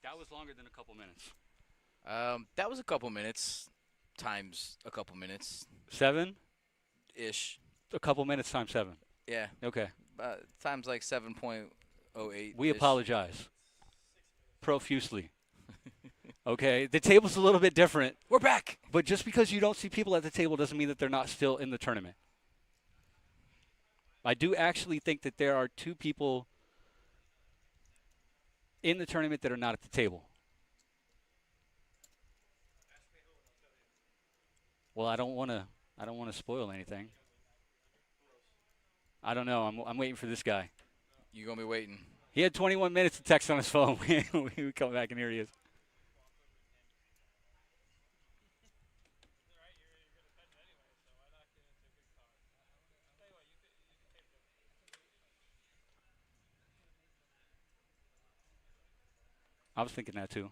That was longer than a couple minutes. That was a couple minutes times a couple minutes 7? ish. A couple minutes times 7. Yeah, Okay. times like 7.08 We ish. apologize profusely. Okay. The table's a little bit different, We're back. but just because you don't see people at the table doesn't mean that they're not still in the tournament. I do actually think that there are 2 people in the tournament that are not at the table. Well, I don't want to spoil anything. I don't know. I'm waiting for this guy. You gonna be waiting? He had 21 minutes to text on his phone. We come back and here he is. I was thinking that too.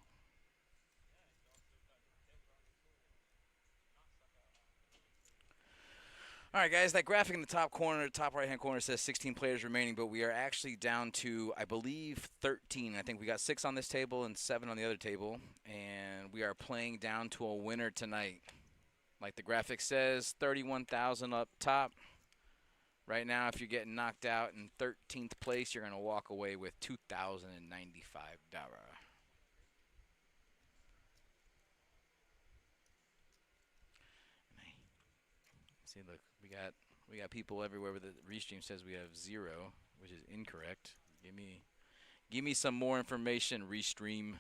All right, guys. That graphic in the top corner, top right-hand corner says 16 players remaining, but we are actually down to, I believe, 13. I think we got 6 on this table and 7 on the other table, and we are playing down to a winner tonight. Like the graphic says, 31,000 up top. Right now, if you're getting knocked out in 13th place, you're gonna walk away with $2,095. See, look, we got people everywhere. But the restream says we have 0, which is incorrect. Give me some more information, restream.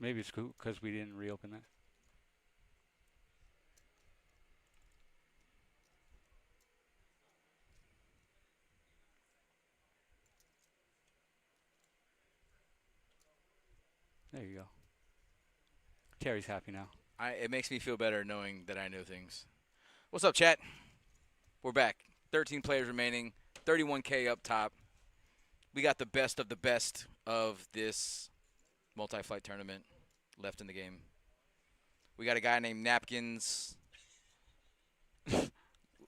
Maybe it's because we didn't reopen that. There you go. Terry's happy now. It makes me feel better knowing that I know things. What's up, chat? We're back. 13 players remaining. 31K up top. We got the best of this multi-flight tournament left in the game. We got a guy named Napkins.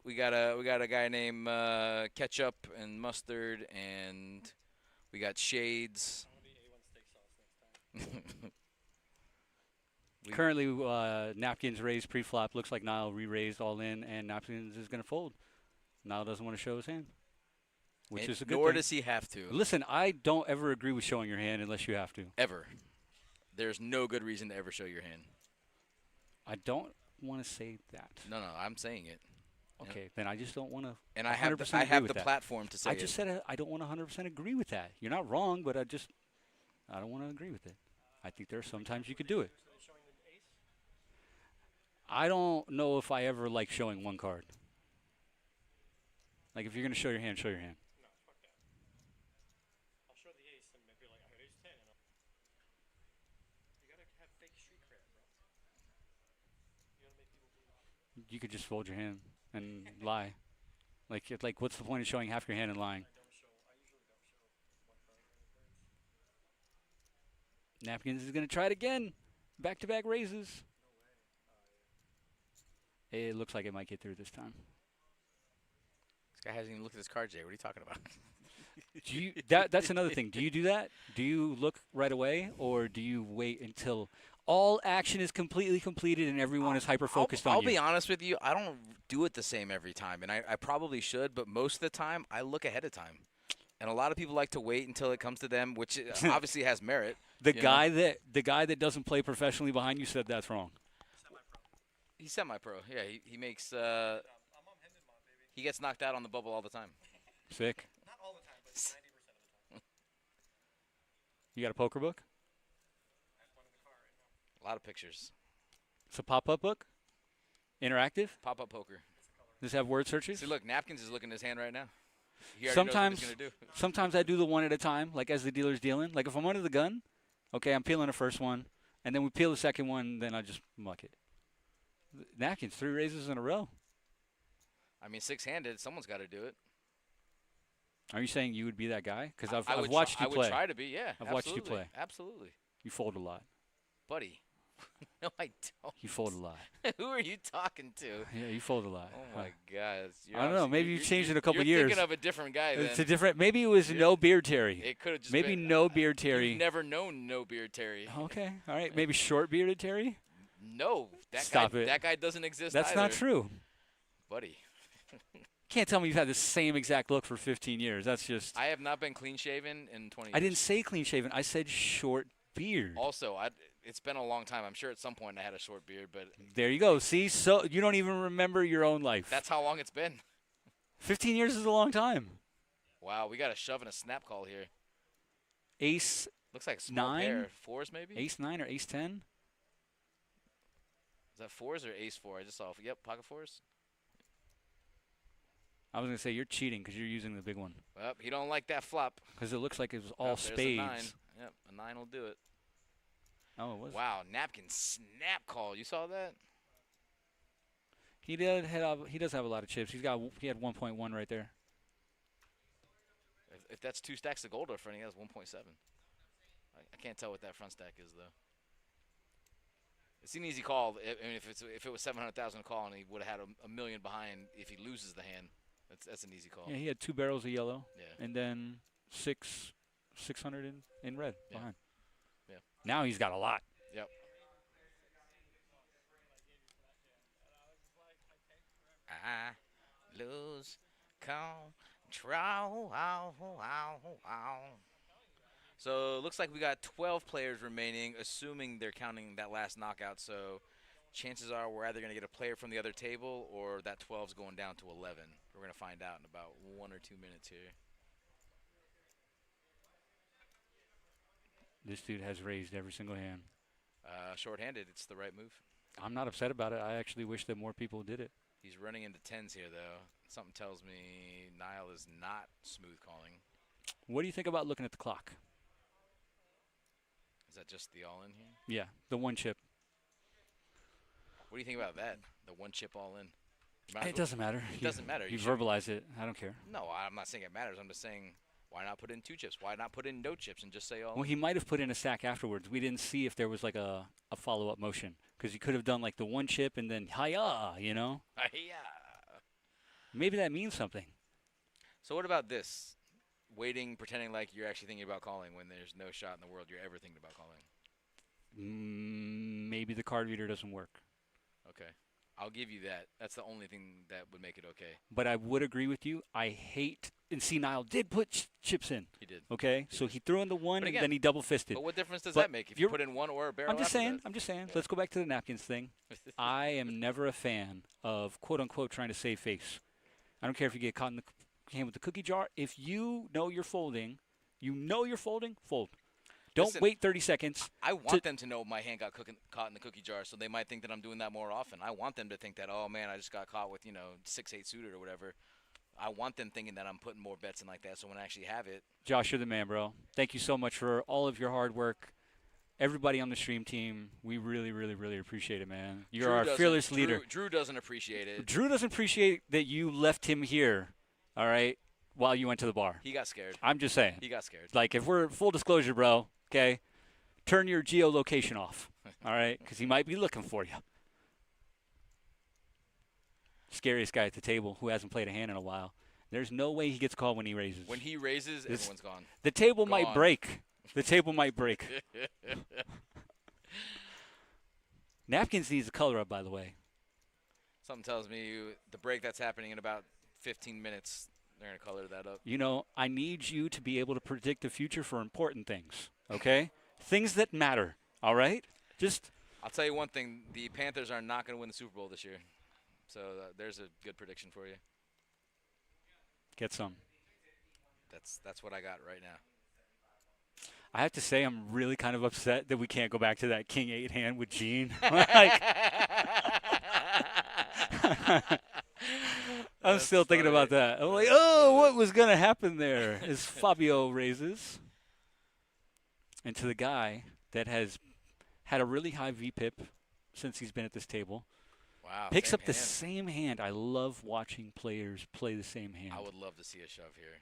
we got a guy named Ketchup and Mustard, and we got Shades. Currently, Napkins raised pre-flop. Looks like Nile re-raised all in, and Napkins is going to fold. Nile doesn't want to show his hand, which is a good Nor thing. does he have to. Listen, I don't ever agree with showing your hand unless you have to. Ever. There's no good reason to ever show your hand. I don't want to say that. No, I'm saying it. Okay, then I just don't want to. And I have 100% I agree have with the that. platform to say I just it. said I don't want to 100% agree with that. You're not wrong, but I don't want to agree with it. I think there are sometimes you could do it. I don't know if I ever like showing one card. Like if you're going to show your hand, show your hand. You could just fold your hand and lie. Like what's the point of showing half your hand and lying? Napkins is going to try it again. Back-to-back raises. It looks like it might get through this time. This guy hasn't even looked at his cards yet. What are you talking about? Do you that's another thing. Do you do that? Do you look right away or do you wait until all action is completely completed and everyone is hyper focused on I'll you? be honest with you. I don't do it the same every time, and I probably should, but most of the time I look ahead of time. And a lot of people like to wait until it comes to them, which obviously has merit. The you know? guy that doesn't play professionally behind you said that's wrong. He's semi-pro. Yeah, he makes he gets knocked out on the bubble all the time. Sick. You got a poker book? A lot of pictures. It's a pop-up book? Interactive? Pop-up poker. Does it have word searches? See, look, Napkins is looking at his hand right now. He already knows what he's gonna do. Sometimes I do the one at a time, like as the dealer's dealing. Like if I'm under the gun, okay, I'm peeling the first one, and then we peel the second one, then I just muck it. Napkins, 3 raises in a row. I mean, 6-handed. Someone's got to do it. Are you saying you would be that guy? Because I've would watched you I play. would try to be. Yeah, I've watched you play. Absolutely, You fold a lot. buddy. No, I don't. You fold a lot. Who are you talking to? Yeah, you fold a lot. Oh my God! I don't know. Maybe you've changed in a couple you're years. Thinking of a different guy. Then. It's a different. Maybe it was no beard Terry. It could have just maybe been, no beard Terry. You've never known no beard Terry. Okay, all right. Maybe short bearded Terry. No, Stop it. That guy doesn't exist. That's not true, buddy. Can't tell me you've had the same exact look for 15 years. That's just. I have not been clean shaven in 20 years. I didn't say clean shaven. I said short beard. Also, it's been a long time. I'm sure at some point I had a short beard, but there you go. See, so you don't even remember your own life. That's how long it's been. 15 years is a long time. Wow, we got a shove and a snap call here. Ace. Looks like a small 9? pair. Fours maybe. Ace 9 or ace 10? Is that fours or ace 4? I just saw. Yep, pocket fours. I was gonna say you're cheating because you're using the big one. Well, he don't like that flop. Because it looks like it was all there's spades. A 9. Yep, a 9 will do it. Oh, it was. Wow, napkin snap call. You saw that? He does have a lot of chips. He had 1.1 right there. If that's 2 stacks of gold up front, he has 1.7. I can't tell what that front stack is though. It's an easy call. I mean, if it was 700,000 a call and he would have had a million behind if he loses the hand, that's an easy call. Yeah, he had 2 barrels of yellow. Yeah. And then 600 in red behind. Yeah. Now he's got a lot. Yep. I lose control. So it looks like we got 12 players remaining, assuming they're counting that last knockout. So chances are we're either going to get a player from the other table or that 12's going down to 11. We're going to find out in about 1 or 2 minutes here. This dude has raised every single hand. Short-handed, it's the right move. I'm not upset about it. I actually wish that more people did it. He's running into 10s here, though. Something tells me Niall is not smooth calling. What do you think about looking at the clock? Is that just the all-in here? Yeah, the 1 chip. What do you think about that? The 1 chip all-in? It doesn't matter. It doesn't matter. You verbalize it. I don't care. No, I'm not saying it matters. I'm just saying, why not put in 2 chips? Why not put in no chips and just say all? Well, he might have put in a stack afterwards. We didn't see if there was like a follow-up motion because he could have done like the 1 chip and then hi-ya, you know? Hi-ya. Maybe that means something. So what about this? Waiting, pretending like you're actually thinking about calling when there's no shot in the world you're ever thinking about calling. Maybe the card reader doesn't work. Okay. I'll give you that. That's the only thing that would make it okay. But I would agree with you. I hate – and see, Niall did put chips in. He did. Okay? So he threw in the 1 again, and then he double-fisted. But what difference does that make if you put in 1 or a barrel? I'm just saying. Yeah. Let's go back to the napkins thing. I am never a fan of quote-unquote trying to save face. I don't care if you get caught in the hand with the cookie jar. If you know you're folding, fold. Don't wait 30 seconds. I want them to know my hand got caught in the cookie jar, so they might think that I'm doing that more often. I want them to think that, oh, man, I just got caught with, 6-8 suited or whatever. I want them thinking that I'm putting more bets in like that, so when I actually have it. Josh, you're the man, bro. Thank you so much for all of your hard work. Everybody on the stream team, we really, really, really appreciate it, man. You're our fearless leader. Drew doesn't appreciate it. Drew doesn't appreciate that you left him here, all right, while you went to the bar. He got scared. I'm just saying. He got scared. Like, if we're full disclosure, bro, okay, turn your geolocation off, all right, because he might be looking for you. Scariest guy at the table who hasn't played a hand in a while. There's no way he gets called when he raises. When he raises, everyone's gone. The table might break. The table might break. Napkins needs a color up, by the way. Something tells me the break that's happening in about 15 minutes, they're going to color that up. I need you to be able to predict the future for important things, okay? Things that matter, all right? I'll tell you one thing. The Panthers are not going to win the Super Bowl this year. So there's a good prediction for you. Get some. That's what I got right now. I have to say I'm really kind of upset that we can't go back to that King 8 hand with Gene. I'm still thinking about that. I'm like, what was going to happen there as Fabio raises. And to the guy that has had a really high VPIP since he's been at this table. Wow. Picks up the same hand. I love watching players play the same hand. I would love to see a shove here.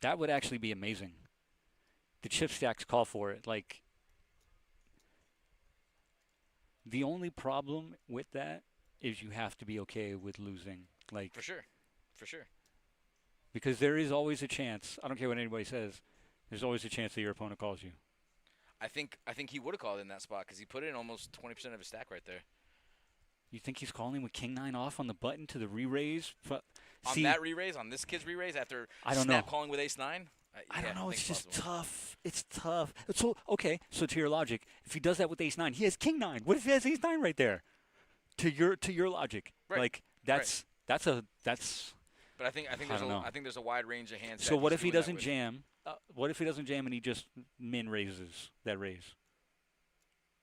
That would actually be amazing. The chip stacks call for it. Like, The only problem with that is you have to be okay with losing. Like, For sure. For sure. because there is always a chance. I don't care what anybody says. There's always a chance that your opponent calls you. I think he would have called in that spot because he put in almost 20% of his stack right there. You think he's calling with king nine off on the button to the re-raise? On that re-raise, on this kid's re-raise after I don't snap know. calling with ace nine? I don't know. It's just possible. tough. It's tough. So okay. So to your logic, if he does that with ace nine, he has king nine. What if he has ace nine right there? To your logic, Right. like that's. But I think there's a wide range of hands. So that what he's if he doing that doesn't with. jam? What if he doesn't jam and he just min raises that raise?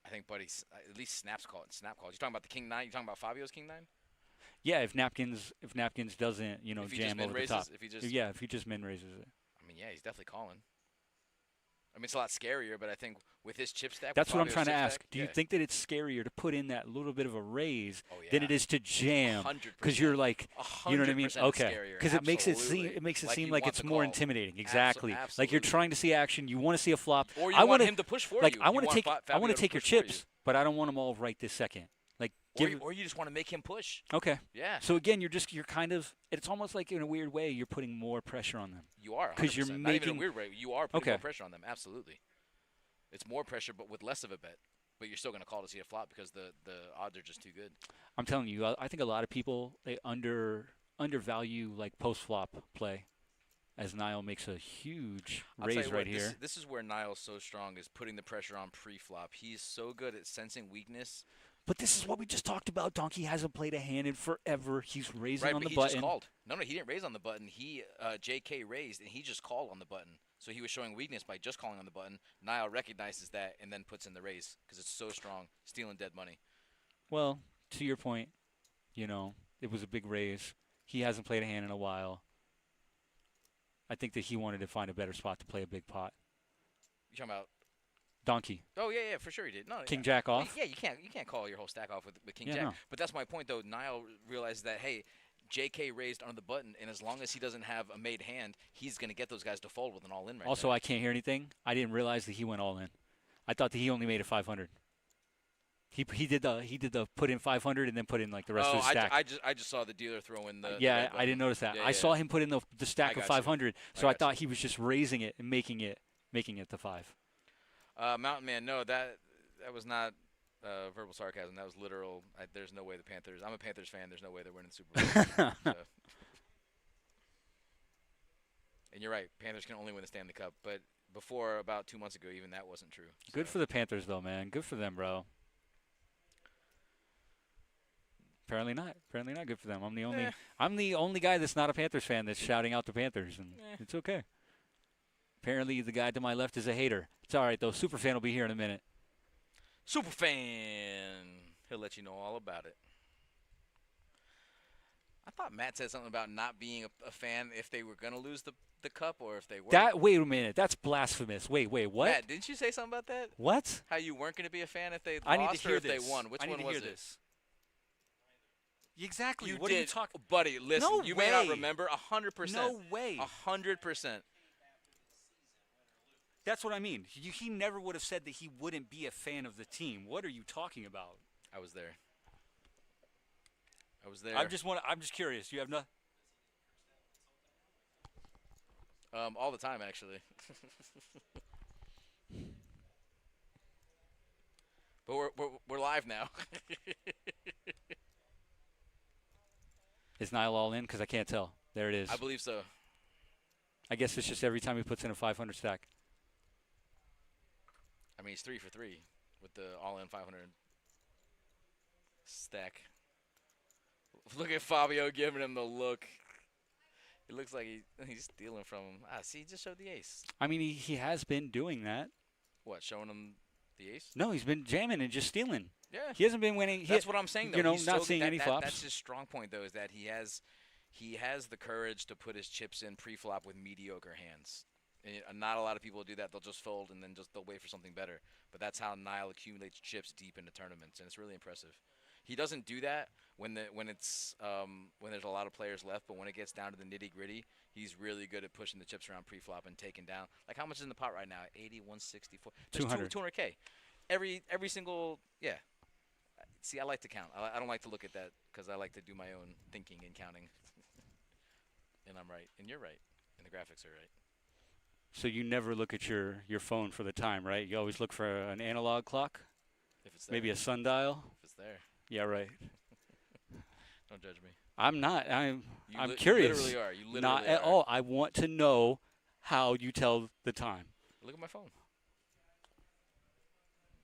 I think Buddy at least snap calls. You're talking about the king nine. You're talking about Fabio's king nine. Yeah, if napkins doesn't If he jam just over the min-raises, top. if he just If he just min raises it. I mean, yeah, he's definitely calling. I mean, it's a lot scarier, but I think with his chip stack. That's with what I'm Fabio's trying to chip ask. stack, Do you yeah. think that it's scarier to put in that little bit of a raise Oh, yeah. than it is to jam? 100%. Because you're like, you know what I mean? 100% Okay. scarier, Because it makes it seem absolutely. like you want it's the more call. intimidating. Exactly. Like you're Absolutely. trying to see action. You want to see a flop. Or you I want wanna- him to push for like you. I want to take Fabio to take your push for you. chips, but I don't want them all right this second. Like Or you just want to make him push. okay. Yeah. So again, you're kind of. It's almost like in a weird way you're putting more pressure on them. You are. 'Cause you're 100%. Not even in making- a weird way. You are putting Okay. more pressure on them. Absolutely. It's more pressure, but with less of a bet. But you're still going to call to see a flop because the odds are just too good. I'm telling you, I think a lot of people they undervalue like post flop play, as Niall makes a huge I'll tell raise you right what, here. This is where Niall's so strong, is putting the pressure on pre-flop. He's so good at sensing weakness. But this is what we just talked about. Donkey hasn't played a hand in forever. He's raising Right, on but the he button. just called. No, he didn't raise on the button. He JK raised, and he just called on the button. So he was showing weakness by just calling on the button. Niall recognizes that and then puts in the raise because it's so strong, stealing dead money. Well, to your point, it was a big raise. He hasn't played a hand in a while. I think that he wanted to find a better spot to play a big pot. You talking about? Donkey. Oh yeah, for sure he did. No, King yeah. Jack off. Yeah, you can't call your whole stack off with King Yeah, Jack. no. But that's my point though. Niall realized that hey, JK raised on the button, and as long as he doesn't have a made hand, he's gonna get those guys to fold with an all in right Also, there. I can't hear anything. I didn't realize that he went all in. I thought that he only made it 500. He did the put in 500 and then put in like the rest of his stack. I just saw the dealer throw in the. Yeah, the red I button. didn't notice that. Yeah, I yeah. saw him put in the stack I of got you. 500, so I got thought he was just raising it and making it to 5. Mountain Man, no, that was not verbal sarcasm. That was literal. There's no way the Panthers. I'm a Panthers fan. There's no way they're winning the Super Bowl. So. And you're right. Panthers can only win the Stanley Cup. But before, about 2 months ago, even that wasn't true. Good So. for the Panthers, though, man. Good for them, bro. Apparently not. Apparently not good for them. I'm the only guy that's not a Panthers fan that's shouting out the Panthers, and it's okay. Apparently, the guy to my left is a hater. It's all right, though. Superfan will be here in a minute. Super fan. He'll let you know all about it. I thought Matt said something about not being a fan if they were going to lose the cup or if they weren't. Wait a minute. That's blasphemous. Wait, what? Matt, didn't you say something about that? What? How you weren't going to be a fan if they I need lost to hear or if this. they won? Which I need one to was hear it? this. Exactly. You what did, are you talking? buddy. Listen, No you may not way. remember 100%. No way. 100%. That's what I mean. He never would have said that he wouldn't be a fan of the team. What are you talking about? I was there. I'm just curious. You have no. All the time, actually. But we're live now. Is Niall all in? Because I can't tell. There it is. I believe so. I guess it's just every time he puts in a 500 stack. I mean, he's 3 for 3 with the all-in 500 stack. Look at Fabio giving him the look. It looks like he's stealing from him. See, he just showed the ace. I mean, he has been doing that. What, showing him the ace? No, he's been jamming and just stealing. Yeah. He hasn't been winning. That's what I'm saying, though. You know, He's not so seeing good. any flops. That's his strong point, though, is that he has the courage to put his chips in pre-flop with mediocre hands. And not a lot of people do that. They'll just fold and then they'll wait for something better. But that's how Niall accumulates chips deep into tournaments, and it's really impressive. He doesn't do that when there's a lot of players left, but when it gets down to the nitty-gritty, he's really good at pushing the chips around pre-flop and taking down. Like, how much is in the pot right now? 80, 164. 200. 200K. Every single, yeah. See, I like to count. I don't like to look at that because I like to do my own thinking and counting. And I'm right, and you're right, and the graphics are right. So you never look at your phone for the time, right? You always look for an analog clock, If it's there. maybe a sundial. If it's there. Yeah, right. Don't judge me. I'm not. I'm You curious. You literally are. You literally Not are. at all. I want to know how you tell the time. Look at my phone.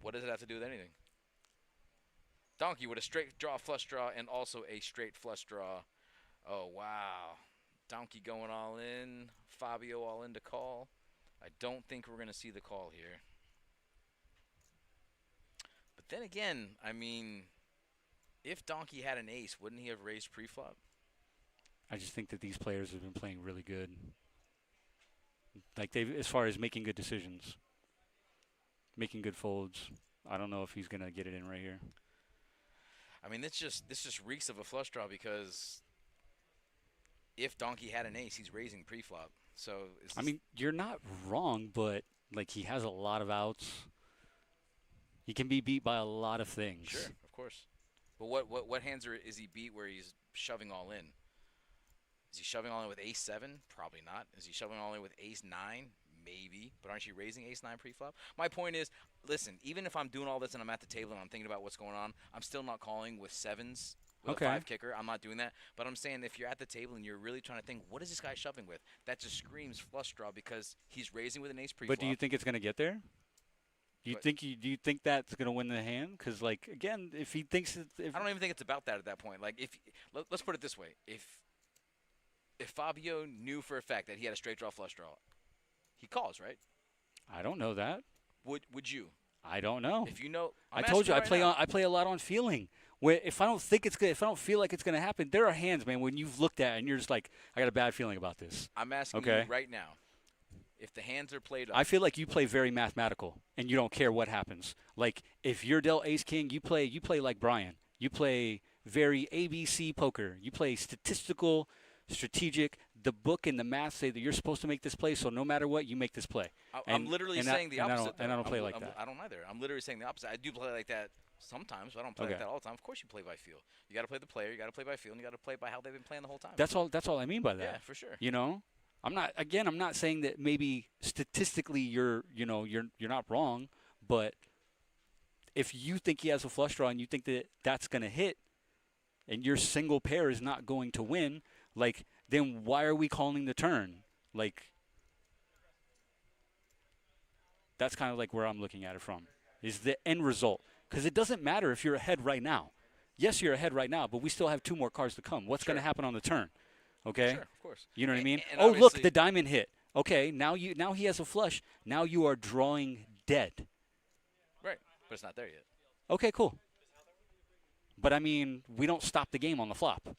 What does it have to do with anything? Donkey with a straight draw, flush draw, and also a straight flush draw. Oh, wow. Donkey going all in. Fabio all in to call. I don't think we're going to see the call here. But then again, I mean, if Donkey had an ace, wouldn't he have raised pre-flop? I just think that these players have been playing really good. Like as far as making good decisions, making good folds. I don't know if he's gonna get it in right here. I mean, this just reeks of a flush draw because if Donkey had an ace, he's raising pre-flop. So I mean, you're not wrong, but like he has a lot of outs. He can be beat by a lot of things. Sure, of course. But what hands is he beat where he's shoving all in? Is he shoving all in with ace 7? Probably not. Is he shoving all in with ace 9? Maybe. But aren't you raising ace 9 pre-flop? My point is, listen, even if I'm doing all this and I'm at the table and I'm thinking about what's going on, I'm still not calling with 7s with a 5 kicker. I'm not doing that. But I'm saying if you're at the table and you're really trying to think, what is this guy shoving with? That just screams flush draw because he's raising with an ace pre-flop. But do you think it's going to get there? Do you think that's going to win the hand? Because, like, again, if he thinks I don't even think it's about that at that point. Like, let's put it this way. If Fabio knew for a fact that he had a straight draw, flush draw, he calls, right? I don't know that. Would you? I don't know. If you know, I told you I play a lot on feeling. Where if I don't think it's good, if I don't feel like it's going to happen, there are hands, man, when you've looked at it and you're just like, I got a bad feeling about this. I'm asking you right now, if the hands are played up. I feel like you play very mathematical and you don't care what happens. Like if you're dealt ace king, you play like Brian. You play very ABC poker. You play statistical, strategic. The book and the math say that you're supposed to make this play, so no matter what, you make this play. I'm literally saying the opposite. And I don't play like that. I don't either. I'm literally saying the opposite. I do play like that sometimes, but I don't play like that all the time. Of course you play by feel. You got to play the player, you got to play by feel, and you got to play by how they've been playing the whole time. That's all I mean by that. Yeah, for sure. You know? I'm not saying that maybe statistically you're not wrong, but if you think he has a flush draw and you think that that's going to hit and your single pair is not going to win, like then why are we calling the turn? Like that's kind of like where I'm looking at it from. Is the end result. Because it doesn't matter if you're ahead right now. Yes, you're ahead right now, but we still have 2 more cards to come. What's going to happen on the turn? Okay? Sure, of course. You know what I mean? And oh, look, the diamond hit. Okay, now he has a flush. Now you are drawing dead. Right, but it's not there yet. Okay, cool. But, I mean, we don't stop the game on the flop.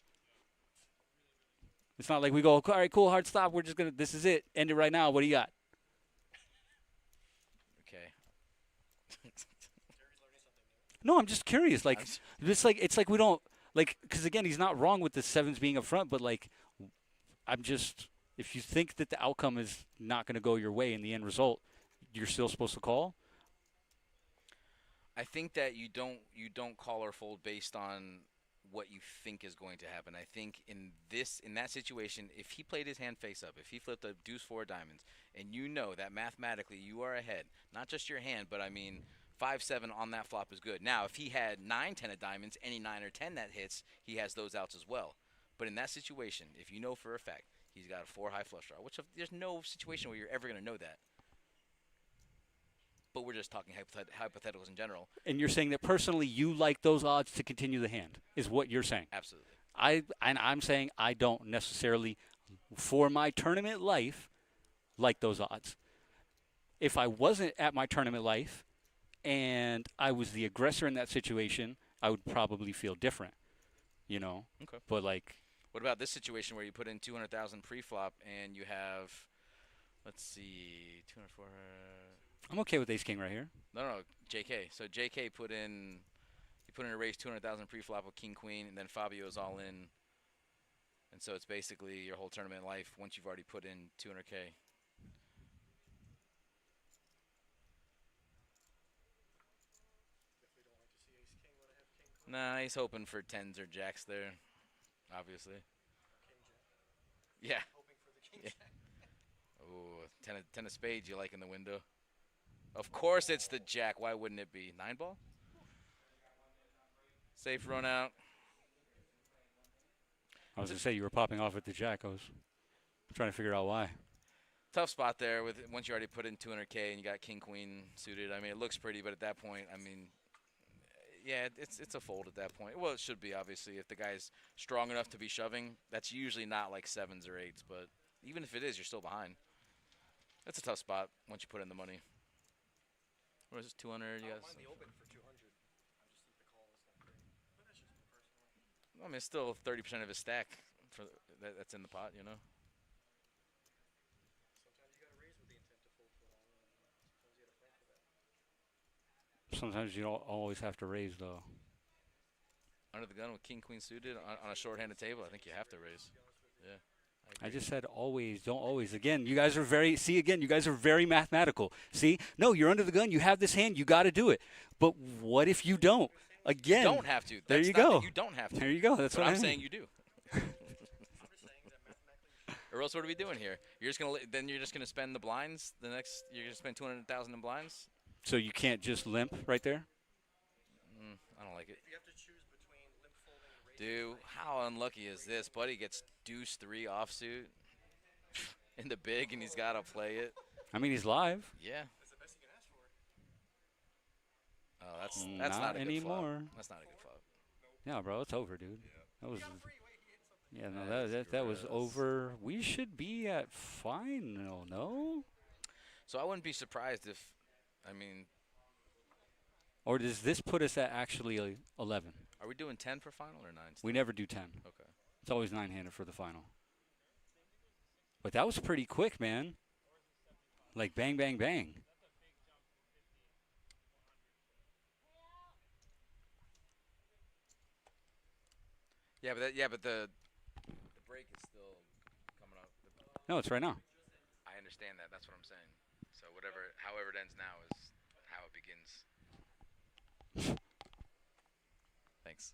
It's not like we go, all right, cool, hard stop. We're just going to, this is it. End it right now. What do you got? Okay. No, I'm just curious. Like, it's like we don't, like, because, again, he's not wrong with the 7s being up front, but, like, I'm just, if you think that the outcome is not going to go your way in the end result, you're still supposed to call? I think that you don't call or fold based on what you think is going to happen. I think in that situation, if he played his hand face up, if he flipped a deuce 4 diamonds, and you know that mathematically you are ahead, not just your hand, but I mean 5-7 on that flop is good. Now, if he had 9-10 of diamonds, any 9 or 10 that hits, he has those outs as well. But in that situation, if you know for a fact he's got a 4 high flush draw, which there's no situation where you're ever going to know that. But we're just talking hypotheticals in general. And you're saying that personally you like those odds to continue the hand, is what you're saying. Absolutely. I'm saying I don't necessarily, for my tournament life, like those odds. If I wasn't at my tournament life and I was the aggressor in that situation, I would probably feel different, you know? Okay. But, like... What about this situation where you put in 200,000 pre-flop and you have, let's see, 204... I'm okay with ace king right here. No, JK. So JK put in a raise 200,000 pre-flop with king queen, and then Fabio's all in, and so it's basically your whole tournament life once you've already put in 200K. Nah, he's hoping for tens or jacks there, obviously. Yeah. Yeah. Ooh, ten of spades you like in the window. Of course it's the jack. Why wouldn't it be? 9 ball? Safe run out. I was going to say you were popping off at the jack. I was trying to figure out why. Tough spot there with once you already put in 200K and you got king queen suited. I mean, it looks pretty, but at that point, I mean, yeah, it's a fold at that point. Well, it should be obviously if the guy's strong enough to be shoving. That's usually not like sevens or eights, but even if it is, you're still behind. That's a tough spot once you put in the money. What is this, 200? You guys? the open for 200. I just think the call is not great. But that's just me personally. I mean, it's still 30% of his stack for that's in the pot, you know. Sometimes you got to raise with the intent to fold for a long run. Sometimes you got to plan for that. Sometimes you don't always have to raise, though. Under the gun with king queen suited on a short-handed table, I think you have to raise. Yeah. I just said always, don't always. Again, you guys are you guys are very mathematical. See? No, you're under the gun. You have this hand. You got to do it. But what if you don't? Again. You don't have to. There That's you not go. that you don't have to. There you go. That's but what I'm I mean. saying you do. I'm just saying that mathematically. Or else what are we doing here? You're just gonna spend the blinds. You're gonna spend 200,000 in blinds. So you can't just limp right there? I don't like it. If you have to choose between limp folding and raising, Dude, how unlucky is this? Buddy gets deuce 3 offsuit in the big, and he's gotta play it. I mean, he's live. Yeah. that's the best you can ask for. Oh, that's not a good anymore. flop. That's not a good flop. Yeah, bro, it's over, dude. That was. He got free. Wait, he hit something. Yeah, no, That's that was gross. over. We should be at final, no? So I wouldn't be surprised if, I mean, Or does this put us at actually 11? are we doing 10 for final or 9? We never do 10. Okay. It's always 9-handed for the final. But that was pretty quick, man. Like bang, bang, bang. Yeah, but the break is still coming up. No, it's right now. I understand that. That's what I'm saying. So however it ends now is how it begins. Thanks.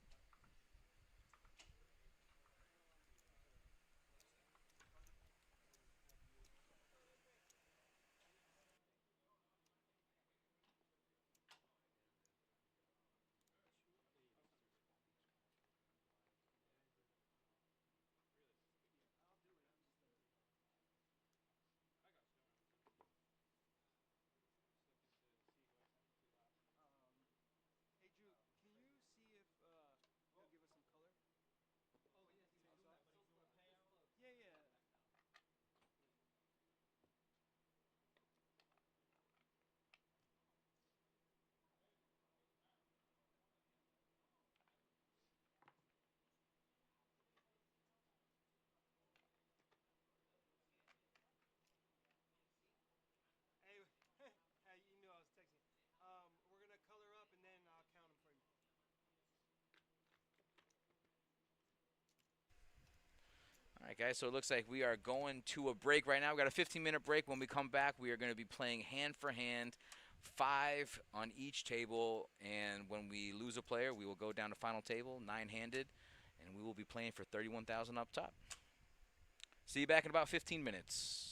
Hey, Drew, can you see if he'll give us some color? Yeah, yeah. Hey, hey, you knew I was texting. We're gonna color up and then I'll count them for you. All right, guys. So it looks like we are going to a break right now. We got a 15-minute break. When we come back, we are going to be playing hand for hand, 5 on each table. And when we lose a player, we will go down to final table, 9-handed, and we will be playing for 31,000 up top. See you back in about 15 minutes.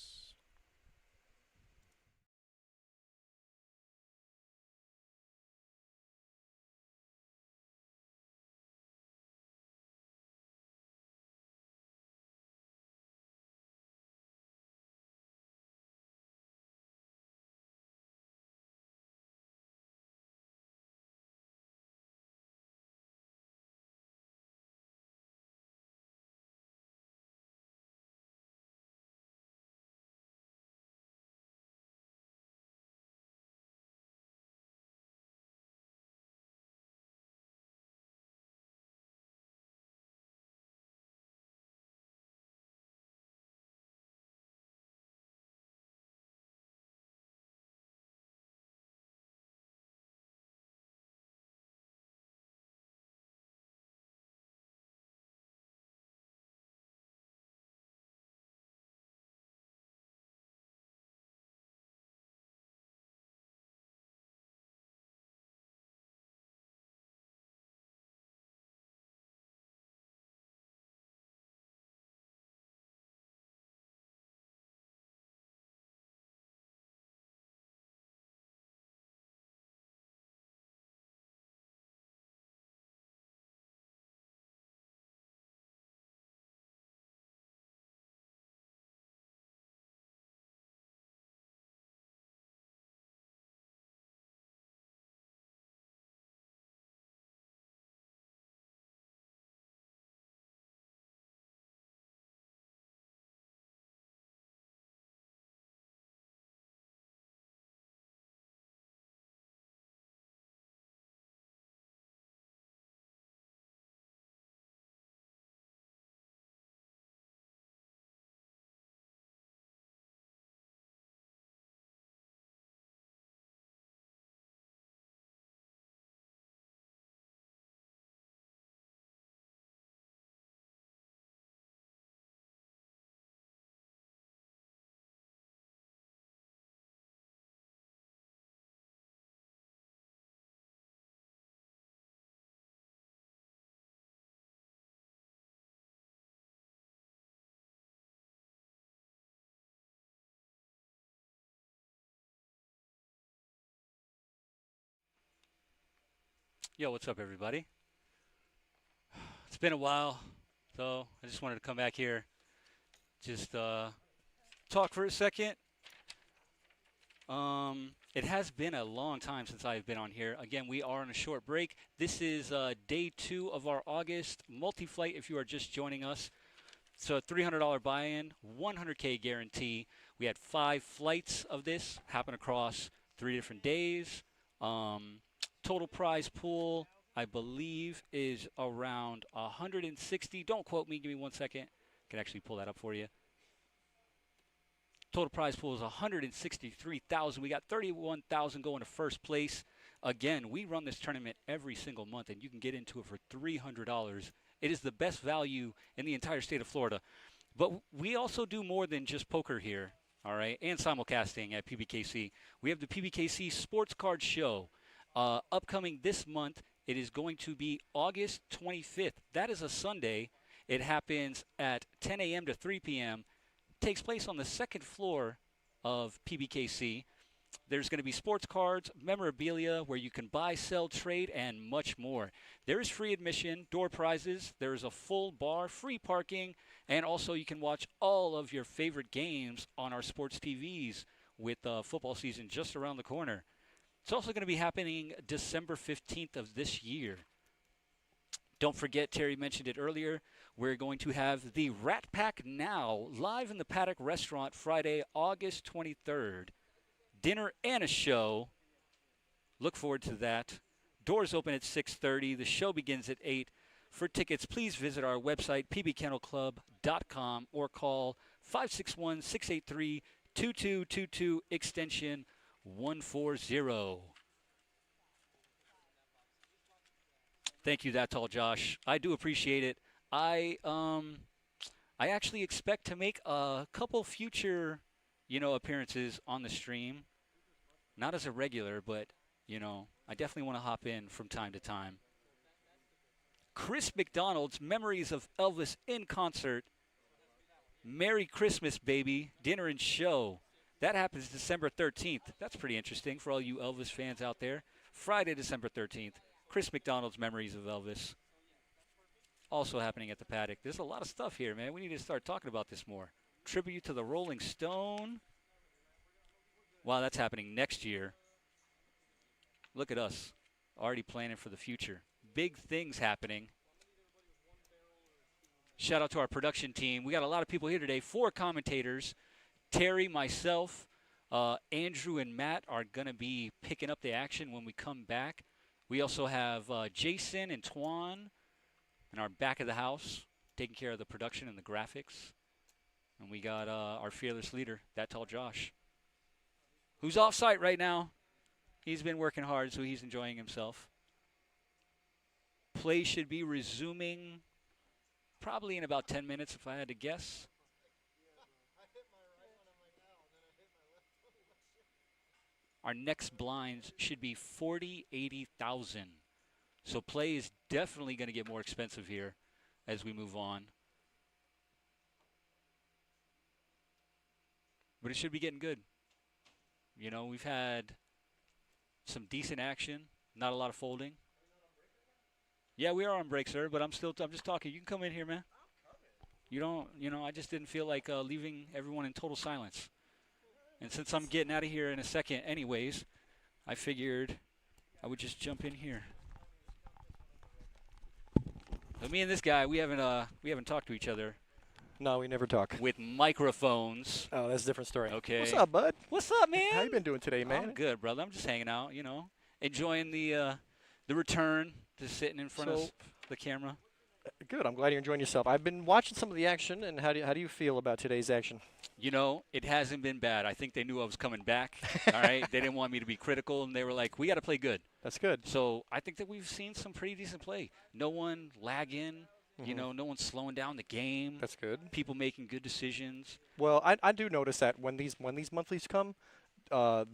Yo, what's up, everybody? It's been a while, so I just wanted to come back here, just talk for a second. It has been a long time since I've been on here. Again, we are on a short break. This is day 2 of our August multi-flight. If you are just joining us, so $300 buy-in, 100K guarantee. We had 5 flights of this happen across 3 different days. Total prize pool, I believe, is around 160. Don't quote me. Give me 1 second. I can actually pull that up for you. Total prize pool is 163,000. We got 31,000 going to first place. Again, we run this tournament every single month, and you can get into it for $300. It is the best value in the entire state of Florida. But we also do more than just poker here, all right, and simulcasting at PBKC. We have the PBKC Sports Card Show upcoming this month. It is going to be August 25th. That is a Sunday. It happens at 10 a.m. to 3 p.m. Takes place on the second floor of PBKC. There's going to be sports cards, memorabilia where you can buy, sell, trade, and much more. There is free admission, door prizes. There is a full bar, free parking, and also you can watch all of your favorite games on our sports TVs with football season just around the corner. It's also going to be happening December 15th of this year. Don't forget, Terry mentioned it earlier, we're going to have the Rat Pack Now live in the Paddock Restaurant Friday, August 23rd. Dinner and a show. Look forward to that. Doors open at 6:30. The show begins at 8. For tickets, please visit our website, pbkennelclub.com, or call 561-683-2222, extension 140. Thank you, That's All Josh. I do appreciate it. I actually expect to make a couple future, appearances on the stream. Not as a regular, but, I definitely want to hop in from time to time. Chris McDonald's Memories of Elvis in Concert. Merry Christmas, baby. Dinner and show. That happens December 13th. That's pretty interesting for all you Elvis fans out there. Friday, December 13th. Chris McDonald's Memories of Elvis. Also happening at the Paddock. There's a lot of stuff here, man. We need to start talking about this more. Tribute to the Rolling Stone. Wow, that's happening next year. Look at us. Already planning for the future. Big things happening. Shout out to our production team. We got a lot of people here today. 4 commentators. Terry, myself, Andrew, and Matt are going to be picking up the action when we come back. We also have Jason and Twan in our back of the house taking care of the production and the graphics. And we got our fearless leader, That Tall Josh, who's off site right now. He's been working hard, so he's enjoying himself. Play should be resuming probably in about 10 minutes if I had to guess. Our next blinds should be 40, 80,000. So play is definitely going to get more expensive here as we move on. But it should be getting good. We've had some decent action, not a lot of folding. Yeah, we are on break, sir, but I'm just talking. You can come in here, man. You don't, I just didn't feel like leaving everyone in total silence. And since I'm getting out of here in a second anyways, I figured I would just jump in here. So me and this guy, we haven't talked to each other. No, we never talk. With microphones. Oh, that's a different story. Okay. What's up, bud? What's up, man? How you been doing today, man? I'm good, brother. I'm just hanging out, enjoying the return, just sitting in front of the camera. Good. I'm glad you're enjoying yourself. I've been watching some of the action, and how do you feel about today's action? It hasn't been bad. I think they knew I was coming back. All right. They didn't want me to be critical, and they were like, we got to play good. That's good. So I think that we've seen some pretty decent play. No one lagging. No one's slowing down the game. That's good. People making good decisions. Well, I do notice that when these monthlies come, the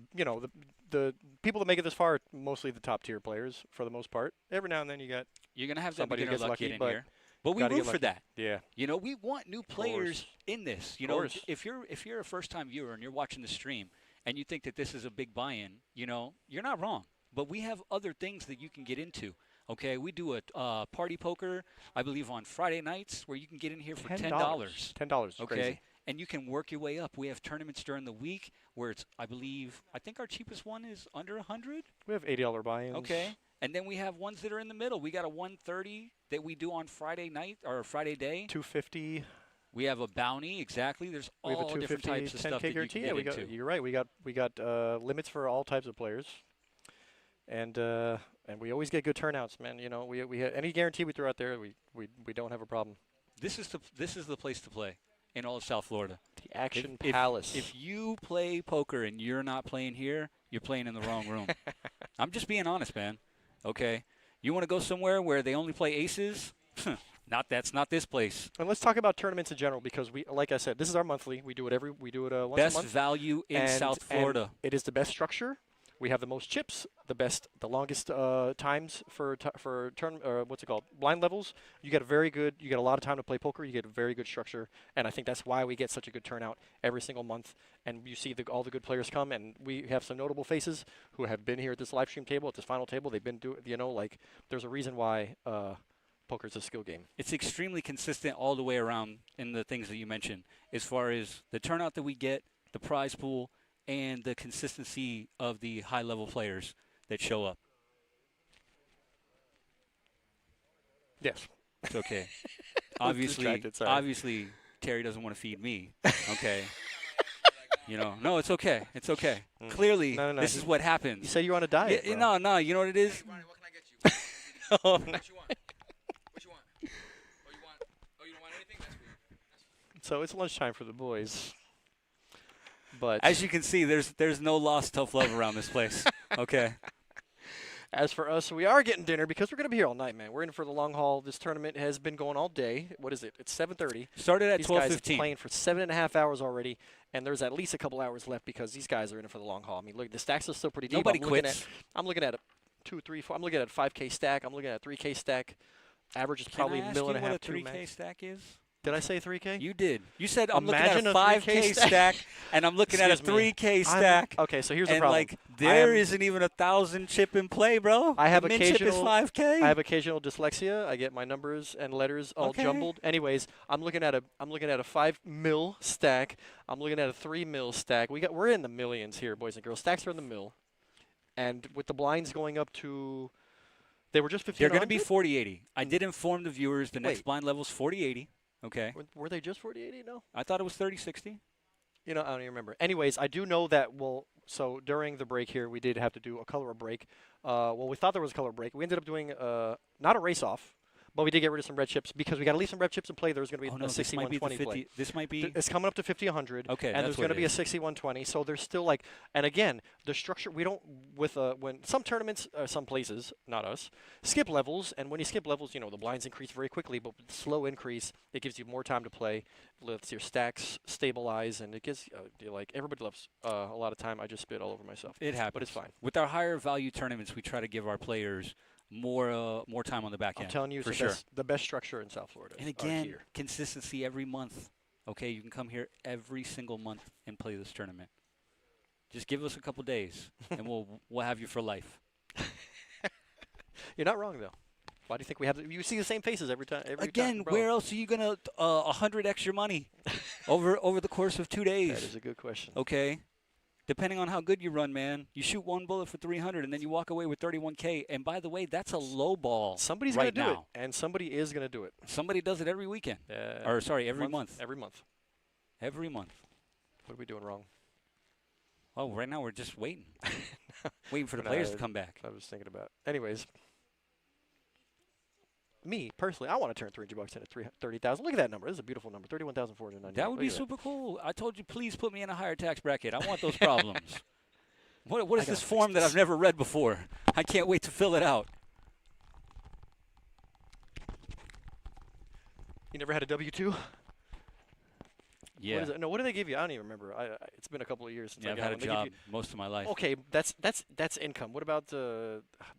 people that make it this far are mostly the top tier players for the most part. Every now and then you're gonna have somebody that beginner gets luck lucky, get in but here. But we root for that. Yeah. We want new players in this. If you're a first-time viewer and you're watching the stream and you think that this is a big buy-in, you're not wrong. But we have other things that you can get into. Okay, we do a party poker, I believe, on Friday nights where you can get in here for $10. $10. Okay, Crazy. and you can work your way up. We have tournaments during the week where it's, I think our cheapest one is under 100. We have $80 buy-ins. Okay, and then we have ones that are in the middle. We got a 130 that we do on Friday night or Friday day. 250. We have a bounty, exactly. There's We have a all different 250 types of stuff 10K that you guarantee. can Yeah, get into. you're right. We got limits for all types of players, and we always get good turnouts, man. You know, we any guarantee we throw out there, we don't have a problem. This is the place to play in all of South Florida. The Action If- Palace. If you play poker and you're not playing here, you're playing in the wrong room. I'm just being honest, man. Okay, you want to go somewhere where they only play aces? That's not this place. And let's talk about tournaments in general because like I said, this is our monthly. We do it once Best a month. value in South Florida. And it is the best structure. We have the most chips, the longest times for blind levels. You get a lot of time to play poker. You get a very good structure, and I think that's why we get such a good turnout every single month. And you see all the good players come, and we have some notable faces who have been here at this live stream table, at this final table. They've been there's a reason why poker is a skill game. It's extremely consistent all the way around in the things that you mentioned, as far as the turnout that we get, the prize pool, and the consistency of the high-level players that show up. Yes. It's okay. Distracted, sorry. Obviously, Terry doesn't want to feed me. Okay. No, it's okay. It's okay. Clearly, No. this is what happens. You said you're on a diet. Yeah, bro. no, you know what it is? Hey, Ronnie, what can I get you? Oh, What you want? What you want? Oh, you don't want anything? That's weird. So it's lunchtime for the boys. But As you can see, there's no lost tough love around this place. Okay. as for us, we are getting dinner because we're going to be here all night, man. We're in for the long haul. This tournament has been going all day. What is it? It's 7:30. Started at These guys have 12:15. been playing for 7.5 hours already, and there's at least a couple hours left because these guys are in it for the long haul. I mean, look, the stacks are still pretty deep. Nobody quits. I'm looking at a 2, 3, 4. I'm looking at a 5K stack. I'm looking at a 3K stack. Average is probably Can I ask $1.5 you million, what a 2 3K max. stack is? Did I say 3K? You did. You said I'm Imagine looking at a 3K 5K stack, and I'm looking at a Excuse me. 3K stack. Okay, so here's the and problem. like there am- isn't even 1,000 chip in play, bro. I have the min chip is occasional- 5K. I have occasional dyslexia. I get my numbers and letters all Okay. jumbled. Anyways, I'm looking at a 5 mil stack. I'm looking at a 3 mil stack. We're in the millions here, boys and girls. Stacks are in the mill, and with the blinds going up to, they were just 15. They're going to be 40-80. I did inform the viewers the next Wait. blind level is 40-80. Okay. Were they just 40-80? No. I thought it was 30-60. You know, I don't even remember. Anyways, I do know that, so during the break here, we did have to do a color break. We thought there was a color break. We ended up doing not a race-off, but we did get rid of some red chips because we got to leave some red chips in play. There's going to be Oh, no, a this might be the 60-120 play. 50. This might be. It's coming up to 50-100. Okay, and that's there's what going to it be a is. 60-120. So there's still like, and again, the structure, we don't, when some tournaments, some places, not us, skip levels. And when you skip levels, the blinds increase very quickly, but with the slow increase, it gives you more time to play, lets your stacks stabilize, and it gives, everybody loves a lot of time. I just spit all over myself. It happens. But it's fine. With our higher value tournaments, we try to give our players more time on the back I'm end. telling you, for it's sure. the best structure in South Florida. And are again, here. consistency every month. Okay, you can come here every single month and play this tournament. Just give us a couple days, and we'll have you for life. You're not wrong, though. Why do you think we have? You see the same faces every time. Again, bro. where else are you gonna 100 extra money over the course of 2 days? That is a good question. Okay, depending on how good you run, man, you shoot one bullet for 300, and then you walk away with 31K. And by the way, that's a low ball. Somebody's right gonna do now. it, and somebody is gonna do it. Somebody does it every weekend, or sorry, every month. Every month. Every month. What are we doing wrong? Oh, right now we're just waiting, waiting for the No, players to come back. I was thinking about. Anyways, me personally, I want to turn $300 into 30,000. Look at that number. This is a beautiful number. 31,490. That would be super cool. I told you, please put me in a higher tax bracket. I want those problems. What is gotta this fix form that this. I've never read before? I can't wait to fill it out. You never had a W-2? Yeah. What is it? No, what do they give you? I don't even remember. It's been a couple of years since Yeah, I I've got had a one. They give job you- most of my life. Okay, that's income. What about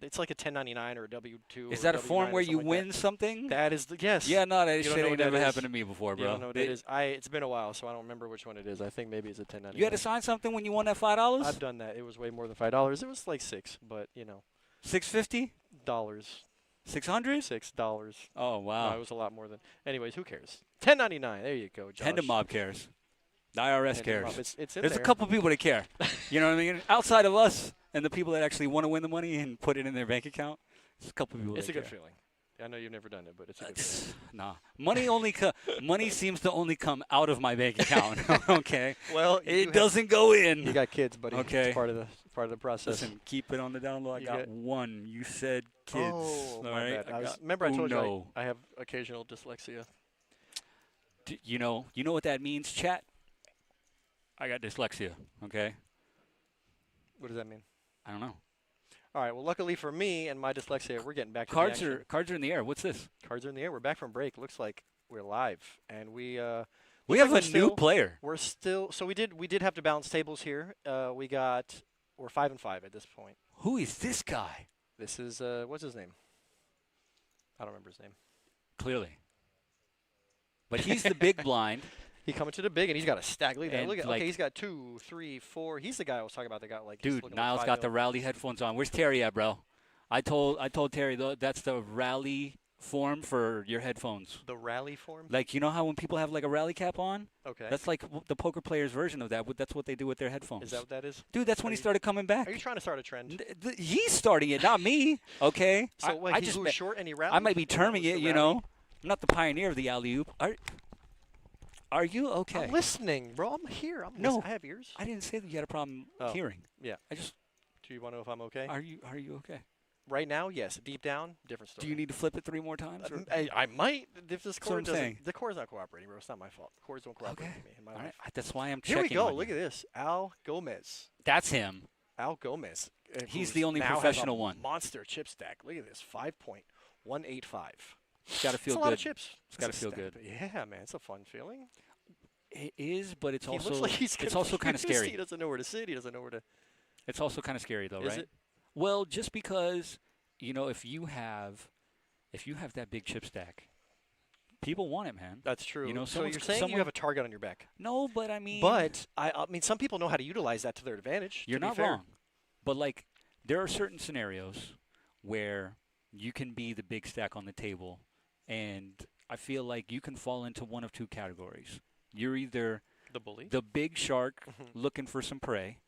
it's like a 1099 or a W-2. Is or that a W-9 form or where something you like win something? That is yes. Yeah, no, that You don't shit know ain't what that never is? happened to me before, You bro. don't know what it is. It's been a while, so I don't remember which one it is. I think maybe it's a 1099. You had to sign something when you won that $5? I've done that. It was way more than $5. It was like $6, but $650? dollars. $600? $6. Oh, wow. No, it was a lot more than. Anyways, who cares? $10.99. There you go, Josh. Tendon mob cares. The IRS Tendon mob. cares. It's in There's there. a couple people that care. You know what I mean? Outside of us and the people that actually want to win the money and put it in their bank account, there's a couple people It's that a good care. feeling. I know you've never done it, but it's a good feeling. Nah. Money seems to only come out of my bank account, okay? Well, It doesn't go in. You got kids, buddy. Okay. It's part of the process. Listen, keep it on the down low. I You got got- one. You said kids. Oh, all my right? bad. I got Remember I told you uno. I have occasional dyslexia. You know what that means, chat? I got dyslexia, okay? What does that mean? I don't know. All right. Well, luckily for me and my dyslexia, we're getting back to Cards the action. are in the air. What's this? Cards are in the air. We're back from break. Looks like we're live, and we We looks have like a we're new still- player. We're still. So we did have to balance tables here. We're 5-5 at this point. Who is this guy? This is what's his name? I don't remember his name. Clearly. But he's the big blind. He coming to the big, and he's got a stack. Look at that. And, Look at. like- Okay, he's got 2, 3, 4. He's the guy I was talking about. That got like. he's Dude, looking like Niles 5 got the mil. rally headphones on. Where's Terry at, bro? I told Terry that's the rally form for your headphones. The rally form. Like, you know how when people have like a rally cap on? Okay. That's like the poker player's version of that. That's what they do with their headphones. Is that what that is? Dude, that's when Are he you- started coming back. Are you trying to start a trend? He's starting it, not me. Okay. So what? I He just was ma- short and he rallied. I might be That terming was it, the you rally? know. I'm not the pioneer of the alley oop. Are you okay? I'm listening, bro. I'm here. No. I have ears. I didn't say that you had a problem Oh. hearing. Yeah. I just Do you want to know if I'm okay? are you okay? Right now, yes. Deep down, different story. Do you need to flip it 3 more times? or- I might. If this what cord I'm doesn't, saying. the cord's not cooperating, bro. It's not my fault. Cords don't cooperate Okay. with me in my All life. right. That's why I'm checking. Here we go. on Look you. at this. Al Gomez. That's him. Al Gomez. He's who's the only now has a professional one. Monster chip stack. Look at this. 5.185. It's got to It's feel a good. lot of chips. It's gotta a feel stack, good. but yeah, man. It's a fun feeling. It is, but it's He also looks like he's it's also kind of confused. He scary. doesn't know where to sit. He doesn't know where to. It's also kind of scary though, Is right? it? Well, just because if you have that big chip stack, people want it, man. That's true. You know, so you're someone's- saying you someone- have a target on your back. No, but I mean, But I mean, some people know how to utilize that to their advantage. you're to be not fair. wrong. But like, there are certain scenarios where you can be the big stack on the table, and I feel like you can fall into one of two categories. You're either The bully. the big shark Mhm. looking for some prey,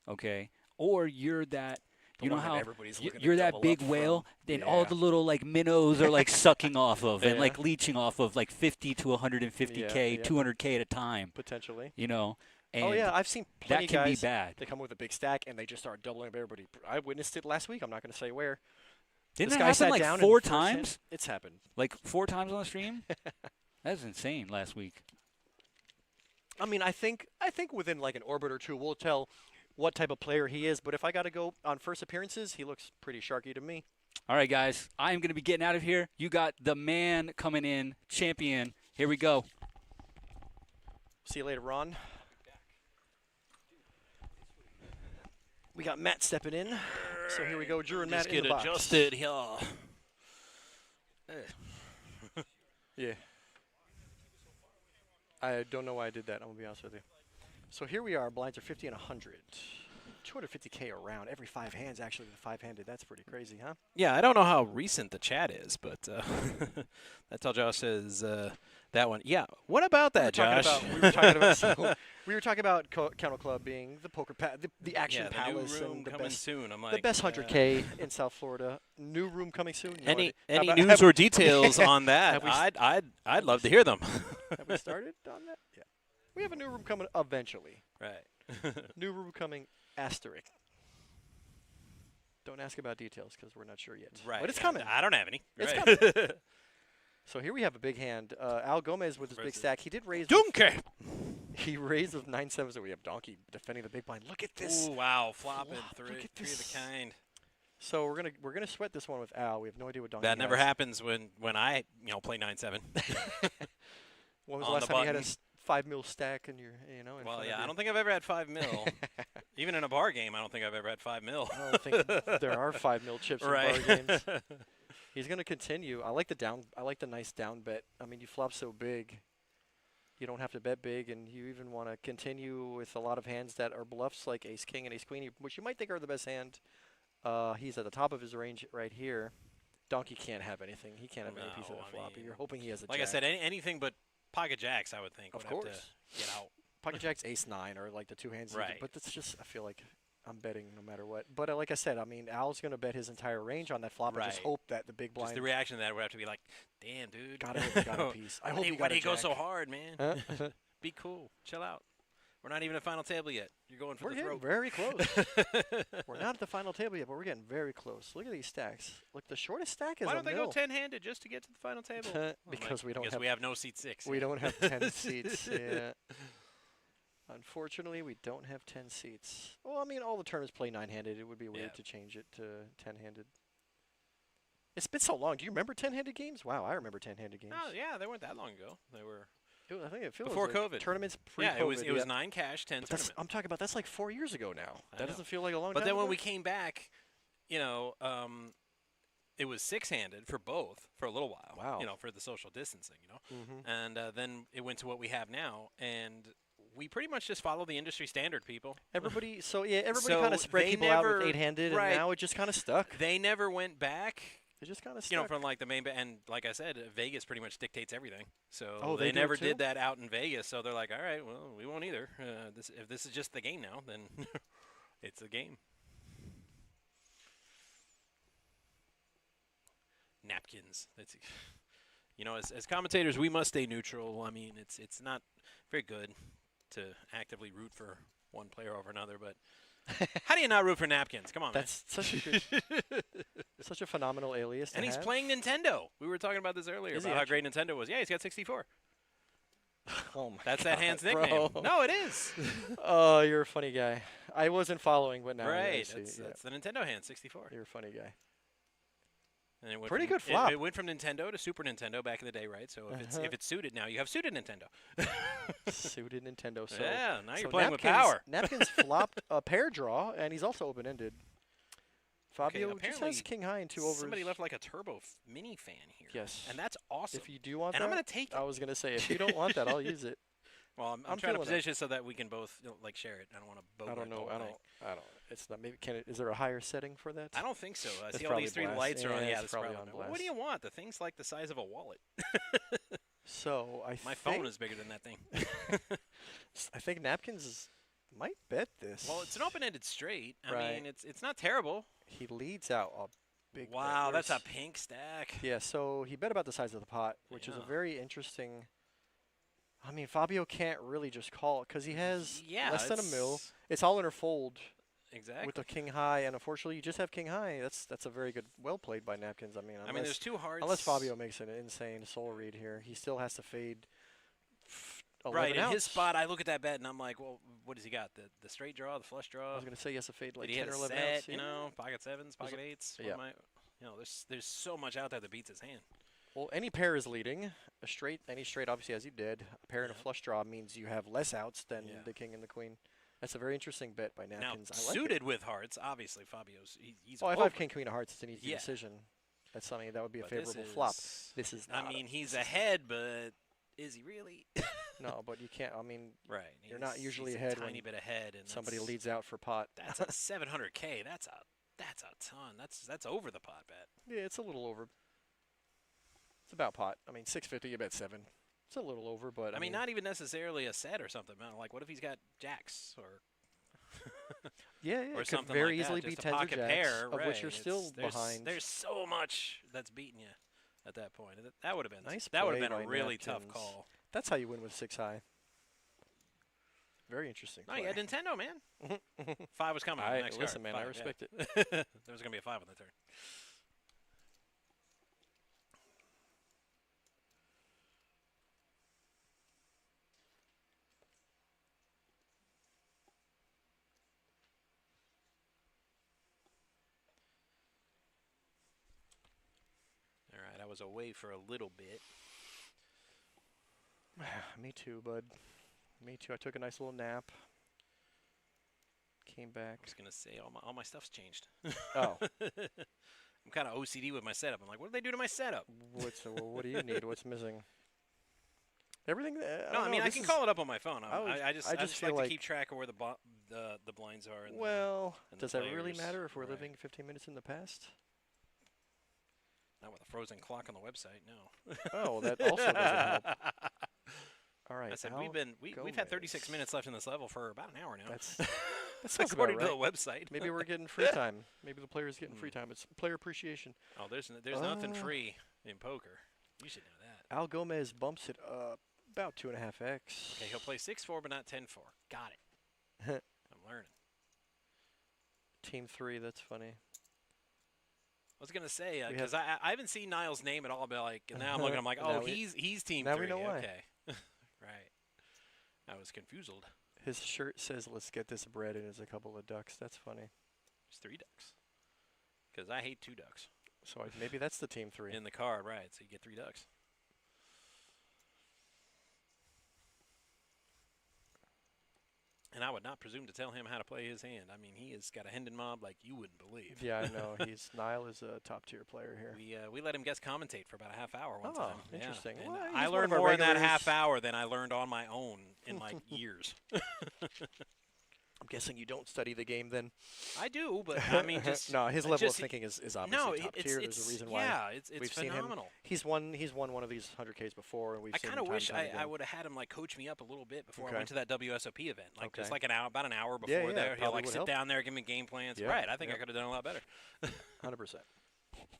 okay, or you're that. The You know one that how everybody's looking to you're that double big up from. whale, then all Yeah. the little like minnows are like sucking off of and Yeah. like leeching off of like 50 to 150K, Yeah. 200K at a time. Potentially. You know, and Oh yeah, I've seen plenty that can of be guys. bad. They come with a big stack and they just start doubling up everybody. I witnessed it last week. I'm not going to say where. Didn't this that guy happen sat like down 4 and first hit- times? It's happened. Like 4 times on the stream? That's insane last week. I mean, I think within like an orbit or two, we'll tell what type of player he is. But if I got to go on first appearances, he looks pretty sharky to me. All right, guys, I am going to be getting out of here. You got the man coming in, champion. Here we go. See you later, Ron. We got Matt stepping in. So here we go, Drew and Matt Just in get the box. adjusted here. Yeah. I don't know why I did that. I'm going to be honest with you. So here we are. Blinds are 50 and 100. 250K around. Every 5 hands, actually, the 5-handed. That's pretty crazy, huh? Yeah, I don't know how recent the chat is, but that's all Josh says. That one. Yeah. What about that, Josh? We were talking about, so we were talking about Kennel Club being the poker the action yeah, the palace new room and the coming best, soon. I'm like, the best 100K in South Florida. New room coming soon. You know Any what I- how any about- news or details on that? have we s- I'd love to hear them. Have we started on that? Yeah. We have a new room coming eventually. Right. New room coming asterisk. Don't ask about details because we're not sure yet. Right. But it's yeah, coming. I don't have any. It's Right. So here we have a big hand. Al Gomez with his big Versus stack. He did raise. Donkey. He raised with 9-7. So we have Donkey defending the big blind. Look at this. Ooh, wow, flopping Wow, three, look at three of this. the kind. So we're gonna sweat this one with Al. We have no idea what Donkey That never has. happens when I play 9-7. When was the on last the time you had a button. 5 mil stack in your in Well, front of yeah, I you? don't think I've ever had 5 mil. Even in a bar game, I don't think I've ever had 5 mil. I don't think there are 5 mil chips right. in bar games. He's gonna continue. I like the down. I like the nice down bet. I mean, you flop so big, you don't have to bet big, and you even want to continue with a lot of hands that are bluffs like Ace King and Ace Queen, which you might think are the best hand. He's at the top of his range right here, Donkey can't have anything. He can't have any piece of No, the I flop. mean, You're hoping he has a Like jack. I said, anything but pocket jacks, I would think. Of would have course. to get out. Pocket jack's ace-9 or like the two hands. Right. But that's just, I feel like I'm betting no matter what. But like I said, I mean, Al's going to bet his entire range on that flop and just Right. hope that the big Just blind. the reaction to that would have to be like, damn, dude. Gotta hope he got a piece. I hope he Why got did a he go jack. so hard, man? Huh? Be cool. Chill out. We're not even at final table yet. You're going for We're the getting throat. very close. We're not at the final table yet, but we're getting very close. Look at these stacks. Look, the shortest stack is Why a don't they mil. go 10-handed just to get to the final table? Because we don't because have we have no seat 6. we yeah. don't have 10 seats. Yeah. Unfortunately, we don't have 10 seats. Well, I mean, all the tournaments play 9-handed. It would be weird Yeah. to change it to 10-handed. It's been so long. Do you remember 10-handed games? Wow, I remember 10-handed games. Oh yeah, they weren't that long ago. They were I think it feels before like COVID. Tournaments pre-COVID. yeah. It was yeah. 9 cash, 10 But that's, tournament. I'm talking about that's like 4 years ago now. I That know. doesn't feel like a long But time then when ago? we came back, you know, it was 6-handed for both for a little while. Wow. You know, for the social distancing. You know, Mhm. and then it went to what we have now, and we pretty much just follow the industry standard, people. Everybody, so yeah, everybody So kind of spread they people out never- with 8-handed, right. and now it just kind of stuck. They never went back. It just kind of stuck. You know, from like the main and like I said, Vegas pretty much dictates everything. So Oh, they they do it never too? did that out in Vegas. So they're like, all right, well, we won't either. If this is just the game now, then it's a game. Napkins. That's, you know, as commentators, we must stay neutral. I mean, it's not very good to actively root for one player over another, but how do you not root for napkins? Come on, That's such a good, such a phenomenal alias. and to he's have. playing Nintendo. We were talking about this earlier Is he about how great Nintendo was. Yeah, he's got 64. Oh my That's God, that hand's bro. nickname. No, it is. Oh, you're a funny guy. I wasn't following, but now I right. see. That's, Yeah. that's the Nintendo hand, 64. You're a funny guy. And it went Pretty from- good flop. It went from Nintendo to Super Nintendo back in the day, right? So if it's suited now, you have suited Nintendo. Suited Nintendo. So yeah, now so you're playing with Napkins- power. Napkins flopped a pair draw, and he's also open-ended. Fabio just apparently has king high and 2 overs. Somebody left like a turbo mini fan here. Yes. And that's awesome. If you do want and that, I'm going to take it. I was gonna say if you don't want that, I'll use it. Well, I'm I'm trying to feeling it. position so that we can both like share it. I don't want to boat. I don't know. I don't. It's not. Maybe can it? Is there a higher setting for that? I don't think so. I It's see all probably these 3 blast. lights are on. Yeah, Yeah, it's that's probably probably on What blast. do you want? The thing's like the size of a wallet. So My think, phone is bigger than that thing. I think Napkins might bet this. Well, it's an open-ended straight. I Right. mean, it's not terrible. He leads out a big. bet. Wow, that's a Where's- pink stack. Yeah. So he bet about the size of the pot, which is a Yeah. very interesting. I mean, Fabio can't really just call it because he has Yeah, less than a mil. it's- It's all in her fold Exactly. with a king high, and unfortunately, you just have king high. That's a very good, well played by Napkins. I mean, I mean, there's 2 hearts. unless Fabio makes an insane soul read here, he still has to fade. 11 Right, in outs. his spot, I look at that bet and I'm like, well, what does he got? The straight draw, the flush I draw? was gonna say he has to fade like Did he 10 hit or a 11 set, outs. you Yeah. know, pocket 7s, There's pocket a- 8s? yeah. You know, there's so much out there that beats his hand. Well, any pair is leading. Any straight obviously has you dead. A pair and a Yeah. flush draw means you have less outs than Yeah. the king and the queen. That's a very interesting bet by Now, Napkins. I like suited it. with hearts, obviously Fabio's he's Oh, if I over have it. king, queen of hearts, it's an easy Yeah. decision. That's something that would be a But this favorable flop. is- This is I not. mean, he's ahead, but is he really? No, but you can't. I mean, Right. You're not he's- usually he's ahead a tiny when bit ahead, and somebody that's- leads out for pot. That's a 700K. That's a ton. That's over the pot bet. Yeah, it's a little over. It's about pot. I mean, 650, you bet 7. It's a little over, but I mean, not even necessarily a set or something. Man. Like, what if he's got jacks or yeah, or it could something very like easily that, be just a tens or pocket jacks, pair, of which you're right. still there's, behind. There's so much that's beating you at that point. That would have been Nice That would have play been a by really tough Napkins. call. That's how you win with 6 high. Very interesting. No, play. yeah, Nintendo, man. 5 was coming. on the next listen, card. man, I 5, yeah. respect it. There was gonna be a 5 on the turn. All right, I was away for a little bit. Me too, bud. Me too. I took a nice little nap. Came I back. was gonna say all my stuff's changed. Oh, I'm kind of OCD with my setup. I'm like, what did they do to my setup? what do you need? What's missing? Everything. No, I mean I can call it up on my phone. I just feel like like to keep track of where the blinds are. And Well, and the does that really players, matter if we're right. living 15 minutes in the past? Not with a frozen clock on the website, no. Oh, that also doesn't help. All right. I said Al we've had 36 Gomez. minutes left in this level for about an hour now. That sounds about according to right. the website. Maybe we're getting free time. Maybe the player's getting free time. It's player appreciation. Oh, there's nothing free in poker. You should know that. Al Gomez bumps it up about 2.5x. Okay, he'll play 6-4, but not 10-4. Got it. I'm learning. Team 3, that's funny. I was gonna say We because I haven't seen Niall's name at all, but like now I'm looking, I'm like, Now oh, we- he's team now 3. we know why. Okay, right. I was confused. His shirt says, "Let's get this bread," and there's a couple of ducks. That's funny. It's 3 ducks. Because I hate 2 ducks So maybe that's the Team 3. in the card, right? So you get 3 ducks. And I would not presume to tell him how to play his hand. I mean, he has got a Hendon mob like you wouldn't believe. Yeah, I know. Niall is a top-tier player here. We let him guest commentate for about a half hour one Oh, time. interesting. Yeah. Well, And he's I one learned of our more in that regulars. half hour than I learned on my own in like years. I'm guessing you don't study the game then. I do, but I mean, just no, his level of just- thinking is obviously no, top it's tier. There's a reason why yeah, it's we've seen him. phenomenal. He's won one of these 100Ks before, and we've I seen kind him of time wish and time I again. would have had him like coach me up a little bit before Okay. I went to that WSOP event. Like just Okay. like about an hour before Yeah, there. He'll probably like would sit help. down there, give me game plans. Yeah, Right. I think I yeah. could have done a lot better. 100%.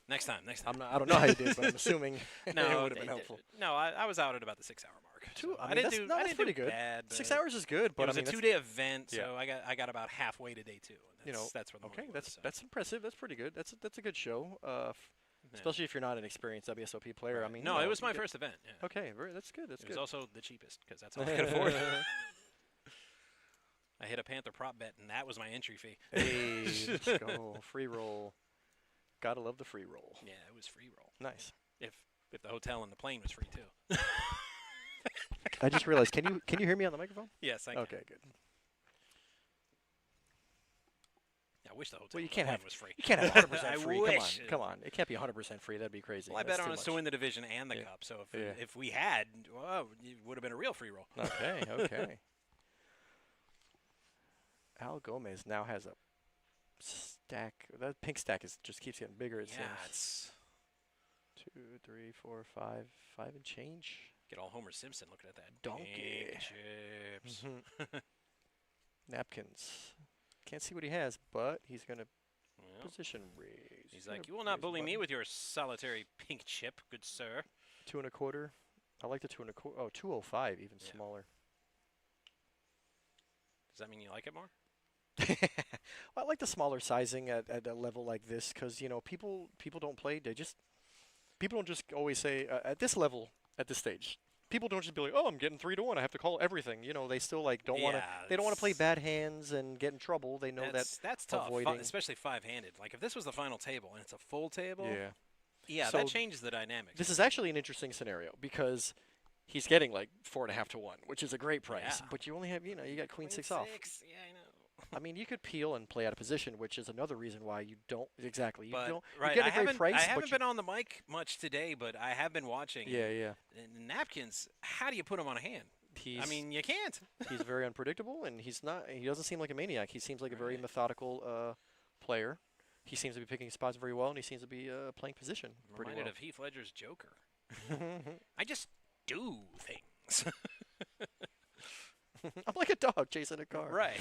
Next time. I don't know how you did, but I'm assuming No, it would have been helpful. No, I was out at about the 6-hour mark. Two- So I I mean, didn't that's- do. no, I that's didn't pretty do good. bad. 6 but hours is good, but it was I mean, a 2-day event, so Yeah. I got about halfway to day 2. And that's where the okay, money that's was, so. that's impressive. That's pretty good. That's a good show. Yeah. Especially if you're not an experienced WSOP player. I Right. mean, no, you it know, was my you get- first event. Yeah. Okay, that's good. That's It good. was also the cheapest because that's all I could afford. I hit a Panther prop bet, and that was my entry fee. Hey, let's go. Free roll. Gotta love the free roll. Yeah, it was free roll. Nice. If the hotel and the plane was free too. I just realized. Can you hear me on the microphone? Yes, I can. Okay, good. I wish the hotel Well, you and the can't plane have was free. You can't have 100% I free. wish. Come on. It can't be 100% free. That'd be crazy. Well, I That's bet on too us to much. win the division and the Yeah. cup. So Yeah. if we had, well, it would have been a real free roll. Okay, okay. Al Gomez now has a stack. That pink stack just keeps getting bigger. It Yeah, seems. it's 2, 3, 4, 5 and change. get all Homer Simpson looking at that. Donkey. Pink chips. Napkins. Can't see what he has, but he's gonna Well, position raise. he's like, you will not bully me with your solitary pink chip, good sir. 2 1/4. I like the 2 1/4. Oh, 205, even Yeah. smaller. Does that mean you like it more? I like the smaller sizing at a level like this because people don't play. People don't just always say at this level at this stage. People don't just be like, oh, I'm getting 3-1. I have to call everything. They still like don't want to. They don't want to play bad hands and get in trouble. They know that's tough, avoiding- especially 5-handed. Like if this was the final table and it's a full table, Yeah. yeah, So that changes the dynamics. This is actually an interesting scenario because he's getting like 4.5 to 1, which is a great price. Yeah. But you only have you got Queen 6 off. Yeah, I know. I mean, you could peel and play out of position, which is another reason why you don't exactly. You But don't. right, You get I a great haven't, price, I but haven't you- been on the mic much today, but I have been watching. Yeah, yeah. And napkins, how do you put them on a hand? He's, I mean, you can't. he's very unpredictable, and he's not. He doesn't seem like a maniac. He seems like a very Right. methodical player. He seems to be picking spots very well, and he seems to be playing position I'm pretty reminded well. of Heath Ledger's Joker. I just do things. I'm like a dog chasing a car. Right.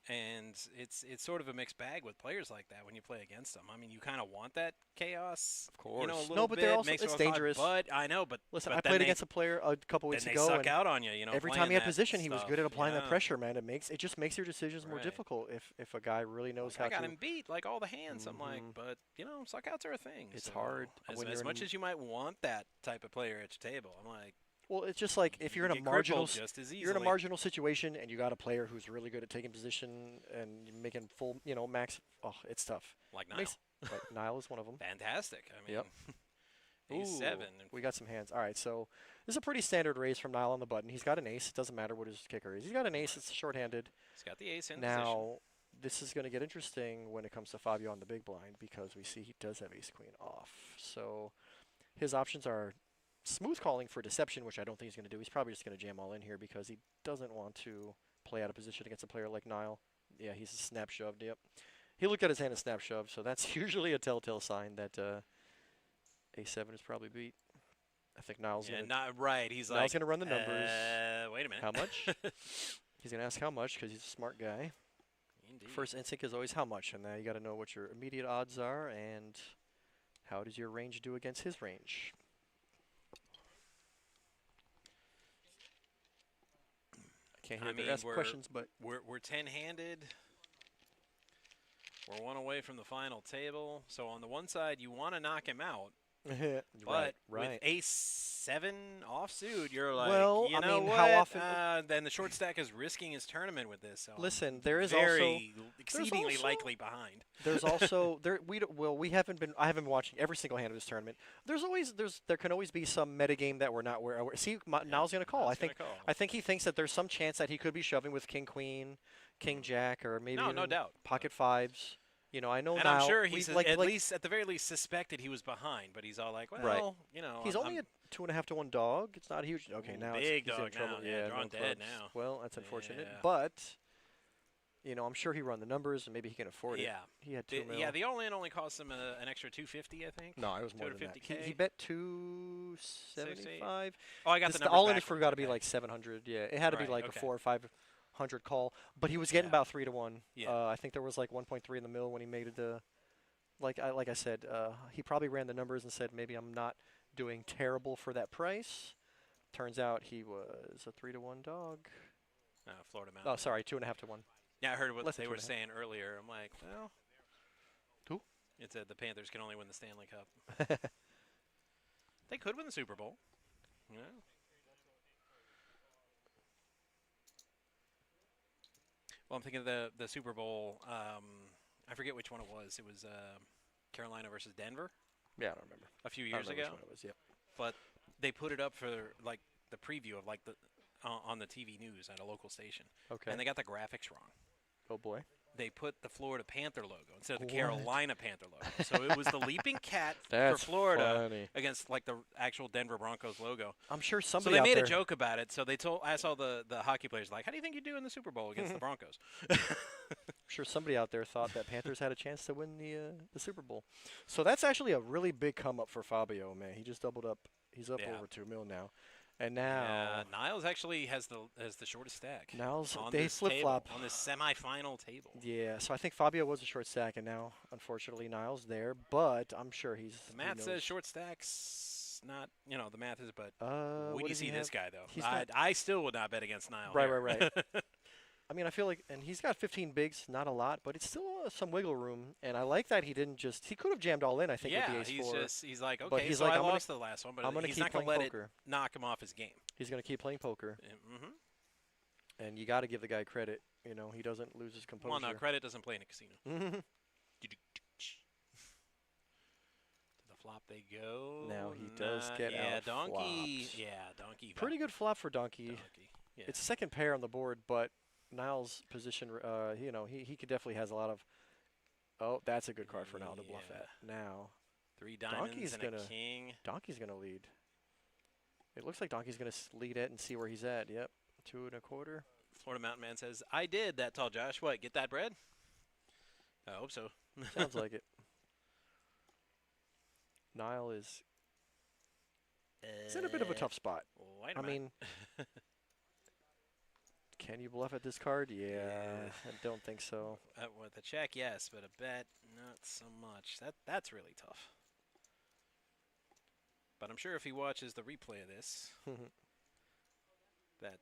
And it's sort of a mixed bag with players like that when you play against them. I mean, you kind of want that chaos, Of course. you know, a little No, but bit. they're also makes it's it fun, dangerous. But I know, but Listen, but I then played they- against a player a couple weeks then they ago, suck and out on you. You know, every playing time he had that position, he was stuff, good at applying yeah. that pressure, man. It just makes your decisions more Right. difficult if a guy really knows Like, I how got to. him beat like all the hands. I'm like, Mhm. but suckouts are a thing. It's so hard when as you're much in- as you might want that type of player at your table. I'm like, Well, it's just like if you you're in a get marginal crippled just as easily. you're in a marginal situation and you got a player who's really good at taking position and you're making full, max. Oh, it's tough. like Niall. Makes- Like, Niall is one of them. Fantastic. I mean, Yep. he's Ooh, 7. We got some hands. All right, so this is a pretty standard raise from Niall on the button. He's got an ace. It doesn't matter what his kicker is. He's got an ace. It's shorthanded. He's got the ace in position. Now, this is going to get interesting when it comes to Fabio on the big blind because we see he does have ace queen off. So his options are smooth calling for deception, which I don't think he's going to do. He's probably just going to jam all in here because he doesn't want to play out of position against a player like Niall. Yeah, he's a snap shoved. Yep. He looked at his hand and snap shove, so that's usually a telltale sign that A7 is probably beat. I think Niall's Yeah, gonna not right. He's Niall's like, gonna run the numbers. Wait a minute. How much? He's gonna ask how much because he's a smart guy. Indeed. First instinct is always how much, and now you got to know what your immediate odds are and how does your range do against his range. I can't hear the ask questions, but we're 10-handed. We're one away from the final table. So on the one side, you want to knock him out. But right. with ace-7 offsuit, you're like, well, you I know mean, what? how often? Then the short stack is risking his tournament with this. So Listen, there is very also exceedingly also- likely behind. There's also we haven't been. I haven't been watching every single hand of this tournament. There can always be some metagame that we're not aware. See, Niall's gonna call. Niall's I think gonna call. I think he thinks that there's some chance that he could be shoving with king queen, king jack, or maybe No even doubt. pocket fives. You know, I know And Niall. I'm sure we- he's like, at like, the very least suspected he was behind, but he's all like, well, Right. you know, he's I'm- only a 2.5 to 1 dog. It's not huge. Okay, Ooh, now big he's in dog trouble. now. Yeah, no drawing dead clubs. now. Well, that's unfortunate. Yeah. But you know, I'm sure he run the numbers and maybe he can afford it. Yeah. He had 2 mil. Yeah, the all-in only cost him an extra 250, I think. No, it was more than that. 250K? He bet 275. Oh, I got the It's numbers all in backwards, forgot to be okay. like 700. Yeah, it had to be Right, like okay. a 400 or 500 call, but he was getting Yeah. about 3 to 1. Yeah. I think there was like 1.3 in the mill when he made it. Like I said, he probably ran the numbers and said maybe I'm not doing terrible for that price. Turns out he was a 3 to 1 dog. Florida Mountain. Oh, sorry, 2.5 to 1. Yeah, I heard what less than they were 2.5. saying earlier. I'm like, well, Who? It said the Panthers can only win the Stanley Cup. They could win the Super Bowl. Yeah. Well, I'm thinking of the Super Bowl. I forget which one it was. It was Carolina versus Denver Yeah, I don't remember. a few I years don't remember ago. which one it was. Yep. But they put it up for like the preview of like the on the TV news at a local station, Okay. and they got the graphics wrong. Oh boy. They put the Florida Panther logo instead of the What? Carolina Panther logo. So it was the leaping cat That's for Florida funny. against like the actual Denver Broncos logo. I'm sure So somebody they out made there. a joke about it. So they asked all the hockey players like, "How do you think you do in the Super Bowl against the Broncos?" I'm sure somebody out there thought that Panthers had a chance to win the Super Bowl. So that's actually a really big come up for Fabio, man. He just doubled up. He's up Yeah. over 2 mil now. And now Niles actually has the shortest stack. Niles, on they this flip-flop. table, on this semifinal table. Yeah, so I think Fabio was a short stack, and now, unfortunately, Niles there. But I'm sure The he math knows. says short stacks. Not the math is, but What when you does he see this have? guy though, He's not- I still would not bet against Niles. Right, right. I mean, I feel like, and he's got 15 bigs, not a lot, but it's still some wiggle room. And I like that he didn't just, he could have jammed all in, I think, yeah, with the ace-4. he's like, But okay, he's so like, I I'm gonna- lost the last one, but I'm gonna he's keep not gonna playing let poker. it knock him off his game. He's going to keep playing poker. Mm-hmm. And you got to give the guy credit. You know, he doesn't lose his composure. Well, no, credit doesn't play in a casino. Mhm. To the flop they go. Now he does get donkey. outflopped. Yeah, donkey. Pretty good flop for Donkey. Donkey. Yeah. It's a second pair on the board, but Niles' position, you know, he could definitely has a lot of. Oh, that's a good card for Niall to bluff Yeah. at. Now, 3 diamonds Donkey's and gonna- a king. Donkey's going to lead. It looks like Donkey's going to lead it and see where he's at. Yep, 2 1/4. Florida Mountain Man says, "I did that, tall Josh. What? Get that bread? I hope so." Sounds like it. Niall is he's in a bit of a tough spot. Wait a I minute. mean, can you bluff at this card? Yeah, I don't think so. With a check, yes, but a bet, not so much. That's really tough. But I'm sure if he watches the replay of this, that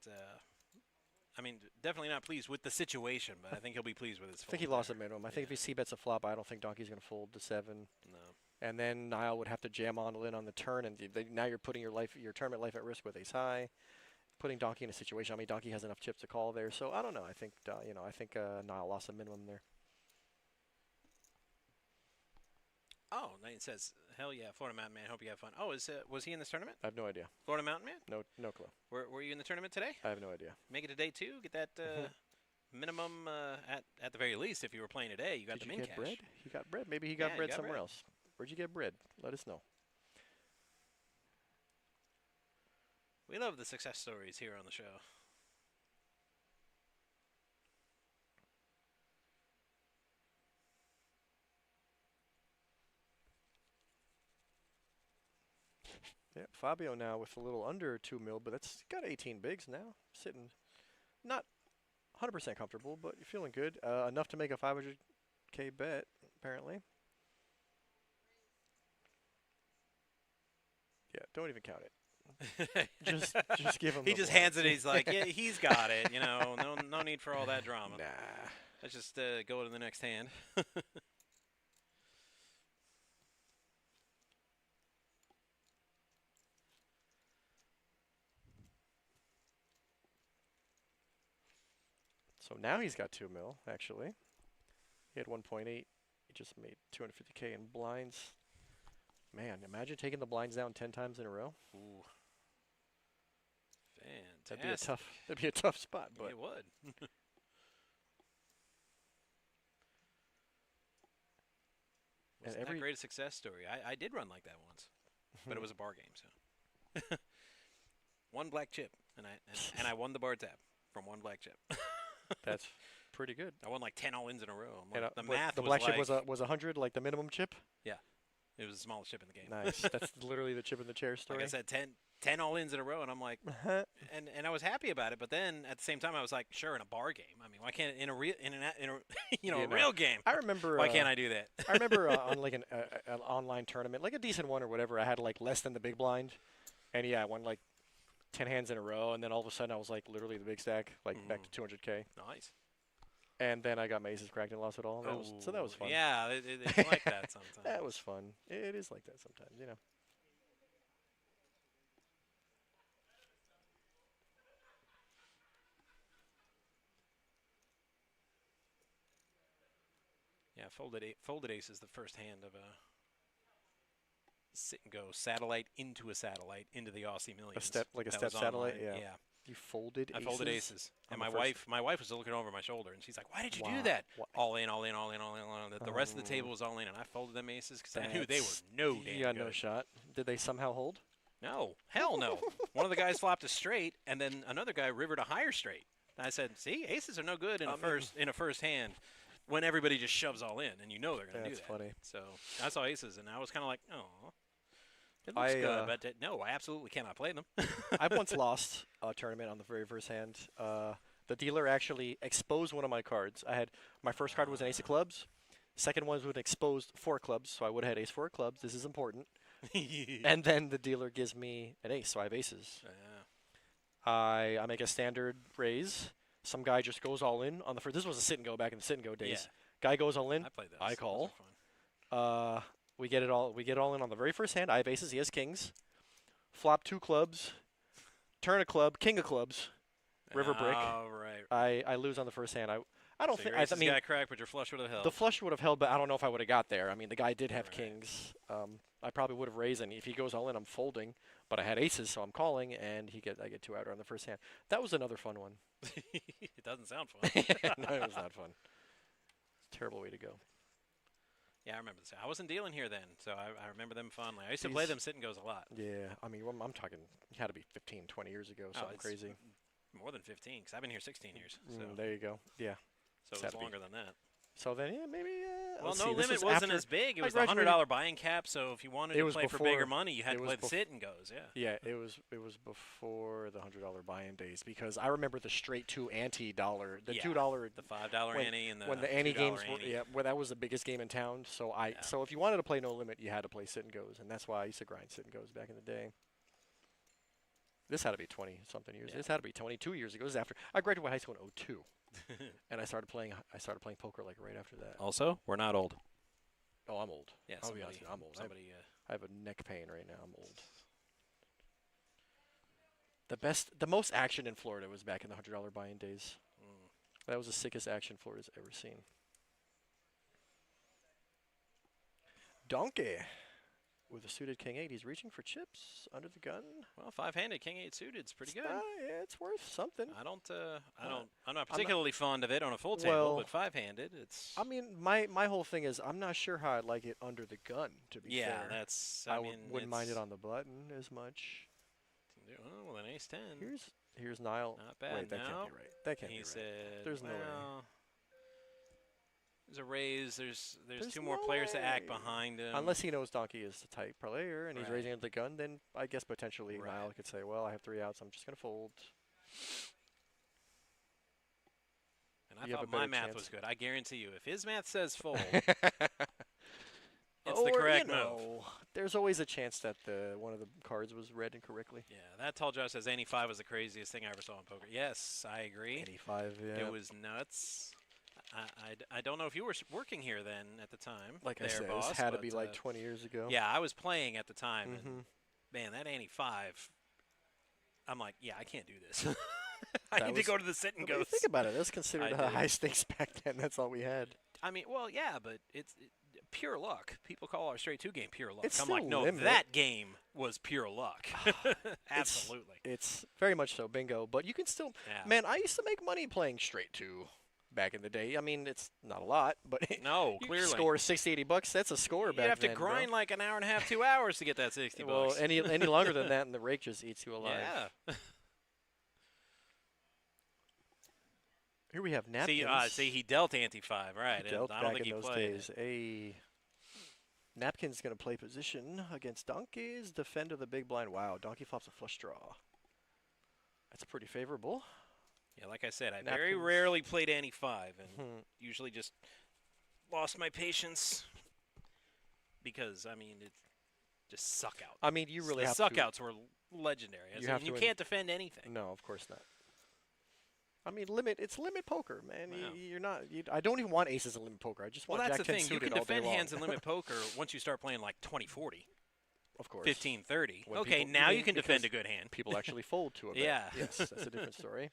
I mean, definitely not pleased with the situation, but I think he'll be pleased with his. I think he lost a minimum. I think if he c-bets a flop, I don't think Donkey's going to fold to 7. No. And then Niall would have to jam on in on the turn, and now you're putting your tournament life at risk with ace high, putting Donkey in a situation. I mean, Donkey has enough chips to call there, so I don't know. I think Niall lost a minimum there. Oh, then it says, "Hell yeah, Florida Mountain Man. Hope you have fun." Oh, was he in this tournament? I have no idea. Florida Mountain Man. No clue. Were you in the tournament today? I have no idea. Make it to day 2. Get that minimum at the very least. If you were playing today, you got Did the you min get cash. bread? He got bread. Maybe he got Yeah, bread got somewhere bread. else. Where'd you get bread? Let us know. We love the success stories here on the show. Yeah, Fabio now with a little under 2 mil, but that's got 18 bigs now. Sitting not 100% comfortable, but you're feeling good. Enough to make a 500K bet, apparently. Yeah, don't even count it. Just give him. He the just ball. hands it. He's like, yeah, he's got it. You know, no need for all that drama. Nah. Let's just go to the next hand. So now he's got 2 mil, actually. He had 1.8. He just made 250K in blinds. Man, imagine taking the blinds down 10 times in a row. Ooh. That'd be a Fantastic. that'd be a tough spot, but It would. Wasn't that great a success story? I did run like that once, but it was a bar game. So one black chip, and I won the bar tab from one black chip. that's pretty good. I won like 10 all-ins in a row. And, Like, the math the was black like, chip was 100, like the minimum chip. it was the smallest chip in the game. Nice. That's literally the chip in the chair story. Like I said, 10 all-ins in a row, and I'm like, and I was happy about it. But then at the same time, I was like, sure, in a bar game. I mean, why can't in a real a real game? I remember. Why can't I do that? I remember on like an online tournament, like a decent one or whatever. I had like less than the big blind, and yeah, I won like 10 hands in a row, and then all of a sudden I was like literally the big stack, like back to 200K. Nice. And then I got my aces cracked and lost it all. So that was fun. Yeah, it's like that sometimes. That was fun. It is like that sometimes, you know. Yeah, folded ace is the first hand of a sit and go satellite into a satellite into the Aussie Millions. A step That was satellite. online. Yeah. You folded. I folded aces, and on my the first- wife was looking over my shoulder, and she's like, "Why did you Wow. do that? Wha- All in, all in, all in, all in, all in." The rest of the table was all in, and I folded them aces because I knew they were That's- no You damn got good. no shot. Did they somehow hold? No, hell no. One of the guys flopped a straight, and then another guy rivered a higher straight. And I said, "See, aces are no good in a first hand when everybody just shoves all in, and you know they're going to do That's that." funny. So I saw aces, and I was kind of like, "Oh, it looks good," but no, I absolutely cannot play them. I've once lost a tournament on the very first hand. The dealer actually exposed one of my cards. I had my first card was an ace of clubs. Second one was an exposed 4 clubs, so I would have had ace 4 clubs. This is important. And then the dealer gives me an ace, so I have aces. I make a standard raise. Some guy just goes all in on the first. This was a sit and go back in the sit and go days. Yeah. Guy goes all in. I played those. I Those call. are fun. We get it all. We get all in on the very first hand. I have aces. He has kings. Flop 2 clubs. Turn a club. King of clubs. River brick. Oh, right. I lose on the first hand. I don't So think. your aces I mean, got cracked, but your flush would have held. the flush would have held, but I don't know if I would have got there. I mean, the guy did have Right. kings. I probably would have raised, and if he goes all in, I'm folding. But I had aces, so I'm calling, and I get 2 outer on the first hand. That was another fun one. It doesn't sound fun. No, it was not fun. It's a terrible way to go. Yeah, I remember this. I wasn't dealing here then, so I remember them fondly. I used to play them sit and goes a lot. Yeah, I mean, I'm talking. It had to be 15, 20 years ago, something it's crazy. More than 15, because I've been here 16 years. So, There you go. Yeah. so it's it was had to be. longer than that. So then, yeah, maybe. Well, let's no see, this limit was wasn't after- as big. It I was the graduated- $100 buying cap. So if you wanted It to was play for before- bigger money, you had it to was play the bef- sit and goes. Yeah. Yeah, it was before the $100 buy-in days because I remember the straight 2 anti-dollar, the Yeah. $2. The $5 when- ante and the when the ante $2 games were, ante. yeah, where that was the biggest game in town. So Yeah. so if you wanted to play no limit, you had to play sit and goes, and that's why I used to grind sit and goes back in the day. This had to be 20 something years. Yeah. This had to be 22 years ago. This is after I graduated high school in 02, and I started playing poker like right after that. Also, we're not old. Oh, I'm old. Yeah, I'll be somebody, honest with you, I'm old. Somebody, I have a neck pain right now. I'm old. The most action in Florida was back in the $100 buy-in days. That was the sickest action Florida's ever seen. Donkey with a suited king 8. He's reaching for chips under the gun. well, 5-handed king 8 suited is pretty good. Yeah, it's worth something. I'm not particularly fond of it on a full table, Well, but 5-handed, it's. I mean, my whole thing is I'm not sure how I'd like it under the gun. To be Yeah, fair, that's. I mean, wouldn't mind it it's- on the button as much. Oh, well, an ace 10. Here's Niall. Not bad. Wait, that now can't be right. That can't he be right. said, There's no way. well, a raise. There's There's two more no players to act way. behind him. Unless he knows Donkey is the type player and he's Right. raising with the gun, then I guess potentially Right. Niall could say, well, I have 3 outs. I'm just going to fold. and I you have a thought my better math chance. was good. I guarantee you, if his math says fold, It's it's the correct move. move. There's always a chance that one of the cards was read incorrectly. Yeah, that tall Josh says 85 was the craziest thing I ever saw in poker. Yes, I agree. 85, yeah. It was nuts. I don't know if you were working here then at the time. Like I there, said, boss, this had to but, be like 20 years ago. Yeah, I was playing at the time, and Mhm. man, that 85. I'm like, yeah, I can't do this. I That need to was- go to the sit and But go. think about it. That's considered I did. high stakes back then. That's all we had. I mean, well, yeah, but it's pure luck. People call our straight 2 game pure luck. It's I'm like, still no, limit. that game was pure luck. Absolutely. It's very much so bingo. But you can still, Yeah. man, I used to make money playing straight 2 back in the day. I mean, it's not a lot, but No, you clearly. score 60, 80 bucks. That's a score You back have to then, bro. grind like an hour and a half, 2 hours to get that 60 Well, bucks. any longer than that, and the rake just eats you alive. Yeah. Here we have napkins. See, he dealt anti-5, right? He dealt I don't back think he in those played days. it. Napkin's going to play position against Donkey's defender the big blind. Wow, Donkey flops a flush draw. That's pretty favorable. Yeah, like I said, I very Napkins. rarely played anti-5, and Hmm. usually just lost my patience because, I mean, it's just suck out. I mean, you really the have suck to. outs were legendary. You have You to can't defend anything. No, of course not. I mean, it's limit poker, man. Wow. You're not. I don't even want aces in limit poker. I just Well, want that's Jack the 10 thing. You suited can all day defend long. hands in limit poker once you start playing like 20-40, Of course. 15-30. When Okay, people- now you even can defend because a good hand. People actually fold to a bet. Yeah. Yes, that's a different story.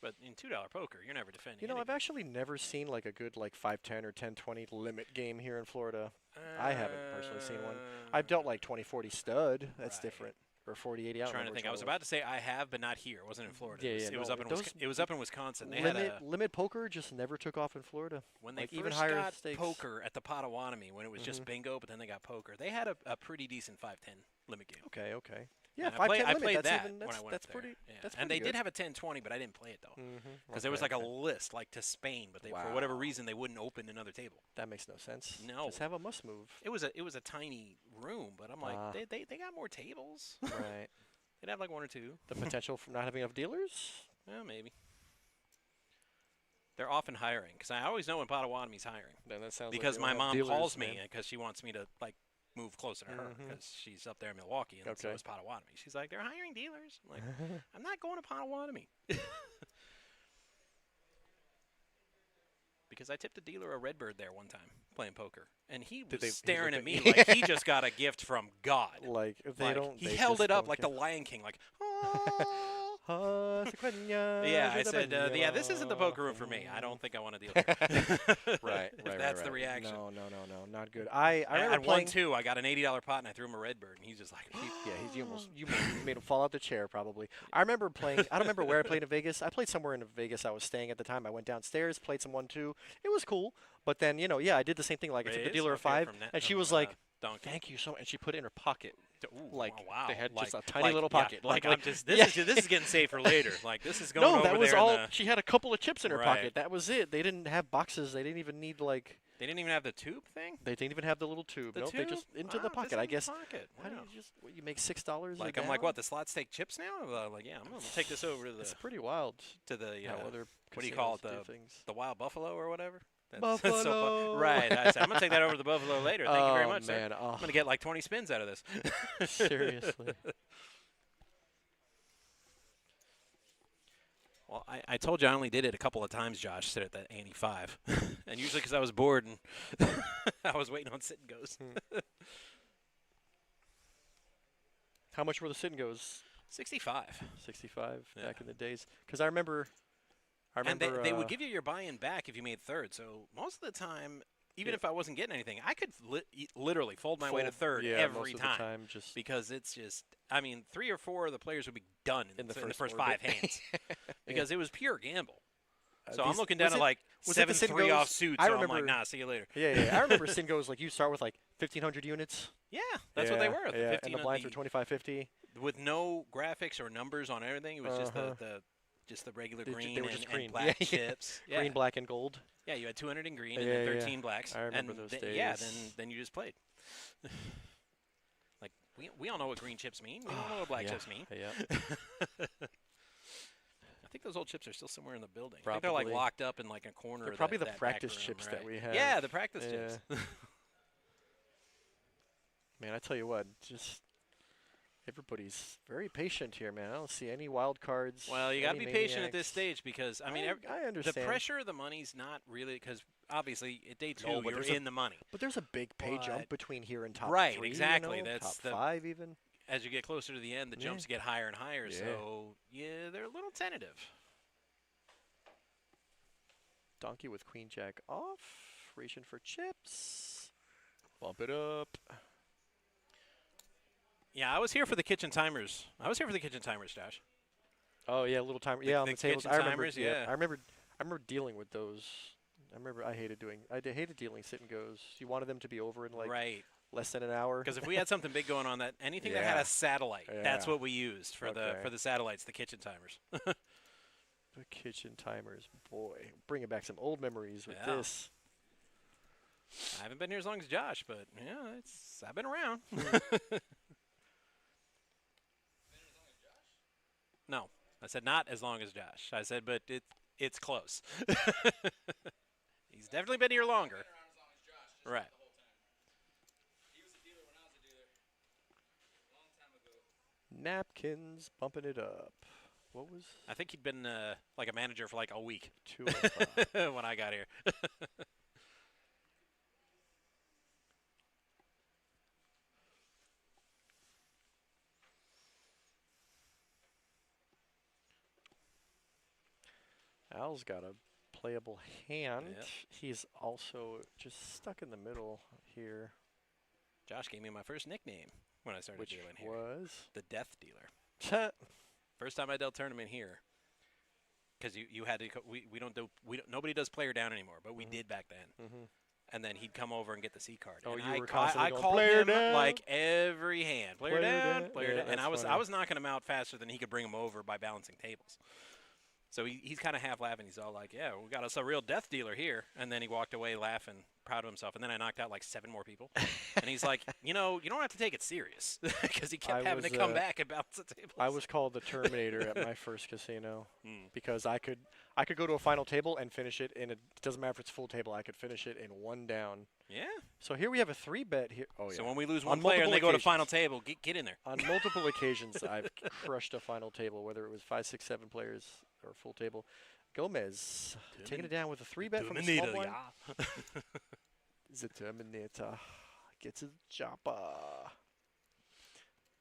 But in $2 poker, you're never defending You know, I've anything. actually never seen like a good like 5-10 or 10-20 limit game here in Florida. I haven't personally seen one. I've dealt like 20-40 stud. That's Right. different. Or 40-80. I don't trying to remember think. which I was one about to say I have, but not here. It wasn't in Florida. Yeah, it was, yeah, it was no, up in those- it was up in Wisconsin. They limit had a, limit poker just never took off in Florida. when they like, first even higher got stakes. poker at the Potawatomi, when it was Mhm. just bingo, but then they got poker. They had a pretty decent 5-10 limit game. Okay, okay. Yeah, And 5-10 I limit. played That's that even when I that's, went that's up there. pretty. Yeah. That's and pretty they did good. have a 10-20, but I didn't play it though. Mm-hmm. Because there was like a list, like to Spain, but they, for whatever reason they wouldn't open another table. That makes no sense. No. Just have a must move. It was a tiny room, but I'm like, Ah. they got more tables. Right. They'd have like 1 or 2. The potential for not having enough dealers. Well, maybe. They're often hiring because I always know when Potawatomi's hiring Then that sounds because like my they don't have mom dealers, calls me man. because she wants me to like move closer to her Mhm. because she's up there in Milwaukee and so Okay. is Potawatomi. She's like, they're hiring dealers. I'm like, I'm not going to Potawatomi. Because I tipped a dealer a Redbird there one time playing poker, and he Did was they- he staring looked at at- me like he just got a gift from God. Like if they Like, don't. he they held just it up don't like care. the Lion King, like. Yeah, I said, yeah, this isn't the poker room for me. I don't think I want to deal here. Right, If right, that's right, the reaction. No, not good. I remember At playing. 1-2, I got an $80 pot and I threw him a Redbird, and he's just like, You made him fall out the chair probably. I remember playing. I don't remember where I played in Vegas. I played somewhere in Vegas. I was staying at the time. I went downstairs, played some 1-2. It was cool. But then I did the same thing. Like I took the Raise? dealer a Okay, 5, from that- and she from, was like, Donkey. "Thank you so much." And she put it in her pocket. Ooh, Like wow, they had just like- a tiny like, little yeah, pocket. like like I'm just this yeah. is getting saved for later. Like this is going No, over that was there. all. She had a couple of chips in her Right. pocket. That was it. They didn't have boxes. They didn't even need like. They didn't even have the tube thing. They didn't even have the little tube. The Nope, they tube? just into Wow, the just pocket. in I the guess. pocket. How do Wow. you just? What, you make $6? Like a I'm like, down? what? The slots take chips now? Like, yeah, I'm gonna take this over to the It's pretty wild. to the How other what do you call it? casinos do things. The Wild Buffalo or whatever. so Buffalo. right. I said, I'm gonna take that over to the Buffalo later. Thank you very much, sir. man. I'm gonna get like 20 spins out of this. Seriously. Well, I told you I only did it a couple of times, Josh, sit at that Annie 5. And usually because I was bored and I was waiting on sit and goes. How much were the sit and goes? 65. 65 Yeah. back in the days. Because I remember. And they would give you your buy-in back if you made third. So most of the time, even Yeah. if I wasn't getting anything, I could literally fold my way to third yeah, every most of time. the time just Because it's just, I mean, 3 or 4 of the players would be done in the first orbit. 5 hands. Because it was pure gamble. So I'm these- looking down was at it- like was it the sit and 7-3 off goes? suits. I So I'm like, remember- nah, see you later. Yeah. I remember sit and goes like you start with like 1,500 units. Yeah, that's what they were. Yeah, 15 and the on blinds were 25-50. with no graphics or numbers on everything. It was just Uh-huh. the regular They green were and, just and green. black Yeah. chips. Yeah. Green, black, and gold. Yeah, you had 200 in green Yeah, and then yeah. 13 blacks. I remember and those Yeah, days. then you just played. Like we all know what green chips mean. We don't know what black Yeah, chips mean. yeah. I think those old chips are still somewhere in the building. I think they're Probably. like locked up in like a corner. They're of probably that, the that practice back room, chips that right. we have. Yeah, the practice Yeah. chips. Man, I tell you what, just everybody's very patient here, man. I don't see any wild cards. Well, you got to any be patient at maniacs. this stage because I mean, I the understand. pressure of the money's not really because obviously at day 2 No, but you're there's a- in the money. But there's a big pay But- jump between here and top Right, 3, exactly. You know, That's top the- 5 even. As you get closer to the end, the Yeah. jumps get higher and higher. Yeah. So yeah, they're a little tentative. Donkey with queen jack off, reaching for chips. Bump it up. Yeah, I was here for the kitchen timers. Josh. Oh yeah, little timer. The- Yeah, on the the tables. kitchen I remember. timers, yeah. I remember dealing with those. I hated dealing sit and goes. You wanted them to be over in like Right. less than an hour. Because if we had something big going on, that anything that had Yeah. a satellite, that's Yeah. what we used for Okay. the satellites, the kitchen timers. The kitchen timers, boy, bringing back some old memories with Yeah. this. I haven't been here as long as Josh, but yeah, I've been around. No, I said not as long as Josh. I said, but it's close. He's definitely been here longer. Right. Napkins, bumping it up. What was I think he'd been like a manager for like a week 205? when I got here. Al's got a playable hand. Yep. He's also just stuck in the middle here, Josh gave me my first nickname when I started which dealing here. was The Death Dealer. First time I dealt tournament here. Because you had to, nobody does player down anymore, but we did back then. Mhm. And then he'd come over and get the C card. Oh, and you I were ca- constantly I going, called "Player him down." like every hand. Player Player down, down. player Yeah, down. And that's I funny. was knocking him out faster than he could bring him over by balancing tables. So he's kind of half laughing. He's all like, yeah, we got us a real death dealer here. And then he walked away laughing, proud of himself. And then I knocked out like 7 more people. And he's like, you don't have to take it serious. Because he kept I having to was, come back and balance the tables. I was called the Terminator at my first casino Mm. because I could go to a final table and finish it in it doesn't matter if it's full table. I could finish it in 1 down. Yeah. So here we have a 3-bet here. Oh So yeah. when we lose On one player and multiple they go to occasions. final table, get in there. On multiple occasions, I've crushed a final table, whether it was 5, 6, 7 players or full table. Gomez taking it down with a 3-bet from the small Terminator, blind. yeah. The Terminator gets his chopper.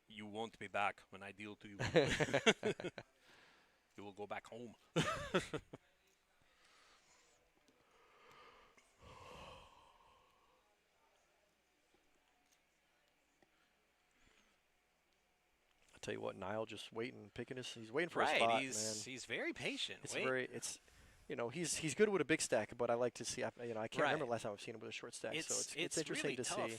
You won't be back when I deal to you. You will go back home. I tell you what, Niall just waiting, he's waiting for a Right, spot, man. he's very patient. It's Wait. he's good with a big stack, but I like to see. I can't remember Right. last time I've seen him with a short stack, so it's interesting really to tough. see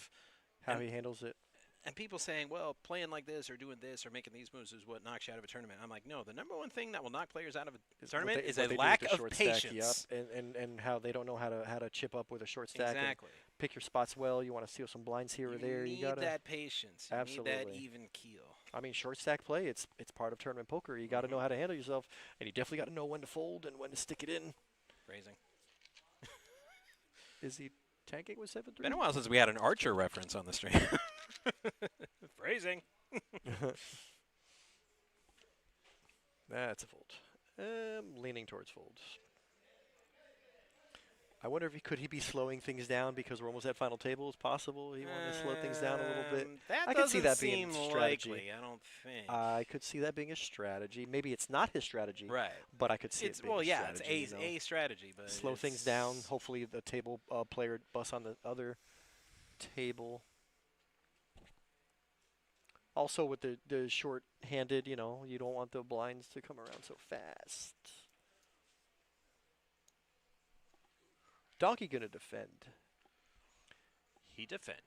how And- he handles it. And people saying, well, playing like this or doing this or making these moves is what knocks you out of a tournament. I'm like, no, the number one thing that will knock players out of a Is tournament what they- is what a they do with lack the of short stack, patience. yep, and how they don't know how to chip up with a short stack. And Exactly. pick your spots well. You want to steal some blinds here or there. You You need gotta. that patience. You need that Absolutely. even keel. I mean, short stack play. It's part of tournament poker. You got to know how to handle yourself, and you definitely got to know when to fold and when to stick it in. Phrasing. Is he tanking with 7-3? Been a while since we had an Archer reference on the stream. Phrasing. That's a fold. Leaning towards folds. I wonder if could he be slowing things down because we're almost at final table? It's possible he wanted to slow things down a little bit. That I could see doesn't that being seem a strategy. likely, I don't think. I could see that being a strategy. Maybe it's not his strategy, right. but I could see It's it being well, a yeah, strategy. it's you know. a strategy, but Slow things down. Hopefully the table player busts on the other table. Also with the short-handed, you don't want the blinds to come around so fast. Donkey gonna defend. He defend.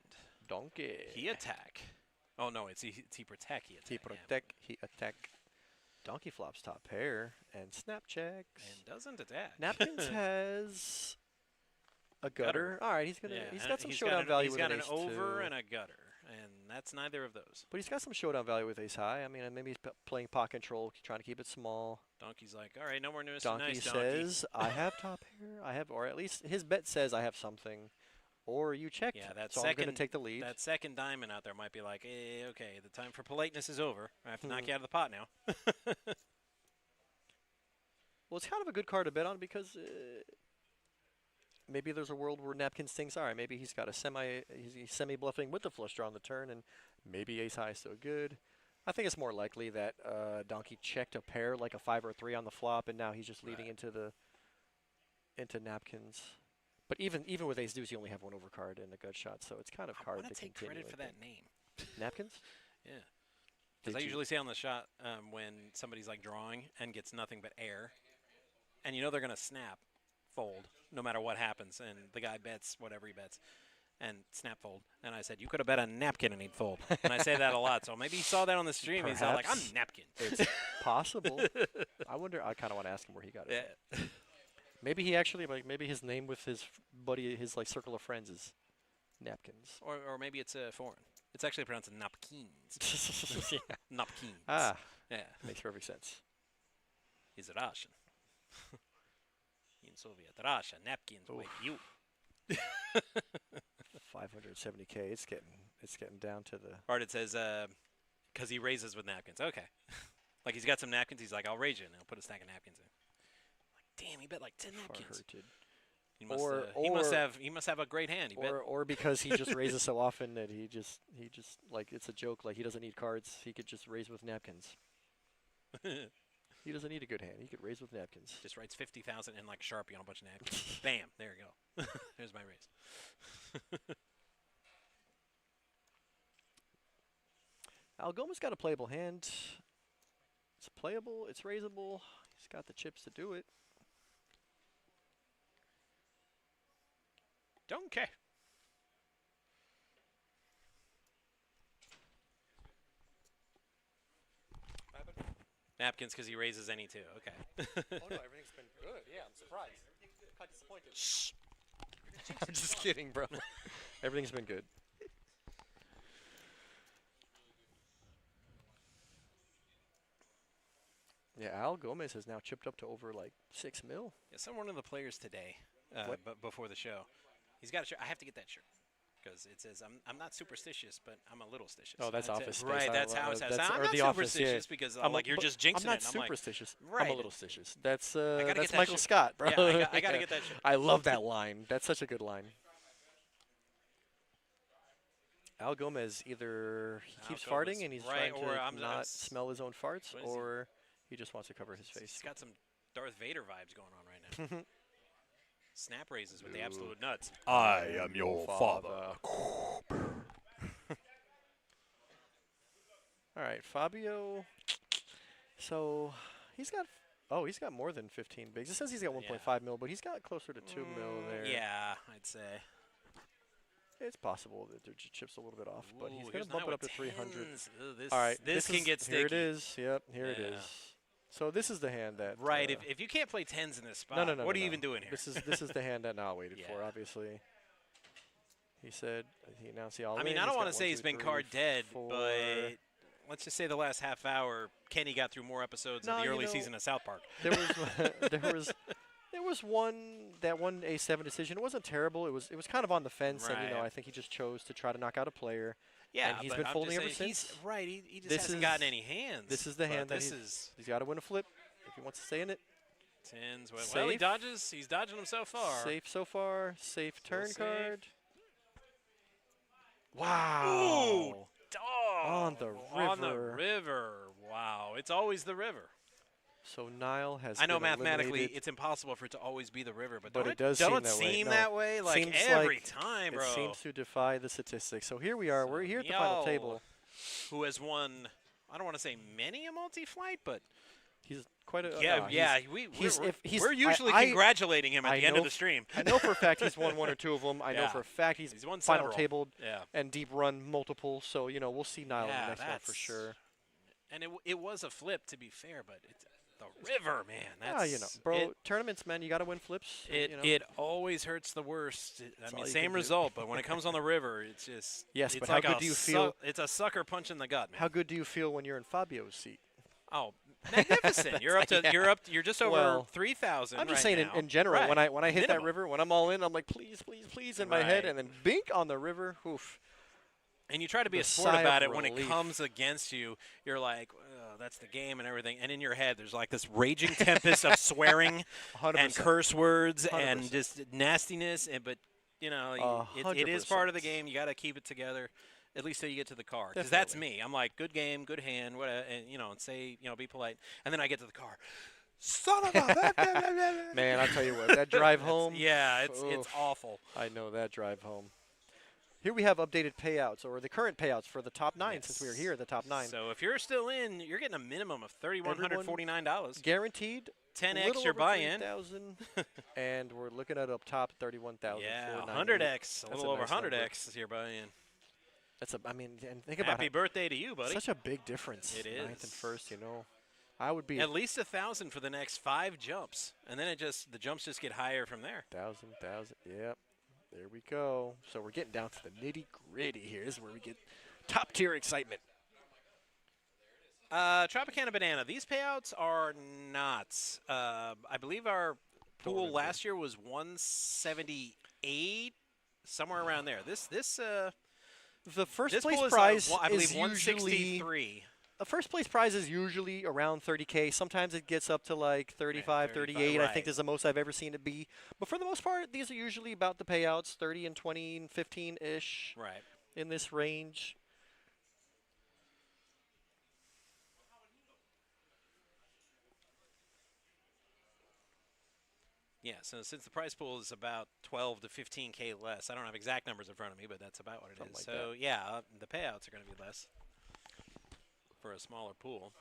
Donkey. He attack. Oh no, it's he protect. He attack. He yeah. protect. He attack. Donkey flops top pair and snap checks. And doesn't attack. Napkins has A gutter. All right, he's gonna. Yeah, He's and got some showdown an, value he's with got an an ace over two. and a gutter, and that's neither of those. But he's got some showdown value with ace high. I mean, maybe he's playing pot control, trying to keep it small. Donkey's like, all right, no more Mr. Donkey Nice, says, I have top pair. I have, or at least his bet says I have something. Or you checked. Yeah, that so I'm second going to take the lead. That second diamond out there might be like, hey, okay, the time for politeness is over. I have to knock you out of the pot now. Well, it's kind of a good card to bet on because maybe there's a world where Napkins thinks, all right, maybe he's got a he's semi-bluffing with the flush draw on the turn, and maybe ace high is still good. I think it's more likely that Donkey checked a pair like a 5 or a 3 on the flop, and now he's just leading into Napkins. But even with ace deuce, you only have one overcard and a gut shot, so it's kind of hard I want to to take continue. credit for that name. Napkins? Yeah. Because Did I you- usually say on the shot when somebody's like drawing and gets nothing but air, and you know they're going to snap, fold, no matter what happens, and the guy bets whatever he bets, and snap fold. And I said, you could have bet a napkin and he'd fold. And I say that a lot, so maybe he saw that on the stream. He's all like, I'm Perhaps. napkin. It's possible. I wonder. I kind of want to ask him where he got it. Yeah. From. Maybe he actually maybe his name with his buddy, his like circle of friends is Napkins. Or maybe it's foreign. It's actually pronounced napkins. Yeah. Napkins. Ah, Yeah. makes perfect sense. He's Russian. In Soviet Russia, napkins Oof. like you. 570K. It's getting down to the. Or it says, because he raises with napkins. Okay. Like he's got some napkins. He's like, I'll raise you, and I'll put a stack of napkins in. Like, damn, he bet like 10 napkins. Far-hurted. He must have a great hand. He bet. Or because he just raises so often that he just like it's a joke. Like he doesn't need cards. He could just raise with napkins. He doesn't need a good hand. He could raise with napkins. Just writes 50,000 in like Sharpie on a bunch of napkins. Bam, there you go. There's my raise. Algoma's got a playable hand. It's playable. It's raisable. He's got the chips to do it. Donkey. Napkins because he raises any two. Okay. Oh no, everything's been good. Yeah, I'm surprised. Quite disappointed. Shh. I'm just kidding, bro. Everything's been good. Yeah, Al Gomez has now chipped up to over like 6 mil. Yeah, one of the players today, What? but before the show, he's got a shirt. I have to get that shirt because it says I'm not superstitious, but I'm a little stitious. Oh, that's And it Office says- Space. Right, I that's lo- how it says. that's- I'm or not The Office, yeah. superstitious because I'm like you're just jinxing I'm not it. And I'm like, superstitious. I'm right. a little stitious. That's gotta get that's that Michael shirt. Scott, bro. Yeah, I gotta get that shirt. I love that line. That's such a good line. Al Gomez either he Al keeps Gomez, farting and he's right, trying or to I'm not smell his own farts, what is he? or he just wants to cover his face. He's got some Darth Vader vibes going on right now. Snap raises with the absolute nuts. I am your father. All right, Fabio. So he's got more than 15 bigs. It says he's got 1.5 mil, but he's got closer to 2 mil there. Yeah, I'd say. It's possible that their chips a little bit off, but he's Ooh, going here's to bump the it up to high 300. with tens. Ugh, this, All right, this can get sticky. Here it is. Yep, here it Yeah. is. So this is the hand that. Right, if you can't play tens in this spot, No, what are you no. even doing here? This is the hand that Niall waited for. Yeah. Obviously, he said he announced the all. I mean, I don't want to say he's been card dead, but let's just say the last half hour, Kenny got through more episodes of No, the you early know, season of South Park. There was one A7 decision. It wasn't terrible. It was kind of on the fence, and Right. I think he just chose to try to knock out a player. Yeah, and he's but been I'm folding just ever saying, since. Right, he just This hasn't is- gotten any hands. This is the but hand that this is he's got to win a flip if he wants to stay in it. tens. Well, he Safe. dodges. He's dodging them so far. Safe so far. Safe turn safe. card. Ooh, Wow. dog. On the On the river. river. Wow, it's always the river. So Niall has. I know been mathematically eliminated. it's impossible for it to always be the river, but, But don't it does don't seem that way. seem No. that way like Seems every like time, It bro. seems to defy the statistics. So here we are. So We're here at the final Niall, table. Who has won? I don't want to say many a multi-flight, but He's quite a we're usually congratulating him at I the end know of the stream. I know for a fact he's won one or two of them. I know Yeah. for a fact he's He's won final several. tabled Yeah, and deep run multiple. So we'll see Niall in Yeah, the next one for that's- sure. and it was a flip to be fair, but The river, man. That's Ah, you know, bro. Tournaments, man. You got to win flips. It you know. it always hurts the worst. I all mean, you same can do. result, but when it comes on the river, it's just Yes, it's but like how good a do you feel? It's a sucker punch in the gut, man. How good do you feel when you're in Fabio's seat? Oh, magnificent! You're up to Yeah. you're just over Well, 3,000. I'm just right saying now. in general, Right. when I hit that Minimum. river, when I'm all in, I'm like, please, please, please in my head, Right. and then bink on the river. Oof. And you try to be The a sport sigh of about it when it relief. comes against you. You're like, oh, that's the game and everything. And in your head, there's like this raging tempest of swearing 100%. and curse words and 100%. just nastiness. But you know, it is 100%. part of the game. You got to keep it together, at least till you get to the car. Because that's Definitely. me. I'm like, good game, good hand, whatever, and and say, be polite. And then I get to the car. Son of a Man, I'll tell you what, that drive home. Yeah, it's oof. awful. I know that drive home. Here we have updated payouts, or the current payouts for the top 9, since we are here at the top 9. So if you're still in, you're getting a minimum of $3,149. Guaranteed. 10x little your over buy-in. 3,000, and we're looking at up top 31,000. Yeah, 100x, a little over nice number. 100x is your buy-in. That's I mean, and think about Happy it. birthday to you, buddy. Such a big difference. It Ninth and is. first, you know. I would be At least 1,000 for the next 5 jumps, and then the jumps just get higher from there. 1,000. Yep. There we go. So we're getting down to the nitty gritty here. This is where we get top tier excitement. Tropicana Banana. These payouts are nuts. I believe our pool last year was 178, somewhere around there. This The first this place pool is, prize I believe, is usually 163. a first place prize is usually around 30K. Sometimes it gets up to like 35, 38. I right. think is the most I've ever seen it be. But for the most part, these are usually about the payouts, 30 and 20 and 15-ish Right. in this range. Yeah, so since the prize pool is about 12 to 15K less, I don't have exact numbers in front of me, but that's about what it Something is. like So, yeah, the payouts are going to be less for a smaller pool.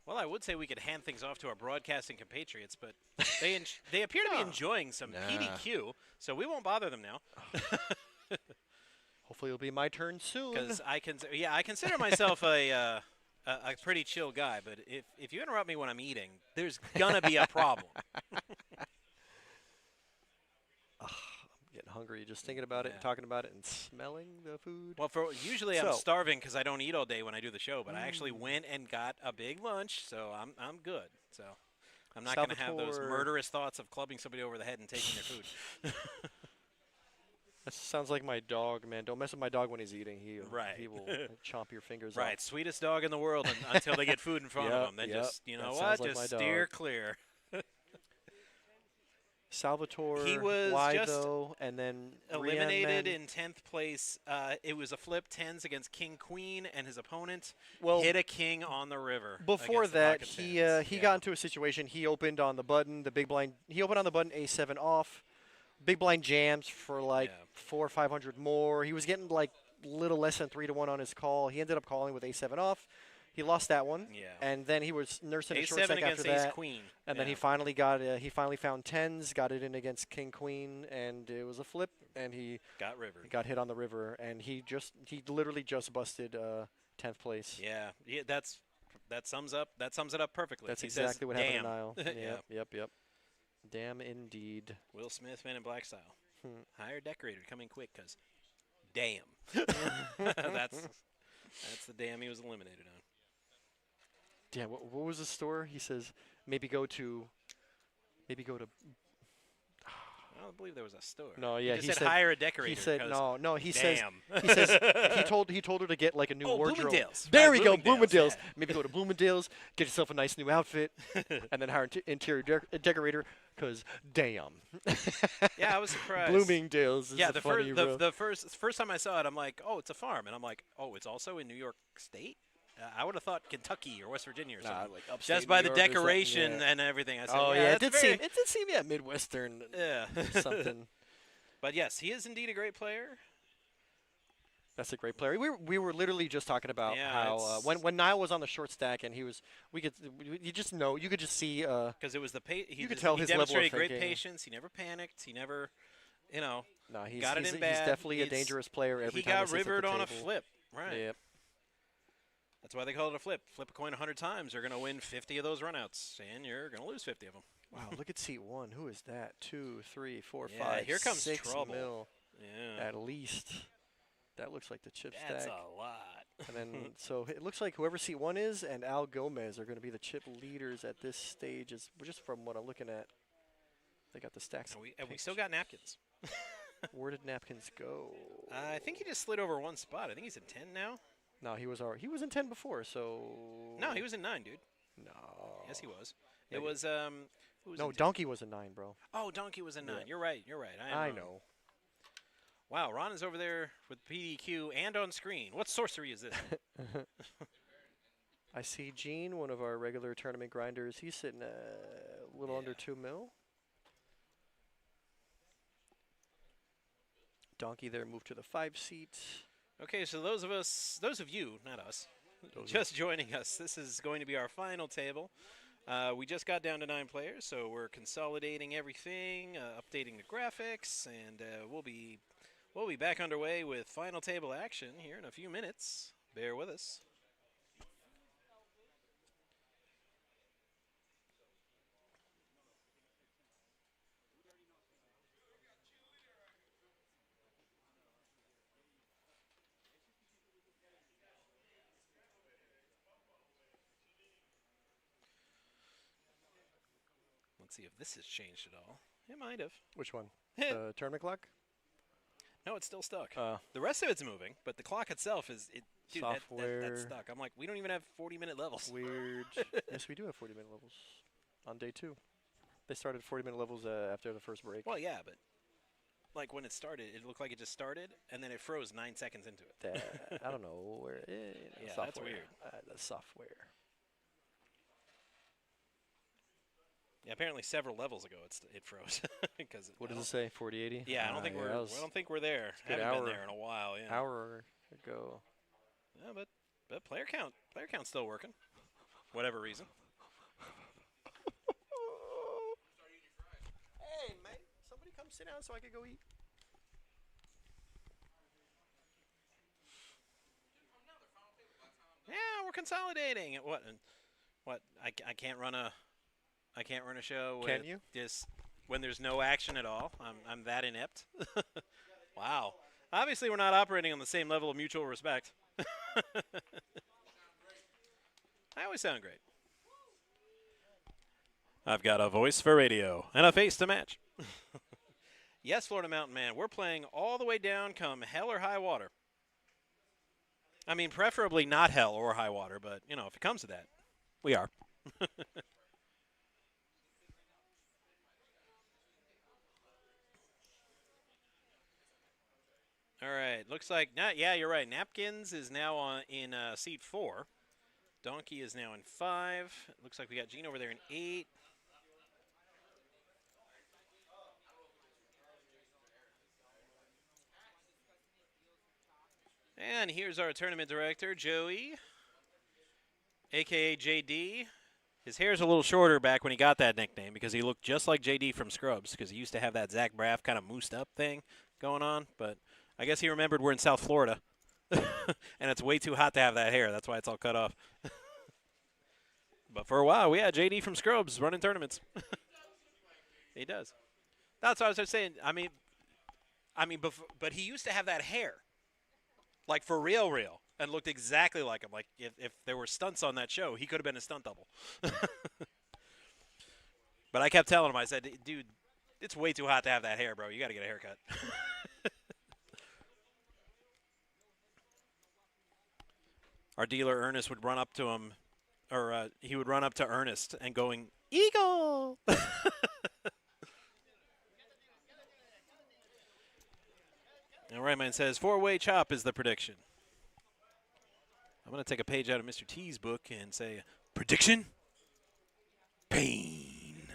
Well, I would say we could hand things off to our broadcasting compatriots, but they appear to be enjoying some PDQ, so we won't bother them now. Hopefully it'll be my turn soon. Because I consider myself a pretty chill guy, but if you interrupt me when I'm eating, there's gonna be a problem. I'm getting hungry just thinking about it and talking about it and smelling the food. Well, usually I'm starving because I don't eat all day when I do the show, but I actually went and got a big lunch, so I'm good. So I'm not gonna have those murderous thoughts of clubbing somebody over the head and taking their food. That sounds like my dog, man. Don't mess with my dog when he's eating. He will chomp your fingers off. Right, sweetest dog in the world until they get food in front of them. Then just, you know what, like just my steer dog. clear. Salvatore, He was why just though, and then eliminated Rian, in 10th place. It was a flip, 10s against King Queen, and his opponent Well, hit a king on the river. before against the that, pocket he tens. got into a situation. He opened on the button, the big blind. He opened on the button A7 off. Big blind jams for like 400 or 500 more. He was getting like little less than 3-1 on his call. He ended up calling with A7 off. He lost that one. Yeah. And then he was nursing a short A7 stack against after Ace that. Queen. And then he finally got he finally found tens, got it in against King Queen, and it was a flip, and he got rivered. got hit on the river, and he literally just busted 10th place. Yeah, that sums it up perfectly. That's He exactly says, what happened "Damn." to Niall. Yeah. Yep. Damn indeed. Will Smith, Men in Black style. Hire decorator coming quick because, damn. that's the damn he was eliminated on. Damn, what was the store? He says maybe go to. I don't believe there was a store. No, yeah, he he said hire a decorator. He said 'cause no. He damn. says he told her to get like a new wardrobe. Bloomingdale's. There Right, we go, Bloomingdale's, Bloomingdale's. yeah. Maybe go to Bloomingdale's, get yourself a nice new outfit, and then hire an interior decorator. Cause damn. Yeah, I was surprised. Bloomingdale's. Is Yeah, funny, bro. the first time I saw it, I'm like, oh, it's a farm, and I'm like, oh, it's also in New York State. I would have thought Kentucky or West Virginia or something. like upstate Just by New the York or something, decoration yeah. and everything. I said, Oh yeah, it did that's very, seem Midwestern. yeah. something. But yes, he is indeed a great player. That's a great player. We were literally just talking about Yeah, how when Niall was on the short stack and you could just see Because it was You could tell he his level of demonstrated great thinking. patience. He never panicked. He never, no, he's got it he's, in he's bad. definitely a It's- dangerous player every he time got he sits at the rivered on a table. flip. Right. Yep. That's why they call it a flip. Flip a coin 100 times. You're going to win 50 of those runouts, and you're going to lose 50 of them. Wow, look at seat 1. Who is that? 2, 3, 4, Yeah, 5, here comes 6 trouble. mil Yeah. at least. That looks like the chip That's stack. a lot. And then, so it looks like whoever seat 1 is and Al Gomez are going to be the chip leaders at this stage, just from what I'm looking at. They got the stacks. And we still got napkins. Where did napkins go? I think he just slid over one spot. I think he's in 10 now. No, he was in 10 before, so. No, he was in 9, dude. No. Yes, he was. Maybe. It was who was No, in 10? Donkey was a 9, bro. Oh, Donkey was in 9. Yeah. You're right. You're right. I know. Wow, Ron is over there with PDQ and on screen. What sorcery is this? I see Gene, one of our regular tournament grinders. He's sitting a little under 2 mil. Donkey there moved to the 5 seat. Okay, so those of you, not us, Those just joining us, this is going to be our final table. We just got down to 9 players, so we're consolidating everything, updating the graphics, and we'll be back underway with final table action here in a few minutes. Bear with us. Let's see if this has changed at all. It might have. Which one? The tournament clock? No, it's still stuck. Uh, The rest of it's moving, but the clock itself is dude, Software. that's stuck. I'm like, we don't even have 40-minute levels. Weird. Yes, we do have 40-minute levels on day 2. They started 40-minute levels after the first break. Well, yeah, but like when it started, it looked like it just started, and then it froze 9 seconds into it. I don't know where. Yeah, software. that's weird. The software. Yeah, apparently several levels ago it froze because. What does it say? 4080. Yeah, I don't think that was I don't think we're there. good Haven't been hour. there in a while. Yeah. hour ago. Yeah, but player count's still working. Whatever reason. Hey, mate, somebody come sit down so I could go eat. Yeah, we're consolidating. What? I can't run a show. Can with you? Just when there's no action at all. I'm that inept. Wow. Obviously, we're not operating on the same level of mutual respect. I always sound great. I've got a voice for radio and a face to match. Yes, Florida Mountain Man, we're playing all the way down come hell or high water. I mean, preferably not hell or high water, but, you know, if it comes to that, we are. All right, looks like, yeah, you're right. Napkins is now in seat 4. Donkey is now in 5. Looks like we got Gene over there in 8. And here's our tournament director, Joey, a.k.a. JD. His hair's a little shorter back when he got that nickname because he looked just like JD from Scrubs because he used to have that Zach Braff kind of moosed up thing going on. But I guess he remembered we're in South Florida, and it's way too hot to have that hair. That's why it's all cut off. But for a while, we had JD from Scrubs running tournaments. He does. That's what I was saying. I mean, but he used to have that hair. Like for real, and looked exactly like him. Like if there were stunts on that show, he could have been a stunt double. But I kept telling him, I said, dude, it's way too hot to have that hair, bro. You got to get a haircut. Our dealer, Ernest, would run up to him, or he would run up to Ernest and going, Eagle! All right, man says 4-way chop is the prediction. I'm going to take a page out of Mr. T's book and say, prediction? Pain.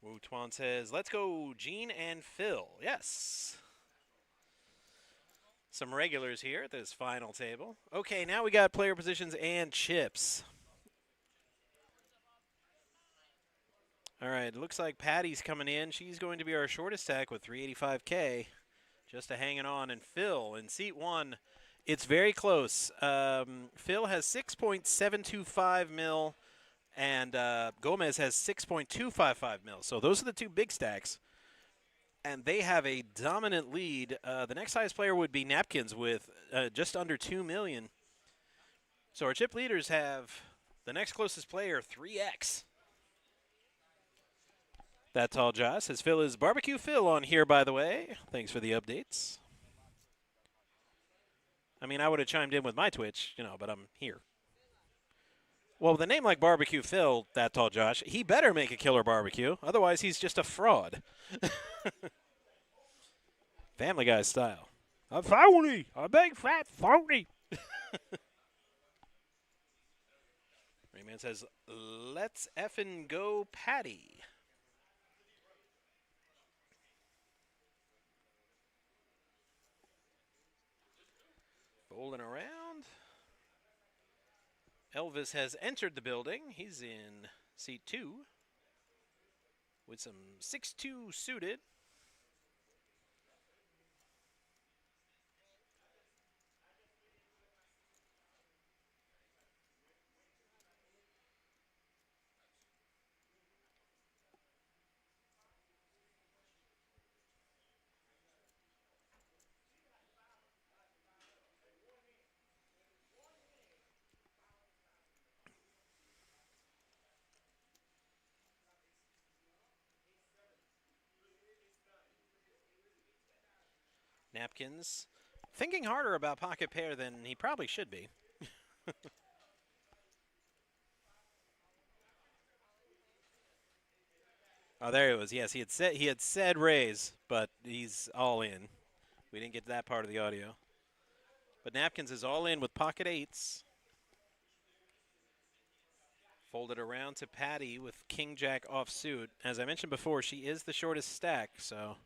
Wu Tuan says, let's go Gene and Phil. Yes. Some regulars here at this final table. Okay, now we got player positions and chips. All right, it looks like Patty's coming in. She's going to be our shortest stack with 385K. Just a hanging on. And Phil in seat 1, it's very close. Phil has 6.725 mil, and Gomez has 6.255 mil. So those are the two big stacks. And they have a dominant lead. The next highest player would be Napkins with just under 2 million. So our chip leaders have the next closest player 3x. That's all, Josh. Says Phil is Barbecue Phil on here, by the way. Thanks for the updates. I mean, I would have chimed in with my Twitch, but I'm here. Well, with a name like Barbecue Phil, that's all, Josh, he better make a killer barbecue. Otherwise, he's just a fraud. Family Guy style. A phony. A big fat phony. Rayman says, let's effing go Patty. Bowling around. Elvis has entered the building. He's in seat 2 with some 6'2" suited. Napkins thinking harder about pocket pair than he probably should be. Oh, there he was. Yes, he had said raise, but he's all in. We didn't get to that part of the audio. But Napkins is all in with pocket 8s. Folded around to Patty with King Jack offsuit. As I mentioned before, she is the shortest stack, so.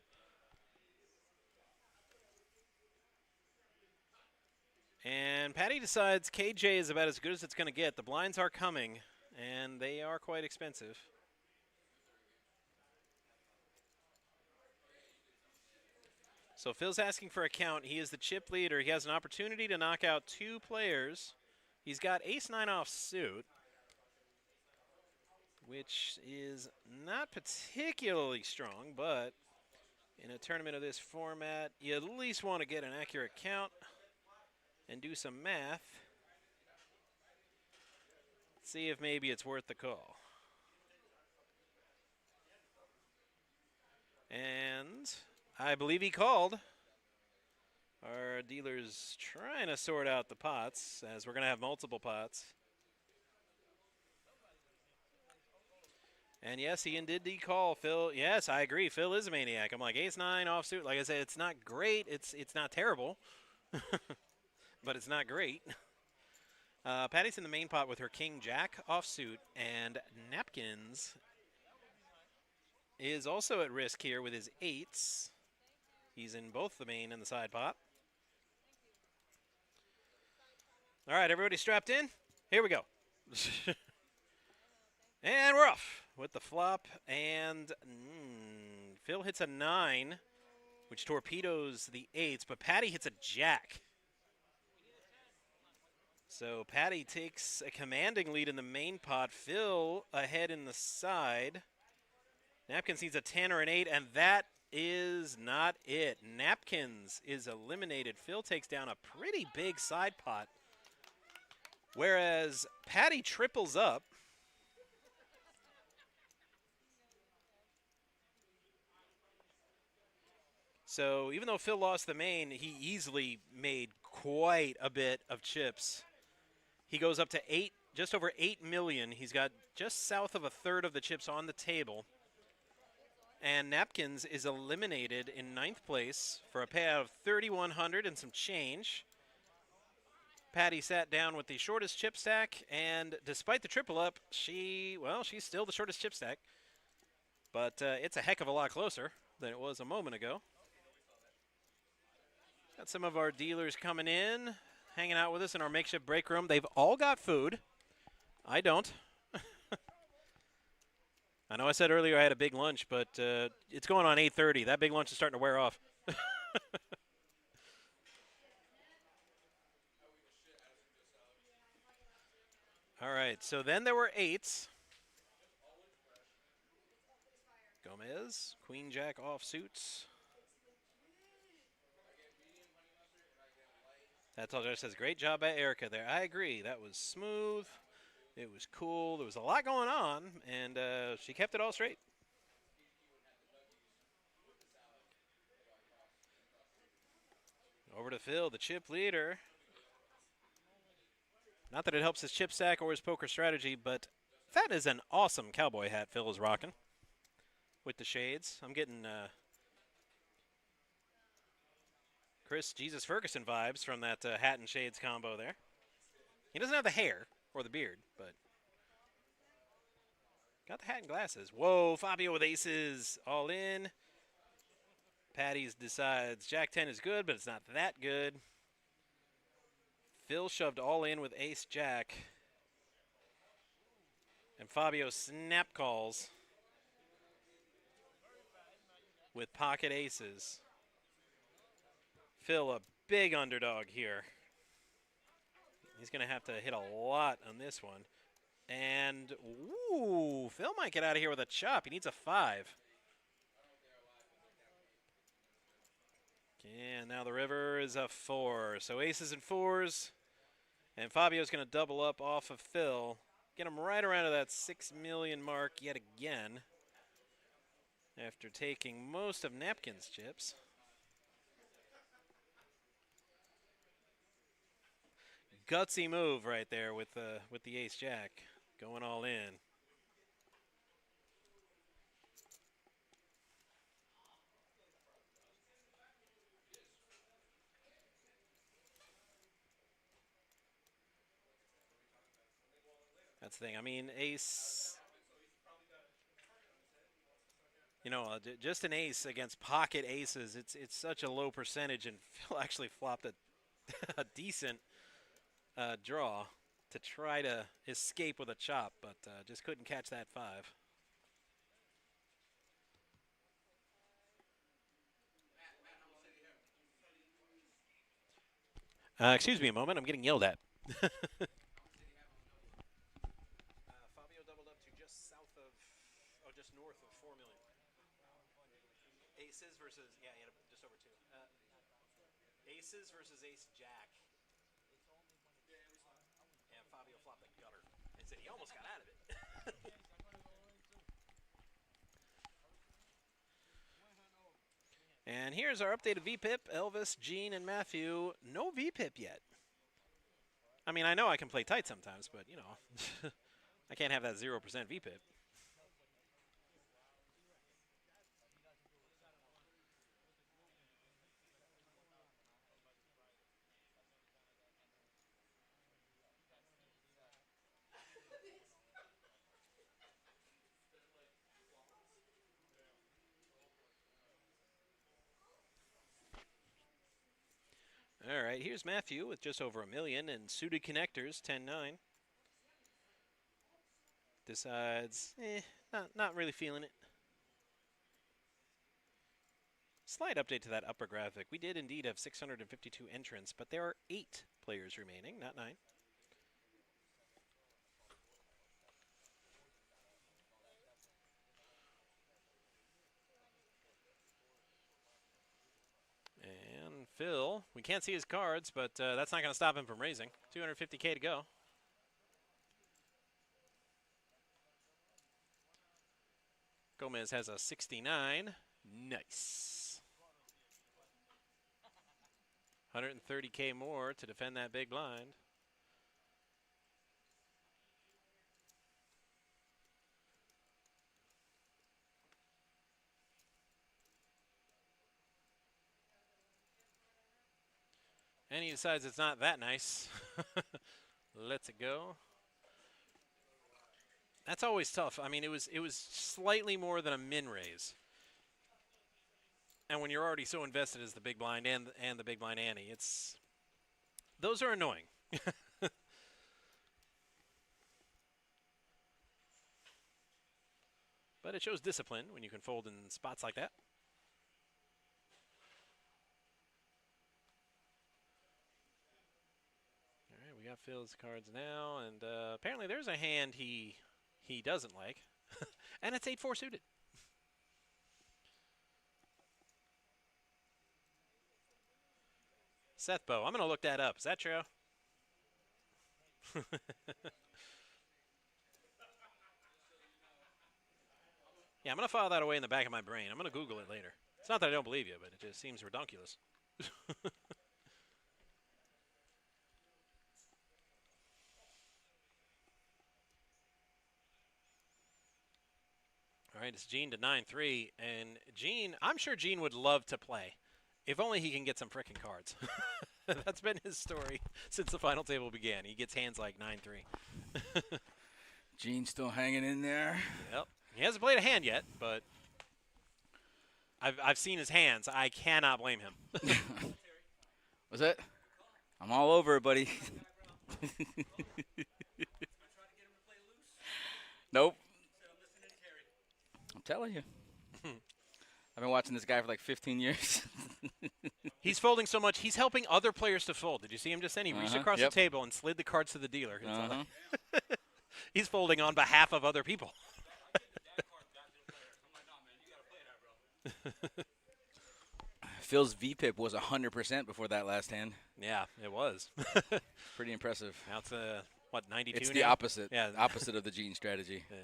And Patty decides KJ is about as good as it's going to get. The blinds are coming, and they are quite expensive. So Phil's asking for a count. He is the chip leader. He has an opportunity to knock out 2 players. He's got ace-9 offsuit, which is not particularly strong, but in a tournament of this format, you at least want to get an accurate count and do some math. See if maybe it's worth the call. And I believe he called. Our dealer's trying to sort out the pots, as we're going to have multiple pots. And yes, he indeed call. Phil, yes, I agree. Phil is a maniac. I'm like, ace-9 offsuit. Like I said, it's not great. It's not terrible. But it's not great. Patty's in the main pot with her King-Jack offsuit, and Napkins is also at risk here with his 8s. He's in both the main and the side pot. All right, everybody strapped in? Here we go. And we're off with the flop, and Phil hits a 9, which torpedoes the 8s, but Patty hits a jack. So Patty takes a commanding lead in the main pot. Phil ahead in the side. Napkins needs a 10 or an 8, and that is not it. Napkins is eliminated. Phil takes down a pretty big side pot, whereas Patty triples up. So even though Phil lost the main, he easily made quite a bit of chips. He goes up to just over 8 million. He's got just south of a third of the chips on the table. And Napkins is eliminated in 9th place for a payout of 3,100 and some change. Patty sat down with the shortest chip stack, and despite the triple up, she's still the shortest chip stack. But it's a heck of a lot closer than it was a moment ago. Got some of our dealers coming in, hanging out with us in our makeshift break room. They've all got food. I don't. I know I said earlier I had a big lunch, but it's going on 8:30. That big lunch is starting to wear off. All right, so then there were 8s. Gomez, Queen Jack offsuits. That's all. Just says great job by Erica there. I agree. That was smooth. It was cool. There was a lot going on, and she kept it all straight. Over to Phil, the chip leader. Not that it helps his chip stack or his poker strategy, but that is an awesome cowboy hat Phil is rocking with the shades. I'm getting Chris Jesus Ferguson vibes from that hat and shades combo there. He doesn't have the hair or the beard, but got the hat and glasses. Whoa, Fabio with aces, all in. Patty's decides Jack-10 is good, but it's not that good. Phil shoved all in with ace-jack. And Fabio snap calls with pocket aces. Phil a big underdog here. He's going to have to hit a lot on this one. And, ooh, Phil might get out of here with a chop. He needs a 5. And now the river is a 4. So aces and 4s. And Fabio's going to double up off of Phil. Get him right around to that 6 million mark yet again. After taking most of Napkin's chips. Gutsy move right there with the ace-jack. Going all in. That's the thing. I mean, ace, you know, just an ace against pocket aces. It's such a low percentage, and Phil actually flopped a decent draw to try to escape with a chop, but just couldn't catch that 5. Excuse me a moment. I'm getting yelled at. Fabio doubled up to just south of, just north of 4 million. Aces versus, yeah, he had just over 2. Aces versus ace-jack. And Fabio flopped the gutter. And said he almost got out of it. And here's our updated VPIP. Elvis, Gene, and Matthew. No VPIP yet. I mean, I know I can play tight sometimes, but, you know, I can't have that 0% VPIP. All right, here's Matthew with just over 1 million and suited connectors, 10-9. Decides, not really feeling it. Slight update to that upper graphic. We did indeed have 652 entrants, but there are 8 players remaining, not 9. And Phil, we can't see his cards, but that's not going to stop him from raising. 250K to go. Gomez has a 69. Nice. 130K more to defend that big blind. And he decides it's not that nice. Lets it go. That's always tough. I mean, it was slightly more than a min raise. And when you're already so invested as the big blind and the big blind ante, those are annoying. But It shows discipline when you can fold in spots like that. All right, we got Phil's cards now, and apparently there's a hand he doesn't like, and it's 8-4 suited. Seth Bow, I'm going to look that up. Is that true? Yeah, I'm going to file that away in the back of my brain. I'm going to Google it later. It's not that I don't believe you, but it just seems redonkulous. All right, it's Gene to 9-3. And Gene, I'm sure Gene would love to play, if only he can get some frickin' cards. That's been his story since the final table began. He gets hands like 9-3. Gene's still hanging in there. Yep. He hasn't played a hand yet, but I've seen his hands. I cannot blame him. What's that? I'm all over it, buddy. Nope. I'm telling you. I've been watching this guy for like 15 years. He's folding so much, he's helping other players to fold. Did you see him just then? He reached across the table and slid the cards to the dealer. He's folding on behalf of other people. Phil's VPIP was 100% before that last hand. Yeah, it was. Pretty impressive. Now it's, what, 92 It's now? the opposite. Yeah. Opposite of the Gene strategy. Yeah.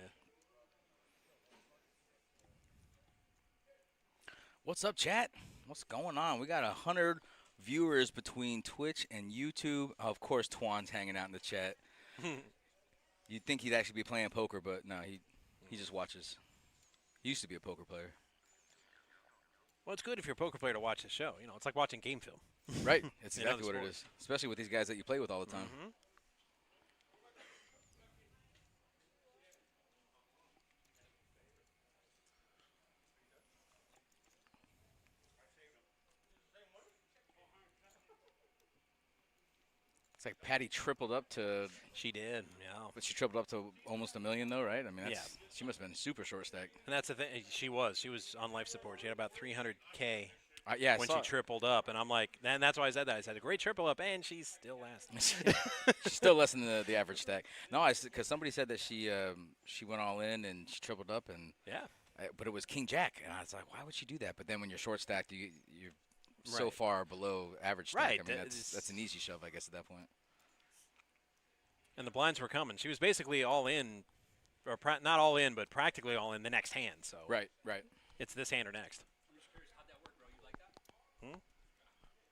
What's up, chat? What's going on? We got 100 viewers between Twitch and YouTube. Of course, Twan's hanging out in the chat. You'd think he'd actually be playing poker, but no, he just watches. He used to be a poker player. Well, it's good if you're a poker player to watch the show. You know, it's like watching game film. Right. It's You know exactly the what it sport. is, especially with these guys that you play with all the time. Mm-hmm. It's like Patty tripled up to, She did, yeah. but she tripled up to almost $1 million, though, right? I mean, that's, Yeah. she must have been super short stacked. And that's the thing. She was on life support. She had about 300K Yeah, when I saw she tripled up. And I'm like, and that's why I said that. I said, a great triple up, and she's still last. She's still less than the average stack. No, because somebody said that she went all in and she tripled up, and Yeah. but it was King Jack, and I was like, why would she do that? But then when you're short stacked, you're so Right. far below average stack. Right, I mean, that that's is- an easy shove, I guess, at that point. And the blinds were coming. She was basically all in, or not all in, but practically all in the next hand. So Right. it's this hand or next.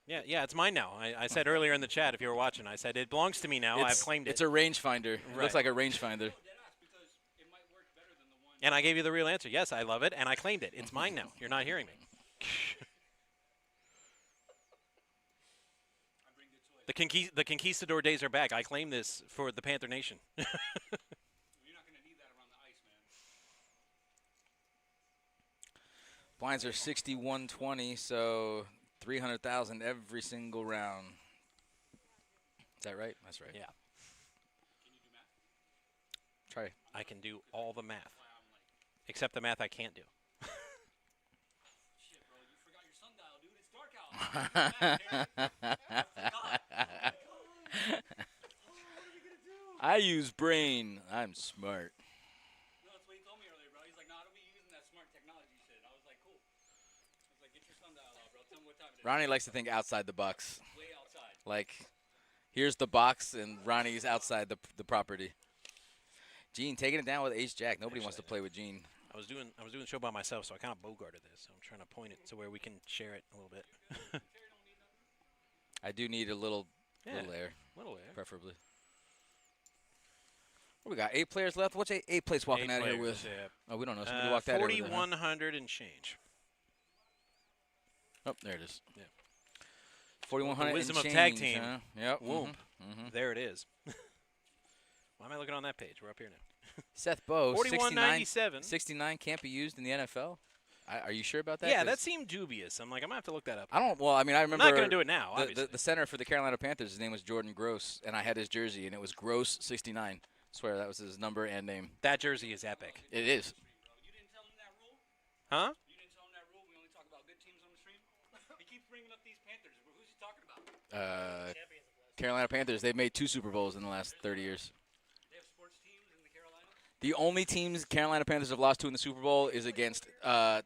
Yeah, it's mine now. I said earlier in the chat, if you were watching, I said it belongs to me now. I've claimed it. It's a rangefinder. It Right. looks like a rangefinder. And I gave you the real answer. Yes, I love it, and I claimed it. It's mine now. You're not hearing me. The Conquistador days are back. I claim this for the Panther Nation. You're not going to need that around the ice, man. Blinds are 61-20, so 300,000 every single round. Is that right? That's right. Yeah. Try. I can do all the math, except the math I can't do. Shit, bro, you forgot your sundial, dude. It's dark out. I use brain. I'm smart. No, that's what he told me earlier, bro. He's like, nah, I don't be using that smart technology shit. I was like, cool. I was like, get your sundial out, bro. Tell me what time it is. Ronnie likes to think outside the box. Way outside. Like, here's the box, and Ronnie's outside the property. Gene taking it down with Ace Jack. Nobody wants to play with Gene. I was doing the show by myself, so I kind of bogarted this. So I'm trying to point it to where we can share it a little bit. I do need a little air, Little air. preferably. What we got? 8 players left. What's eight players walking out of here with? Yeah. Oh, we don't know. Somebody walked out here with it, huh? 4,100 and change. Oh, there it is. Yeah. 4,100 The wisdom and of tag change, team. huh? Yep. Whoop. mhm. There it is. Why am I looking on that page? We're up here now. Seth Bow, 41.97. 69 can't be used in the NFL. Are you sure about that? Yeah, 'Cause that seemed dubious. I'm like, I'm going to have to look that up. I don't. Well, I mean, I I'm remember. not going to do it now, obviously. The center for the Carolina Panthers, his name was Jordan Gross, and I had his jersey, and it was Gross 69. I swear that was his number and name. That jersey is epic. It is. You didn't tell him that Huh? You didn't tell him that rule. We only talk about good teams on the stream. He keeps bringing up these Panthers. Who's he talking about? Carolina Panthers. They've made 2 Super Bowls in the last 30 years. They have sports teams in the Carolinas. The only teams Carolina Panthers have lost to in the Super Bowl is against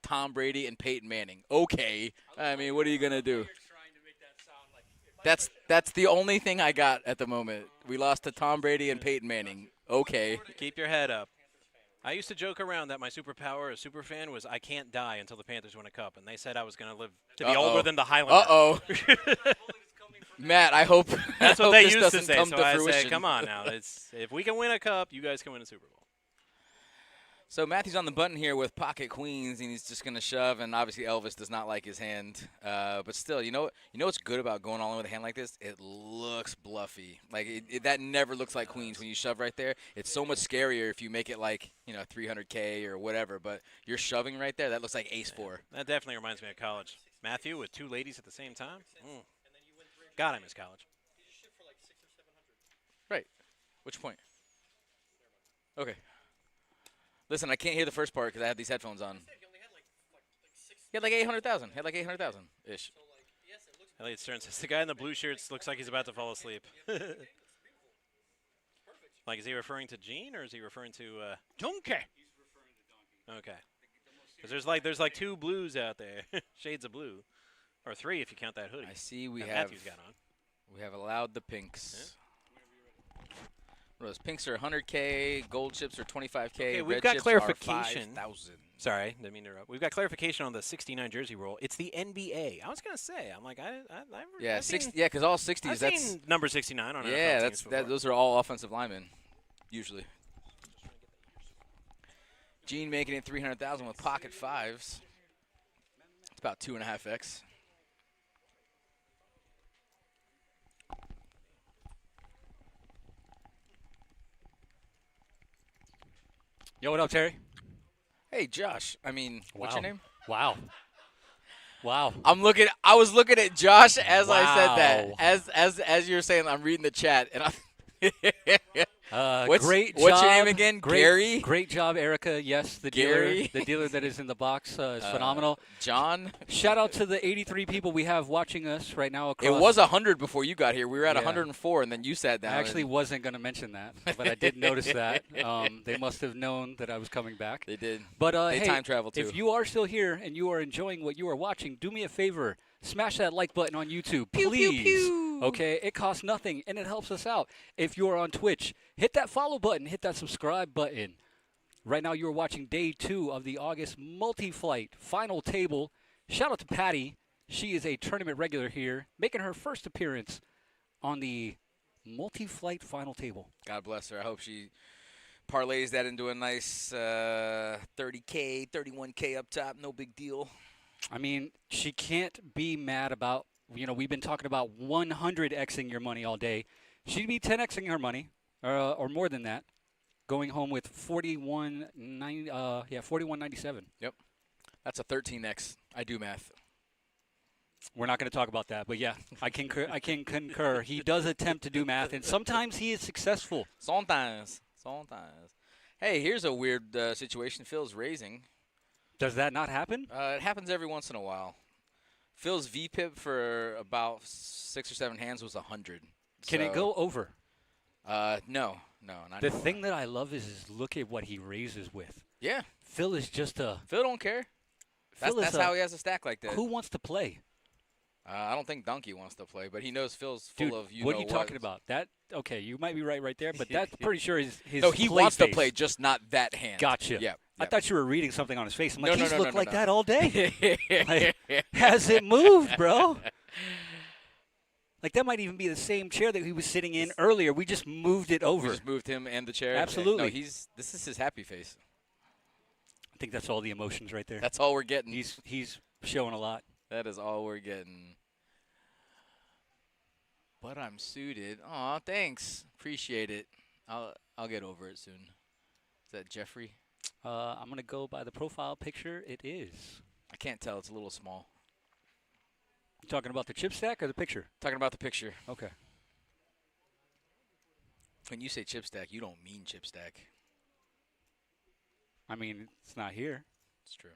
Tom Brady and Peyton Manning. Okay, I mean, what are you gonna do? You're trying to make that sound like if I That's the only thing I got at the moment. We lost to Tom Brady and Peyton Manning. Okay. Keep your head up. I used to joke around that my superpower as super fan was I can't die until the Panthers win a cup, and they said I was going to live to be older than the Highlander. Uh-oh. Matt, I hope That's I what hope they this used to doesn't say. come So to I fruition. say, come on now. If we can win a cup, you guys can win a Super Bowl. So Matthew's on the button here with pocket queens, and he's just going to shove. And obviously Elvis does not like his hand, but still, you know what's good about going all in with a hand like this? It looks bluffy. Like that never looks like queens when you shove right there. It's so much scarier if you make it like 300K or whatever. But you're shoving right there. That looks like ace 4. That definitely reminds me of college. Matthew with 2 ladies at the same time. God, I miss college. Right. Which point? Okay. Listen, I can't hear the first part because I have these headphones on. He had like 800,000. He had like 800,000-ish. Elliot Stern says the guy in the blue shirts looks like he's about to fall asleep. Like, is he referring to Gene or is he referring to Donkey? He's referring to Donkey. Okay. Because there's like 2 blues out there, shades of blue, or 3 if you count that hoodie. I see we that have Matthew's got on. we have allowed the pinks. What are those pinks are 100K, gold chips are 25K. Okay, we've red got chips clarification. Are 5,000. Sorry, didn't mean to interrupt. We've got clarification on the 69 jersey rule. It's the NBA. I was gonna say, I'm like, Yeah, I've seen, because all 60s. I've That's seen number 69 on NFL yeah. teams before. Those are all offensive linemen, usually. Gene making it 300,000 with pocket 5s. It's about 2.5x. Yo, what up, Terry? Hey, Josh. I mean, what's your name? Wow. Wow. I was looking at Josh as I said Wow. that. As you're saying, I'm reading the chat, and Great job. What's your name again? Gary? Great job, Erica. Yes, the Gary? dealer, the dealer that is in the box is phenomenal. John? Shout out to the 83 people we have watching us right now across. It was 100 before you got here. We were at Yeah. 104, and then you sat down. I actually wasn't going to mention that, but I did notice that. They must have known that I was coming back. They did. But They hey, time travel, too. if you are still here and you are enjoying what you are watching, do me a favor. Smash that like button on YouTube, Pew, pew, please. pew. Okay, it costs nothing and it helps us out. If you are on Twitch, hit that follow button, hit that subscribe button. Right now you are watching day 2 of the August multi-flight final table. Shout out to Patty. She is a tournament regular here, making her first appearance on the multi-flight final table. God bless her. I hope she parlays that into a nice 30K, 31K up top. No big deal. I mean, she can't be mad about, we've been talking about 100xing your money all day. She'd be 10xing her money, or more than that, going home with 41.97. Yep. That's a 13x. I do math. We're not going to talk about that, but yeah, I can concur. He does attempt to do math, and sometimes he is successful. Sometimes. Hey, here's a weird situation. Phil's raising. Does that not happen? It happens every once in a while. Phil's VPIP for about 6 or 7 hands was 100. Can it go over? No, not The anymore. thing that I love is look at what he raises with. Yeah, Phil is just a. Phil don't care. That's how he has a stack like that. Who wants to play? I don't think Donkey wants to play, but he knows Phil's Dude, full of what are you talking about? That okay? You might be right there, but that's pretty sure his. No, he play wants face. to play, just not that hand. Gotcha. Yeah. I thought you were reading something on his face. I'm like, No, he's no, looked no, like no. that all day. Like, has it moved, bro? Like that might even be the same chair that he was sitting in earlier. We just moved it over. We just moved him and the chair. Absolutely. No, this is his happy face. I think that's all the emotions right there. That's all we're getting. He's showing a lot. That is all we're getting. But I'm suited. Aw, thanks. Appreciate it. I'll get over it soon. Is that Jeffrey? I'm gonna go by the profile picture. It is. I can't tell. It's a little small. You talking about the chip stack or the picture? Talking about the picture. Okay. When you say chip stack, you don't mean chip stack. I mean, it's not here. It's true.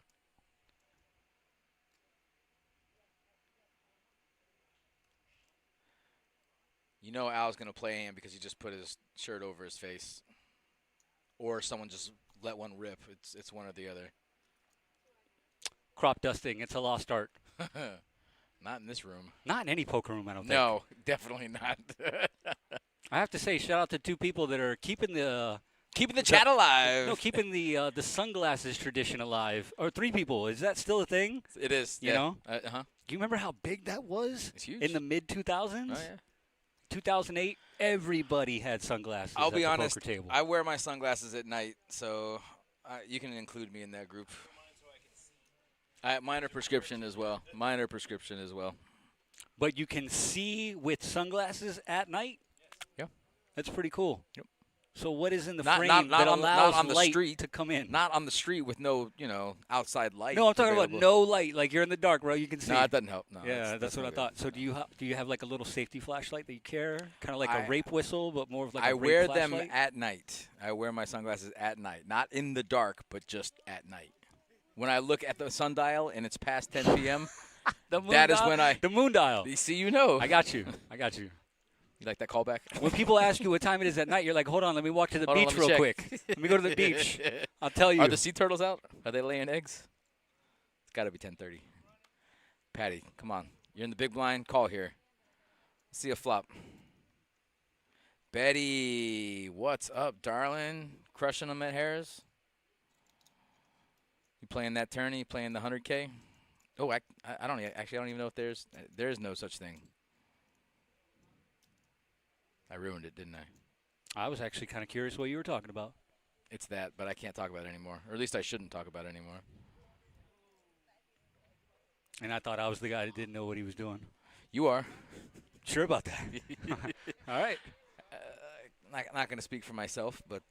You know Al's going to play him because he just put his shirt over his face. Or someone just let one rip. It's one or the other. Crop dusting. It's a lost art. Not in this room. Not in any poker room, I don't think. No, definitely not. I have to say, shout out to two people that are keeping the chat alive. No, keeping the sunglasses tradition alive. Or 3 people. Is that still a thing? It is. You know? Uh-huh. Do you remember how big that was? It's huge. In the mid-2000s? Oh, yeah. 2008, everybody had sunglasses I'll at be the honest, poker table. I wear my sunglasses at night, so you can include me in that group. Minor prescription as well. But you can see with sunglasses at night? Yeah. That's pretty cool. Yep. So what is in the Not- frame not that on the- allows not on the light street. to come in? Not on the street with no, outside light. No, I'm talking available. about no light. Like you're in the dark, bro. You can see. No, it doesn't help. No, Yeah, that's what no I good. thought. So do you have like a little safety flashlight that you carry? Kind of like I- a rape whistle, but more of like I a rape wear them flashlight? at night. I wear my sunglasses at night, not in the dark, but just at night. When I look at the sundial and it's past 10 p.m., The moon that is dial? when I- The moon dial. you see, you know. I got you. You like that callback? When people ask you what time it is at night, you're like, hold on, let me walk to the Hold on, beach let me real check. quick. Let me go to the beach. I'll tell you. Are the sea turtles out? Are they laying eggs? It's got to be 10:30. Patty, come on. You're in the big blind. Call here. Let's see a flop. Betty, what's up, darling? Crushing them at Harris? You playing that tourney? You playing the 100K? Oh, I don't actually. I don't even know if there is no such thing. I ruined it, didn't I? I was actually kind of curious what you were talking about. It's that, but I can't talk about it anymore. Or at least I shouldn't talk about it anymore. And I thought I was the guy that didn't know what he was doing. You are. Sure about that. All right. Not going to speak for myself, but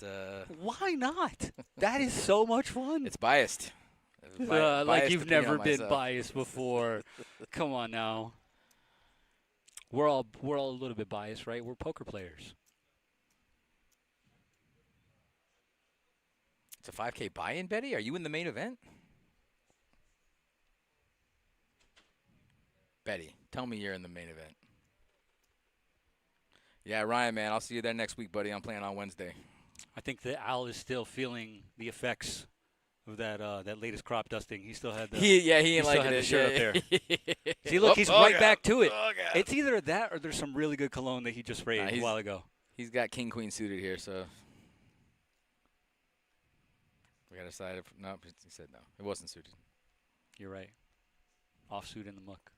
Why not? That is so much fun. it's biased. Like Biased you've opinion never on been myself. biased before. Come on now. We're all a little bit biased, right? We're poker players. It's a 5K buy-in, Betty? Are you in the main event? Betty, tell me you're in the main event. Yeah, Ryan, man, I'll see you there next week, buddy. I'm playing on Wednesday. I think that Al is still feeling the effects of that latest crop dusting. He still had the He ain't still like had the it. shirt Yeah. up See, look, he's right back to it. Oh, God. It's either that or there's some really good cologne that he just sprayed a he's- while ago. He's got king queen suited here, so we got to decide if no. He said no. It wasn't suited. You're right. Offsuit in the muck.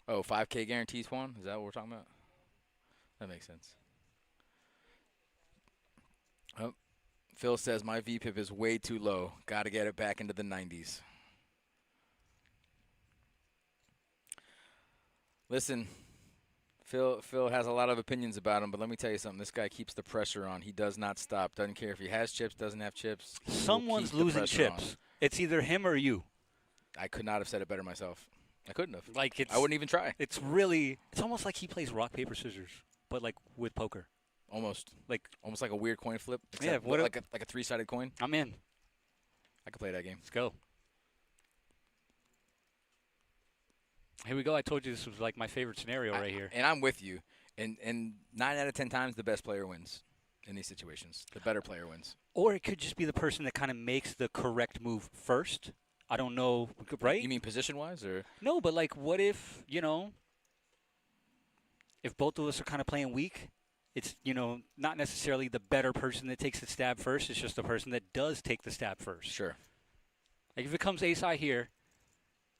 Oh, 5K guarantees one? Is that what we're talking about? That makes sense. Oh, Phil says my VPIP is way too low. Got to get it back into the 90s. Listen, Phil has a lot of opinions about him, but let me tell you something. This guy keeps the pressure on. He does not stop. Doesn't care if he has chips, doesn't have chips. He will Someone's keep the losing pressure chips. on. It's either him or you. I could not have said it better myself. I couldn't have. Like it's I wouldn't even try. It's almost like he plays rock paper scissors, but like with poker. Almost Like like a weird coin flip. Yeah, Except what a- like a 3-sided coin. I'm in. I could play that game. Let's go. Here we go. I told you this was like my favorite scenario right here. And I'm with you. And 9 out of 10 times, the best player wins in these situations. The better player wins. Or it could just be the person that kind of makes the correct move first. I don't know, right? You mean position-wise, or No, but like what if, if both of us are kind of playing weak, it's, not necessarily the better person that takes the stab first. It's just the person that does take the stab first. sure? Like if it comes ace-high here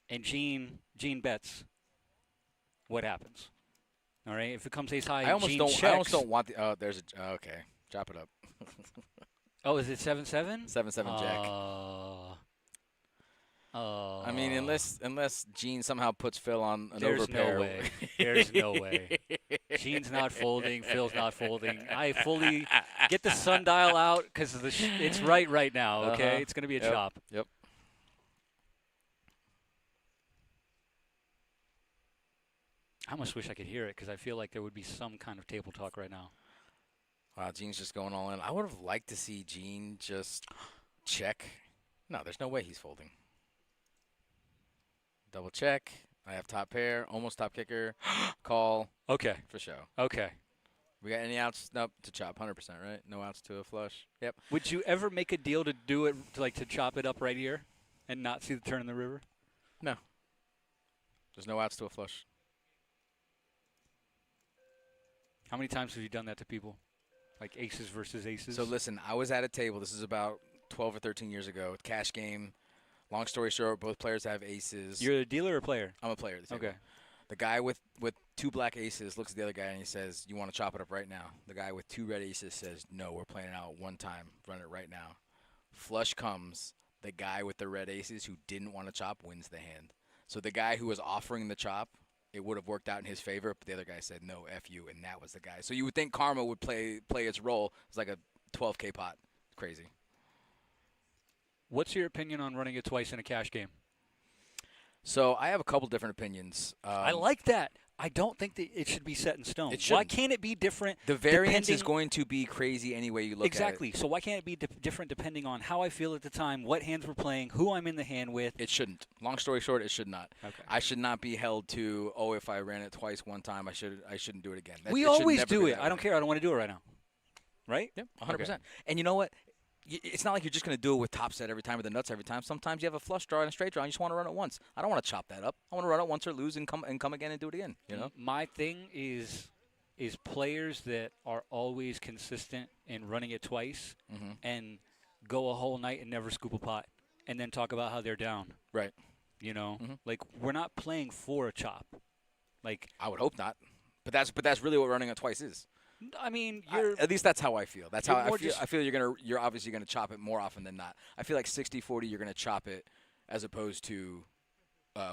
and Gene bets, what happens? All right, if it comes ace-high I and Gene checks. I almost don't want the. Oh, there's a. Okay, chop it up. Oh, is it 7-7? 7-7 jack. I mean, unless Gene somehow puts Phil on an There's overpair. no way. There's no way. Gene's not folding. Phil's not folding. I fully get the sundial out because it's right now. Okay, Uh-huh. it's gonna be a Yep. chop. Yep. I almost wish I could hear it because I feel like there would be some kind of table talk right now. Wow, Gene's just going all in. I would have liked to see Gene just check. No, there's no way he's folding. Double check. I have top pair, almost top kicker, call Okay. for show. Okay. We got any outs? Nope, to chop, 100%, right? No outs to a flush. Yep. Would you ever make a deal to do it, to chop it up right here and not see the turn in the river? No. There's no outs to a flush. How many times have you done that to people? Like aces versus aces? So listen, I was at a table. This is about 12 or 13 years ago. Cash game. Long story short, both players have aces. You're a dealer or player? I'm a player at the table. Okay. The guy with 2 black aces looks at the other guy and he says, "You want to chop it up right now?" The guy with 2 red aces says, "No, we're playing it out one time. Run it right now." Flush comes. The guy with the red aces who didn't want to chop wins the hand. So the guy who was offering the chop, it would have worked out in his favor, but the other guy said, "No, F you," and that was the guy. So you would think karma would play its role. It's like a 12K pot. Crazy. What's your opinion on running it twice in a cash game? So I have a couple different opinions. I like that. I don't think that it should be set in stone. It Why shouldn't. can't it be different? The variance is depending- going to be crazy any way you look at it. Exactly. So why can't it be different depending on how I feel at the time, what hands we're playing, who I'm in the hand with? It shouldn't. Long story short, it should not. Okay. I should not be held to, if I ran it twice one time, I shouldn't do it again. We it should always never do be it. that I don't way. care. I don't want to do it right now. Right? Yep, 100%. And you know what? It's not like you're just going to do it with top set every time or the nuts every time. Sometimes you have a flush draw and a straight draw and you just want to run it once. I don't want to chop that up. I want to run it once or lose and come again and do it again. You know? My thing is players that are always consistent in running it twice and go a whole night and never scoop a pot and then talk about how they're down. Right. You know? Like, we're not playing for a chop. Like, I would hope not. But that's really what running it twice is. I mean, you're at least that's how I feel. That's how you're I more feel. just- I feel you're obviously gonna chop it more often than not. I feel like 60-40 you're gonna chop it as opposed to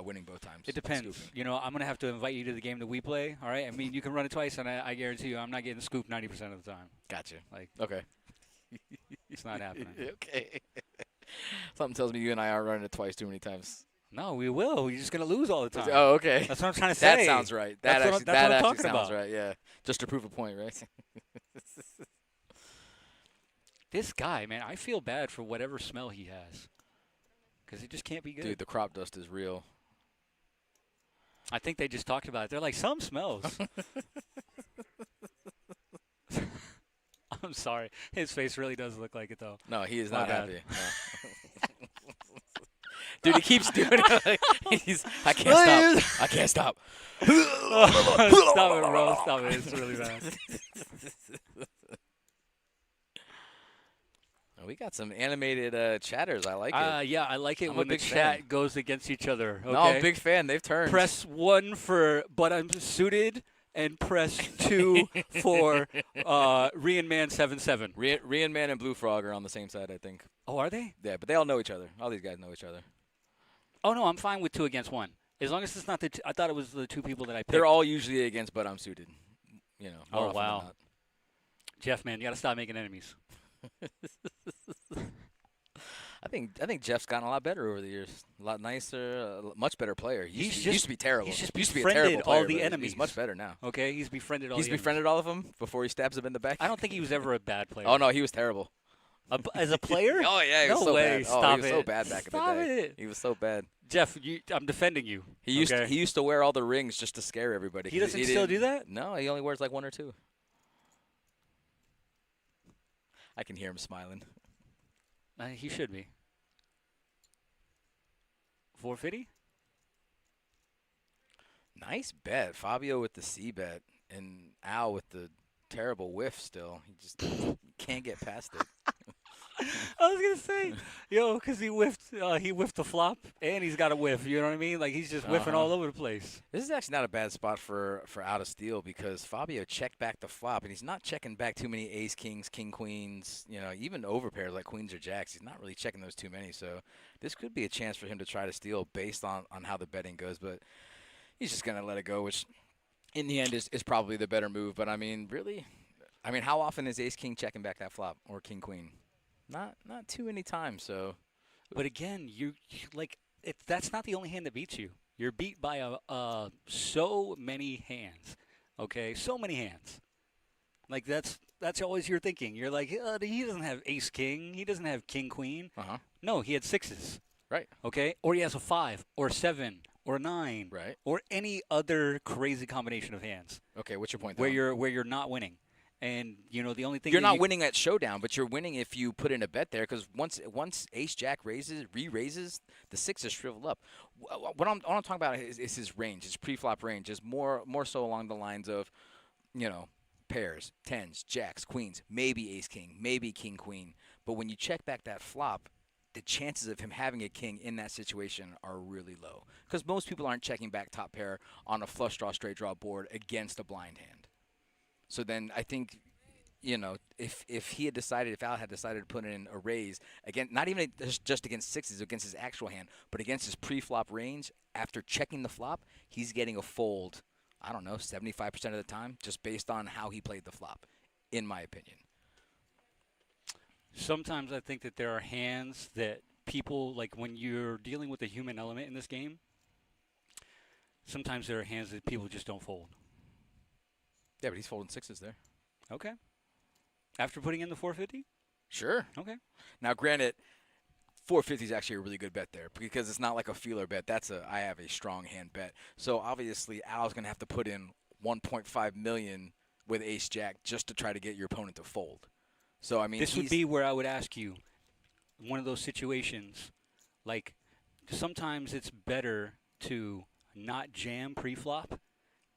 winning both times. It depends. Scooping. You know, I'm going to have to invite you to the game that we play, all right? I mean, you can run it twice, and I guarantee you I'm not getting scooped 90% of the time. Gotcha. Like, Okay. it's not happening. Okay. Something tells me you and I aren't running it twice too many times. No, we will. You're just going to lose all the time. Oh, okay. That's what I'm trying to That say. sounds right. That's what I'm actually talking sounds about. right. Yeah. Just to prove a point, right? This guy, man, I feel bad for whatever smell he has. Because it just can't be good. Dude, the crop dust is real. I think they just talked about it. They're like, some smells. I'm sorry. His face really does look like it, though. No, he is My not bad. happy. No. Dude, he keeps doing it. I can't stop. I can't stop. Stop it, bro. Stop it. It's really bad. We got some animated chatters. I like it. Yeah, I like it I'm a when the big chat fan. goes against each other. Okay? No, I'm a big fan. They've turned. Press 1 for but I'm suited, and press 2 for Rian Man 77. Rian Man and Blue Frog are on the same side, I think. Oh, are they? Yeah, but they all know each other. All these guys know each other. Oh no, I'm fine with 2 against 1. As long as it's not I thought it was the 2 people that I picked. They're all usually against, but I'm suited. You know. more Oh, often than wow. not. Jeff, man, you got to stop making enemies. I think Jeff's gotten a lot better over the years. A lot nicer, much better player. He He's used to be terrible. he's just He used to be a befriended terrible player, all the but enemies. He's much better now. Okay, he's befriended all He's the enemies. befriended all of them before he stabs them in the back. I don't think he was ever a bad player. Oh no, he was terrible. As a player? Oh yeah, he was No so way. bad. Stop he was it. so bad back Stop in the day. it. He was so bad. Jeff, I'm defending you. He used okay? he used to wear all the rings just to scare everybody. He 'cause doesn't still do didn't- that? No, he only wears like 1 or 2. I can hear him smiling. He should be. 450? Nice bet. Fabio with the C bet and Al with the terrible whiff still. He just can't get past it. I was gonna say, because he whiffed the flop and he's got a whiff. You know what I mean? Like he's just whiffing all over the place. This is actually not a bad spot for out of steal because Fabio checked back the flop and he's not checking back too many ace kings, king queens, even overpairs like queens or jacks. He's not really checking those too many. So this could be a chance for him to try to steal based on how the betting goes. But he's just gonna let it go, which in the end is probably the better move. But I mean, really, how often is ace king checking back that flop or king queen? Not too many times. So, But again, that's not the only hand that beats you. You're beat by so many hands. Okay, so many hands. Like that's always your thinking. You're like, he doesn't have ace king. He doesn't have king queen. uh-huh. No, he had 6s. Right. Okay, or he has a 5 or 7 or a 9, Right. or any other crazy combination of hands Okay, what's your point? where though? you're not winning. And the only thing You're that not you, winning at showdown, but you're winning if you put in a bet there. Because once Ace Jack re-raises, the 6 is shriveled up. What I'm talking about is his range, his pre-flop range, is more so along the lines of, pairs, 10s, jacks, queens, maybe Ace King, maybe King Queen. But when you check back that flop, the chances of him having a king in that situation are really low. Because most people aren't checking back top pair on a flush draw, straight draw board against a blind hand. So then I think, if Al had decided to put in a raise, again, not even just against 6s, against his actual hand, but against his pre-flop range, after checking the flop, he's getting a fold, I don't know, 75% of the time, just based on how he played the flop, in my opinion. sometimes I think that there are hands that people, like when you're dealing with the human element in this game, sometimes there are hands that people just don't fold. Yeah, but he's folding 6s there. Okay. After putting in the 450? Sure. Okay. Now, granted, 450 is actually a really good bet there because it's not like a feeler bet. I have a strong hand bet. So obviously, Al's going to have to put in 1.5 million with Ace Jack just to try to get your opponent to fold. So I mean, This would be where I would ask you, one of those situations, like sometimes it's better to not jam pre-flop,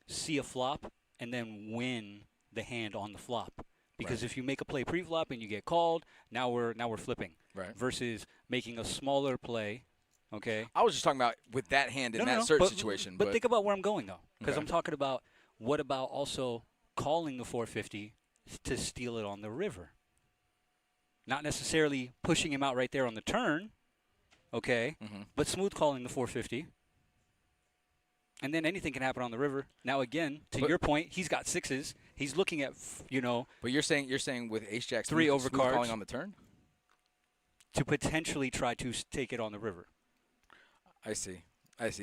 see a flop, and then win the hand on the flop. Because Right. if you make a play pre-flop and you get called, now we're flipping. Right. Versus making a smaller play, okay? I was just talking about with that hand in that No. certain but, situation. But think about where I'm going though, because Okay. I'm talking about what about also calling the 450 to steal it on the river. Not necessarily pushing him out right there on the turn, okay? Mhm. But smooth calling the 450. And then anything can happen on the river. Now again, to But- your point, he's got 6s. He's looking at, But you're saying with Ace Jack 3 smooth overcards. calling on the turn. to potentially try to take it on the river. I see.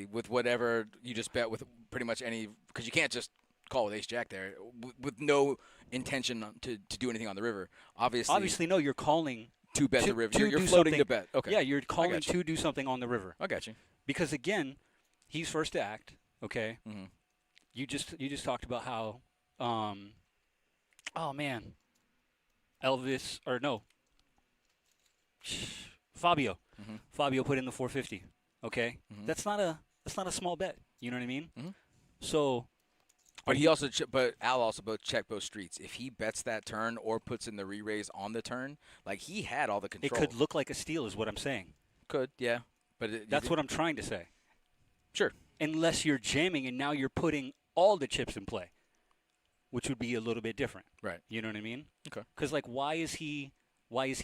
With whatever you just bet with pretty much any, because you can't just call with Ace Jack there with no intention to do anything on the river. Obviously, no, you're calling to bet to- the river. to You're do floating something. the bet. Okay. Yeah, you're calling got you. to do something on the river. I got you. Because again, he's first to act. Okay. Mhm. You just talked about how, oh man, Elvis or no, Fabio. Mhm. Fabio put in the 450. Okay, Mhm. that's not a small bet. You know what I mean? Mhm. So, But Al also checked both streets. If he bets that turn or puts in the re-raise on the turn, like he had all the it control. could look like a steal, is what I'm saying. Could, yeah. But That's what I'm trying to say. Sure. Unless you're jamming and now you're putting all the chips in play, which would be a little bit different. Right. You know what I mean? Okay. Because like, why is he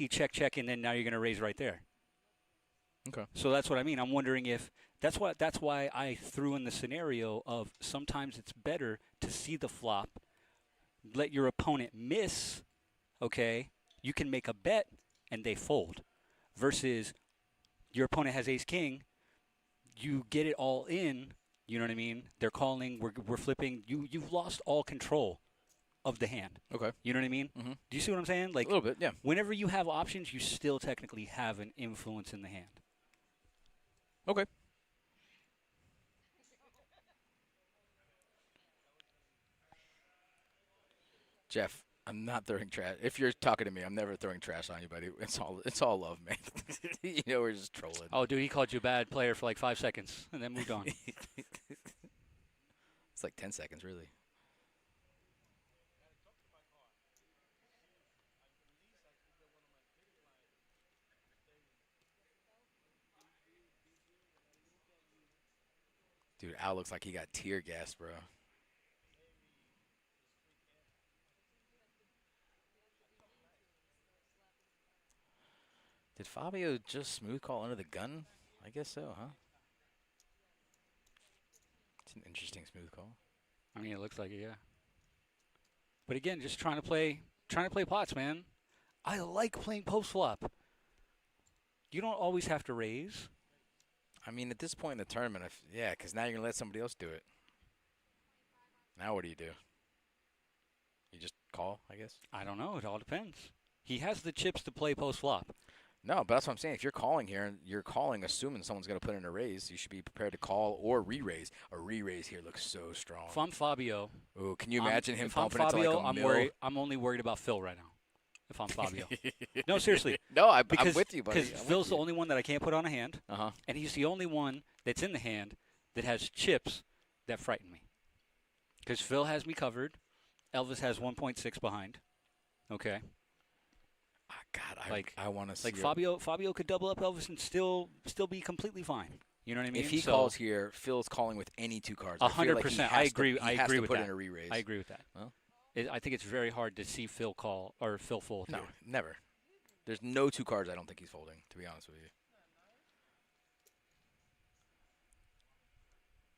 check and then now you're going to raise right there? Okay. So that's what I mean. I'm wondering if that's why I threw in the scenario of sometimes it's better to see the flop, let your opponent miss. Okay, you can make a bet and they fold, versus your opponent has ace king. You get it all in, you know what I mean? They're calling, we're flipping. You've lost all control of the hand. Okay. You know what I mean? Mhm. Do you see what I'm saying? Like A little bit, yeah. whenever you have options, you still technically have an influence in the hand. Okay. Jeff, I'm not throwing trash. If you're talking to me, I'm never throwing trash on you, buddy. It's all love, man. We're just trolling. Oh, dude, he called you a bad player for like 5 seconds and then moved on. It's like 10 seconds, really. Dude, Al looks like he got tear gas, bro. Did Fabio just smooth call under the gun? I guess so, huh? It's an interesting smooth call. I mean, it looks like it, yeah. But again, just trying to play pots, man. I like playing post flop. You don't always have to raise. I mean, at this point in the tournament, yeah, because now you're going to let somebody else do it. Now what do? You just call, I guess? I don't know. It all depends. He has the chips to play post flop. No, but that's what I'm saying. If you're calling here, and you're calling assuming someone's going to put in a raise, you should be prepared to call or re-raise. A re-raise here looks so strong. If I'm Fabio, Ooh, can you imagine him if I'm bumping it to Fabio, like a I'm mil? worried. I'm only worried about Phil right now. If I'm Fabio, no, seriously, No, I'm because with you, buddy. because Phil's the only one that I can't put on a hand, Uh-huh. and he's the only one that's in the hand that has chips that frighten me. Because Phil has me covered, Elvis has 1.6 behind. Okay, God, I want to see. like Fabio could double up Elvis and still be completely fine. You know what I mean? If he So, calls here, Phil's calling with any 2 cards. I feel like he 100%. has I to- agree. he I has agree to with put that. in a re-raise. I agree with that. Well. I think it's very hard to see Phil call or Phil fold. No, here. never. There's no 2 cards I don't think he's folding, to be honest with you.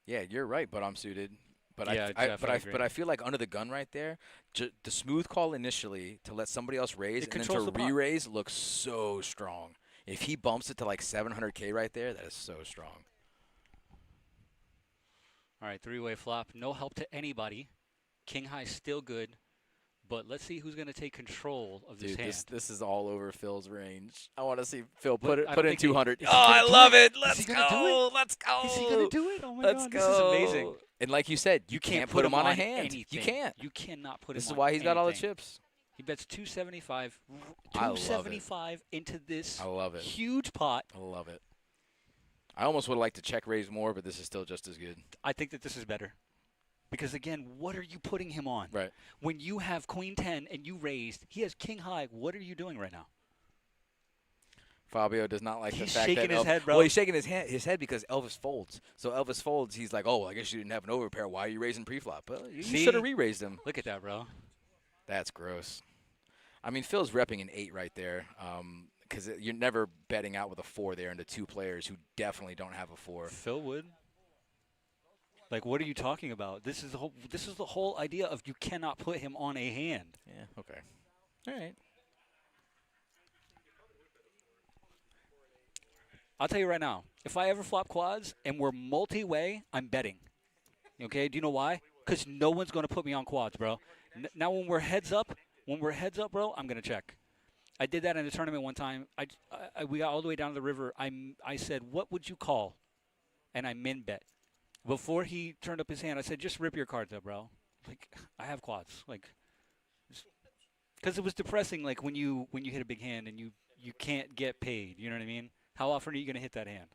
Yeah, you're right, but I'm suited. But Yeah, I definitely agree. but I feel like under the gun right there, the smooth call initially to let somebody else raise It and then controls to the pot. re-raise looks so strong. If he bumps it to like 700K right there, that is so strong. All right, 3-way flop. No help to anybody. King high still good, but let's see who's going to take control of this Dude, hand. this is all over Phil's range. I want to see Phil But I put don't in think he- 200. is Oh, he gonna I do love it. Is Let's he gonna do go. Let's go. Is he going to do it? Oh my Let's God, go. this is amazing. And like you said, you can't put him on a hand. Anything. You can't. You cannot put This him is on why he's got all the anything. chips. He bets 275. I love it. 275 into this I love it. huge pot. I love it. I almost would like to check raise more, but this is still just as good. I think that this is better. Because, again, what are you putting him on? Right. When you have queen 10 and you raised, he has king high. What are you doing right now? Fabio does not like the He's fact shaking that his head, bro. Well, he's shaking his head because Elvis folds. So Elvis folds. He's like, oh, well, I guess you didn't have an overpair. Why are you raising pre-flop? Well, you See? should have re-raised him. Look at that, bro. That's gross. I mean, Phil's repping an 8 right there because you're never betting out with a 4 there into 2 players who definitely don't have a 4. Phil would. Like, what are you talking about? This is the whole idea of you cannot put him on a hand. Yeah, okay. All right. I'll tell you right now, if I ever flop quads and we're multi-way, I'm betting. Okay? Do you know why? Because no one's going to put me on quads, bro. Now when we're heads up, bro, I'm going to check. I did that in a tournament one time. We got all the way down to the river. I said, what would you call? And I min bet. Before he turned up his hand, I said, just rip your cards up, bro. Like, I have quads. Like, because it was depressing, like, when you hit a big hand and you can't get paid. You know what I mean? How often are you going to hit that hand?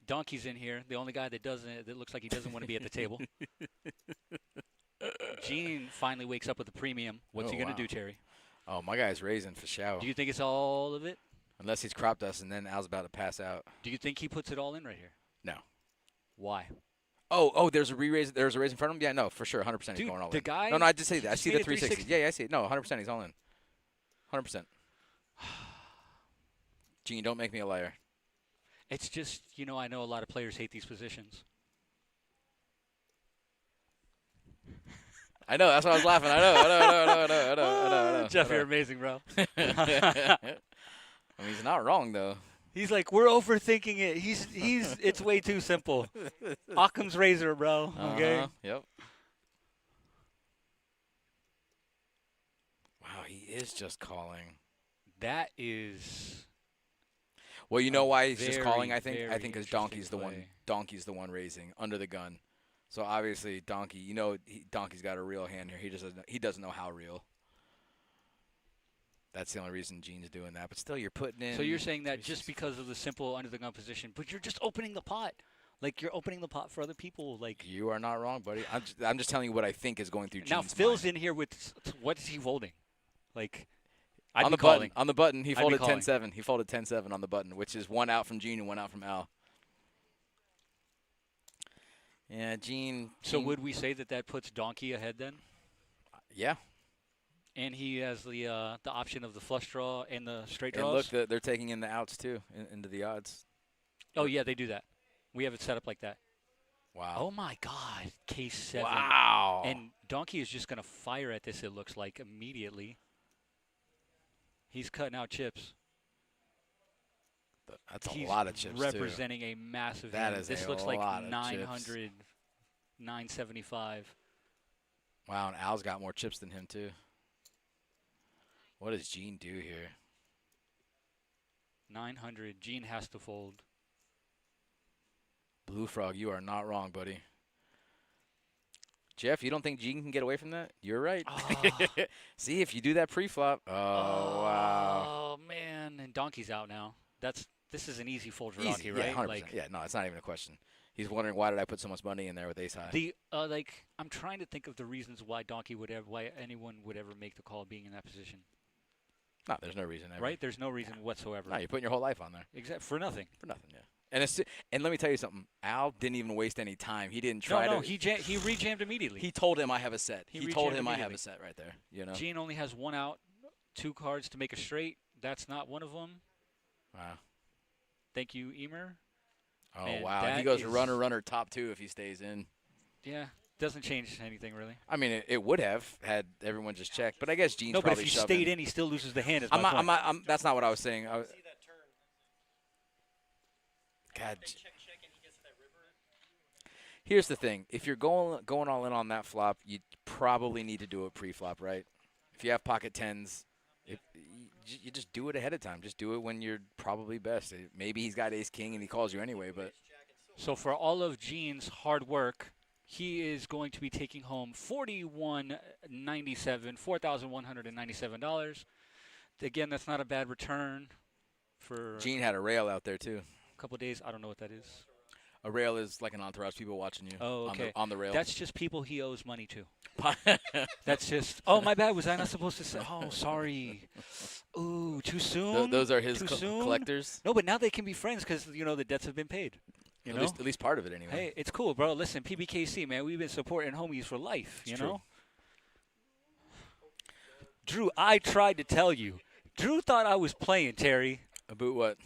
Donkey's in here, the only guy that looks like he doesn't want to be at the table. Gene finally wakes up with a premium. What's Oh, he going to wow. do, Terry? Oh, my guy's raising for show. Do you think it's all of it? Unless he's cropped us and then Al's about to pass out. Do you think he puts it all in right here? No. Why? Oh, there's a re-raise. There's a raise in front of him? Yeah, no, for sure. 100% he's Dude, going all the in. guy No, I just say that. I just see made the a 360. 360. Yeah, I see it. No, 100% he's all in. 100%. Gene, don't make me a liar. It's just, I know a lot of players hate these positions. I know. That's why I was laughing. I know. Jeff, you're amazing, bro. I mean, he's not wrong, though. He's like, we're overthinking it. It's way too simple. Occam's razor, bro. Okay. Yep. Wow, he is just calling. That is. Well, you know why he's just very, calling, I think? very I think because interesting play. Donkey's the one raising under the gun. So obviously Donkey, Donkey's got a real hand here. He doesn't know how real. That's the only reason Gene's doing that. But still, you're putting in. So you're saying that just because of the simple under the gun position, but you're just opening the pot. Like, you're opening the pot for other people. Like, You are not wrong, buddy. I'm just telling you what I think is going through Gene's now Phil's mind. in here with what is he holding? Like, I'd On be the calling. button. On the button, he I'd be folded calling. 10-7. He folded 10-7 on the button, which is one out from Gene and one out from Al. Yeah, Gene. So would we say that puts Donkey ahead then? Yeah. And he has the option of the flush draw and the straight And draws? look, they're taking in the outs, too, into the odds. Oh, yeah, they do that. We have it set up like that. Wow. Oh, my God. Case 7. Wow. And Donkey is just going to fire at this, it looks like, immediately. He's cutting out chips. That's a He's lot of chips, representing a massive That hand. is This a looks like lot of 900, 975. Wow, and Al's got more chips than him, too. What does Gene do here? 900. Gene has to fold. Blue Frog, you are not wrong, buddy. Jeff, you don't think Gene can get away from that? You're right. Oh. See, if you do that pre-flop. Oh, wow. Oh, man. And Donkey's out now. This is an easy fold for Easy, Donkey, yeah, right? 100%. Like, Yeah, no, it's not even a question. He's wondering, why did I put so much money in there with ace high? I'm trying to think of the reasons why why anyone would ever make the call being in that position. No, there's no reason ever. Right? There's no reason whatsoever. No, you're putting your whole life on there. Except for nothing. For nothing, yeah. And let me tell you something. Al didn't even waste any time. He didn't try No, to. he re-jammed immediately. He told him I have a set. He He told re-jammed him I have immediately. a set right there. You know. Gene only has one out, 2 cards to make a straight. That's not one of them. Wow. Thank you, Emer. Oh Man, wow. that He goes is- runner top 2 if he stays in. Yeah, doesn't change anything really. I mean, it would have had everyone just checked, but I guess Gene's No, but probably if he shoving. stayed in, he still loses the hand. Is I'm my not, point. that's not what I was saying. God. Here's the thing: if you're going all in on that flop, you probably need to do it pre-flop, right? If you have pocket tens, you just do it ahead of time. Just do it when you're probably best. Maybe he's got ace king and he calls you anyway, but So for all of Gene's hard work, he is going to be taking home $4,197. Again, that's not a bad return for Gene had a rail out there too. a couple of days. I don't know what that is. A rail is like an entourage, people watching you. Oh, okay. On the rail. That's just people he owes money to. That's just. Oh, my bad. Was I not supposed to say? Oh, sorry. Ooh, too soon. Those are his Too soon? collectors. No, but now they can be friends because the debts have been paid. You know. At least part of it anyway. Hey, it's cool, bro. Listen, PBKC, man, we've been supporting homies for life. It's You true. know. Drew, I tried to tell you. Drew thought I was playing, Terry. About what?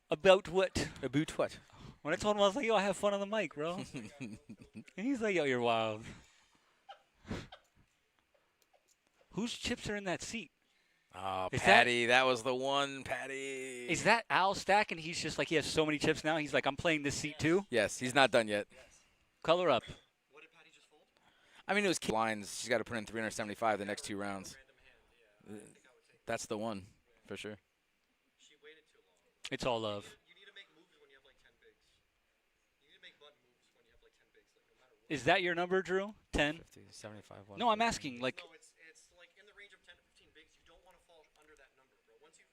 About what? About what? When I told him, I was like, yo, I have fun on the mic, bro. And he's like, yo, you're wild. Whose chips are in that seat? Oh, Is Patty. That was the one, Patty. Is that Al Stack? And he's just like, he has so many chips now. He's like, I'm playing this seat too. Yes, he's not done yet. Color up. I mean, it was key lines. She's got to put in 375 the next 2 rounds. That's the one, for sure. It's all love. Is that your number, Drew? 10? 50, 75, No, I'm asking. Like, It's like in the range of 10 to 15 bigs. You don't want to fall under that number, bro. Once you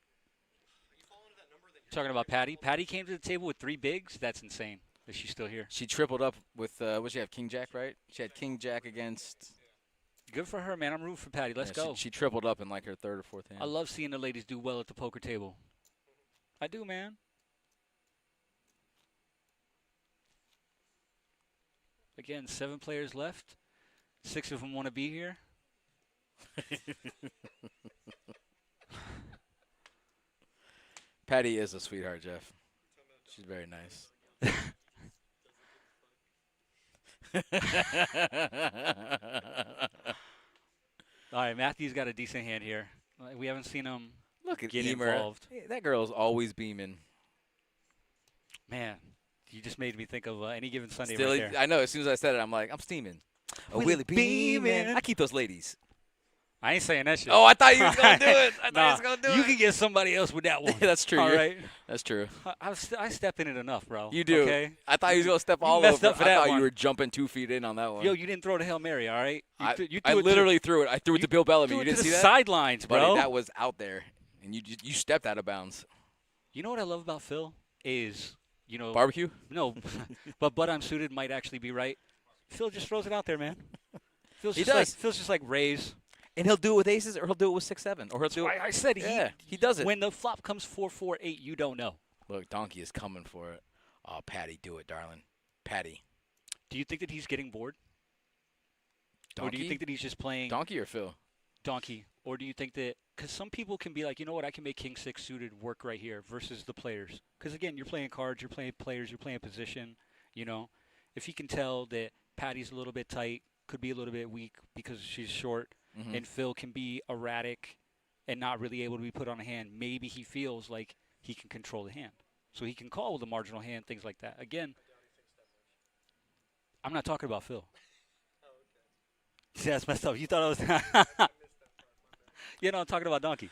fall under that number, then you're talking about Patty. Patty came to the table with 3 bigs. That's insane that she's still here. She tripled up with, what she have, King Jack, right? She had King Jack against. Good for her, man. I'm rooting for Patty. Let's yeah, go. She tripled up in like her 3rd or 4th hand. I love seeing the ladies do well at the poker table. I do, man. Again, 7 players left. 6 of them want to be here. Patty is a sweetheart, Jeff. She's very nice. All right, Matthew's got a decent hand here. We haven't seen him Look at get Emer. involved. Hey, that girl's always beaming. Man, you just made me think of any given Sunday Still, right there. I know. As soon as I said it, I'm like, I'm steaming. Oh, Willie Willie beaming. beaming. I keep those ladies. I ain't saying that shit. Oh, I thought you was gonna do it. I thought you was gonna do you it. can get somebody else with that one. That's true. All You're- right. That's true. I step in it enough, bro. You do. Okay. I thought you was gonna step You all messed over. up for I that thought one. you were jumping 2 feet in on that one. Yo, you didn't throw the Hail Mary, all right? You I threw it literally threw it. I threw it to Bill Bellamy. threw You it didn't to see the that? sidelines, bro. Buddy, that was out there, and you stepped out of bounds. You know what I love about Phil is, Barbecue? no, but I'm suited might actually be right. Phil just throws it out there, man. Phil's He just does. Phil's just like raise. And he'll do it with aces, or he'll do it with 6-7, or he'll do it. I said he does it. When the flop comes 4-4-8, you don't know. Look, Donkey is coming for it. Oh, Patty, do it, darling. Patty. Do you think that he's getting bored? Donkey? Or do you think that he's just playing Donkey or Phil? donkey? Or do you think that – because some people can be like, you know what, I can make King 6 suited work right here versus the players. Because, again, you're playing cards, you're playing players, you're playing position, If he can tell that Patty's a little bit tight, could be a little bit weak because she's short, Mm-hmm. and Phil can be erratic and not really able to be put on a hand, maybe he feels like he can control the hand. So he can call with a marginal hand, things like that. Again, I'm not talking about Phil. See, that's messed up. You thought I was. You know, I'm talking about donkey.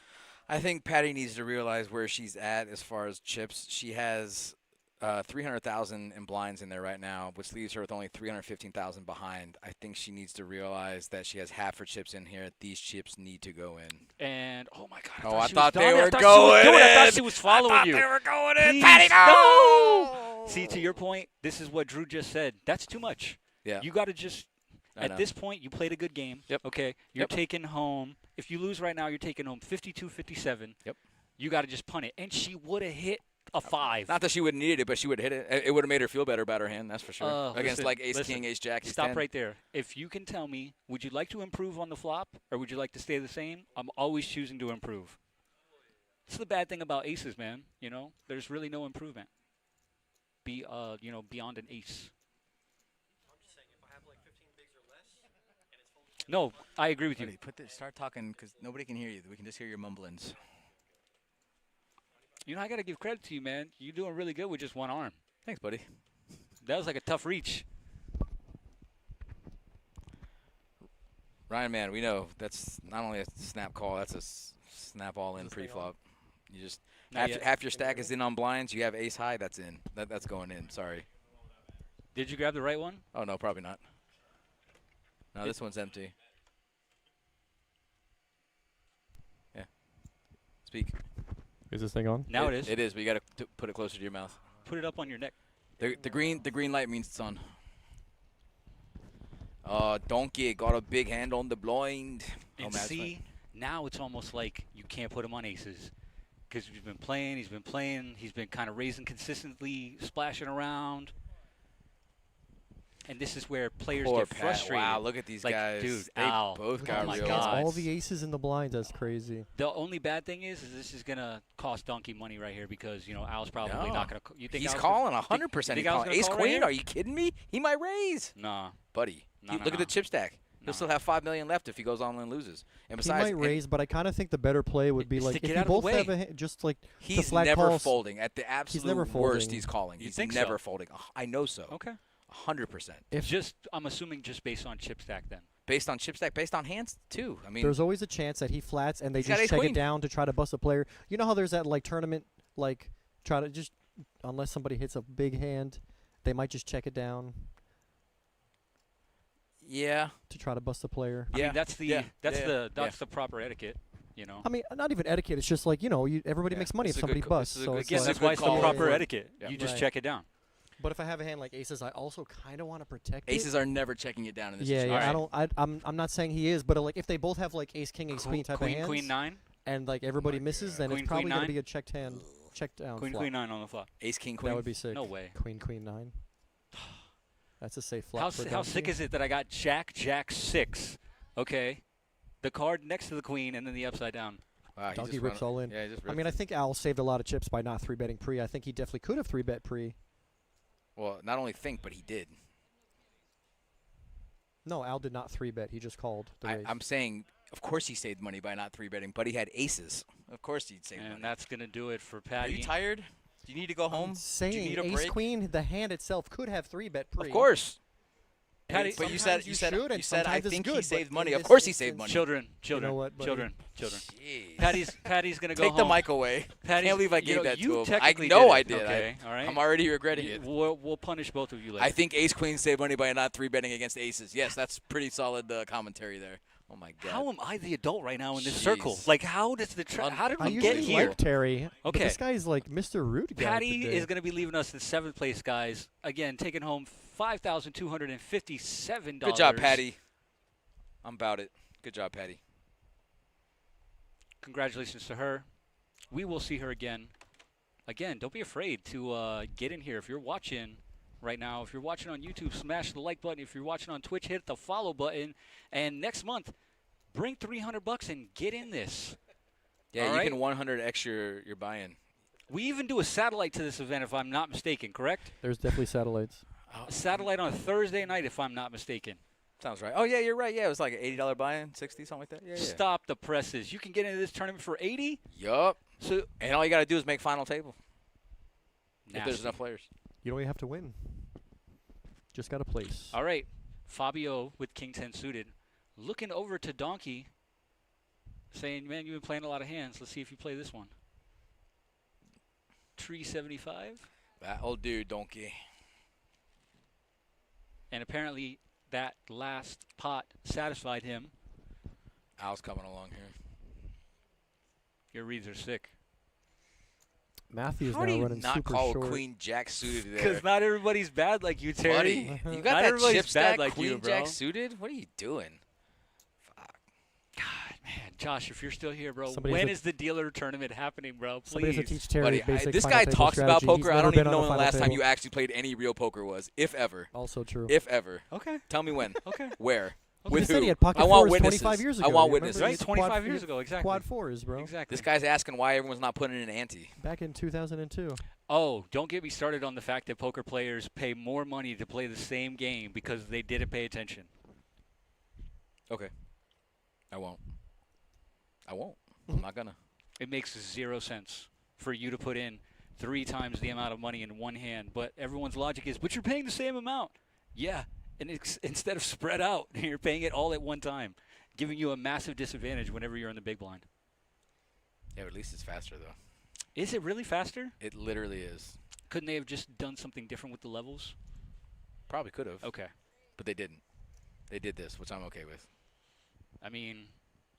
I think Patty needs to realize where she's at as far as chips. She has 300,000 in blinds in there right now, which leaves her with only 315,000 behind. I think she needs to realize that she has half her chips in here. These chips need to go in. And oh my God! Oh, I she thought was they done. were I thought going she was doing it. I thought in. she was following you. They were going in. Please, Patty, no! See, to your point, this is what Drew just said. That's too much. Yeah. You got to just. I At know. this point, you played a good game. Yep. Okay. You're Yep. taking home. If you lose right now, you're taking home 52-57. Yep. You got to just punt it, and she would have hit a 5. Not that she would have needed it, but she would have hit it. It would have made her feel better about her hand, that's for sure. Against Listen, like ace, listen. king, ace, jack, ace, Stop 10. right there. If you can tell me, would you like to improve on the flop, or would you like to stay the same? I'm always choosing to improve. It's the bad thing about aces, man. You know, there's really no improvement. Beyond an ace. I'm just saying, if I have like 15 bigs or less, and it's fully No, I agree with you. Buddy, start talking because nobody can hear you. We can just hear your mumblings. You know, I got to give credit to you, man. You're doing really good with just one arm. Thanks, buddy. That was like a tough reach. Ryan, man, we know that's not only a snap call, that's a snap all in pre-flop. You just Not yet. half your stack is in on blinds. You have ace high, that's in. That's going in. Sorry. Did you grab the right one? Oh no, probably not. No, this one's empty. Yeah. Speak. Is this thing on? Now it is. It is, but you got to put it closer to your mouth. Put it up on your neck. The green light means it's on. Donkey got a big hand on the blind. And man, see, now it's almost like you can't put him on aces. Because he's been playing, he's been kind of raising consistently, splashing around. And this is where players Poor get Pat. frustrated. Wow, look at these Like, guys. dude, they Al. both Oh got my real. God. All the aces in the blinds. That's crazy. The only bad thing is this is going to cost Donkey money right here because, Al's probably No. not going to. You think He's Al's calling gonna, 100%. think He's Al's calling gonna ace call right queen. here? Are you kidding me? He might raise, Nah. buddy. No, Look no, at the no. chip stack. No. He'll still have $5 million left if he goes on and loses. And He besides, might raise, but I kind of think the better play would be Is like to if get you out of the both way. have a just like he's flat never calls. folding. At the absolute never worst, folding. he's calling. You He's think so? never folding. I know so. Okay. 100%. I'm assuming just based on chip stack then. Based on chip stack, based on hands too. I mean, There's always a chance that he flats and they He's got just ace check queen. it down to try to bust a player. You know how there's that like tournament like try to just unless somebody hits a big hand, they might just check it down yeah. to try to bust a player. I Yeah. mean, that's the Yeah. that's Yeah. the Yeah. that's the proper etiquette. I mean, not even etiquette. It's just like everybody Yeah, makes money this if is a somebody good busts. this is a So good it's Again, That's that's a why good it's the call. proper Yeah. etiquette. Yeah. You just Right. check it down. But if I have a hand like aces, I also kind of want to protect Aces it. are never checking it down in this Yeah, situation. yeah. Alright. I'm not saying he is, but like if they both have like ace king, ace queen type Queen, of hands, Queen 9. and like everybody misses, then Queen, it's probably queen going to nine? be a checked hand, checked down. Queen, flop. Queen 9 on the flop. Ace, king, queen. That would be sick. No way. Queen, queen 9. That's a safe flop. How for how sick Donkey. is it that I got Jack, Jack 6? Okay. The card next to the queen and then the upside down. Wow, he Donkey just rips run- all in. Yeah, he just I ripped mean, I it. think Al saved a lot of chips by not 3-betting pre. I think he definitely could have 3-bet pre. Well, not only think, but he did. No, Al did not 3-bet. He just called the raise. I'm saying, of course he saved money by not 3-betting, but he had aces. Of course he'd save And money. that's going to do it for Are Patty. you tired? Do you need to go home? I'm saying Do you need a ace break? queen, the hand itself could have 3-bet pre. Of course. Patty, But you sometimes said you should, and I sometimes it's think good, he but saved in money. Of this course he saved instance- money. children, what, buddy? children. Jeez. Patty's going to go Take home. the mic away. Patty's, Can't believe I you gave know, that you to him. I technically know did I it, did. Okay, all right. I'm already regretting it. We'll punish both of you later. I think ace queen saved money by not 3-betting against aces. Yes, that's pretty solid commentary there. Oh my god. How am I the adult right now in this circle? Jeez. Like, how does how did I we get usually here? like Terry. But Okay. this guy's like Mr. Root guy. Patty today. is going to be leaving us in 7th place, guys. Again, taking home $5,257. Good job, Patty. I'm about it. Good job, Patty. Congratulations to her. We will see her again. Again, don't be afraid to get in here. If you're watching right now, if you're watching on YouTube, smash the like button. If you're watching on Twitch, hit the follow button. And next month, bring $300 and get in this. Yeah, All you right. can 100x your buy-in. We even do a satellite to this event, if I'm not mistaken, correct? There's definitely satellites. A satellite on Thursday night, if I'm not mistaken. Sounds right. Oh yeah, you're right. Yeah, it was like an $80 buy-in, 60, something like that. Yeah, yeah. Stop the presses. You can get into this tournament for 80. Yup. So And all you got to do is make final table if nasty. there's enough players. You don't even have to win. Just got to place. All right, Fabio with King 10 suited. looking over to Donkey, saying, man, you've been playing a lot of hands. Let's see if you play this one. Tree 75. That old dude, Donkey. And apparently that last pot satisfied him. Al's coming along here. Your reads are sick. Matthew's How now do you running not super call short. Queen Jack suited there? Because not everybody's bad like you, Terry. Buddy, you Not got that everybody's chip bad stack like Queen you, bro. Jack suited? What are you doing? Fuck. God, man. Josh, if you're still here, bro, Somebody when has is the dealer tournament happening, bro? Somebody has to Please. teach Terry Buddy, basic this final guy table talks about strategy. He's poker. I never don't been even on know a when the final last time table. you actually played any real poker was, if ever. Also true. If ever. Okay. Tell me when. Okay. Where. He With said who? he had pocket I want fours witnesses. 25 years I ago. want You remember? witnesses. Right, He had 25 quad- years ago, exactly. Quad fours, bro. Exactly. This guy's asking why everyone's not putting in an ante. Back in 2002. Oh, don't get me started on the fact that poker players pay more money to play the same game because they didn't pay attention. Okay. I won't. I'm not gonna. It makes 0 sense for you to put in 3 times the amount of money in one hand, but everyone's logic is, but you're paying the same amount. Yeah, and instead of spread out, you're paying it all at one time, giving you a massive disadvantage whenever you're in the big blind. Yeah, but at least it's faster though. Is it really faster? It literally is. Couldn't they have just done something different with the levels? Probably could have. Okay. But they didn't. They did this, which I'm okay with. I mean,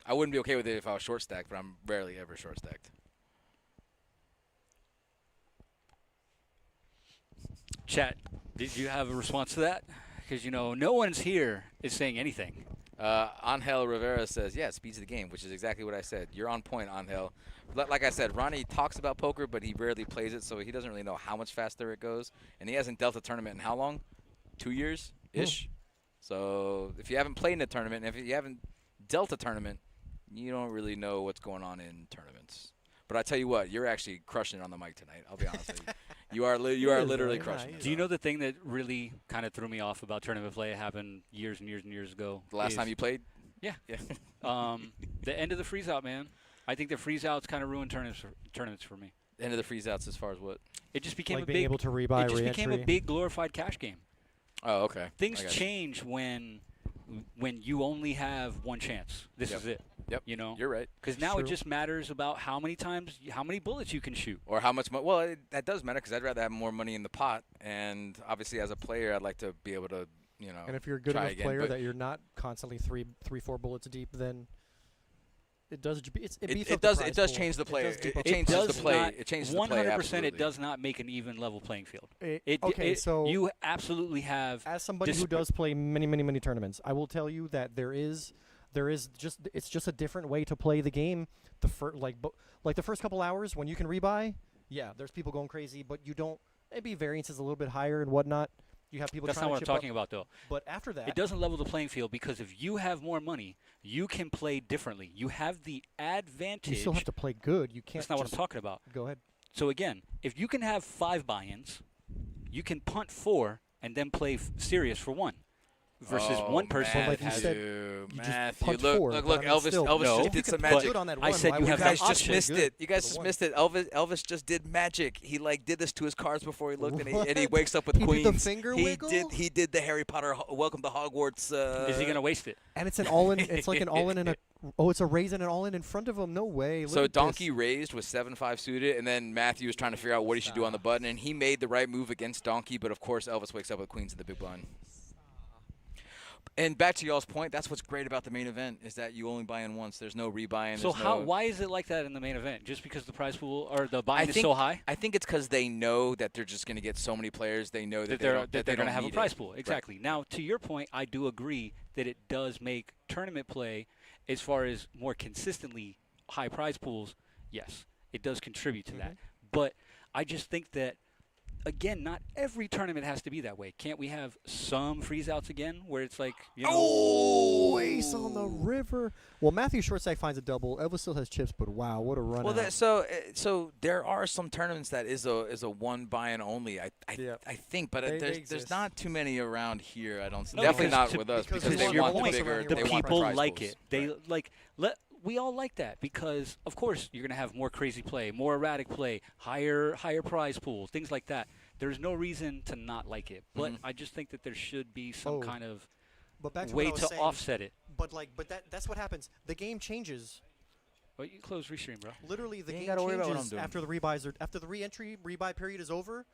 I wouldn't be okay with it if I was short stacked, but I'm rarely ever short stacked. chat, did you have a response to that? Because, you know, no one's here is saying anything. Angel Rivera says, yeah, speeds of the game, which is exactly what I said. You're on point, Angel. Like I said, Ronnie talks about poker, but he rarely plays it, so he doesn't really know how much faster it goes. And he hasn't dealt a tournament in how long? 2 years-ish? So if you haven't played in a tournament, and if you haven't dealt a tournament, you don't really know what's going on in tournaments. But I tell you what, you're actually crushing it on the mic tonight. I'll be honest with you. You are literally crushing it. Do you know the thing that really kind of threw me off about tournament play? It happened years and years and years ago. The last time you played? Yeah. Yeah. The end of the freeze out, man. I think the freeze outs kind of ruined tournaments for me. End of the freeze outs as far as what? It just became Like a being big. able to rebuy It just re-entry. became a big glorified cash game. Oh, okay. Things I got you. change when you only have one chance. This Yep. is it. Yep. You know. You're right. Because now it True. just matters about how many bullets you can shoot. Or how much money. Well, that does matter because I'd rather have more money in the pot. And obviously, as a player, I'd like to be able to, you know, And if you're a good try enough again, player but that you're not constantly three, 4 bullets deep, then it does. It beefs up it the does prize does pool. change the player. does beef It up the changes prize the pool. play. Not, It changes the play. 100%. It Absolutely. does not make an even level playing field. Okay, so you absolutely have. as somebody who does play many tournaments, I will tell you that there is it's just a different way to play the game. The the first couple hours when you can rebuy, yeah, there's people going crazy, but you don't. Maybe variance is a little bit higher and whatnot. You have people. That's trying not to what I'm chip up, talking about, though. But after that, It doesn't level the playing field because if you have more money, you can play differently. You have the advantage. you still have to play good. You can't. That's not what just, I'm talking about. Go ahead. So again, if you can have 5 buy-ins, you can punt 4 and then play serious for 1. Versus one person But like that you has. said, Matthew, you just Matthew, punt look, 4, look, but look, I mean, Elvis, still, Elvis No. just did some Play magic. good on that I one, said why you would have You the guys just option. missed Good it. You for guys the just one. missed it. Elvis just did magic. He like did this to his cards before he looked, and he What? wakes up with He did queens. the finger he wiggle? did the Harry Potter Welcome to Hogwarts. Is he going to waste it? And it's an all-in. It's like an all-in and a. Oh, it's a raise and an all-in in front of him. No way. Look So at Donkey this. raised with 7-5 suited, and then Matthew was trying to figure out what he should do on the button, and he made the right move against Donkey, but of course Elvis wakes up with queens in the big blind. And back to y'all's point, that's what's great about the main event is that you only buy in once. There's no rebuying. So there's no, why is it like that in the main event? Just because the prize pool or the buy-in is think- so high I think it's because they know that they're just going to get so many players. They know that, they're they going to don't have a need prize it. pool. Exactly. Now, to your point, I do agree that it does make tournament play, as far as more consistently high prize pools. Yes, it does contribute to that. But I just think that, again, not every tournament has to be that way. Can't we have some freeze outs again where it's like, you know, Oh, ace on the river. Well, Matthew Shortstack finds a double. Elvis still has chips, but wow, what a run! Well, out. so there are some tournaments that is a one buy-in only. I think, but They there's exist. not too many around here. I don't. No, Definitely because not to- with us because because to they your want the point, bigger. the they want people prize like pools. it. They Right. we all like that because, of course, you're going to have more crazy play, more erratic play, higher prize pools, things like that. There's no reason to not like it, but I just think that there should be some Mm-hmm. kind of But back to way what I was to saying, offset it. but that's what happens. The game changes. Well, you can close restream, bro. Literally, the You ain't game gotta worry about what I'm changes doing. after the re-entry rebuy period is over.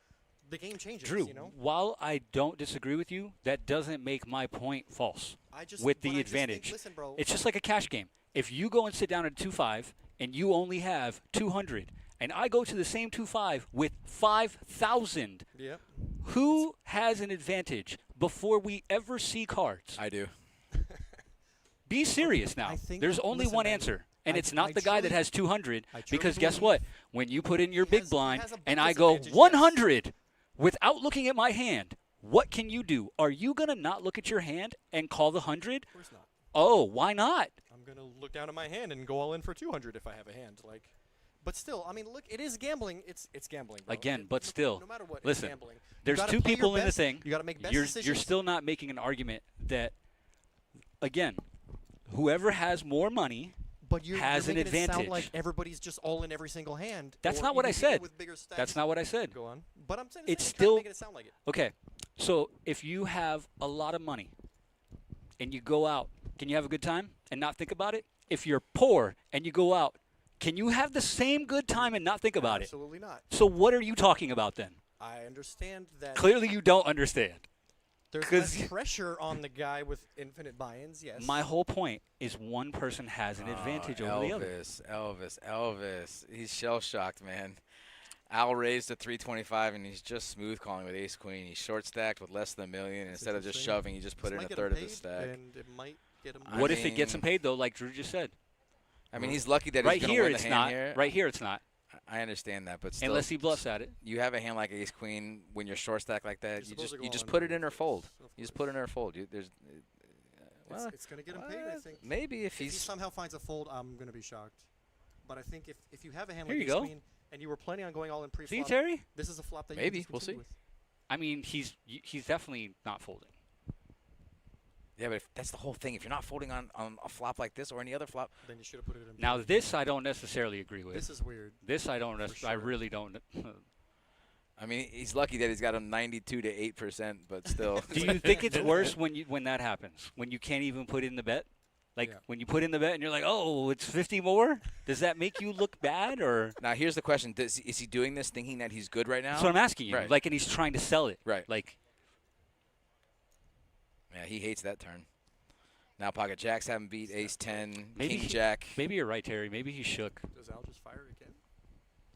The game changes. Drew, You know. while I don't disagree with you, that doesn't make my point false. I just with but the I just think, advantage. listen, bro. It's just like a cash game. If you go and sit down at 2-5 and you only have 200, and I go to the same 2-5 with 5,000, Yep. who has an advantage before we ever see cards? I do. Be serious now. I think- There's only listen, one man, answer, and I- it's not I the guy that truly- has 200. I truly Because guess believe what? When you put in your he big has- he blind has a big and I go disadvantage, yes. 100 without looking at my hand, what can you do? Are you going to not look at your hand and call the 100? Of course not. Oh, why not? I'm gonna look down at my hand and go all in for 200 if I have a hand. Like, but still, I mean, look, it is gambling. It's gambling. Bro. Again, but still, no matter what, listen, it's gambling. You There's gotta two play your people in the best- thing. You got to make best You're decisions. still not making an argument that, again, whoever has more money. but you're has an making it sound advantage. like everybody's just all in every single hand. That's or not what I even people said. With bigger stacks. That's not what I said. Go on. But I'm saying It's you're trying to still- making it sound like it. Okay, so if you have a lot of money and you go out, can you have a good time and not think about it? If you're poor and you go out, can you have the same good time and not think about it? Absolutely not. So what are you talking about then? I understand that Clearly you don't understand. there's 'cause- less pressure on the guy with infinite buy-ins. Yes. My whole point is one person has an advantage over the other. Elvis. He's shell-shocked, man. Al raised to 325, and he's just smooth calling with ace-queen. He's short-stacked with less than a million. That's Instead of just interesting. shoving, he just put This in might a get him third of his paid, stack. And it might get him. What if it gets him mean- paid though, like Drew just said? I mean, he's lucky that Right he's going to here win the it's hand not. here. Right here it's not. I understand that, but still, Unless he bluffs at it. you have a hand like ace-queen when you're short-stacked like that. You're You supposed to go you just all put in. it in or fold. Of You just course. put it in or fold. There's well, It's going to get him paid, I think. maybe if If he he's somehow finds a fold, I'm going to be shocked. But I think if you have a hand Here like you go. ace-queen and you were planning on going all in See, pre-flop, Terry? this is a flop that Maybe. you can We'll just see. continue with. I mean, he's definitely not folding. yeah, but that's the whole thing. If you're not folding on a flop like this or any other flop, Then you should have put it in. Now pre. this I don't necessarily agree with. This is weird. This I don't. For I sure. really don't. I mean, he's lucky that he's got him 92 to 8%, but still. Do you think it's worse when that happens? When you can't even put in the bet? Like Yeah. when you put in the bet and you're like, oh, it's 50 more? Does that make you look bad or? Now here's the question: is he doing this thinking that he's good right now? That's what I'm asking you. Right. Like, and he's trying to sell it. Right. Like, Yeah, he hates that turn. Now pocket jacks haven't beat ace 10, Maybe king he- jack. maybe you're right, Terry. Maybe he shook. Does Al just fire again?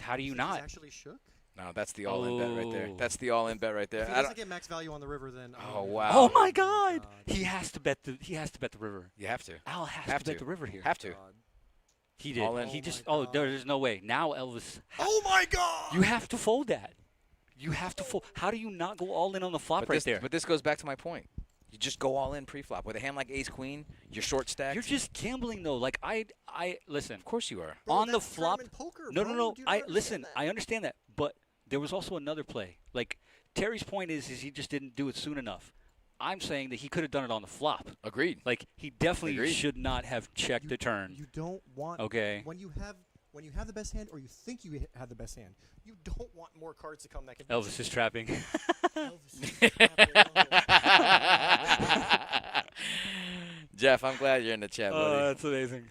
How do you think he's not? actually shook? No, that's the all-in bet right there. Oh. That's the all-in bet right there. If he I don't, doesn't get max value on the river, then Oh, wow. Oh my God! God. He has to bet the. He has to bet the river. you have to. Al has Have to bet to. the river here. Have to. God. He did. All in. He Oh just. my Oh, God. there's no way. Now Elvis. Oh my God! You have to fold that. You have to fold. How do you not go all in on the flop But right this, there? But this goes back to my point. You just go all in pre-flop with a hand like ace queen. You're short stacked. You're just gambling though. Like I listen. Of course you are. Bro, on the that's flop. tournament poker, No, bro. no, no. Do you not I understand listen. that? I understand that, but there was also another play. Like Terry's point is he just didn't do it soon enough. I'm saying that he could have done it on the flop. Agreed. Like he definitely Agreed. should not have checked You- the turn. You don't want Okay. when you have the best hand or you think you have the best hand. You don't want more cards to come that can. Elvis is trapping. Elvis is trapping. Jeff, I'm glad you're in the chat, buddy. that's amazing.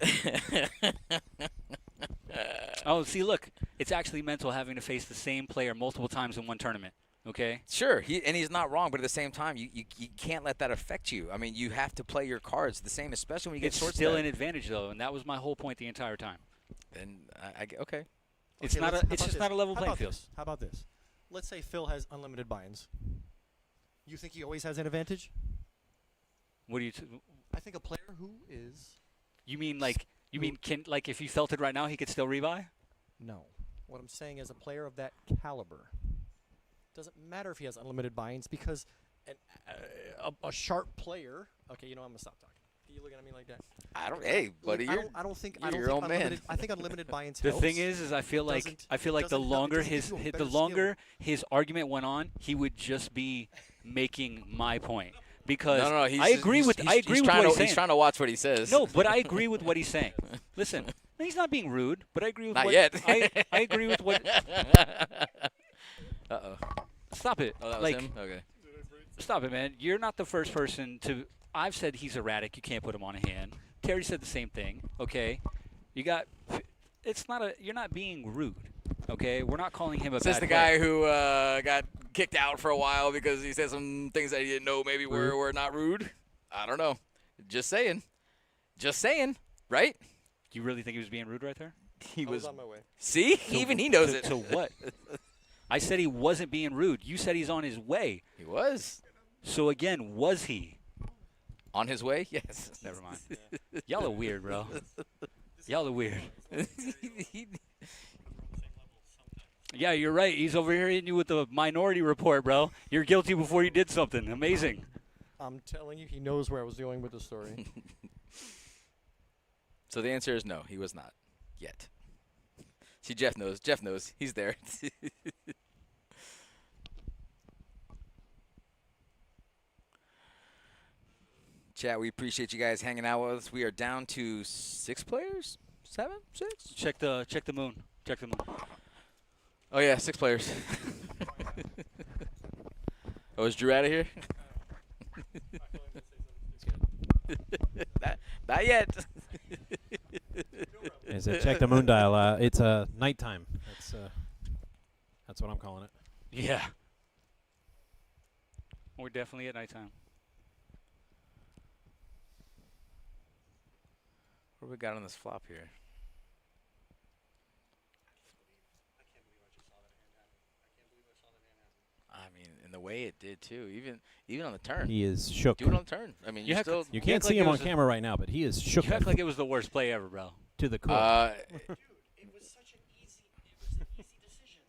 Oh, see, look, it's actually mental having to face the same player multiple times in one tournament. Okay. Sure, he's not wrong, but at the same time, you can't let that affect you. I mean, you have to play your cards the same, especially when you get It's short still stacked. an advantage though, and that was my whole point the entire time. Then okay. It's Okay, not let's- a. how It's about just this? not a level How playing about field. this? How about this? Let's say Phil has unlimited buy-ins. You think he always has an advantage? What do you? I think a player who is You mean like? You mean can like if he felt it right now, he could still rebuy? no. What I'm saying is a player of that caliber. Doesn't matter if he has unlimited buy-ins because a sharp player. Okay, you know I'm gonna stop talking. You looking at me like that? I don't. Hey, buddy, I don't think you're your own man. unlimited. I think unlimited buy-ins. The helps. thing is I feel like Doesn't- the doesn't help- longer doesn't give his you a the better longer his argument went on, he would just be making my point because no, he's I just- agree he's- with he's- I agree he's with trying what to, he's saying. He's trying to watch what he says. No, but I agree with what he's saying. Listen, he's not being rude, but I agree with Not what yet. I agree with what. Uh-oh. Stop it! Oh, that was like, him? Okay. stop it, man. You're not the first person to. I've said he's erratic. You can't put him on a hand. Terry said the same thing. Okay, it's not a. You're not being rude. Okay, we're not calling him a Says bad the player. guy who got kicked out for a while because he said some things that he didn't know maybe were not rude. I don't know. Just saying. Just saying. Right? Do you really think he was being rude right there? He I was on my way. See? Even he knows it. To what? I said he wasn't being rude. You said he's on his way. He was. So again, was he? On his way? Yes. Never mind. Y'all are weird, bro. Y'all are weird. Yeah, you're right. He's over here hitting you with the Minority Report, bro. You're guilty before you did something. Amazing. I'm telling you, he knows where I was going with the story. So the answer is no, he was not. Yet. See, Jeff knows. Jeff knows. He's there. Chat, we appreciate you guys hanging out with us. We are down to 6 players? 7? 6? Check the moon. Check the moon. Oh, yeah, 6 players. Oh, is Drew out of here? Not yet. I said, check the moon dial. It's nighttime. That's what I'm calling it. Yeah. We're definitely at nighttime. What do we got on this flop here? I mean, in the way it did too. Even on the turn. He is shook. Do it on the turn. I mean, You you act still. You You can't act see like him it on was a- camera right now, but he is shook You act like it was the worst play ever, bro. to the core. It was such an easy decision.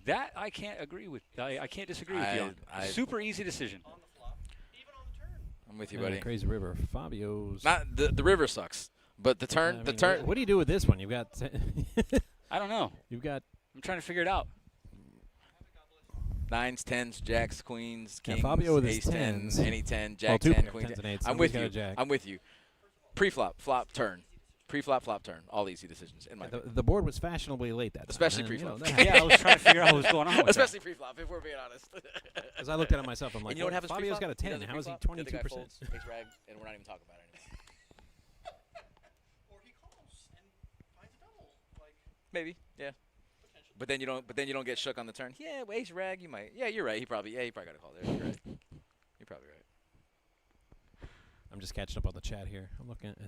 That I can't agree with. I can't disagree with you on. I- Super easy decision. On the flop, even on the turn. I'm with you, And buddy. Crazy River. Fabio's. Not the river sucks, but the turn. I the mean, turn. What do you do with this one? You've got. I don't know. You've got. I'm trying to figure it out. 9s, 10s, jacks, queens, Yeah, kings, Fabio with his ace 10s, 10s. any 10, Well, jack two 10, pair, queen 10s 10. and 8s, I'm and with he's got you. a jack. I'm with you. Pre-flop, flop, turn. Pre-flop, flop, turn. All easy decisions in my opinion. The board was fashionably late that time. Especially and, pre-flop. that Yeah, I was trying to figure out what was going on with Especially pre-flop, if we're being honest. As I looked at it myself, I'm like, And you know what well, happens Fabio's pre-flop? got a He 10. does How is he pre-flop, then the guy 22%? folds, takes rag, and we're not even talking about it anymore. Or he calls and finds a double. Like, Maybe, yeah. But then you don't get shook on the turn. Yeah, well, ace rag, you might. Yeah, you're right. He probably got a call there. You're right. You're probably right. I'm just catching up on the chat here. I'm looking at.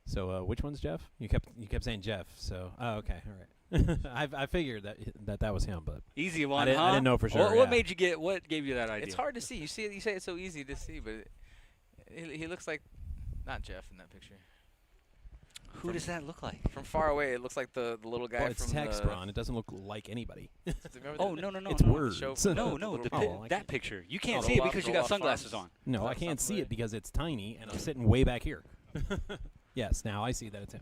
So which one's Jeff? You kept saying Jeff. So okay, all right. I figured that was him, but Easy one, I didn't know for sure. What yeah. made you get? What gave you that idea? It's hard to see. You see it. You say it's so easy to see, but he looks like not Jeff in that picture. Who does that look like? From far away, it looks like the little guy Well, it's from text, the. Ron. It doesn't look like anybody. Remember Oh the- no! It's no. words. show- No, the little- I that picture. You can't Oh, see it roll because off- you roll got off sunglasses farms. on. No, I That's can't not see the it because it's tiny and I'm sitting way back here. Yes, now I see that it's him.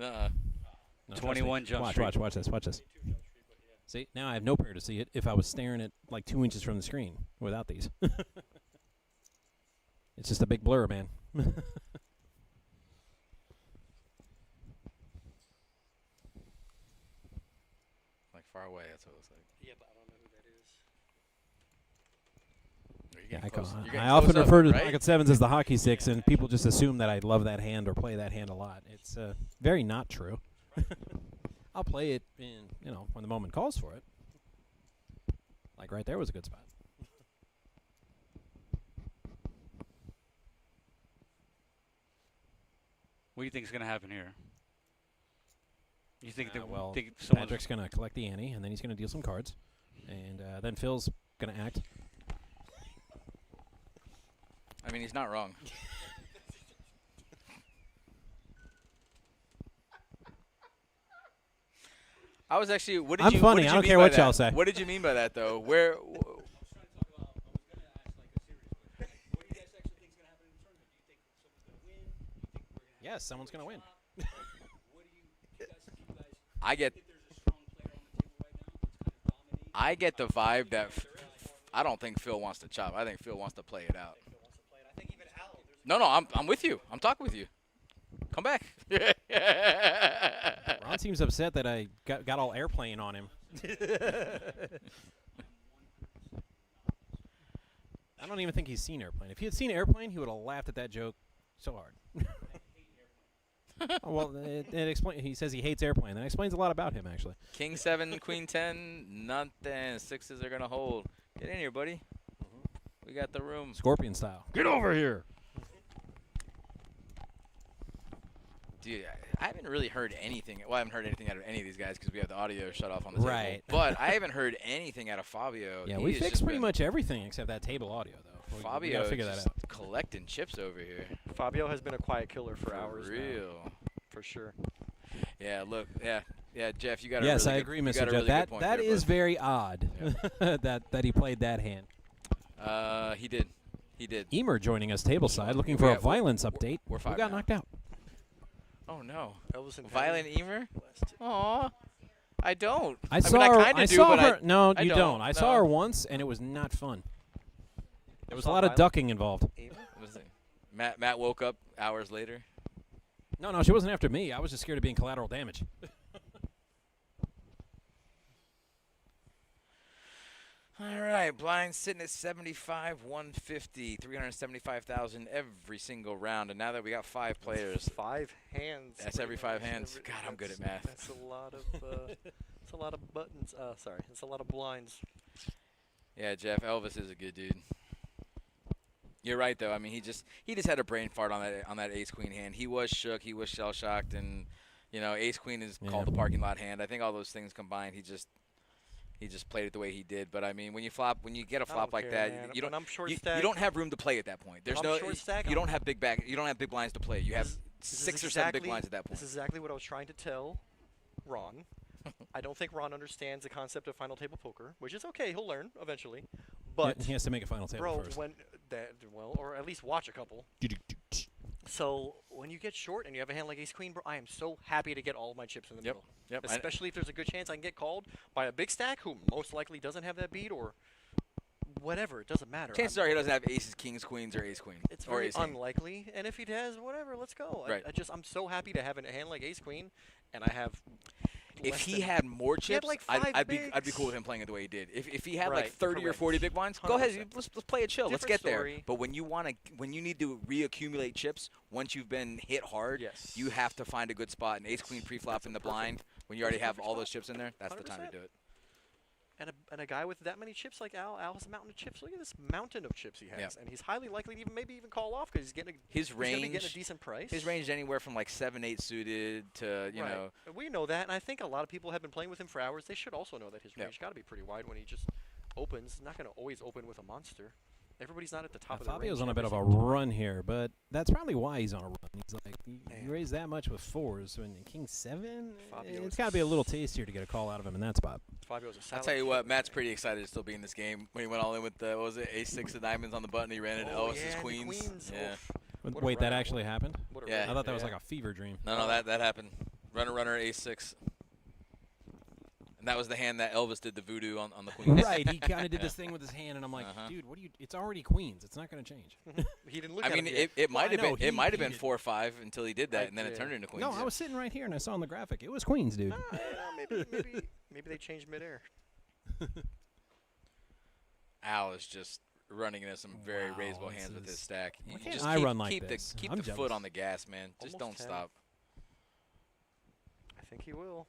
Uh-uh. No, trust 21 me. Jump Watch, Street. watch this. Watch this. See, now I have no prayer to see it if I was staring at like 2 inches from the screen without these. It's just a big blur, man. Like far away, that's what it looks like. yeah, but I don't know who that is. You're Yeah, getting close. You're getting I often close up, refer to right? pocket sevens as the hockey sticks, and people just assume that I love that hand or play that hand a lot. It's very not true. I'll play it when the moment calls for it. Like right there was a good spot. What do you think is going to happen here? You think that Well, think someone's Patrick's going to collect the ante, and then he's going to deal some cards. And then Phil's going to act. I mean, he's not wrong. I was actually. What did I'm you? funny. What did I you don't mean care by what that? y'all say. What did you mean by that, though? Where? Yes, someone's going to win. I get the vibe that I don't think Phil wants to chop. I think Phil wants to play it out. No, I'm with you. I'm talking with you. Come back. Ron seems upset that I got all airplane on him. I don't even think he's seen Airplane. If he had seen Airplane, he would have laughed at that joke so hard. Oh, well, it explains. He says he hates Airplane. That explains a lot about him, actually. King 7, Queen 10, nothing. Sixes are going to hold. Get in here, buddy. We got the room. Scorpion style. Get over here. Dude, I haven't really heard anything. Well, I haven't heard anything out of any of these guys because we have the audio shut off on the Right. table. But I haven't heard anything out of Fabio. Yeah, He we has fixed just pretty been- much everything except that table audio, though. We Fabio gotta figure that just out. collecting chips over here. Fabio has been a quiet killer for hours now, real. for sure. Yeah, look. Yeah, Jeff, you got a Yes, really I good, agree, you Mr. got a Jeff. really good That point that there, is bud. very odd that he played that hand. He did. He did. Emer joining us tableside, looking for Yeah, a violence update. we're Who five got now. knocked out? Oh, no. Elvis and Violent Emer? Aw. I don't. I saw mean, her. I kind I of do, saw but her. No, I you don't. don't. I saw No. her once, and it was not fun. There was a saw lot of violence? ducking involved. What was it? Matt woke up hours later. No, she wasn't after me. I was just scared of being collateral damage. All right, blind sitting at 75, 150, 375,000 every single round. And now that we got 5 players, 5 hands. That's pretty every 5 much. hands. God, I'm good at math. That's a lot of. That's a lot of buttons. Sorry, it's a lot of blinds. Yeah, Jeff, Elvis is a good dude. You're right, though. I mean, he just had a brain fart on that ace queen hand. He was shook. He was shell shocked, and ace queen is called the parking lot hand. I think all those things combined, he just played it the way he did. But I mean, when you get a flop like that, man. you When I'm short you stack- don't have room to play at that point. There's I'm no short stack, you don't have big blinds to play. You have This is 6 or 7 big exactly- blinds at that point. This is exactly what I was trying to tell Ron. I don't think Ron understands the concept of final table poker, which is okay. He'll learn eventually. But he has to make a final table bro, first. or at least watch a couple. So when you get short and you have a hand like ace queen, bro, I am so happy to get all of my chips in the middle. Yep. Especially if there's a good chance I can get called by a big stack who most likely doesn't have that beat or whatever. It doesn't matter. Chances are he doesn't have aces, kings, queens, or ace queen. It's or very ace king. unlikely, and if he does, whatever, let's go. Right. I'm so happy to have a hand like ace queen, and I have. If less he than- had more He had chips, like 5 I'd be bigs. cool with him playing it the way he did. If he had Right, like 30 or correct. 40 big blinds, go ahead. 100%. Let's play it chill. Let's Different get story. there. But when you need to reaccumulate chips once you've been hit hard, Yes. you have to find a good spot. An ace queen pre-flop in the blind when you already have all those chips in there. That's the time to 100%. do it. And a guy with that many chips like Al has a mountain of chips. Look at this mountain of chips he has, Yeah. and he's highly likely to maybe even call off because he's getting His he's gonna be getting a range, decent price. his range is anywhere from like 7-8 suited to you Right. know. We know that, and I think a lot of people have been playing with him for hours. They should also know that his Yeah. range got to be pretty wide when he just opens. He's not going to always open with a monster. Everybody's not at the top of the range. Fabio's on a every bit of a single time. run here, but that's probably why he's on a run. He's like, you Man. raise that much with 4s, when King 7, Fabio it's is got to be a little tastier to get a call out of him in that spot. Fabio's a I'll salad tell you killer, what, Matt's man. pretty excited to still be in this game. When he went all in with the what was it, ace-6 of diamonds on the button, he ran into Oh, Elvis's yeah, and the queens. Yeah. Oof. What a Wait, that runner. actually happened? What a Yeah. I runner. thought that was Yeah. like a fever dream. No, that happened. Runner, ace-6. And that was the hand that Elvis did the voodoo on the queen. Right, he kind of did this thing with his hand, and I'm like, Uh-huh. dude, what do you? It's already queens. It's not going to change. He didn't look I at mean, him yet. it Well, might have I know, been he did. 4 or 5 until he did that, Right, and then it yeah. turned into queens. No, I was sitting right here, and I saw on the graphic. It was queens, dude. Maybe they changed midair. Al is just running into some very Wow, raisable this hands with his is- stack. Why You can't just I keep, run like keep this? Keep I'm the foot jealous. on the gas, man. Just Almost don't 10. stop. I think he will.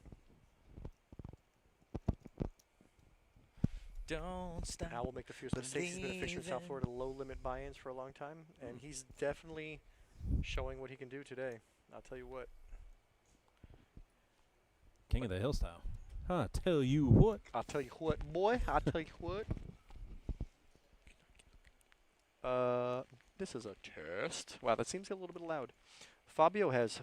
Don't stop. Al will make the fierce mistakes. He's been a fixture in South believing. Florida low limit buy-ins for a long time, and he's definitely showing what he can do today. I'll tell you what. King of the Hill style. Huh, tell you what. I'll tell you what, boy. I'll tell you what. This is a test. Wow, that seems a little bit loud. Fabio has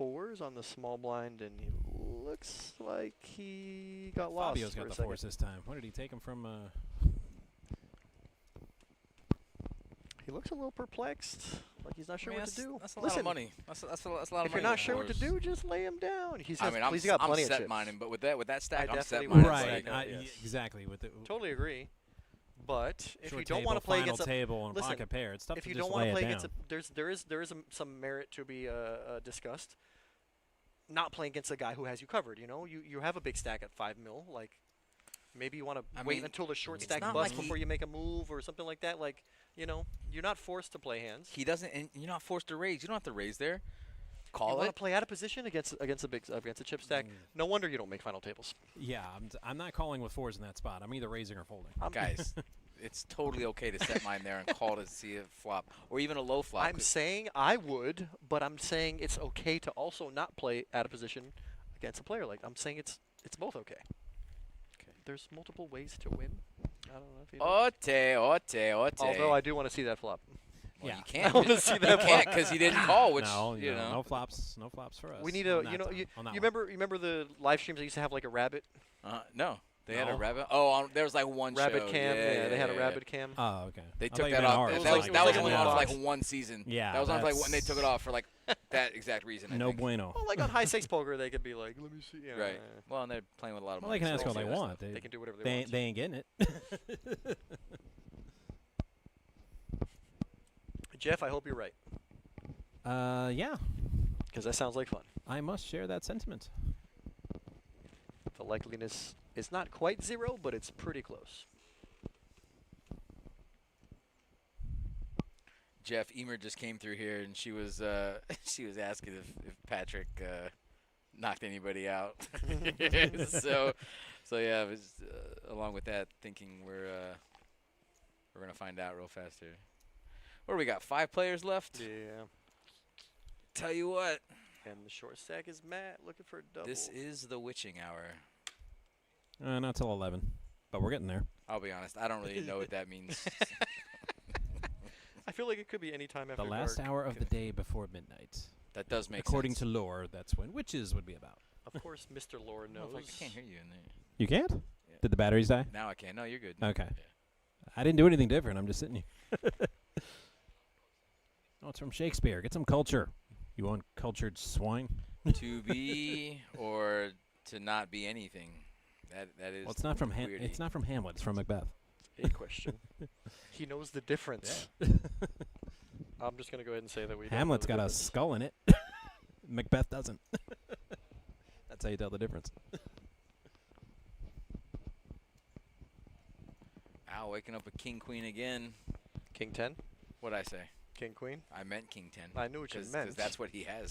4s on the small blind, and he looks like he got lost. Fabio's for got a the second. 4s this time. What did he take him from? He looks a little perplexed, like he's not sure what to do. That's a lot Listen, of money. That's a lot of money. if you're not sure what to Fours. do, just lay him down. He says, I mean, he's got I'm plenty of set chips. mining, but with that stack, I'm set definitely mining. would. right, Right, yes. exactly. With the Totally agree. But if short you don't table, want to play final against a table and listen, pocket pair, it's tough if to you just don't want lay to play it against down. there is some merit to be discussed. not playing against a guy who has you covered. You know, you have a big stack at 5 mil. Like, maybe you want to I wait mean, until the short it's stack not busts like before you make a move or something like that. Like, you know, you're not forced to play hands. He doesn't, and you're not forced to raise. You don't have to raise there. You Call want to it. play out of position against a chip stack. No wonder you don't make final tables. Yeah, I'm not calling with 4s in that spot. I'm either raising or folding. Guys, it's totally okay to set mine there and call to see a flop or even a low flop. I'm saying I would, but I'm saying it's okay to also not play out of position against a player. Like, I'm saying it's both okay. There's multiple ways to win. I don't know if you know. Ote. Although I do want to see that flop. Well, Yeah. you can't. I wanna see that You can't flop. because he didn't call, which no, you know. no flops for us. We need on a, that you know, time- you on that one. remember the live streams that used to have like a rabbit No, they had a No. rabbit. Oh, there was like one rabbit show. cam. Yeah, they had a rabbit cam. Oh, okay. They I thought took you that meant off. ours. It was That like- was, it that was was like only a on for box. like one season. Yeah, that was on for like when they that's- took it off for like that exact reason. I No think. bueno. Well, like on high stakes poker, they could be like, let me see. Yeah, Right. Well, and they're playing with a lot of Well, money. they can so ask all we'll they see that want. stuff. They can do whatever they They want. ain't getting it. Jeff, I hope you're right, Yeah, because that sounds like fun. I must share that sentiment. The likeliness is not quite 0, but it's pretty close. Jeff Emer just came through here, and she was she was asking if Patrick knocked anybody out. so yeah, it was, along with that, thinking we're gonna find out real fast here. What do we got? 5 players left. Yeah. Tell you what, And the short stack is Matt looking for a double. this is the witching hour. Not till 11, but we're getting there. I'll be honest, I don't really know what that means. I feel like it could be any time after The last dark. hour of the day before midnight. That does make According sense. to lore, that's when witches would be about. Of course, Mr. Lore knows. I can't hear you in there. You can't? Yeah. Did the batteries die? Now I can. No, you're good. Okay. Yeah. I didn't do anything different. I'm just sitting here. Oh, it's from Shakespeare. Get some culture. You uncultured swine. To be or to not be anything. That is. Well, it's not from weird. it's not from Hamlet. It's from Macbeth. A question. He knows the difference. I'm just gonna go ahead and say that we. Hamlet's don't know got the a skull in it. Macbeth doesn't. That's how you tell the difference. Ow, waking up with King Queen again. difference. King 10, What'd I say? King Queen. I meant King 10. I knew what you meant. Because that's what he has.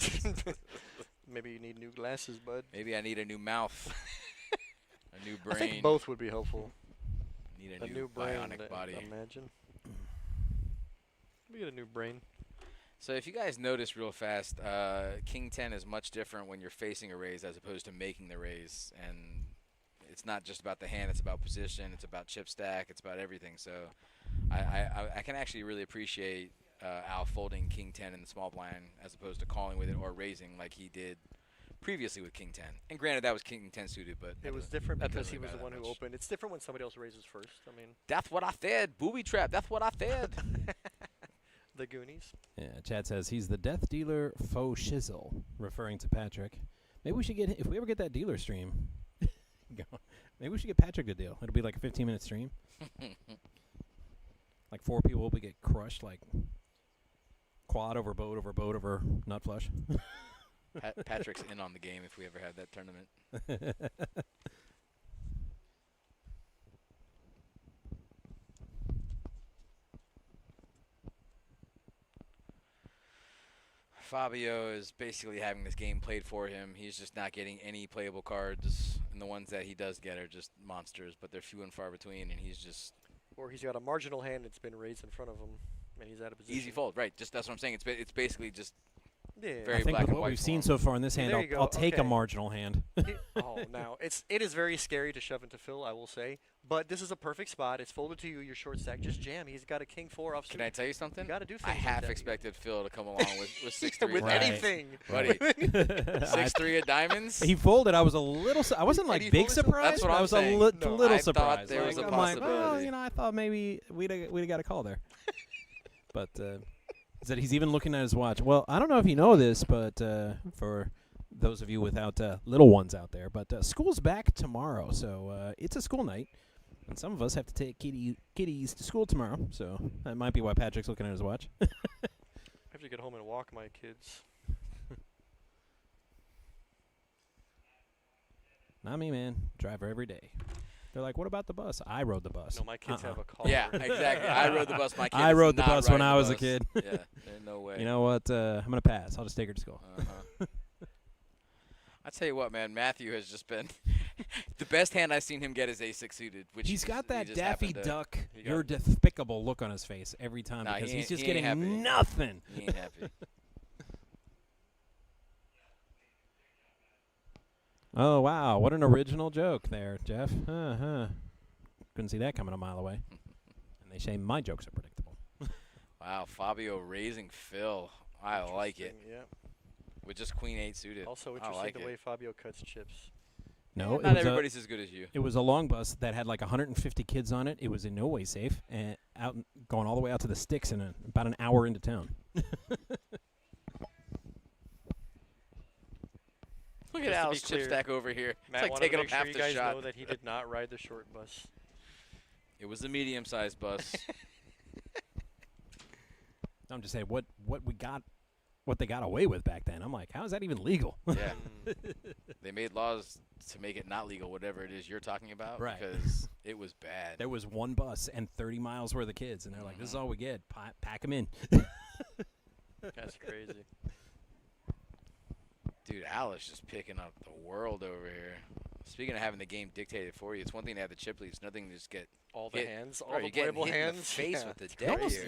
Maybe you need new glasses, bud. Maybe I need a new mouth. A new brain. I think both would be helpful. Need A new brain. bionic body. Imagine. We get a new brain. So if you guys notice real fast, King 10 is much different when you're facing a raise as opposed to making the raise. And it's not just about the hand, it's about position, it's about chip stack, it's about everything. So I can actually really appreciate Al folding King 10 in the small blind as opposed to calling with it or raising like he did previously with King 10. And granted, that was King 10 suited, but It was different that because doesn't he was really the one matter who that much. opened. It's different when somebody else raises first. I mean, That's what I said. Booby trap. That's what I said. the Goonies. Yeah, Chad says he's the death dealer faux shizzle, referring to Patrick. Maybe we should get if we ever get that dealer stream. Maybe we should get Patrick to deal. It'll be like a 15-minute stream. Like 4 people will get crushed, like quad over boat over boat over nut flush. Patrick's in on the game if we ever had that tournament. Fabio is basically having this game played for him. He's just not getting any playable cards, and the ones that he does get are just monsters, but they're few and far between, and he's just Or he's got a marginal hand that's been raised in front of him, and he's out of position. easy fold. Right, just that's what I'm saying. It's basically just Yeah. very I think black with and what white we've for seen him. so far in this hand, There you go, I'll take a okay. marginal hand. Now it is very scary to shove into Phil, I will say. But this is a perfect spot. It's folded to you. Your short stack, just jam. He's got a king 4 offsuit. Can I tell you something? You got to do things. I like half that. expected Phil to come along with 6-3 with Right. anything. buddy. I- 6-3 of diamonds. He folded. I was a little. I wasn't And like he big folded so- surprised. That's what but I I'm was saying. a No, little I thought surprised. there Like, was a I'm like, well, possibility. I thought maybe we'd have got a call there. But is that he's even looking at his watch? Well, I don't know if you know this, but for those of you without little ones out there, but school's back tomorrow, so it's a school night, and some of us have to take kiddies to school tomorrow. So that might be why Patrick's looking at his watch. I have to get home and walk my kids. Not me, man. Driver every day. They're like, what about the bus? I rode the bus. No, my kids have a car. Yeah, exactly. I rode the bus. My kid I is rode the not bus when riding I the was a bus. kid. Yeah, there's no way. You know what? I'm going to pass. I'll just take her to school. I tell you what, man, Matthew has just been the best hand I've seen him get is A6 suited. Which He's got that just Daffy happened to- Duck, he got- you're despicable look on his face every time Nah, because he he's ain't- just he ain't getting happy. nothing. He ain't happy. Oh, wow. What an original joke there, Jeff. Couldn't see that coming a mile away. And they say my jokes are predictable. Wow, Fabio raising Phil. I like it. Yeah. With just Queen 8 suited. Also I interesting like the it. way Fabio cuts chips. No, Not everybody's as good as you. It was a long bus that had like 150 kids on it. It was in no way safe, and going all the way out to the sticks in about an hour into town. Look Just at to be Al's chip clear, stack over here. Matt It's like wanted taking to up make sure half you the guys shot. know that he did not ride the short bus. It was the medium-sized bus. I'm just saying what they got away with back then. I'm like, how is that even legal? Yeah. They made laws to make it not legal, whatever it is you're talking about. Right. Because it was bad. There was one bus and 30 miles worth of kids, and they're like, this is all we get. Pack them in. That's crazy. Dude, Al is just picking up the world over here. Speaking of having the game dictated for you, it's one thing to have the chip leads, nothing to just get All the hit. hands, all Bro, the you're getting playable hit in hands. the face yeah. with the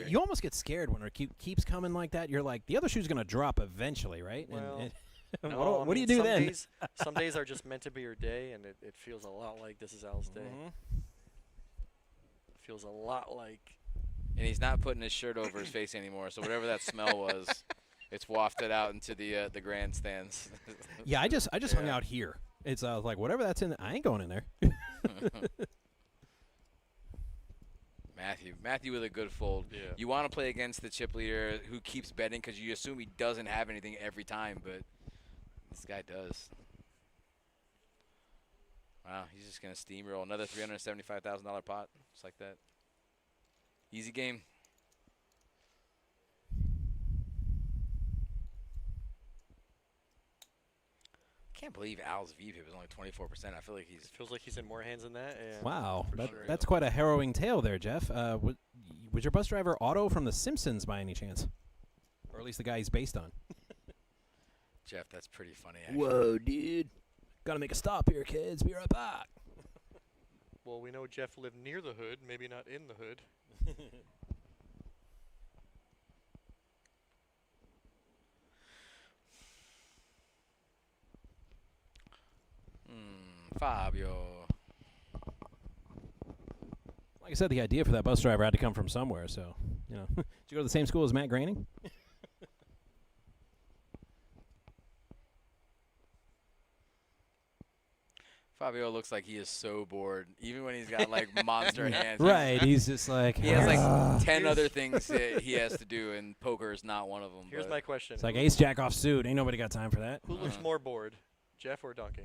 You deck. almost get scared when it keeps coming like that. You're like, the other shoe's going to drop eventually, right? Well, And No, I what do you mean, do some then? Days, some days are just meant to be your day, and it feels a lot like this is Al's day. Feels a lot like. And he's not putting his shirt over his face anymore, so whatever that smell was, it's wafted out into the grandstands. Yeah, I just hung Yeah. out here. It's like, whatever that's in, I ain't going in there. Matthew with a good fold. Yeah. You want to play against the chip leader who keeps betting because you assume he doesn't have anything every time, but this guy does. Wow, he's just going to steamroll another $375,000 pot, just like that. Easy game. I can't believe Al's VP was only 24%. I feel like he's Feels like he's in more hands than that. And Wow, for sure. that's quite a harrowing tale there, Jeff. Was your bus driver Otto from The Simpsons by any chance? Or at least the guy he's based on? Jeff. That's pretty funny. Actually. Whoa, dude. Gotta make a stop here, kids. Be right back. Well, we know Jeff lived near the hood, maybe not in the hood. Fabio. Like I said, the idea for that bus driver had to come from somewhere, so, you know. Did you go to the same school as Matt Groening? Fabio looks like he is so bored, even when he's got like monster hands. Right, he's just like, He has like 10 Here's- other things he has to do, and poker is not one of them. Here's but my question. it's like ace jack off suit. Ain't nobody got time for that. Who looks more bored, Jeff or Donkey?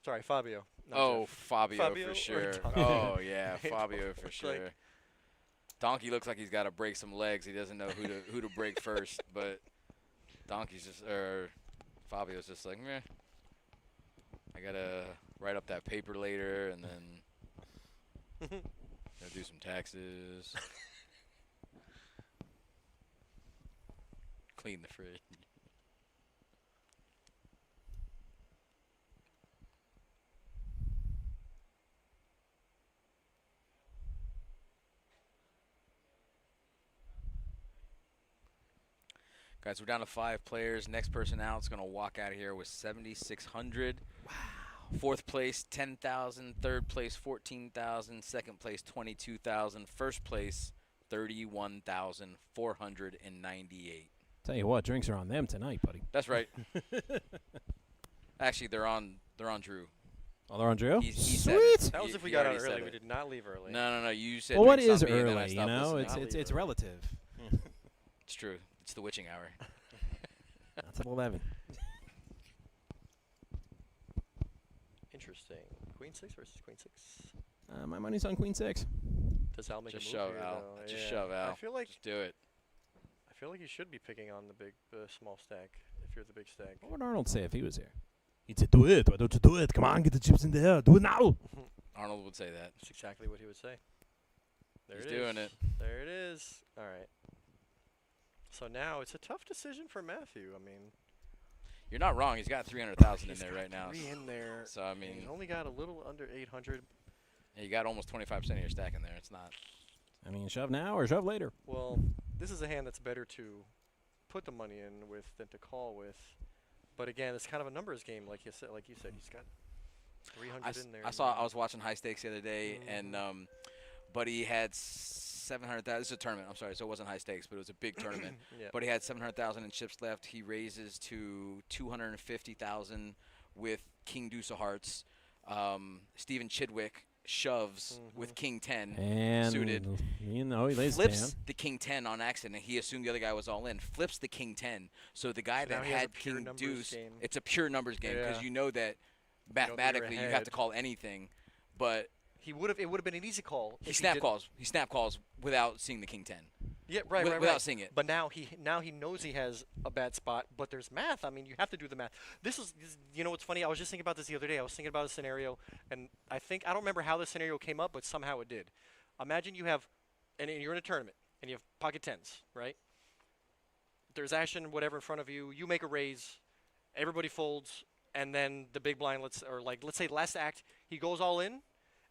Sorry, Fabio. not Oh, Jeff. Fabio, Fabio for or sure. Donkey? Oh yeah, It Fabio for looks sure. like- Donkey looks like he's got to break some legs. He doesn't know who to break first, but Donkey's just Fabio's just like, meh. I gotta write up that paper later, and then gotta do some taxes, clean the fridge. Guys, we're down to 5 players. Next person out is going to walk out of here with 7,600. Wow. Fourth place, 10,000. Third place, 14,000. Second place, 22,000. First place, 31,498. Tell you what, drinks are on them tonight, buddy. That's right. Actually, they're on Drew. Oh, they're on Drew? He said Sweet. it. That was He- if we he got out already said early. it. We did not leave early. No. You said Well, what drinks is on me, and then I early, you stopped know? listening. It's relative. It's true. It's the witching hour. Not till 11. Interesting. Queen 6 versus Queen 6. My money's on Queen 6. Does Al make Just a move shove, here, Al. though? Just Yeah. shove, Al. I feel like Just do it. you should be picking on the small stack if you're the big stack. What would Arnold say if he was here? He'd say, "Do it. Why don't you do it? Come on, get the chips in there. Do it now." Arnold would say that. That's exactly what he would say. There He's it is. doing it. There it is. All right. So now it's a tough decision for Matthew. I mean, You're not wrong. He's got 300,000 in he's there got right now. 3 in there. So I and mean, he's only got a little under 800. yeah, you got almost 25% of your stack in there. It's not. I mean, shove now or shove later. Well, this is a hand that's better to put the money in with than to call with. But again, it's kind of a numbers game, like you said. He's got 300 in there. I was watching high stakes the other day, and Buddy had 700,000. This is a tournament. I'm sorry, so it wasn't high stakes, but it was a big tournament. Yeah. But he had 700,000 in chips left. He raises to 250,000 with King Deuce of Hearts. Steven Chidwick shoves with King 10 And suited. You know, he lays Flips down. the King 10 on accident. He assumed the other guy was all in. Flips the King 10. So the guy So now that he has a had pure King numbers Deuce, game. it's a pure numbers game because Yeah. you know that know that you're mathematically you have ahead. to call anything. But It would have been an easy call. he if snap did- calls. He snap calls without seeing the King 10. Yeah, right, right, without right. seeing it. But now he knows he has a bad spot. But there's math. I mean, you have to do the math. This you know what's funny? I was just thinking about this the other day. I was thinking about a scenario, and I don't remember how the scenario came up, but somehow it did. Imagine you have, and you're in a tournament, and you have pocket tens, right? There's action, whatever, in front of you. You make a raise, everybody folds, and then the big blind, let's say last act, he goes all in,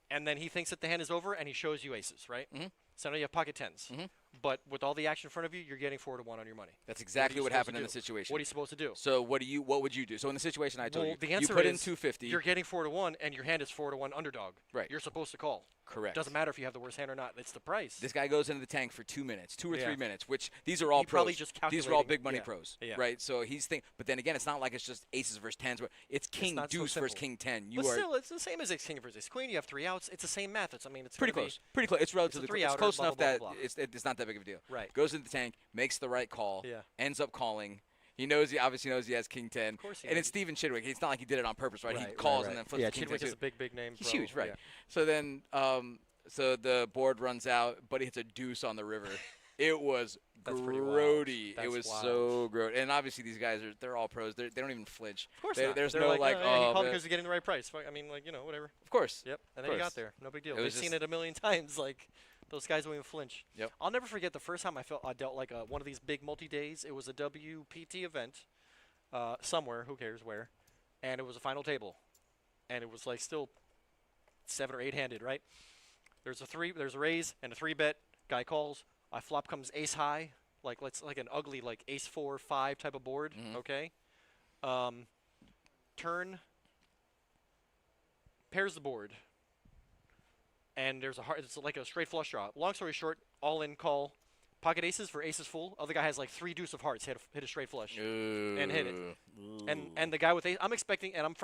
and then he thinks that the hand is over, and he shows you aces, right? Mhm. So now you have pocket tens. Mhm. But with all the action in front of you, you're getting 4-1 on your money. That's exactly what supposed happened to in the do? situation. What are you supposed to do? So what would you do? So in the situation I told Well, you, the you answer put in is 250. You're getting 4-1, and your hand is 4-1 underdog. Right. You're supposed to call. Correct. Doesn't matter if you have the worst hand or not. It's the price. This guy goes into the tank for 2 minutes, 2 or Yeah. 3 minutes, which these are all He probably pros. just These are all calculating. big money Yeah. pros, Yeah. right? So he's but then again, it's not like it's just aces versus tens. It's King not so Deuce versus simple. King 10. You but are still, it's the same as ace king versus ace queen. You have 3 outs. It's the same math. It's pretty gonna close. Pretty close. It's relatively three it's outer, close blah, enough blah, that blah, blah. it's not that big of a deal. Be right. Goes into the tank, makes the right call, Yeah. ends up calling. He obviously knows he has King 10. Of course he And does. it's Steven Chidwick. It's not like he did it on purpose, right? He Right, calls right, and then right. flips Yeah, the King 10 Chidwick is too. a big name. He's pro. huge, right? Yeah. So then, so the board runs out, but he hits a deuce on the river. It was That's pretty wild. grody. It That's was wild. so grody. And obviously these guys they're all pros. They don't even flinch. Of course There- not. there's They're no like, like, he oh, called man. because you're getting the right price. I mean, whatever. Of course. Yep. And then you course. got there. No big deal. It We've was seen just- it a million times. Like, those guys don't even flinch. Yep. I'll never forget the first time I dealt like one of these big multi-days. It was a WPT event somewhere. Who cares where? And it was a final table. And it was like still 7 or 8 handed, right? There's a raise and a 3-bet. Guy calls. Flop comes ace high. Like an ugly like ace 4-5 type of board. Mhm. Okay. Turn pairs the board, and it's like a straight flush draw. Long story short, all in call, pocket aces for aces full. Other guy has like 3 deuce of hearts, hit a straight flush, and hit it. And the guy with ace, I'm expecting, and I'm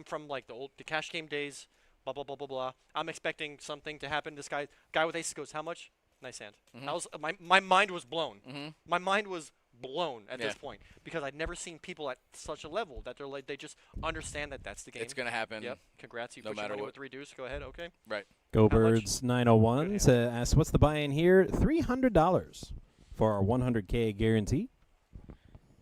from like the cash game days, blah blah blah blah blah. I'm expecting something to happen. This guy with aces goes, how much? Nice hand. Mhm. I was my mind was blown. Mhm. My mind was blown at Yeah. this point because I'd never seen people at such a level that they just understand that that's the game. It's gonna happen. Yep. Congrats. You no put your matter money what. with 3 deuce. Go ahead. Okay. Go much? Birds 901 asks, "What's the buy-in here?" $300 for our 100K guarantee.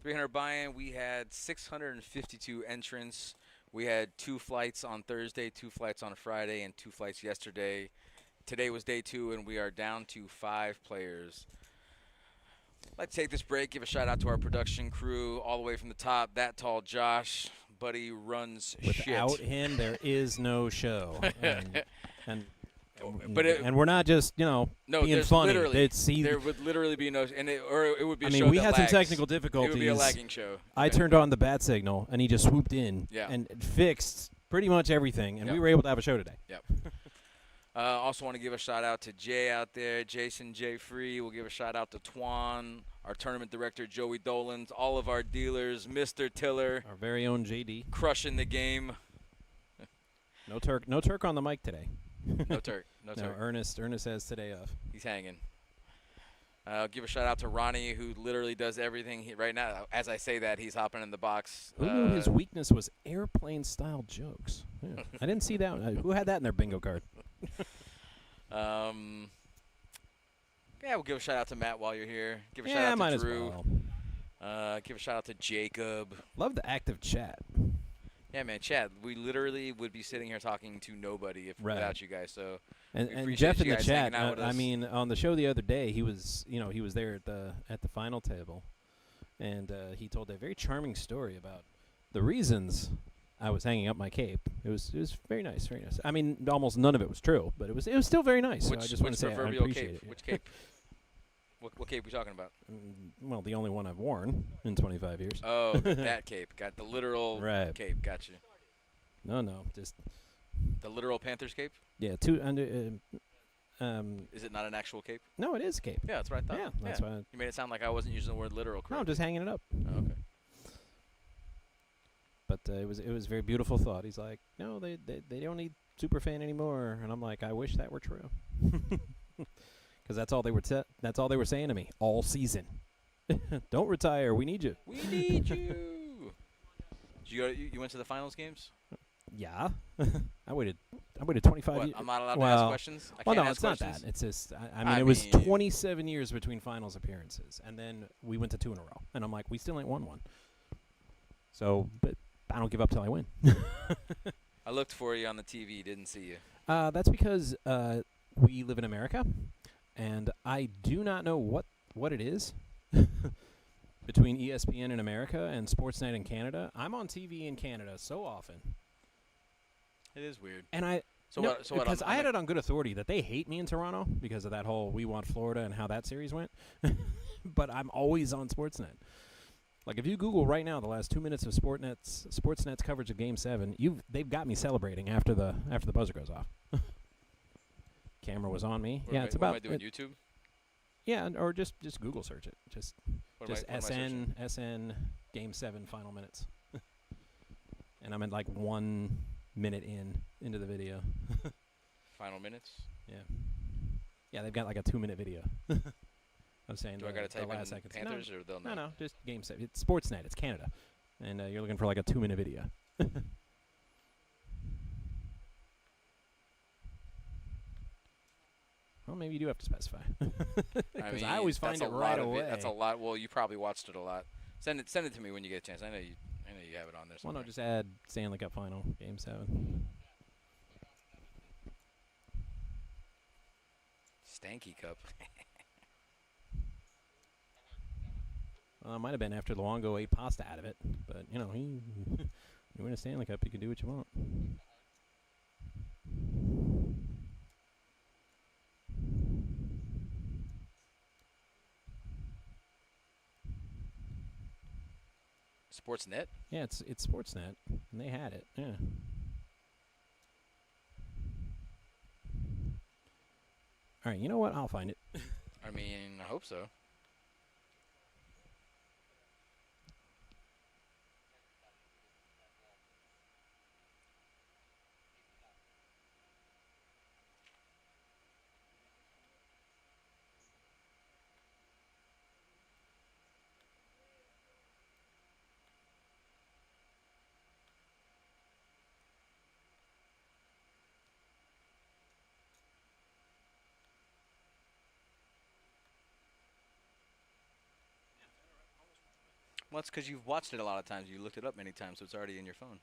300 buy-in. We had 652 entrants. We had 2 flights on Thursday, 2 flights on Friday, and 2 flights yesterday. Today was day 2, and we are down to 5 players. I'd like to take this break, give a shout-out to our production crew all the way from the top. That tall Josh, buddy, runs Without shit. him, there is no show. and But we're not just no, being there's funny. literally It's there would literally be no, or it would be. A I show mean, we that had some lags. technical It would be a difficulties. lagging show. I turned on the bat signal, and he just swooped in Yeah. and fixed pretty much everything, and Yep. we were able to have a show today. Also want to give a shout out to Jay out there, Jason J. Free. We'll give a shout out to Twan, our tournament director, Joey Dolans, all of our dealers, Mr. Tiller, Our very own JD. crushing the game. No Turk on the mic today. No Turk, no No, Turk. Ernest has today off. He's hanging. Give a shout out to Ronnie, who literally does everything right now. As I say that, he's hopping in the box. Who knew his weakness was airplane-style jokes? Yeah. I didn't see that one. Who had that in their bingo card? Yeah, we'll give a shout out to Matt while you're here. Give a Yeah, shout out might to as Drew. well. Give a shout out to Jacob. Love the active chat. Yeah, man, Chad, we literally would be sitting here talking to nobody if Right. without you guys. So And, we and appreciate Jeff you in the guys chat, hanging out with I us. mean, on the show the other day, he was there at the final table, and he told a very charming story about the reasons I was hanging up my cape. It was very nice, very nice. I mean, almost none of it was true, but it was still very nice. So I just want to say I proverbial appreciate cape? it. Which cape? What cape are we talking about? Well, the only one I've worn in 25 years. Oh, that cape. Got the literal Right. cape. Gotcha. No, just The literal Panthers cape? yeah, two under. Is it not an actual cape? No, it is a cape. Yeah, that's what I thought. Yeah, that's why. You made it sound like I wasn't using the word literal No, I'm correctly. just hanging it up. Oh, okay. But it was a very beautiful thought. He's like, no, they don't need Superfan anymore, and I'm like, I wish that were true, because that's all they were saying to me all season. Don't retire, we need you. We need you. You went to the finals games? Yeah, I waited 25 What? years. I'm not allowed to well, ask questions? I well, can't no, ask it's not questions? that. It's just, I mean, I it was mean- 27 years between finals appearances, and then we went to 2 in a row, and I'm like, we still ain't won one. So, but I don't give up till I win. I looked for you on the TV, didn't see you. That's because we live in America, and I do not know what it is between ESPN in America and Sportsnet in Canada. I'm on TV in Canada so often, It is weird. and I So no, what? So what? because I had it on good authority that they hate me in Toronto because of that whole "We Want Florida" and how that series went. But I'm always on Sportsnet. Like if you Google right now the last 2 minutes of Sportsnet's coverage of Game 7, they've got me celebrating after the buzzer goes off. Camera was on me. What Yeah, am it's I, about what am I doing? YouTube? yeah, or just Google search it. Just What am I searching? SN Game 7 final minutes. And I'm at like 1 minute into the video. Final minutes. Yeah, they've got like a 2-minute video. I'm saying Do I gotta the type last in seconds. Panthers or they'll know? No, just Game 7. It's Sportsnet. It's Canada, and you're looking for like a 2-minute video. Well, maybe you do have to specify. Because I always find that's it a right lot of away. That's a lot. Well, you probably watched it a lot. Send it to me when you get a chance. I know you have it on there. Well, no, somewhere. just add Stanley Cup Final, Game 7. Stanky Cup. It might have been after Luongo ate pasta out of it, but you know you win a Stanley Cup, you can do what you want. Sportsnet. Yeah, it's Sportsnet, and they had it. Yeah. All right, you know what? I'll find it. I mean, I hope so. Well, it's because you've watched it a lot of times. You looked it up many times, so it's already in your phone.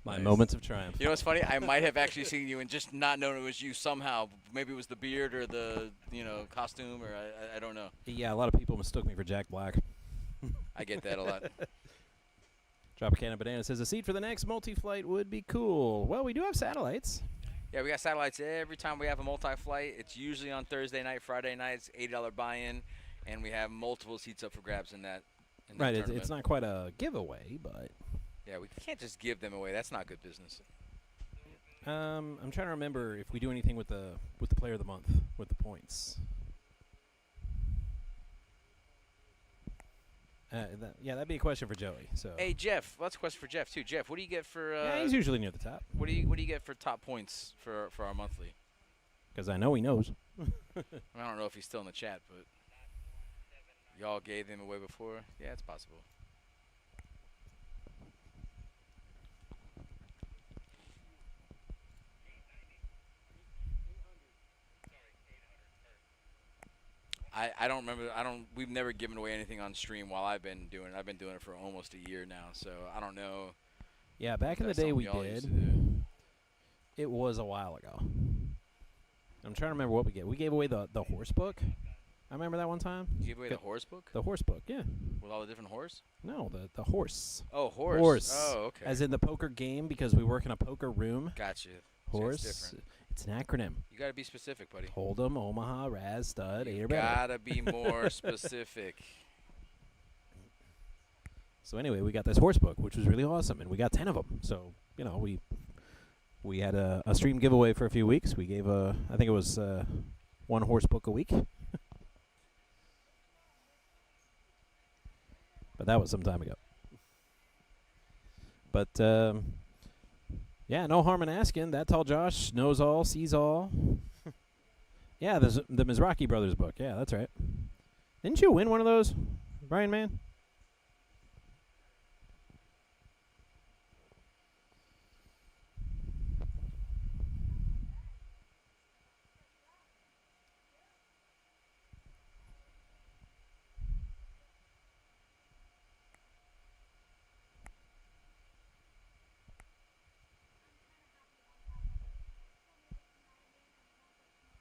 My Nice. moments of triumph. You know what's funny? I might have actually seen you and just not known it was you somehow. Maybe it was the beard or the costume, or I don't know. Yeah, a lot of people mistook me for Jack Black. I get that a lot. Drop a Can of Banana says a seat for the next multi-flight would be cool. Well, we do have satellites. Yeah, we got satellites every time we have a multi-flight. It's usually on Thursday night, Friday nights, $80 buy-in, and we have multiple seats up for grabs in that. Right, tournament. it's not quite a giveaway, but Yeah, we can't just give them away. That's not good business. I'm trying to remember if we do anything with the player of the month with the points. That'd be a question for Joey. So Hey Jeff, that's a question for Jeff too. Jeff, what do you get for? yeah, he's usually near the top. What do you get for top points for our monthly? because I know he knows. I don't know if he's still in the chat, but y'all gave him away before. Yeah, it's possible. I don't remember. We've never given away anything on stream while I've been doing it. I've been doing it for almost a year now, so I don't know. Yeah, back in the That's day something we y'all used did. to do. It was a while ago. I'm trying to remember what we gave. We gave away the horse book. I remember that one time. You gave away the horse book The horse book, yeah. with all the different horse. No, the horse. Oh, horse. Horse. Oh, okay. As in the poker game, because we work in a poker room. Gotcha. Horse. So it's different. It's an acronym. You got to be specific, buddy. Hold'em, Omaha, Raz, Stud, You 8 or better. gotta be more specific. So anyway, we got this horse book, which was really awesome, and we got 10 of them. So, you know, we had a stream giveaway for a few weeks. We gave I think it was one horse book a week. But that was some time ago. But, yeah, no harm in asking. That tall Josh knows all, sees all. Yeah, there's the Mizrachi Brothers book. Yeah, that's right. Didn't you win one of those, Brian Man?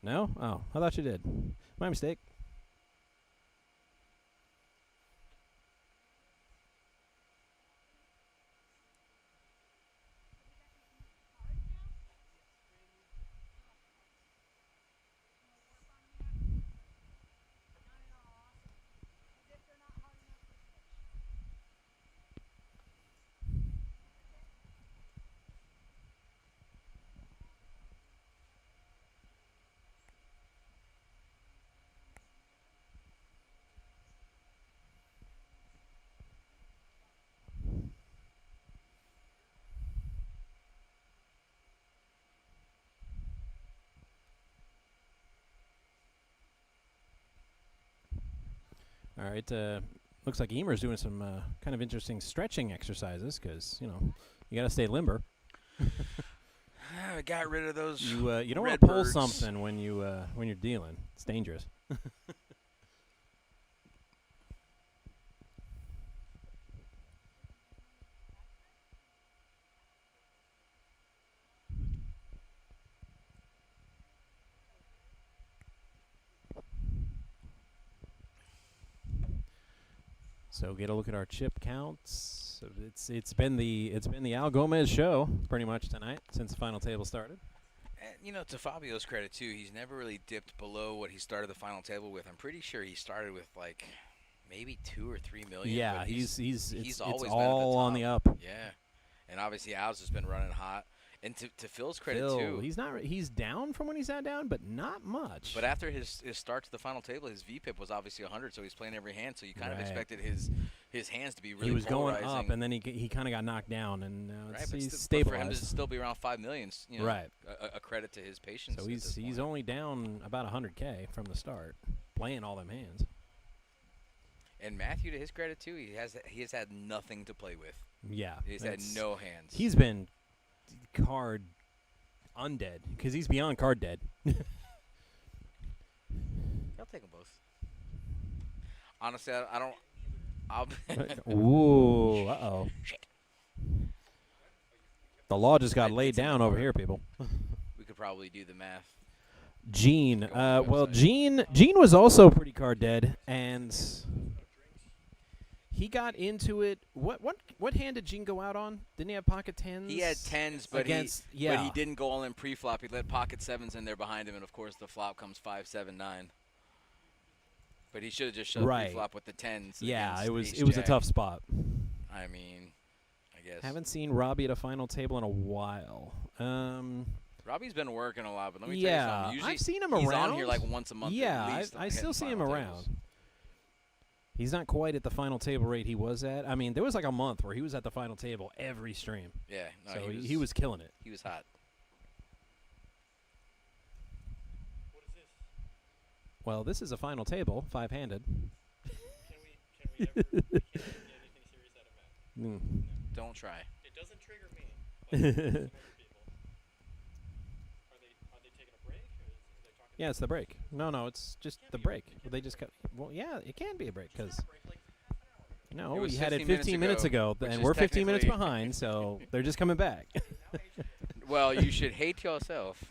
No? Oh, I thought you did. My mistake. All right. Looks like Emer's doing some kind of interesting stretching exercises because, you know, you got to stay limber. I got rid of those. You don't want red to pull birds. something when you're dealing. It's dangerous. So get a look at our chip counts. So it's been the Al Gomez show pretty much tonight since the final table started. And, you know, to Fabio's credit, too, he's never really dipped below what he started the final table with. I'm pretty sure he started with, like, maybe 2 or 3 million. Yeah, but it's always been all at on the the top. up. Yeah. And obviously, Al's has been running hot. And to Phil's credit, Phil, too. he's down from when he sat down, but not much. But after his start to the final table, his VPIP was obviously 100, so he's playing every hand. So you kind of Right. expected his hands to be really he was going polarizing. up, and then he kind of got knocked down, and now Right, it's, but he's but for him to stabilized. still be around 5 million, you know, Right. a credit to his patience. So at this he's point. only down about 100K from the start, playing all them hands. And Matthew, to his credit too, he has had nothing to play with. Yeah, He's had no hands. He's been card undead because he's beyond card dead. I'll take them both. Honestly, I don't. I'll Ooh, uh-oh. The law just got It's laid in the down over court. here, people. We could probably do the math. Gene, Go on the well, website. Gene was also pretty card dead, and he got into it. What hand did Gene go out on? Didn't he have pocket tens? He had tens, but against, but yeah. he didn't go all in pre-flop. He let pocket sevens in there behind him, and of course the flop comes 5, 7, 9. But he should have just shoved Right. pre-flop with the tens. Yeah, against it was ace a jack. tough spot. I mean, I guess. Haven't seen Robbie at a final table in a while. Robbie's been working a lot, but let me Yeah, tell you something. Usually I've seen him he's around. on here like once a month. Yeah, at least I still see him final around. tables. He's not quite at the final table rate he was at. I mean, there was like a month where he was at the final table every stream. Yeah, no, So he he was killing it. He was hot. Well, this is a final table, 5-handed. Mm. Don't try. It doesn't trigger me. Yeah, it's the break. No, it's just the break. They just cut. Well, yeah, it can be a break because. No, It was we had it 15 15 minutes ago, which and is we're 15 minutes technically- behind, so they're just coming back. Well, you should hate yourself.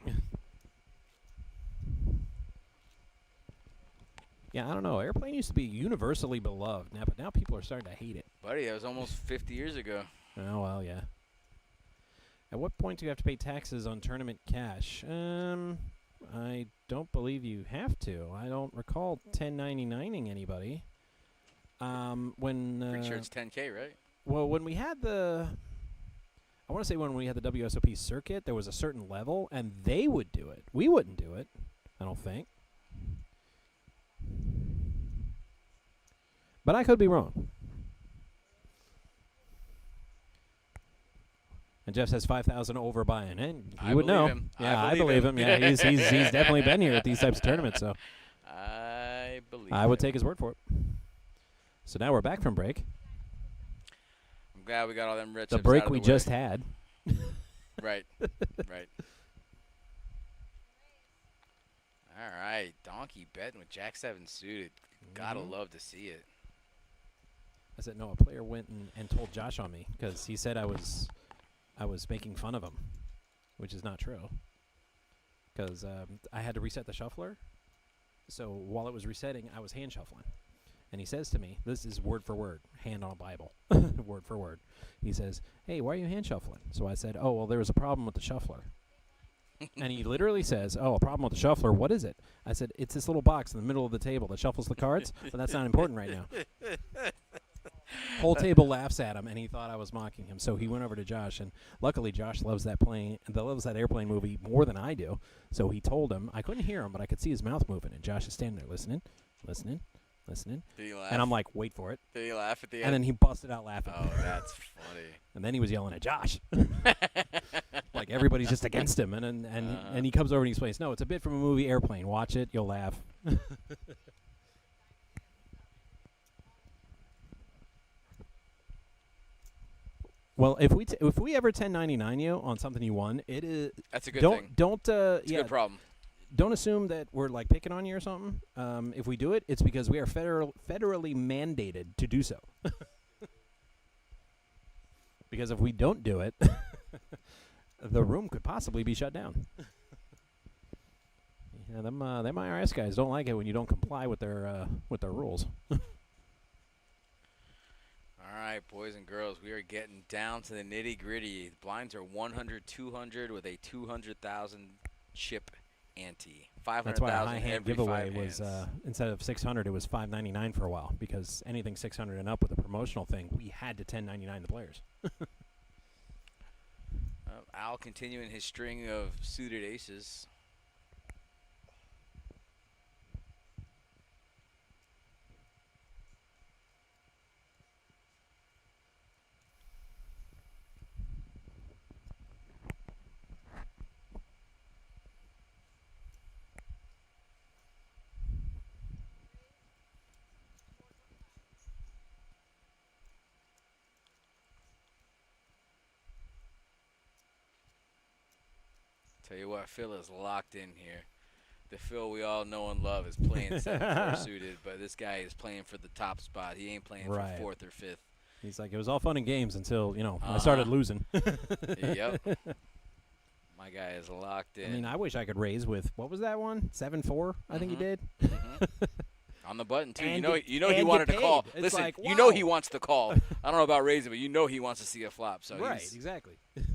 Yeah, I don't know. Airplane used to be universally beloved, now, but now people are starting to hate it. Buddy, that was almost 50 years ago. Oh, well, yeah. At what point do you have to pay taxes on tournament cash? I don't believe you have to. I don't recall 1099ing anybody. Pretty sure it's 10K, right? Well, when we had I want to say when we had the WSOP circuit, there was a certain level, and they would do it. We wouldn't do it, I don't think. But I could be wrong. And Jeff says 5,000 over buying in. I You would know. believe him. Yeah, I I believe believe him. him. Yeah, he's definitely been here at these types of tournaments, so I believe I would him. take his word for it. So now we're back from break. I'm glad we got all them red The chips break out of we the just way. had. Right. Right. All right. Donkey betting with Jack 7 suited. Gotta Mhm. love to see it. I said, no, a player went and told Josh on me because he said I was making fun of him, which is not true. Because I had to reset the shuffler. So while it was resetting, I was hand shuffling. And he says to me, this is word for word, hand on a Bible, word for word. He says, hey, why are you hand shuffling? So I said, oh, well, there was a problem with the shuffler. And he literally says, oh, a problem with the shuffler, what is it? I said, it's this little box in the middle of the table that shuffles the cards, but that's not important right now. Whole table laughs at him, and he thought I was mocking him. So he went over to Josh, and luckily Josh loves that airplane movie more than I do. So he told him, I couldn't hear him, but I could see his mouth moving, and Josh is standing there listening. Did he laugh? And I'm like, wait for it. Did he laugh at the end? And then he busted out laughing. Oh, that's funny. And then he was yelling at Josh. Like everybody's just against him. And he comes over and he explains, no, it's a bit from a movie, Airplane. Watch it. You'll laugh. Well, if we ever 1099 you on something you won, it is That's a good thing. don't It's a good problem. don't assume that we're like picking on you or something. If we do it, it's because we are federally mandated to do so. Because if we don't do it, the room could possibly be shut down. Yeah, them IRS guys don't like it when you don't comply with their rules. All right, boys and girls, we are getting down to the nitty-gritty. Blinds are 100, 200 with a 200,000 chip ante. 500,000 That's why a high hand every giveaway 5 was hands. instead of 600, it was 599 for a while because anything 600 and up with a promotional thing, we had to 1099 the players. Al continuing his string of suited aces. Tell you what, Phil is locked in here. The Phil we all know and love is playing 7-4 suited, but this guy is playing for the top spot. He ain't playing Right. for 4th or 5th. He's like, it was all fun and games until, I started losing. Yep. My guy is locked in. I mean, I wish I could raise with, what was that one? 7-4, I think he did. On the button, too. And You know he get wanted to call. paid. It's Listen, like, you know wow. he wants to call. I don't know about raising, but you know he wants to see a flop. So Right, he's, exactly. Because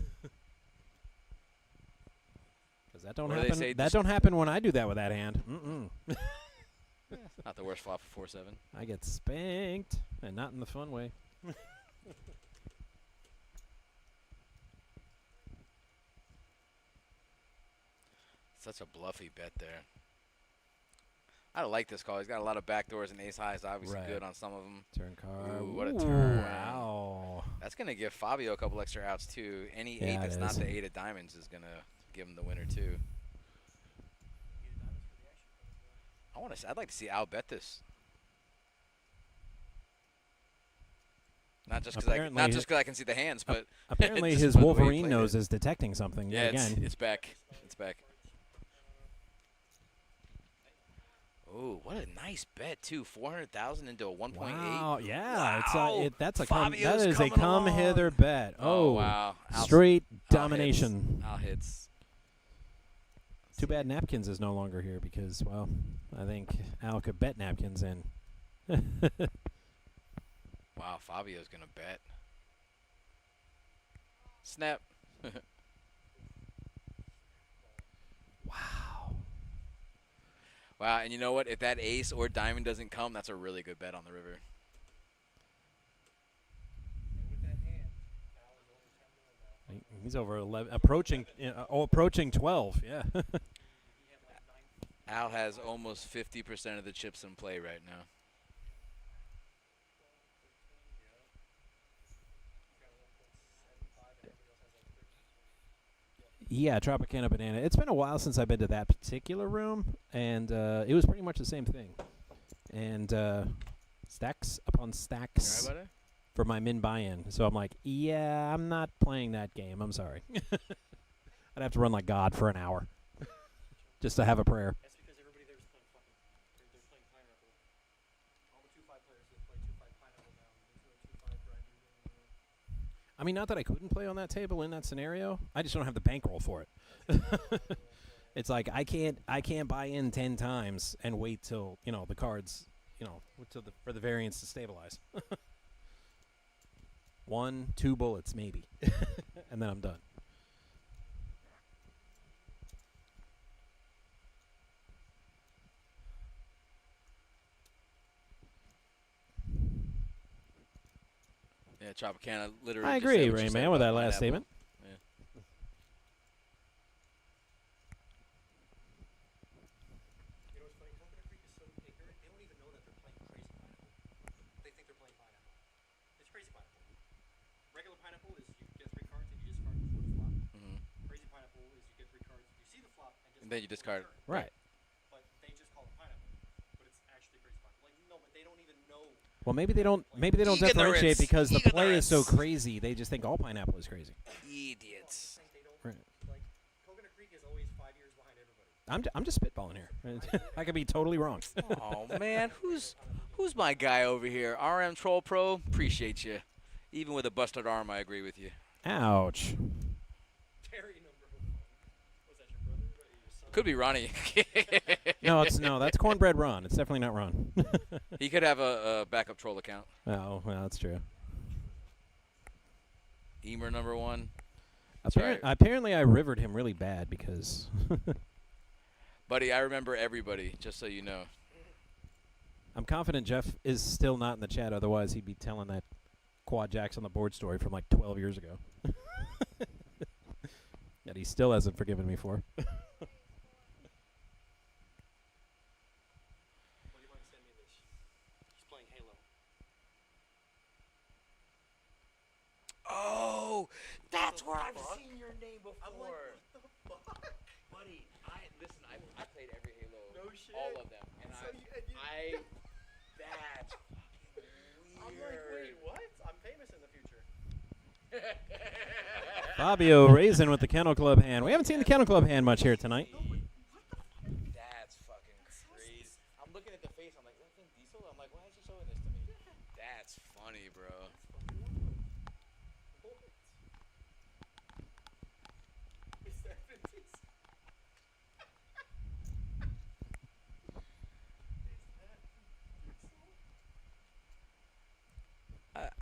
that don't What do they happen. say, That just- don't happen when I do that with that hand. Mm-mm. not the worst flop for 4-7. I get spanked, and not in the fun way. Such a bluffy bet there. I like this call. He's got a lot of backdoors and ace highs. Obviously Right. good on some of them. Turn card. Ooh, what a Ooh, turn. Wow. That's going to give Fabio a couple extra outs, too. Any Yeah, eight it that's not is. the 8 of diamonds is going to give him the winner, too. I'd like to see Al bet this. Not just because I can see the hands, but apparently just his by the way he Wolverine played nose it. is detecting something. Yeah, again. it's back. It's back. Oh, what a nice bet too! 400,000 into a 1.8. Wow, yeah, Wow. that's a Fabio's that is a coming come along. hither bet. Oh, wow. straight Al domination. Al hits. Too bad Napkins is no longer here because, well, I think Al could bet Napkins in. Wow, Fabio's gonna bet. Snap. Wow. Wow, and you know what? If that ace or diamond doesn't come, that's a really good bet on the river. He's over 11, approaching 12. Yeah. Al has almost 50% of the chips in play right now. Yeah, Tropicana Banana. It's been a while since I've been to that particular room, and it was pretty much the same thing. And stacks upon stacks You all right, buddy? for my min buy-in. So I'm like, yeah, I'm not playing that game. I'm sorry. I'd have to run like God for an hour just to have a prayer. That's because everybody there's playing fucking. They're playing Pineapple. All the 2-5 players that play 2-5 Pineapple now. There's no 2-5 grinders anymore. I mean, not that I couldn't play on that table in that scenario. I just don't have the bankroll for it. It's like I can't buy in 10 times and wait till the cards for the variance to stabilize. 1, 2 bullets maybe, and then I'm done. Yeah, Tropicana literally. I just said agree, what you said Rayman, with about that last pineapple. statement. Yeah. You know what's funny? Coconut Creek is so ignorant. They don't even know that they're playing Crazy Pineapple. They think they're playing Pineapple. It's Crazy Pineapple. Regular Pineapple is you get 3 cards and you discard before the flop. Mhm. Crazy Pineapple is you get 3 cards, you see the flop, And then you discard. Right. But they just call it Pineapple. But it's actually Crazy Pineapple. Like, no, but they don't even know. Well, maybe they don't differentiate Ignorance. because the play is so Ignorance. crazy. They just think all pineapple is crazy. Idiots. They don't. Right. Like, Coconut Creek is always 5 years behind everybody. I'm just spitballing here. I could be totally wrong. Oh man, who's my guy over here? RM Troll Pro, appreciate you. Even with a busted arm, I agree with you. Ouch. Terry number 1. Was that your brother or your son? Could be Ronnie. No, that's Cornbread Ron. It's definitely not Ron. He could have a backup troll account. Oh, well, that's true. Emer number 1. Apparently, I rivered him really bad because. Buddy, I remember everybody, just so you know. I'm confident Jeff is still not in the chat. Otherwise, he'd be telling that quad jacks on the board story from like 12 years ago. That he still hasn't forgiven me for. What do you want to send me this? He's playing Halo. Oh, that's where I've seen your name before. I'm like, what the fuck? Buddy, listen, I played every Halo. No shit. All of them. And So that's I'm like, wait, what? I'm famous in the future. Fabio Raisin with the Kennel Club hand. We haven't seen the Kennel Club hand much here tonight. That's fucking crazy. I'm looking at the face. I'm like, is that Vin Diesel? I'm like, why is he showing this to me? That's funny, bro. Is that Vin Diesel?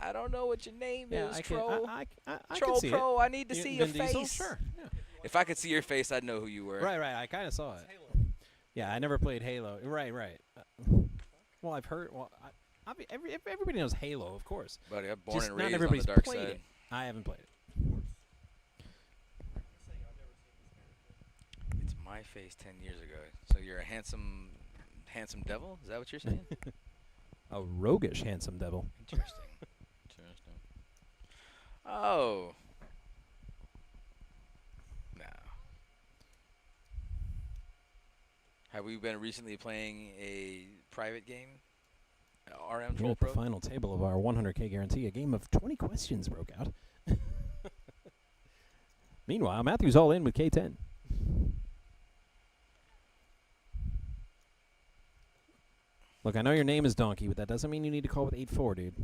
I don't know what your name is, I Troll. I Troll can see Pro, it. I need to see your Vin Diesel? face. Sure. Yeah. If I could see your face, I'd know who you were. Right. I kind of saw it. Halo. Yeah, I never played Halo. Right. Well, I've heard. Well, everybody knows Halo, of course. Buddy, I'm born Just and not raised on everybody's the dark played side. it. I haven't played it. It's my face 10 years ago. So you're a handsome devil? Is that what you're saying? A roguish handsome devil. Interesting. Oh. No. Have we been recently playing a private game? RM Here Troll at the Pro? final table of our 100K guarantee, a game of 20 questions broke out. Meanwhile, Matthew's all in with K10. Look, I know your name is Donkey, but that doesn't mean you need to call with 8-4, dude.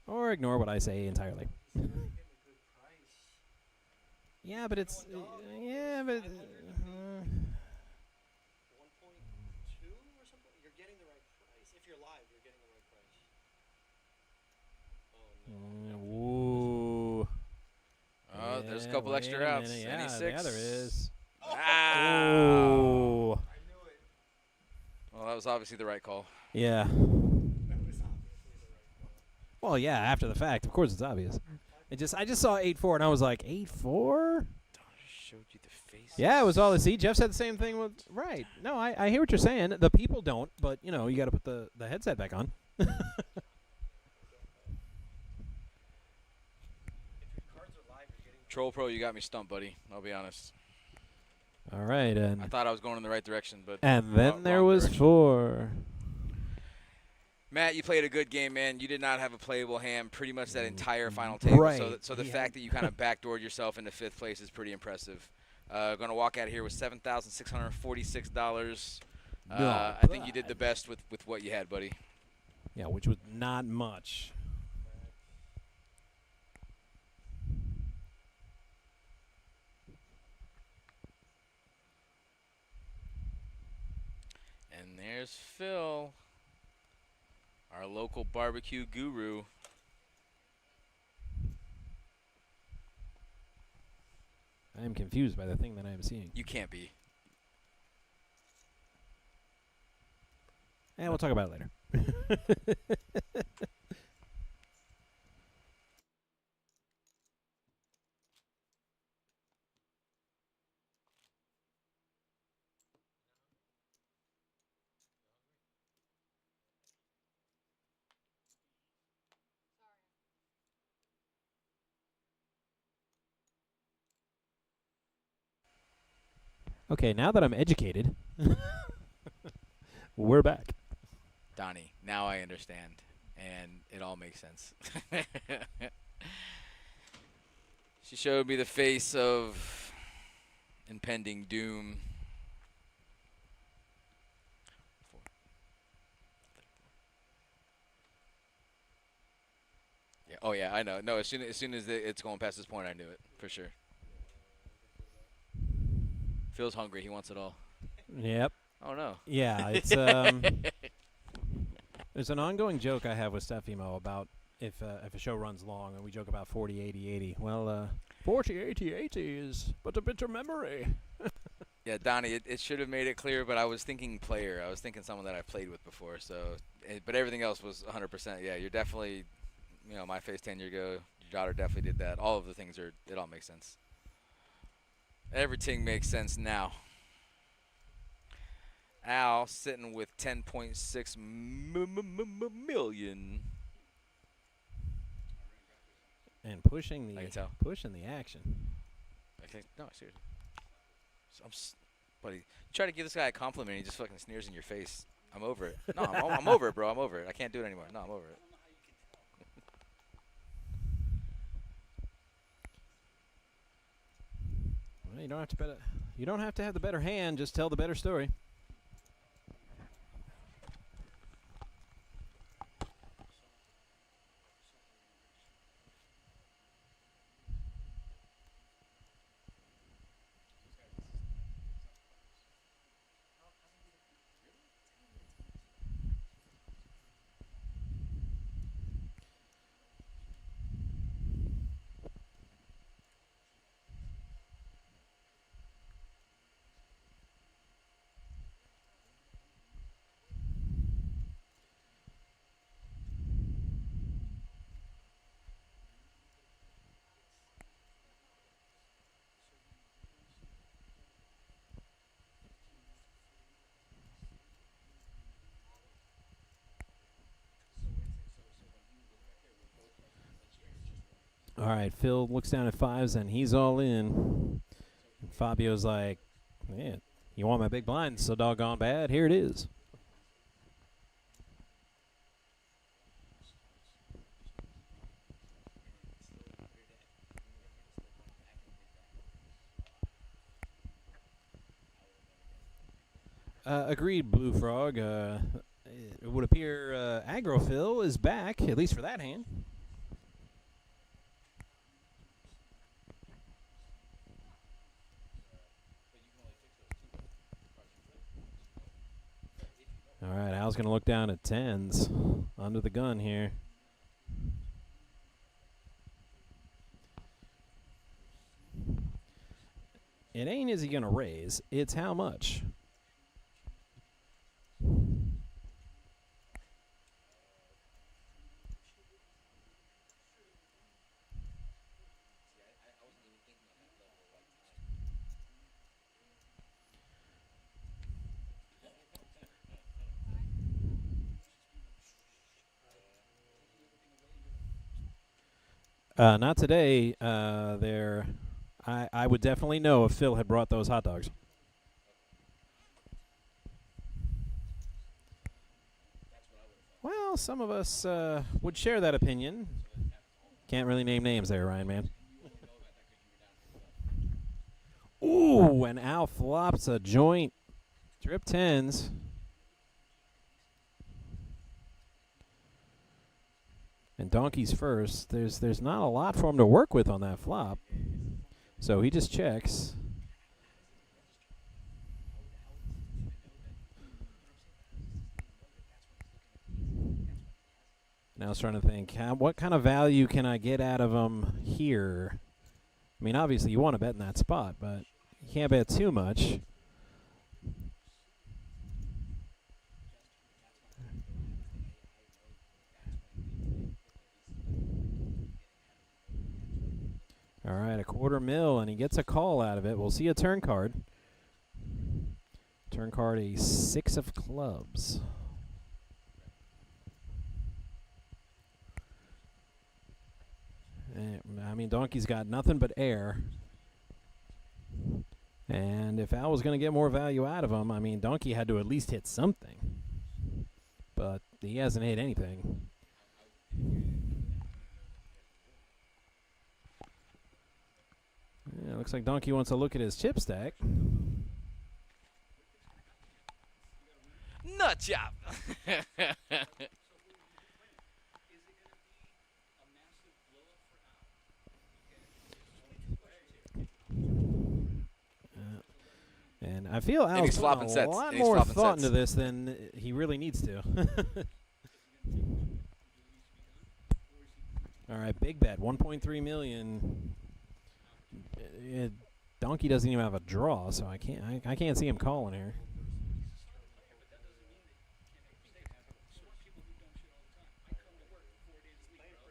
Or ignore what I say entirely. Yeah, but it's... yeah, but... 1.2 or something. You're getting the right price. If you're live, you're getting the right price. Ooh. Oh, there's a Yeah, couple wait extra a outs. minute. Any Yeah, six? there is. Ah! Oh. Well, that was obviously the right call. Yeah. Well, yeah, after the fact, of course it's obvious. I just saw 8-4 and I was like, 8-4? Showed you the face. Yeah, it was all the see. Jeff said the same thing with right. No, I hear what you're saying. The people don't, but you know, you got to put the headset back on. Troll Pro, you got me stumped, buddy. I'll be honest. All right, I thought I was going in the right direction, but and then wrong there was direction. 4. Matt, you played a good game, man. You did not have a playable hand pretty much that entire final table. Right. So the fact that you kind of backdoored yourself into 5th place is pretty impressive. Going to walk out here with $7,646. Not I think you did bad. the best with what you had, buddy. Yeah, which was not much. And there's Phil, our local barbecue guru. I am confused by the thing that I am seeing. You can't be. And we'll talk about it later. Okay, now that I'm educated, we're back. Donnie, now I understand, and it all makes sense. She showed me the face of impending doom. Yeah. Oh yeah, I know. No, as soon as it's going past this point, I knew it for sure. Phil's hungry. He wants it all. Yep. Oh no. Yeah, it's there's an ongoing joke I have with Stefimo about if a show runs long, and we joke about 40, 80, 80. Well, 40, 80, 80 is but a bitter memory. Yeah, Donnie, it should have made it clear, but I was thinking player. I was thinking someone that I've played with before. So, but everything else was 100%. Yeah, you're definitely, my face 10 years ago. Your daughter definitely did that. All of the things it all makes sense. Everything makes sense now. Al sitting with 10.6 million. And pushing I can tell. the action. Okay, no, seriously. Buddy, you try to give this guy a compliment, he just fucking sneers in your face. I'm over it. No, I'm over it, bro. I'm over it. I can't do it anymore. No, I'm over it. Well, you don't have to have the better hand. Just tell the better story. All right, Phil looks down at 5s, and he's all in. And Fabio's like, Man, you want my big blind so doggone bad? Here it is. Agreed, Blue Frog. It would appear Agrophil is back, at least for that hand. All right, Al's going to look down at 10s. Under the gun here. It ain't is he going to raise, it's how much. Not today. I would definitely know if Phil had brought those hot dogs. Well, some of us would share that opinion. Can't really name names there, Ryan, man. Ooh, and Al flops a joint. Trip 10s. And Donkey's first. There's not a lot for him to work with on that flop. So he just checks. Now I was trying to think, what kind of value can I get out of him here? I mean, obviously you want to bet in that spot, but you can't bet too much. All right, $250,000, and he gets a call out of it. We'll see a turn card. Turn card, a 6 of clubs. I mean, Donkey's got nothing but air. And if Al was going to get more value out of him, I mean, Donkey had to at least hit something. But he hasn't hit anything. Yeah, looks like Donkey wants to look at his chip stack. Nut job. And I feel And he's Al's flopping putting a sets. lot And he's more flopping thought sets. into this than he really needs to. All right, big bet, 1.3 million. Donkey doesn't even have a draw, so I can't see him calling here.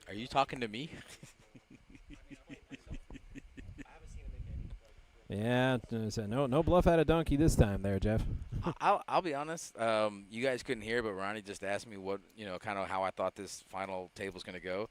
Are you talking to me? Yeah, so no bluff out of Donkey this time there, Jeff. I'll be honest. You guys couldn't hear, but Ronnie just asked me what, kind of how I thought this final table was going to go.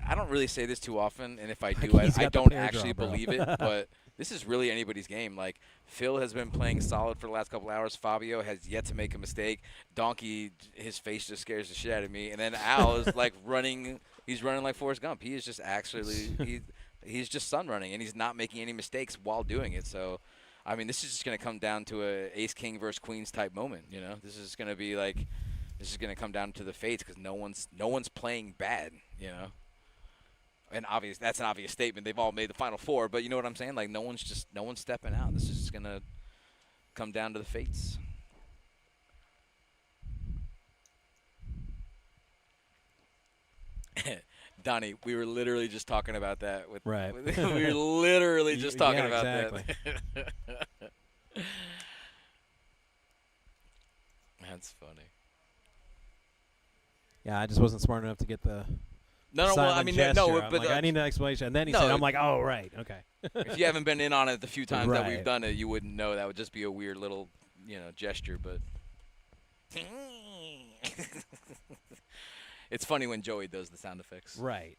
I don't really say this too often, and if I do, I don't actually believe it. But this is really anybody's game. Like, Phil has been playing solid for the last couple hours. Fabio has yet to make a mistake. Donkey, his face just scares the shit out of me. And then Al is like running. He's running like Forrest Gump. He is just actually he's just sun running, and he's not making any mistakes while doing it. So, I mean, this is just going to come down to a ace king versus queens type moment. This is going to be like, this is going to come down to the fates because no one's playing bad. And that's an obvious statement. They've all made the Final Four, but you know what I'm saying? Like, no one's stepping out. This is just going to come down to the fates. Donnie, we were literally just talking about that. Right. We were literally just talking about exactly. that. That's funny. Yeah, I just wasn't smart enough to get the No, well, I mean, gesture. no, I'm but like, I need an explanation. And then he said, I'm like, oh, right, okay. If you haven't been in on it the few times that we've Right. done it, you wouldn't know. That would just be a weird little, gesture. But it's funny when Joey does the sound effects. Right.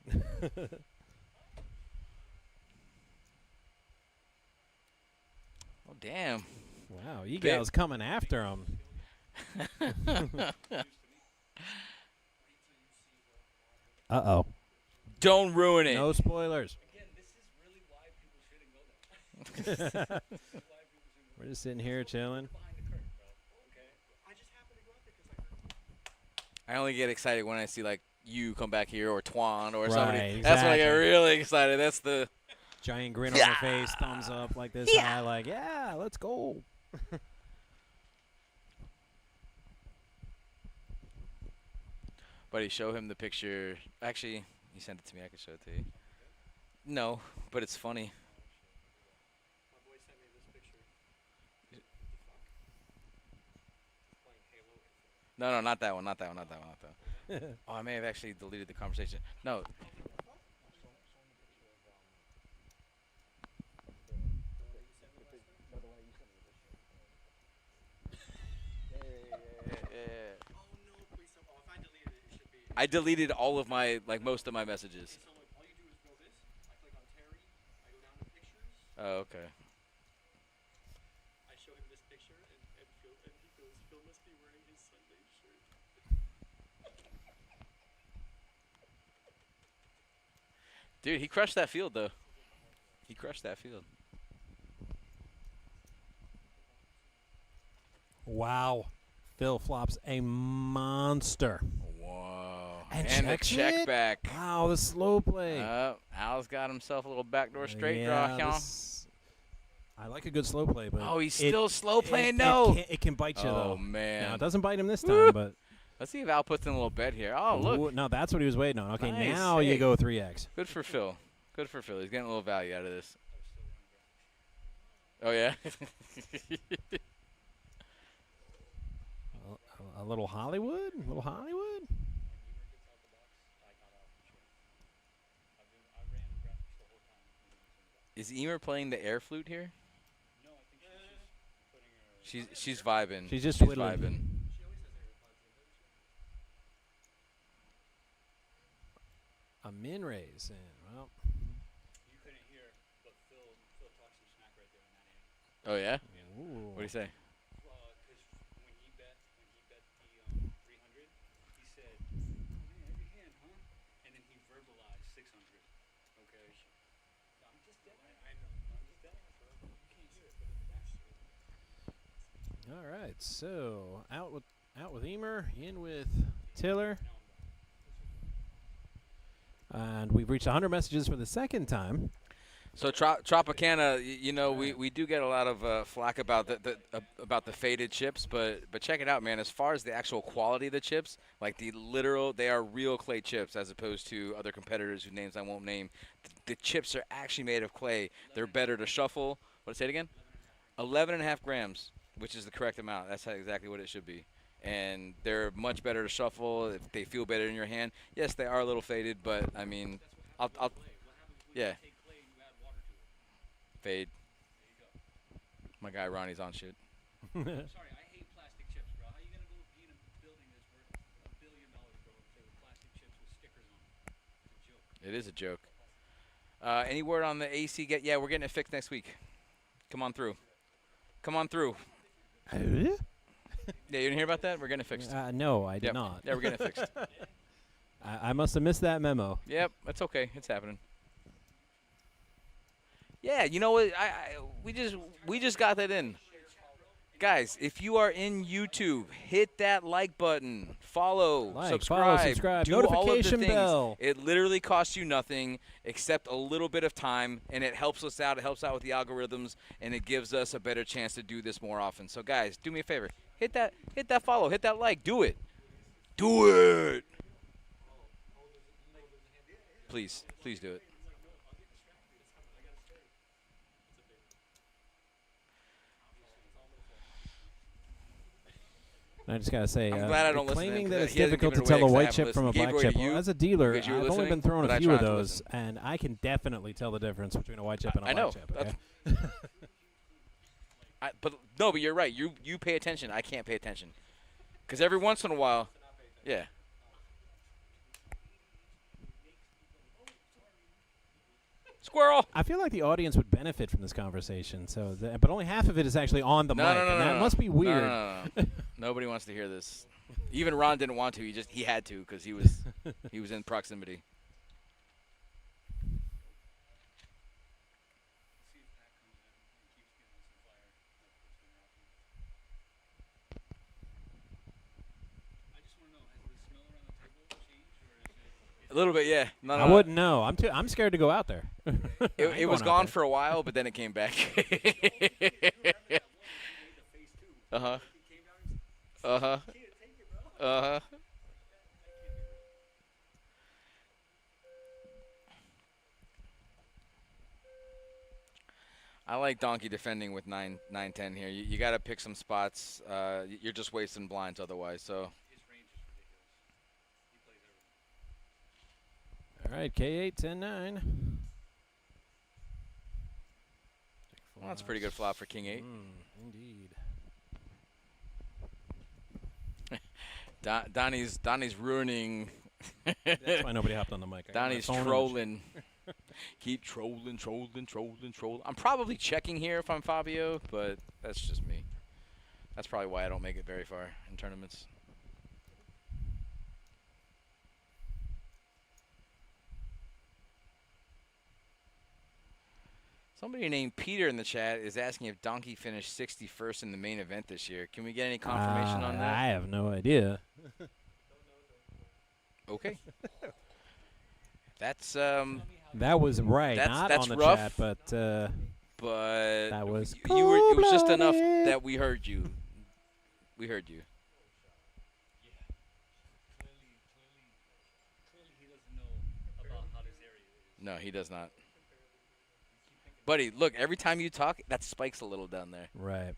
Oh, damn. Wow, Egal's coming after him. Uh-oh. Don't ruin it. No spoilers. We're just sitting here chilling. I only get excited when I see like you come back here or Twan or Right, somebody. That's when I get exactly. really excited. That's the Giant grin on their face, thumbs up like this high, like, yeah, let's go. buddy. Show him the picture. Actually, he sent it to me. I could show it to you. No, but it's funny. No, not that one. Not that one. Not that one. Not that one. Oh, I may have actually deleted the conversation. No. I deleted all of my, like, most of my messages. Oh, okay. I show him this picture, and he goes, Phil must be wearing his Sunday shirt. Dude, he crushed that field, though. He crushed that field. Wow. Phil flops a monster. Whoa. And the checks check it? back. Wow, the slow play. Al's got himself a little backdoor straight Yeah, draw, y'all. I like a good slow play, but Oh, he's it- still slow playing? it No. It can bite you, though. Oh, man. Now, it doesn't bite him this time, but... Let's see if Al puts in a little bet here. Oh, look. Ooh, no, that's what he was waiting on. Okay, Nice. now Hey. you go 3x. Good for Phil. Good for Phil. He's getting a little value out of this. Oh, yeah? A little Hollywood? A little Hollywood? Is Emer playing the air flute here? She's vibing. She's just she's twiddling. vibing. A min raise. And, well, You couldn't hear, but Phil talked some smack right there on that hand. Oh, yeah? ooh. What do you say? Because when he bet the 300, he said, "Oh man, every hand, huh?" And then he verbalized 600. Okay. I'm just dead. I know. I'm just dead. You can't hear it, but that's true. All right, so out with Emer, in with Tiller. And we've reached 100 messages for the second time. So Tropicana, you know, we do get a lot of flack about the faded chips, but check it out, man. As far as the actual quality of the chips, like they are real clay chips as opposed to other competitors whose names I won't name. The chips are actually made of clay. They're better to shuffle. What, say it again? 11.5 grams, which is the correct amount. That's exactly what it should be. And they're much better to shuffle. If they feel better in your hand. Yes, they are a little faded, but I mean, yeah. Fade. My guy Ronnie's on shit. Sorry, I hate plastic chips, bro. How you gonna go be in a building that's worth $1 billion, bro, with plastic chips with stickers on them? It's a joke. It is a joke. Any word on the AC? Yeah, we're getting it fixed next week. Come on through. Come on through. Yeah, you didn't hear about that? We're getting it fixed. No, I did Yep. not. Yeah, we're getting it fixed. I must have missed that memo. Yep, that's okay. It's happening. Yeah, you know what? We just got that in. Guys, if you are in YouTube, hit that like button, follow, Like, subscribe, follow, subscribe, do all of the notification things. bell. It literally costs you nothing except a little bit of time, and it helps us out. It helps out with the algorithms, and it gives us a better chance to do this more often. So, guys, do me a favor. Hit that follow, hit that like. Do it. Do it. Please do it. And I just gotta say, I'm glad I don't listen to him, claiming 'cause that it's he hasn't difficult to given it tell a away 'cause I white haven't chip from a listened. He gave black away chip. to you Well, as a dealer, because you were I've only listening, been throwing but a I few of tried to those, listen. and I can definitely tell the difference between a white chip and a I black know. chip. Okay? But you're right. You pay attention. I can't pay attention. Because every once in a while, yeah. Squirrel. I feel like the audience would benefit from this conversation. So, but only half of it is actually on the No, mic, no, no, and no, that no. must be weird. No. Nobody wants to hear this. Even Ron didn't want to. He had to because he was in proximity. A little bit, yeah. No, I wouldn't know. I'm scared to go out there. It was gone for a while, but then it came back. Uh-huh. Uh-huh. Uh-huh. I like Donkey defending with 9-10 here. You got to pick some spots. You're just wasting blinds otherwise, so. All right, K8, 10-9. Well, that's a pretty good flop for King 8. Indeed. Donnie's ruining. That's why nobody hopped on the mic. I got my Donnie's phone on the trolling. Keep trolling. I'm probably checking here if I'm Fabio, but that's just me. That's probably why I don't make it very far in tournaments. Somebody named Peter in the chat is asking if Donkey finished 61st in the main event this year. Can we get any confirmation on that? I have no idea. Okay. That's That was right. That's Not on the rough. chat, but but that was it was just enough cold-blooded. that we heard you. We heard you. No, he does not. Buddy, look, every time you talk, that spikes a little down there. right.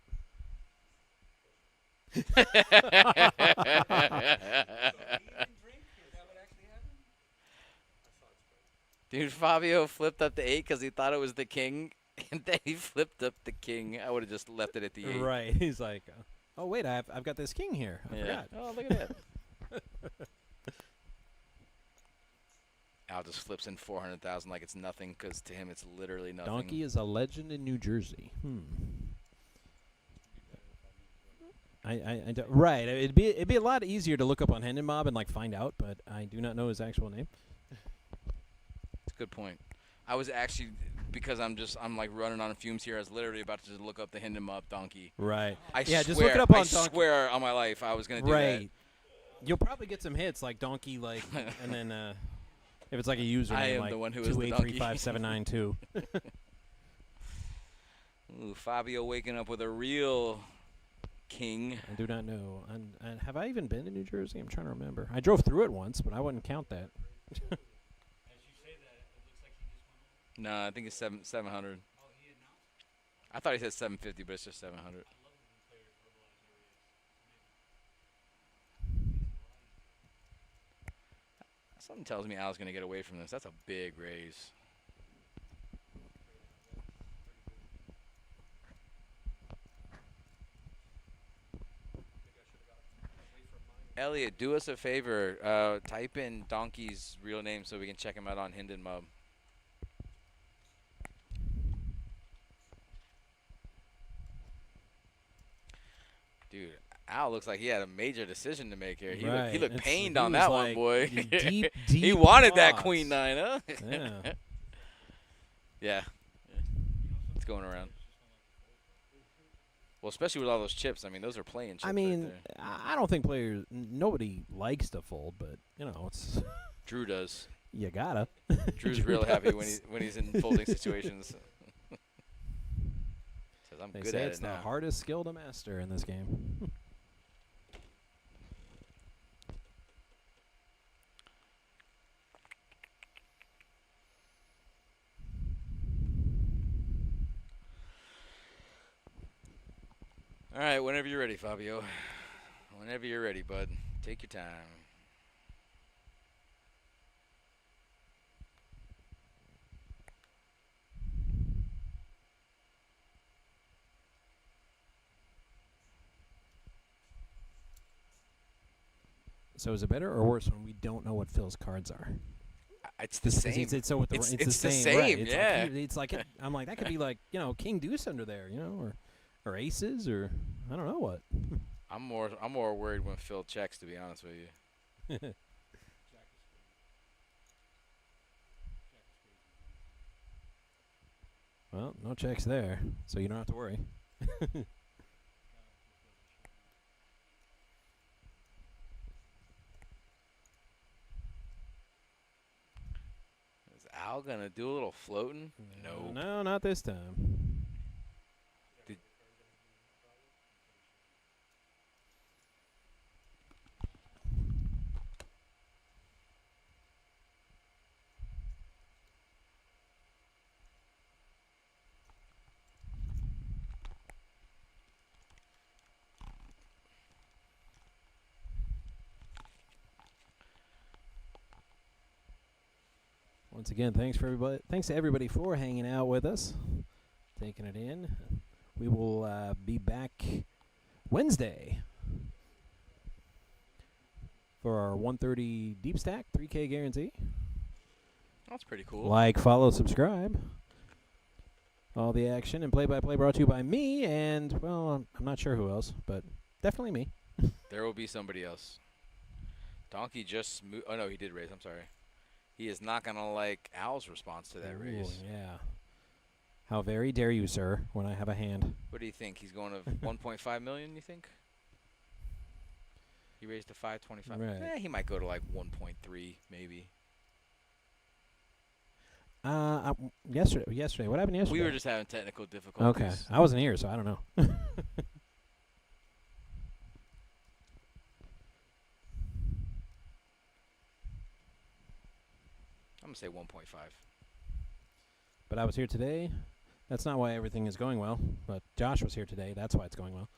Dude, Fabio flipped up the 8 because he thought it was the king, and then he flipped up the king. I would have just left it at the 8. Right. He's like, oh wait, I've got this king here. I forgot. Oh, look at that. Al just flips in 400,000 like it's nothing because to him it's literally nothing. Donkey is a legend in New Jersey. Right. It'd be a lot easier to look up on Hendon Mob and like find out, but I do not know his actual name. That's a good point. I was actually because I'm like running on fumes here. I was literally about to just look up the Hendon Mob Donkey. Right. I Yeah, swear, just look it up on I Donkey. swear on my life I was gonna do Right. You'll probably get some hits like Donkey, like, and then if it's like a username, I am like the one who is the donkey. 2835792. Ooh, Fabio waking up with a real king. I do not know. And have I even been to New Jersey? I'm trying to remember. I drove through it once, but I wouldn't count that. No, I think it's 700. I thought he said 750, but it's just 700. Something tells me Al's going to get away from this. That's a big raise. Elliot, do us a favor. Type in Donkey's real name so we can check him out on Hendon Mob. Dude, Al looks like he had a major decision to make here. He looked pained on that one, boy. Deep, He deep wanted that thoughts. queen 9, huh? Yeah. Yeah. It's going around. Well, especially with all those chips. I mean, those are playing chips. I mean, right there. I don't think nobody likes to fold, but you know, it's Drew does. you gotta. Drew's Drew real happy does. when he's in folding situations. Says, I'm They good say at it's it the now. hardest skill to master in this game. All right, whenever you're ready, Fabio. Whenever you're ready, bud. Take your time. So is it better or worse when we don't know what Phil's cards are? It's the It's, same. it's so with the It's- it's, it's the the same. Right. same, It's yeah. Like, it's like I'm like that could be like king deuce under there, or aces or I don't know what. I'm more worried when Phil checks, to be honest with you. Well, no checks there, so you don't have to worry. Is Al gonna do a little floating? No. No, not this time. Once again, thanks to everybody for hanging out with us, taking it in. We will be back Wednesday for our 130 deep stack 3K guarantee. That's pretty cool. Like, follow, subscribe. All the action and play-by-play brought to you by me and, well, I'm not sure who else, but definitely me. There will be somebody else. Donkey just moved. Oh, no, he did raise. I'm sorry. He is not going to like Al's response to that Ooh, raise. yeah. How very dare you, sir, when I have a hand. What do you think? He's going to 1.5 million, you think? He raised to 525. Right. He might go to like 1.3 maybe. Yesterday. What happened yesterday? We were just having technical difficulties. Okay. I wasn't here, so I don't know. I'm going to say 1.5. But I was here today. That's not why everything is going well. But Josh was here today. That's why it's going well.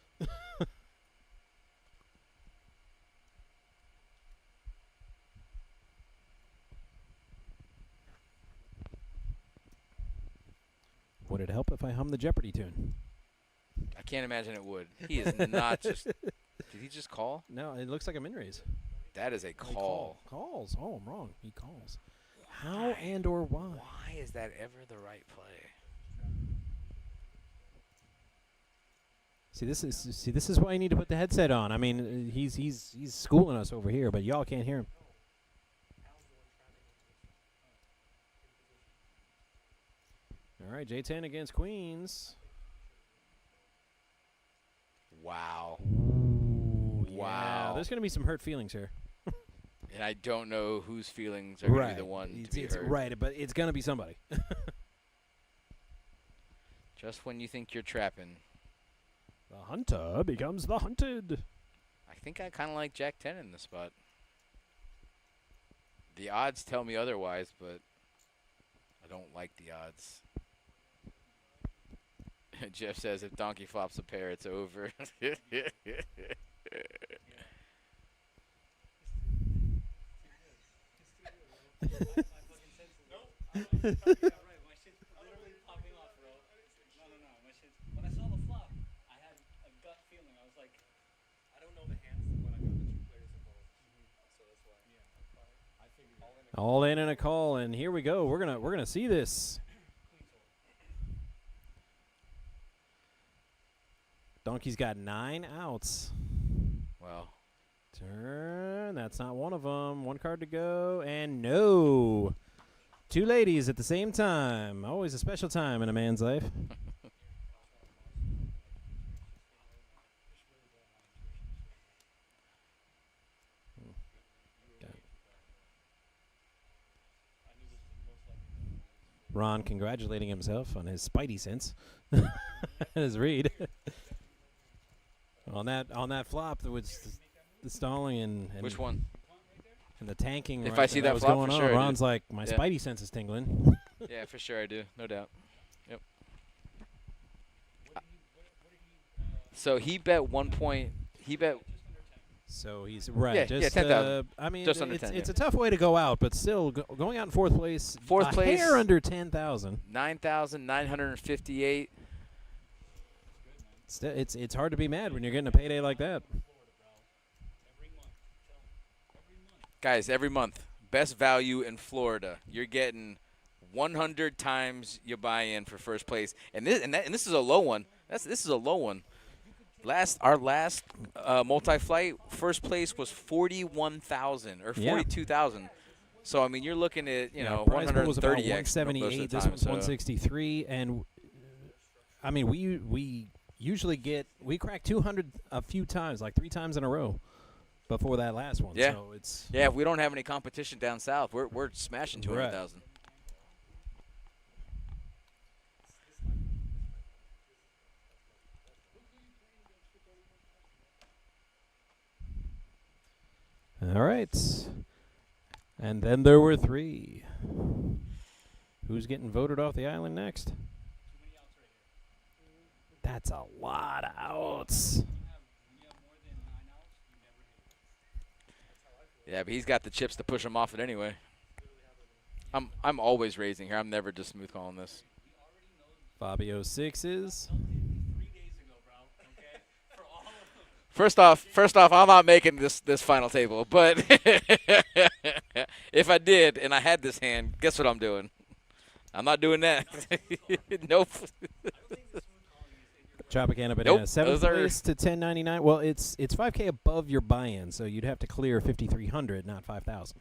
Would it help if I hum the Jeopardy tune? I can't imagine it would. He is not just. Did he just call? No, it looks like a min raise. That is a call. Calls. Oh, I'm wrong. He calls. How and or why? Why is that ever the right play? See, this is why you need to put the headset on. I mean, he's schooling us over here, but y'all can't hear him. All right, J10 against Queens. Wow. Ooh, Wow. Yeah, there's going to be some hurt feelings here. And I don't know whose feelings are going to be the one to be it's hurt. right, but it's going to be somebody. Just when you think you're trapping. The hunter becomes the hunted. I think I kind of like Jack 10 in this spot. The odds tell me otherwise, but I don't like the odds. Jeff says if Donkey flops a pair, it's over. When I saw the flop, I had a gut feeling. I was like, I don't know the hands when I got the two players involved. So that's why. Yeah. I figured. All in and a call, and here we go. We're gonna see this. Donkey's got 9 outs. Well, Turn. That's not one of them. One card to go, and no. 2 ladies at the same time. Always a special time in a man's life. Ron congratulating himself on his spidey sense. His read. on that flop, there was the stalling and which one? and the tanking. If right I see that was flop, going for on, sure I do. Ron's like, my Yeah. spidey sense is tingling. Yeah, for sure I do. No doubt. Yep. So he bet 1 point. He bet. So he's right. Yeah, just 10,000. I mean, Just under it's 10, it's yeah. a tough way to go out, but still going out in fourth place. Fourth a place. hair under 10,000. 9,958. It's hard to be mad when you're getting a payday like that. Guys, every month. best value in Florida. You're getting 100 times your buy-in for first place, and this is a low one. This is a low one. Our last multi-flight first place was 41,000 or 42,000. So I mean, you're looking at prize pool was about 130x. 178. This one's 163, and I mean we usually we crack 200 a few times, like 3 times in a row before that last one. Yeah. So it's If we don't have any competition down south, we're smashing 200,000. All right. And then there were 3. Who's getting voted off the island next? That's a lot of outs. Yeah, but he's got the chips to push him off it anyway. I'm always raising here. I'm never just smooth calling this. Fabio 6s. First off, I'm not making this final table. But if I did and I had this hand, guess what I'm doing? I'm not doing that. Nope. Tropicana Banana, Nope, 7th those are- place to 10.99. Well, it's 5K above your buy-in, so you'd have to clear 5,300, not 5,000.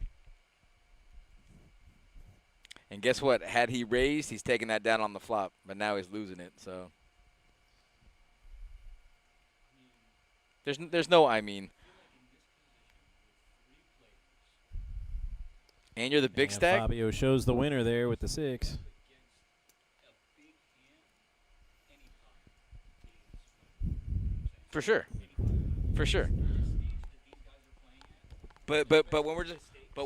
And guess what? Had he raised, he's taking that down on the flop. But now he's losing it. So there's no I mean. And you're the big And stack. Fabio shows the winner there with the 6. For sure. But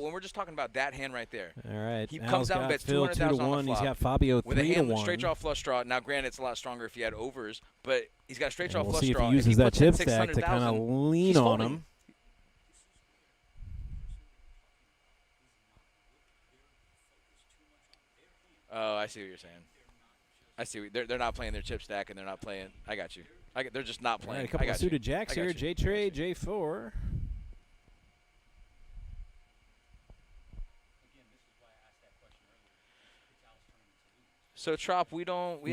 when we're just talking about that hand right there, All right. he Al's comes down and got bets Phil 200,000 on the 2-1. He's flop got Fabio with a 3 to hand 1. straight draw flush draw. Now, granted, it's a lot stronger if he had overs, but he's got a straight draw And we'll flush see if draw. he uses that puts in chip stack to kind of 600,000, lean he's on folding. him. Oh, I see what you're saying. I see. They're not playing their chip stack, and they're not playing. I got you. They're just not All playing. right, a couple I of got you. suited jacks I got here. you. J-Trade, J4. So Trop, we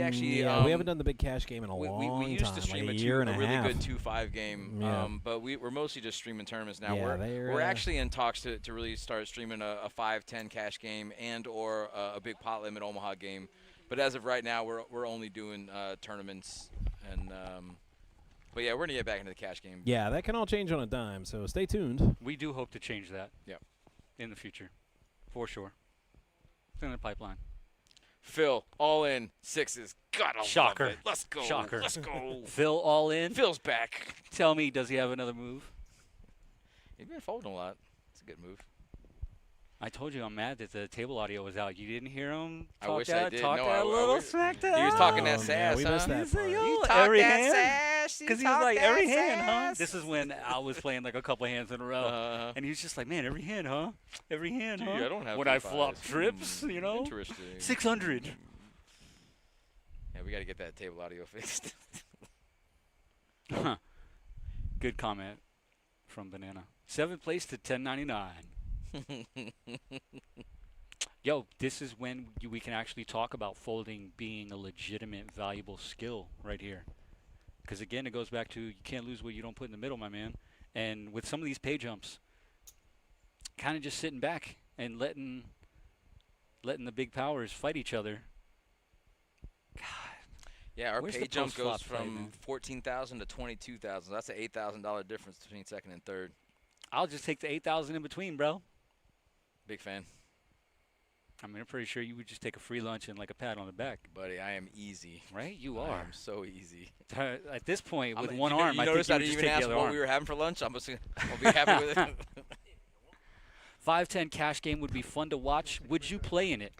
actually we haven't done the big cash game in a long we used time, to stream like a a year and a really half. good 2-5 game, Yeah. but we're mostly just streaming tournaments now. Yeah, they're, we're actually in talks to really start streaming a 5-10 cash game and or a big pot limit Omaha game. But as of right now, we're only doing tournaments, and but yeah, we're gonna get back into the cash game. Yeah, that can all change on a dime, so stay tuned. We do hope to change that. Yep. In the future, for sure. It's in the pipeline. Phil, all in 6s. Gotta Shocker. love it. Let's go. Shocker. Let's go. Phil all in. Phil's back. Tell me, does he have another move? He's been folding a lot. It's a good move. I told you I'm mad that the table audio was out. You didn't hear him I talk wish I that, did. talk No, that I little wish- smack He was talking that Yeah, sass, we huh? missed that He's like, part. yo, You talk every that hand. sass. You Because he was talk like, that every hand, huh? sass. This is when Al was playing like a couple hands in a row. And he was just like, man, every hand, huh? Every hand, Gee, huh? I don't have when I 3 flop fives. trips, you know? Interesting. 600. Yeah, we got to get that table audio fixed. Good comment from Banana. 7th place to 1099. Yo, this is when we can actually talk about folding being a legitimate, valuable skill right here. Because, again, it goes back to you can't lose what you don't put in the middle, my man. And with some of these pay jumps, kind of just sitting back and letting the big powers fight each other. God. Yeah, our Where's pay the jump goes post-flop play, from man? 14,000 to 22,000. That's an $8,000 difference between second and third. I'll just take the 8,000 in between, bro. Big fan. I mean, I'm pretty sure you would just take a free lunch and like a pat on the back, Buddy, I am easy. right? You I are. am so easy. At this point, with I'm- one you, arm, you I notice think I you would didn't just even take ask the other what arm. we were having for lunch. I'll be happy with it. 5-10 cash game would be fun to watch. Would you play in it?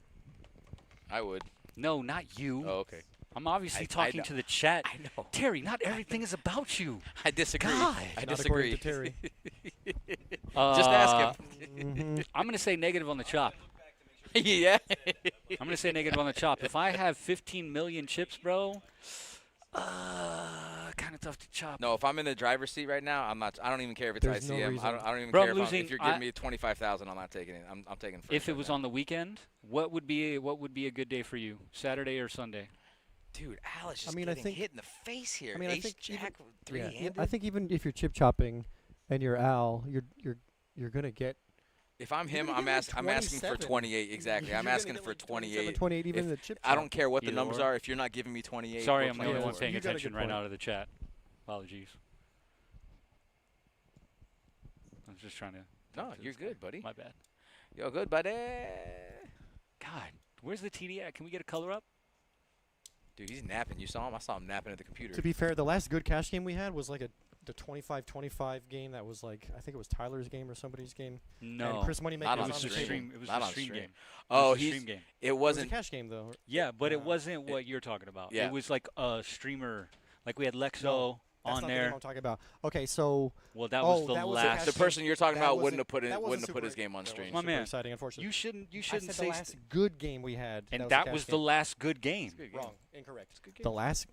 I would. No, not you. Oh, okay. I'm obviously I talking know. to the chat. I know. Terry, not everything is about you. I disagree. God. I Not disagree. according to Terry. Just ask him. I'm going to say negative on the chop. Yeah. I'm going to say negative on the chop. If I have 15 million chips, bro, Kind of tough to chop. No, if I'm in the driver's seat right now, I'm not. I don't even care if it's There's no ICM. reason. I don't even Bro, care I'm if, losing- if you're giving me 25,000. I'm not taking it. I'm taking first. If it right was now. on the weekend, what would be a good day for you? Saturday or Sunday? Dude, Alice just mean, I getting think- hit in the face here. I mean, I Ace think Jack Yeah, three-handed. I think even if you're chip chopping and you're Al, you're gonna get. If I'm him, You're I'm gonna get I'm asking for 27. 28 exactly. You're I'm gonna asking get for like 27, 28. 28 even If- in the chip. I don't care what the Either numbers or. are. If you're not giving me 28, Sorry, we're I'm the only playing one for it. paying You got a attention good right point. now to the chat. Apologies. I was just trying to. No, talk to you're this guy. good, buddy. My bad. Yo, good, buddy. God, where's the TD at? Can we get a color up? Dude, he's napping. You saw him? I saw him napping at the computer. To be fair, the last good cash game we had was like the 25-25 game. That was like I think it was Tyler's game or somebody's game. No. And Chris Moneymaker Not was on it was the the stream. table. stream. It was Not the on stream stream. game. Oh, it was the he's. stream game. It It was a wasn't. cash game though. Yeah, but it Wow. wasn't what you're talking about. Yeah. It was like a streamer. Like we had Lexo No, That's on not the there. game I'm talking about. Okay, so Well, that Oh, was the that was a last. The cash person you're talking that about wasn't- wouldn't have put that wasn't wouldn't have put his super- game on that stream. wasn't My super man, exciting, unfortunately. You shouldn't I say said the last good game we had. and that that was, was a cash the game. last good game. Wrong, incorrect. The last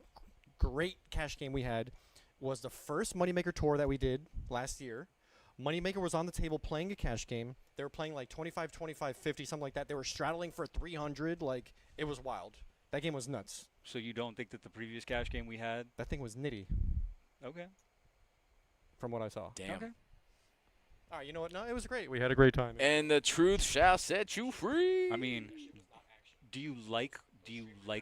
great cash game we had was the first Moneymaker tour that we did last year. Moneymaker was on the table playing a cash game. They were playing like 25, 25, 50, something like that. They were straddling for 300. Like, it was wild. That game was nuts. So you don't think that the previous cash game we had? That thing was nitty, Okay. from what I saw. Damn. Okay. All right, you know what? No, it was great. We had a great time. And the truth shall set you free. I mean, do you like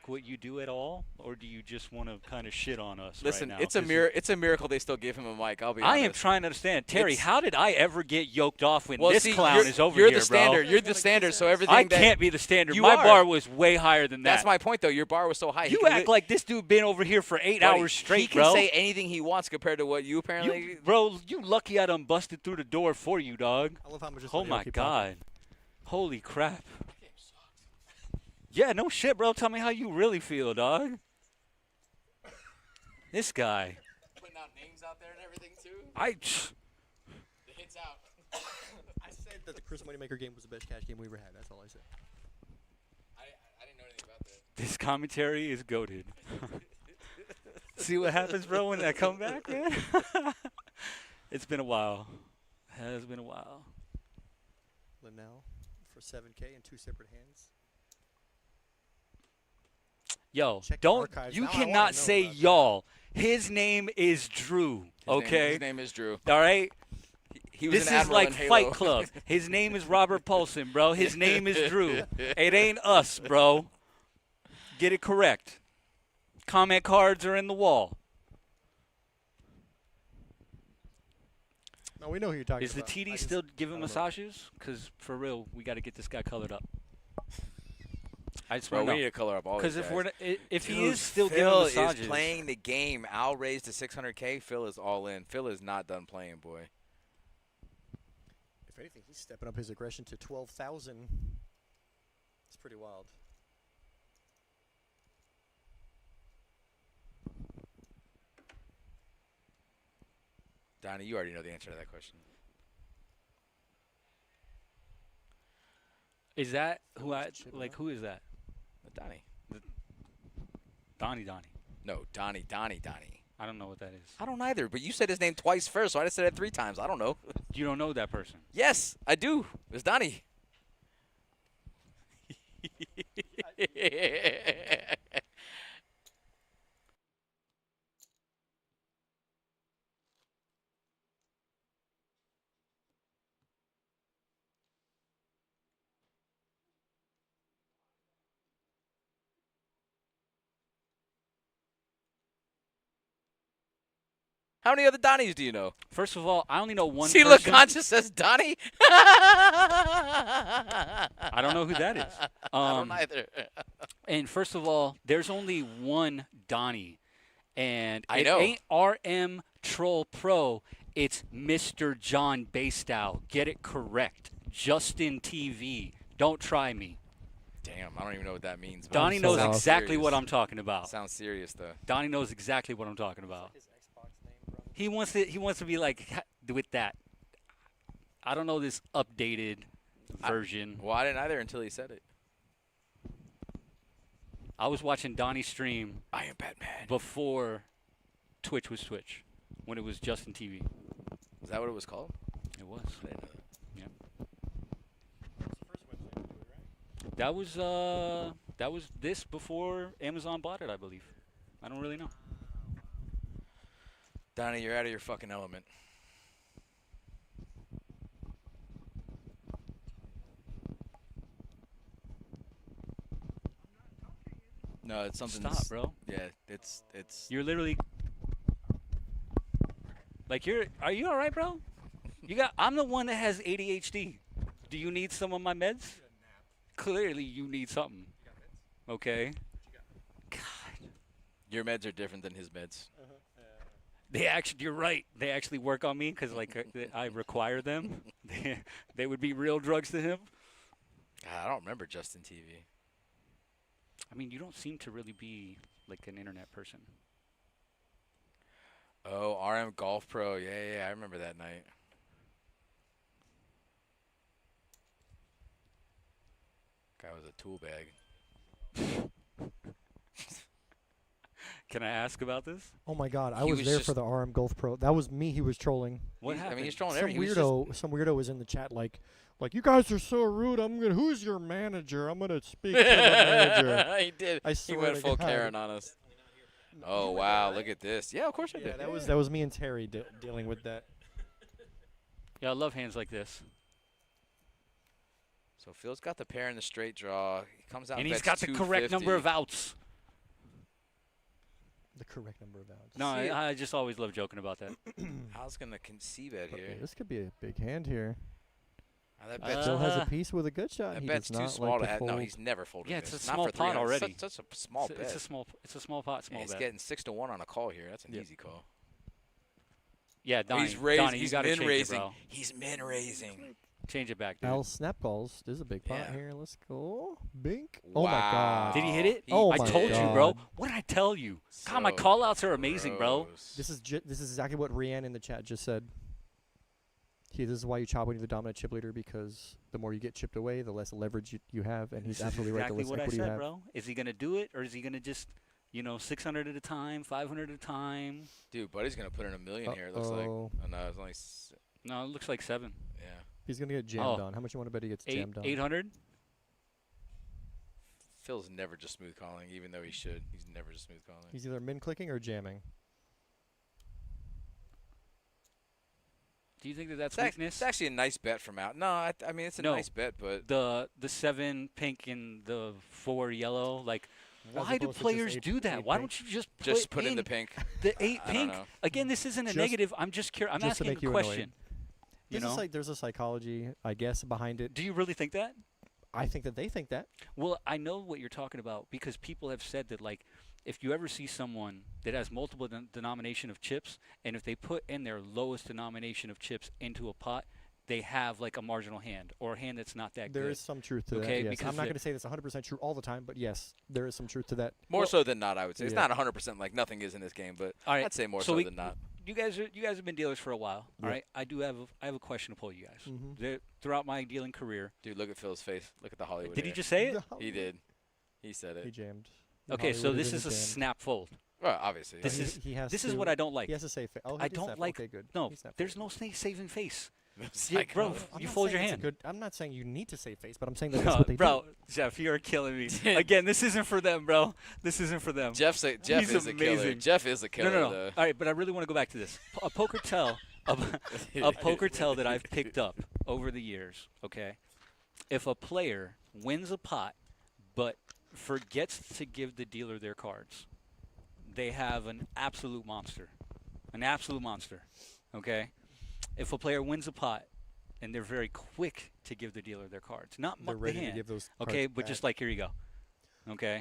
what you do at all, or do you just want to kind of shit on us Listen, right now? it's a 'Cause it's a miracle they still give him a mic. I'll be I honest. am trying to understand, Terry. It's- How did I ever get yoked off when Well, this see, clown you're, is over you're here, the standard. bro? You're the standard. So everything I that can't be the standard. You My are. bar was way higher than that. That's my point, though. Your bar was so high. You act like this dude been over here for 8 Buddy, hours straight, He can bro. say anything he wants compared to what you apparently. You, bro, you lucky I done busted through the door for you, dog. I love how much. Oh my God. Holy crap. Yeah, no shit, bro. Tell me how you really feel, dog. This guy. Putting out names out there and everything too. The hits out. I said that the Chris Moneymaker game was the best cash game we ever had. That's all I said. I didn't know anything about that. This commentary is goated. See what happens, bro, when I come back, man? It's been a while. It has been a while. Linnell for 7K in 2 separate hands. Yo, Check the don't. archives. You Now I wanna cannot know say about that. y'all. His name is Drew, okay? His name is Drew. All right? He was This an is admiral like in Halo. Fight Club. His name is Robert Paulson, bro. His name is Drew. It ain't us, bro. Get it correct. Comment cards are in the wall. No, we know who you're talking Is the about. TD I just- still giving I don't know. massages? Because, for real, we got to get this guy colored up. I just Bro, want we to need know. to color up all Because these if guys. we're if he Dude, is still Phil giving massages, is playing the game. Al raised to 600K. Phil is all in. Phil is not done playing, boy. If anything, he's stepping up his aggression to 12,000. It's pretty wild. Donnie, you already know the answer to that question. is that who I Chip like? up. Who is that? Donnie. Donnie. No, Donnie. I don't know what that is. I don't either, but you said his name twice first, so I just said it 3 times. I don't know. You don't know that person. Yes, I do. It's Donnie. How many other Donnies do you know? First of all, I only know one See, person. LaConcha says Donnie. I don't know who that is. I don't either. And first of all, there's only one Donnie, and I it know. ain't RM Troll Pro. It's Mr. John Bastow. Get it correct. Justin TV. Don't try me. Damn, I don't even know what that means. but Donnie it knows sounds exactly serious. what I'm talking about. Sounds serious though. Donnie knows exactly what I'm talking about. His Xbox name, bro. He wants to be like with that. I don't know this updated version. Well, I didn't either until he said it. I was watching Donnie stream I am Batman. before Twitch was Twitch, when it was Justin TV. Is that what it was called? It was. I didn't know that. That was this before Amazon bought it, I believe. I don't really know. Donnie, you're out of your fucking element. No, it's something. Stop, bro. Yeah, it's. You're literally like are you all right, bro? I'm the one that has ADHD. Do you need some of my meds? Clearly you need something. Okay. God. Your meds are different than his meds. You're right. They actually work on me because I require them. They would be real drugs to him. God, I don't remember Justin TV. I mean, you don't seem to really be like an internet person. Oh, RM Golf Pro. Yeah, I remember that night. Guy was a tool bag. Can I ask about this? Oh my God, I He was was there just- for the RM Golf Pro. That was me. He was trolling. What I happened? mean, he's throwing Some everything. some weirdo was in the chat like you guys are so rude. Who's your manager? I'm gonna speak to the manager. He did. I He swear went to full God. Karen on us. Oh wow, look at this. Yeah, of course I Yeah, did. that was me and Terry dealing with that. Yeah, I love hands like this. So Phil's got the pair in the straight draw. He comes out And and he's bets got the correct number of 250. outs. The correct number of outs. No, See- I just always love joking about that. Al's gonna concede it Okay, here. this could be a big hand here. That bet's, Still has Uh, a piece with a good shot. that He bet's does too not small like to to have. fold. No, he's never folded Yeah, this. it's a Not small for pot 300. already. Such a small bet. It's a small pot, Yeah, small he's bet. getting 6-1 on a call here. That's an Yep. easy call. Yeah, Donnie, he's raising. Donnie, you He's gotta min change it, raising. bro. He's min raising. Change it back, dude. Al snap calls. This is a big pot Yeah. here. Let's go. Bink. Oh my Wow. God. Did he hit it? Oh I my told you, bro. God. What did I tell you? God, my So call outs are amazing, bro. gross. This is exactly what Rianne in the chat just said. This is why you chop when you're the dominant chip leader, because the more you get chipped away, the less leverage you have, and he's This is absolutely right. exactly The less what I equity you said, have. bro. Is he gonna do it, or is he gonna just, 600 at a time, 500 at a time? Dude, Buddy's gonna put in $1 million here. It looks like. Uh-oh. Oh no, it's only. No, it looks like 7. Yeah. He's gonna get jammed Oh. on. How much you want to bet he gets 8, jammed on? 800. Phil's never just smooth calling, even though he should. He's never just smooth calling. He's either min clicking or jamming. Do you think that that's It's weakness? actually a nice bet from out. No, I mean it's a No. nice bet, but The 7 pink and the 4 yellow. Like, As why do opposed to just players eight- do that? eight Why pink? don't you just just put in the pink. the 8 I don't pink? know. Again, this isn't a Just- negative. I'm just curious. I'm just to asking make a you annoyed. question. You This know? is like there's a psychology, I guess, behind it. Do you really think that? I think that they think that. Well, I know what you're talking about because people have said that, like, if you ever see someone that has multiple denomination of chips, and if they put in their lowest denomination of chips into a pot, they have like a marginal hand or a hand that's not that There good. is some truth to Okay, that. Yes. because I'm not the- going to say that's 100% true all the time, but yes, there is some truth to that. More Well- so than not, I would say. It's Yeah. not 100% like nothing is in this game, but All right, I'd say more so so we- than not. You guys have been dealers for a while. Yeah. All right, I have a question to pull you guys. Mhm. Throughout my dealing career, Dude, look at Phil's face. Look at the Hollywood. did he hair. just say it? He did. He said He it. jammed. Okay, so Hollywood this is a jammed. snap fold. Well, obviously. This yeah. is- He has This is to- what I don't like. He has to say. Oh, he I did don't snap. like- Okay, good. No, He snapped there's forward. no saving face. It's Yeah, like, bro, oh, I'm you not fold your saying it's a hand. good- I'm not saying you need to save face, but I'm saying that that's No, what they bro, do. Jeff, you're killing me. Again, this isn't for them, bro. This isn't for them. Jeff He's is a killer. amazing. Jeff is a killer. No. though. All right, but I really want to go back to this. A poker tell, a poker tell that I've picked up over the years. Okay, if a player wins a pot but forgets to give the dealer their cards, they have an absolute monster. An absolute monster. Okay, if a player wins a pot and they're very quick to give the dealer their cards, not They're the ready to hand. give those. Okay, cards but back. just like here you go. Okay.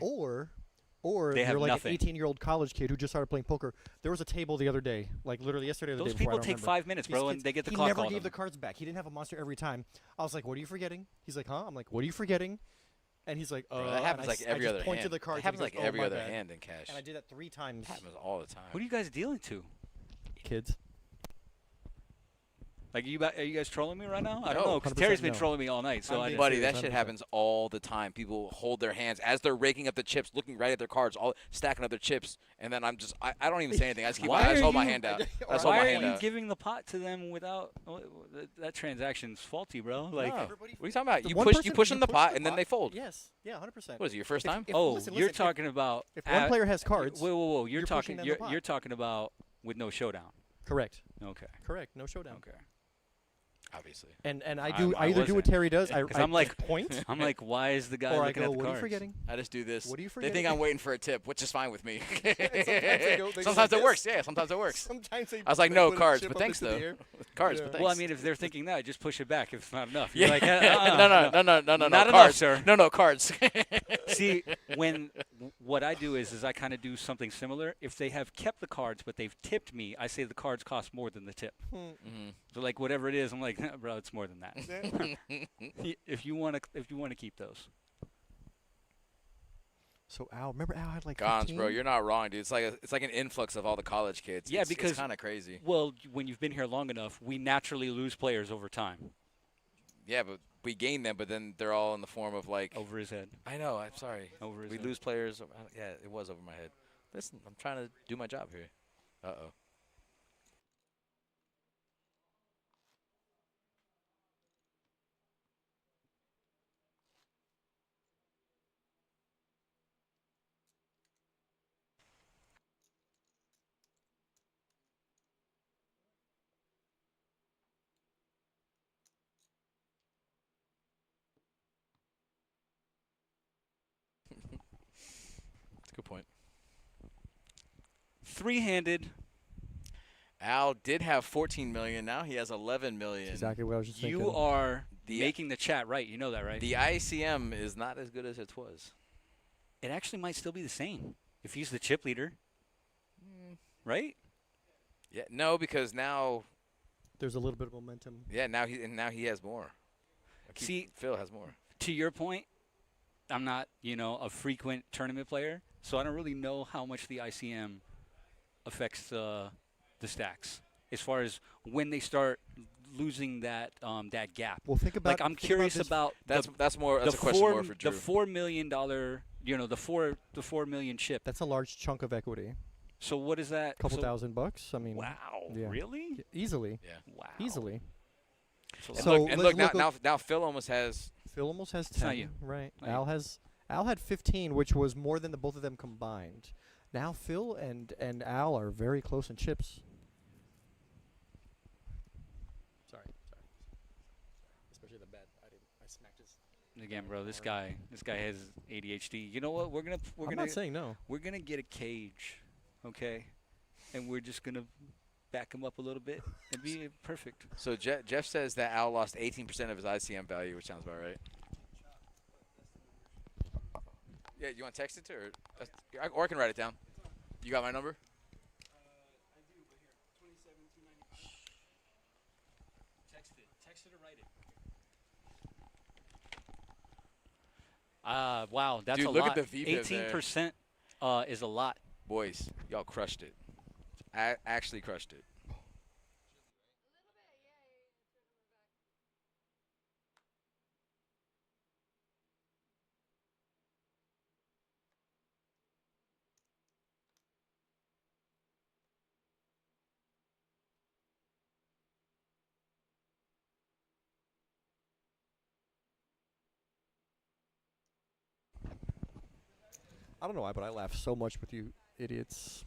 Or They you're have like nothing. an 18-year-old college kid who just started playing poker. There was a table the other day, like literally yesterday or the Those day before. people I don't take remember. 5 minutes, These bro, kids- and they get the he clock never called gave on the them. cards back. He didn't have a monster every time. I was like, "What are you forgetting?" He's like, "Huh?" I'm like, "What are you forgetting?" And he's like, Bro, and that happens I like s- every I other just point hand. to the cards. It happens and he like goes, "Oh, every my other bad." hand in cash. And I did that 3 times. It happens all the time. What are you guys dealing to? Kids. Like, are you guys trolling me right now? I don't No, know, because 100% Terry's been no. trolling me all night. So I'm I being didn't. Buddy, serious, that shit 100%. happens all the time. People hold their hands as they're raking up the chips, looking right at their cards, all stacking up their chips, and then I don't even say anything. I just keep Why I just are hold my you- hand out. I Or just hold Why my are hand you out. giving the pot to them without that transaction's faulty, bro? Like, No. Everybody- What are you talking about? The You one push person- them the pot, and then pot. they fold. Yes. Yeah, 100%. What is it, your first time? oh, listen, you're listen, talking about If one at- player has cards, Whoa! You're you're pushing talking. them the You're, pot. you're talking about with no showdown. correct. Okay. Correct. No showdown. Okay. Obviously. And I I either do wasn't. what Terry does. I 'Cause I'm like- point, I'm like, why is the guy or I looking go, at the what are you cards? forgetting? I just do this. What are you They forgetting? think I'm waiting for a tip, which is fine with me. they go Sometimes like it works. this. Yeah, sometimes it works. Sometimes they I was like, they no, put a cards, chip but up thanks, into the though. air. Cards, Yeah. but thanks. Well, I mean, if they're thinking that, just push it back if it's not enough. Yeah. You're like, no, Not enough, cards. sir. No, cards. See, what I do is I kind of do something similar. If they have kept the cards but they've tipped me, I say the cards cost more than the tip. Mhm. So like whatever it is, I'm like, bro, it's more than that. if you want to keep those. So Al, remember Al had like Gons, 15? bro, you're not wrong, dude. It's like an influx of all the college kids. Yeah, it's because- kind of crazy. Well, when you've been here long enough, we naturally lose players over time. Yeah, but we gain them, but then they're all in the form of like. Over his head. I know. I'm sorry. Over his We head. lose players. Yeah, it was over my head. Listen, I'm trying to do my job here. Uh-oh. That's a good point. Three-handed. Al did have 14 million. Now he has 11 million. Exactly what I was just thinking. You are The- making the chat right. You know that, right? The ICM is not as good as it was. It actually might still be the same if he's the chip leader. Right? Yeah, no, because now, There's a little bit of momentum. now he has more. See, Phil has more. to your point, I'm not, a frequent tournament player, so I don't really know how much the ICM affects the stacks as far as when they start losing that gap. Well, think about. Like I'm think curious this- about That's a question four, more for Drew. the $4 million, the 4 million chip. That's a large chunk of equity. So what is that? Couple so, $1,000. I mean, Wow, yeah. really? easily, Wow. easily. That's a And lot. So look, and let's look, look now Phil almost has. Phil almost has 10. It's not you. Right. Not Al had 15, which was more than the both of them combined. Now Phil and Al are very close in chips. Sorry. Especially the bet. I smacked his. Again, bro, this guy has ADHD. You know what? We're I'm gonna not saying no. we're gonna get a cage, okay? And we're just gonna back him up a little bit and be perfect. So Jeff says that Al lost 18% of his ICM value, which sounds about right. Yeah, you want to text it to her? Or I can write it down. You got my number? Text it or write it. Wow, that's Dude, a look lot. at the VPIP there. 18% is a lot. Boys, y'all crushed it. Actually crushed it. I don't know why, but I laugh so much with you idiots.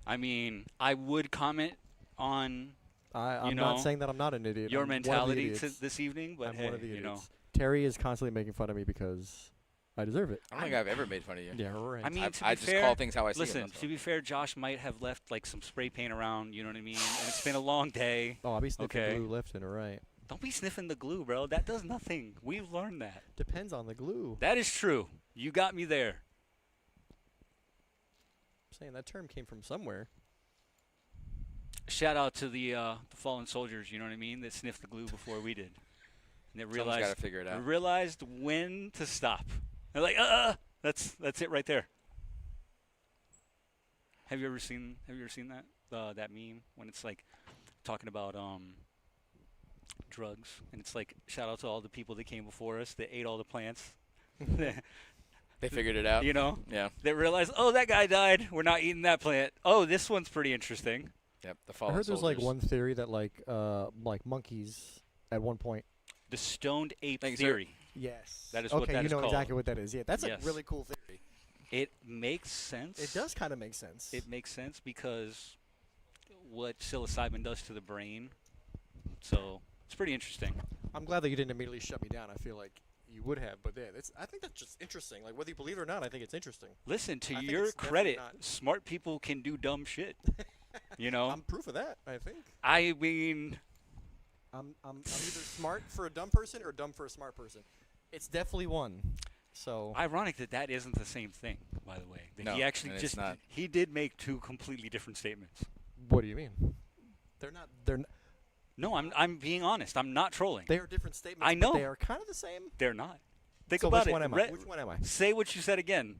I mean, I would comment on I'm not saying that I'm not an idiot. your I'm one of the mentality idiots. this evening, but I'm hey, one of the idiots. Terry is constantly making fun of me because I deserve it. I don't think I've ever made fun of you. Yeah, right. I mean, I to be I just fair, call things how I see listen, them. to be fair, Josh might have left like some spray paint around, you know what I mean? And it's been a long day. Oh, I'll be sniffing Okay. glue left and right. Don't be sniffing the glue, bro. That does nothing. We've learned that. Depends on the glue. That is true. You got me there. I'm saying that term came from somewhere. Shout out to the fallen soldiers, you know what I mean, that sniffed the glue before we did. And they Someone's realized got to figure it out. realized when to stop. They're like, that's it right there. Have you ever seen that that meme when it's like talking about drugs, and it's like shout out to all the people that came before us that ate all the plants. They figured it out. You know, Yeah. they realized, oh, that guy died. We're not eating that plant. Oh, this one's pretty interesting. Yep. The I fallen heard there's like soldiers. one theory that like monkeys at one point. The stoned ape Thank you, sir. theory. Yes. That is okay, what that you is know called. exactly what that is. Yeah, that's Yes. a really cool theory. It makes sense. It does kind of make sense. It makes sense because what psilocybin does to the brain. So it's pretty interesting. I'm glad that you didn't immediately shut me down. I feel like you would have, but yeah, I think that's just interesting. Like whether you believe it or not, I think it's interesting. Listen, to I think your it's definitely credit, not- smart people can do dumb shit. You know, I'm proof of that. I think. I mean, I'm either smart for a dumb person or dumb for a smart person. It's definitely one. So ironic that that isn't the same thing. By the way, that No, he actually and it's just not. he did make two completely different statements. what do you mean? They're not. No, I'm being honest. I'm not trolling. They are different statements. I know. But they are kind of the same. They're not. Think So about which it. one am I? Re- Which one am I? Say what you said again.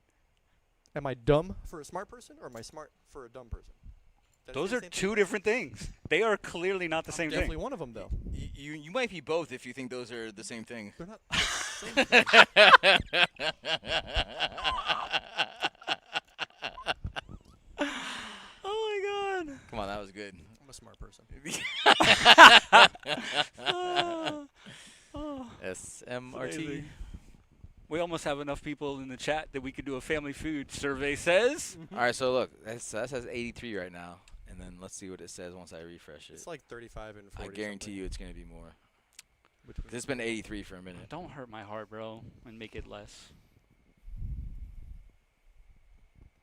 Am I dumb for a smart person or am I smart for a dumb person? Did I Those say are the same two thing? different things. They are clearly not the same Definitely thing. one of them though. You might be both if you think those are the same thing. They're not the same thing. Oh my god. Come on, that was good. I'm a smart person. SMRT. Amazing. We almost have enough people in the chat that we could do a family food survey. Says All right, so look, that says 83 right now, and then let's see what it says once I refresh it. It's like 35 and 40. I guarantee you it's gonna be more. Which was It's been 83 for a minute. don't hurt my heart, bro, and make it less.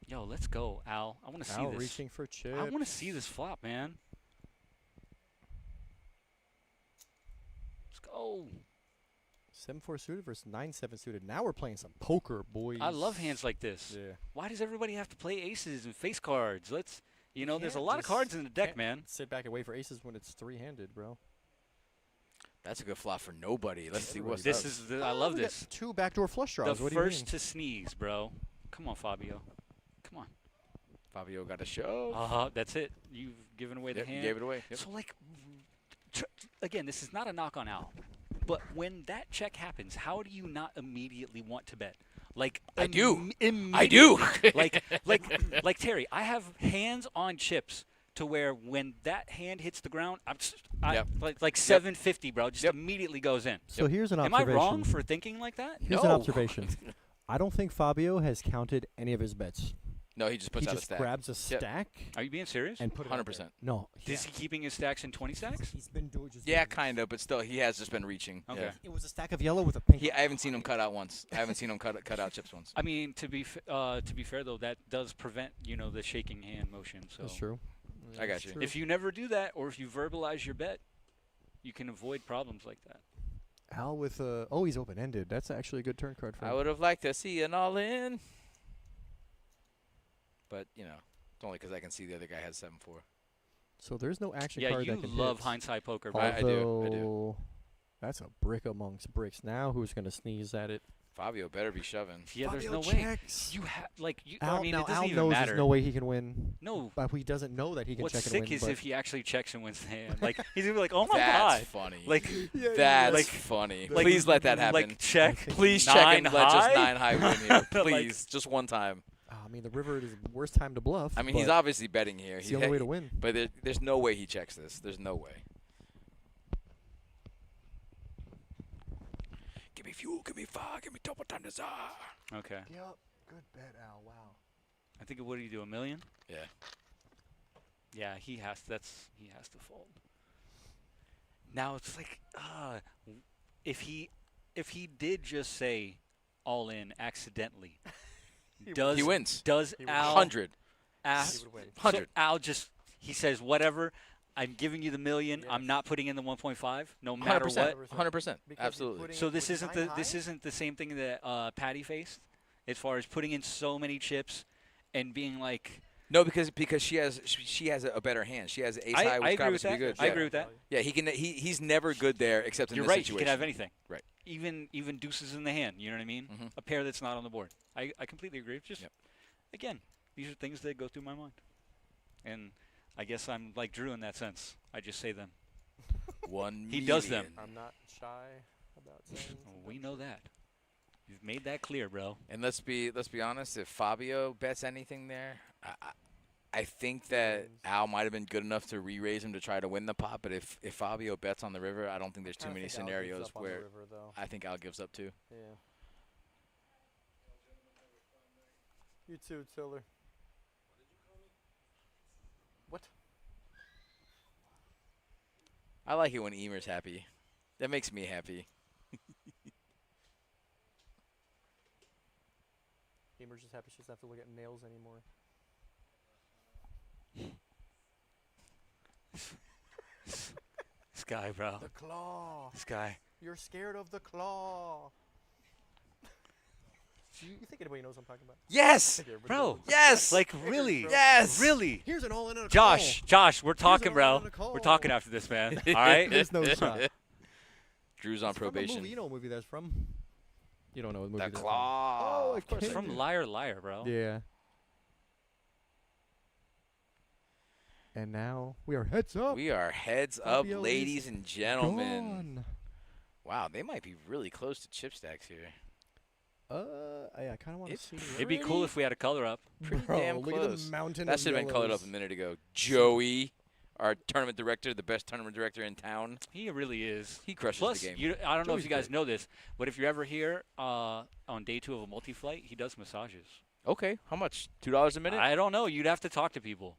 Yo, let's go, Al. I want to see Al this. reaching for chips. I want to see this flop, man. Let's go. 7-4 suited versus 9-7 suited. Now we're playing some poker, boys. I love hands like this. Yeah. Why does everybody have to play aces and face cards? Let's, there's a can't lot of just- cards in the deck, can't man. Sit back and wait for aces when it's three-handed, bro. That's a good flop for nobody. Let's see what's This up. is I love we got this. 2 backdoor flush draws. The What do you first mean? to sneeze, bro. Come on, Fabio. Come on. Fabio got a show. That's it. You've given away the Yep, you hand. gave it away. Yep. So, like, again, this is not a knock on Al, but when that check happens, how do you not immediately want to bet? Like, I do. I do. like Terry, I have hands on chips to where when that hand hits the ground, Yep. like 750, bro, just Yep. immediately goes in. So here's an Am I observation. wrong for thinking like that? Here's an No. observation. I don't think Fabio has counted any of his bets. No, he just puts He out a just stack. grabs a stack Are you being serious? and put it out 100%. there. No. Is he keeping his stacks in 20 stacks? He's been doing just Yeah, kind of, but still, he has just been reaching. Okay. Yeah. It was a stack of yellow with a pink. I haven't seen him cut out once. I haven't seen him cut out chips once. I mean, to be fair though, that does prevent the shaking hand motion. So That's true. I got That's you. true. if you never do that, or if you verbalize your bet, you can avoid problems like that. Al with he's open-ended. That's actually a good turn card for I him. would have liked to see an all-in. But, it's only because I can see the other guy has 7-4. So there's no action Yeah, card you that can love hit. hindsight poker, bro. I do. Although, that's a brick amongst bricks. Now who's going to sneeze at it? Fabio better be shoving. Yeah, there's Fabio no way. checks. You have Al, I mean, now it doesn't Al even knows matter. there's no way he can win. No. But he doesn't know that he can What's check and sick win. is but if he actually checks and wins the hand. Like he's gonna be like, oh my That's god, funny. like That's like- funny. like- Please let that happen. like check. Please check nine and let just high? 9 high win here. Like- Please, just one time. I mean, the river is the worst time to bluff. I mean, he's but obviously betting here. it's the only way to win. But there's no way he checks this. There's no way. Give me fuel, give me fire, give me double thunder. Okay. Yep. Good bet, Al. Wow. I think what do you do? $1 million? Yeah. Yeah, he has to fold. Now it's like, if he did just say all in accidentally, does He wins. Does He would. Al 100. ask? He would win. 100. So Al he says whatever. I'm giving you the $1 million. I'm Yes. not putting in the 1.5, no matter 100%. what. 100%. Because you're Absolutely. putting So in this with isn't nine this high? isn't the same thing that Patty faced, as far as putting in so many chips and being like. No, because she has a better hand. She has ace high, I which agree with obviously be that. good. I Yeah. agree with that. Yeah, he's never good there except in You're this right. situation. You can have anything. Right. Even deuces in the hand. You know what I mean? Mhm. A pair that's not on the board. I completely agree. Just Yep. again, these are things that go through my mind, and I guess I'm like Drew in that sense. I just say them. 1 He does them. million. I'm not shy about saying. We know that. You've made that clear, bro. And let's be honest. If Fabio bets anything there, I think that Al might have been good enough to re-raise him to try to win the pot. But if Fabio bets on the river, I don't think there's too many scenarios where I think Al gives up too. Yeah. You too, Tiller. What? I like it when Emer's happy. That makes me happy. Emer's just happy she doesn't have to look at nails anymore. This guy, bro. The claw. This guy. You're scared of the claw. You think anybody knows what I'm talking about? Yes, I think everybody Bro. knows. yes, Like, really? yes. Really? Here's an all-in on a Josh, we're talking, an bro. all-in on a call. We're talking after this, man. All right? There's no shot. Drew's on It's from a probation. movie. You know what movie that's from? You don't know what movie The that's claw. Oh, of course. It's from Liar Liar, bro. from. Yeah. And now we are heads up. We are heads up, Fabio ladies is and gentlemen. Gone. Wow, they might be really close to chip stacks here. I kind of want to It's see. It'd be cool if we had a color up. Pretty Bro, damn look close. at the mountain That of should have been colored up yellows. a minute ago. Joey, our tournament director, the best tournament director in town. He really is. He crushes Plus, the game. I don't know if Joey's you guys great. know this, but if you're ever here on day 2 of a multi-flight, he does massages. Okay, how much? $2 a minute? I don't know. You'd have to talk to people.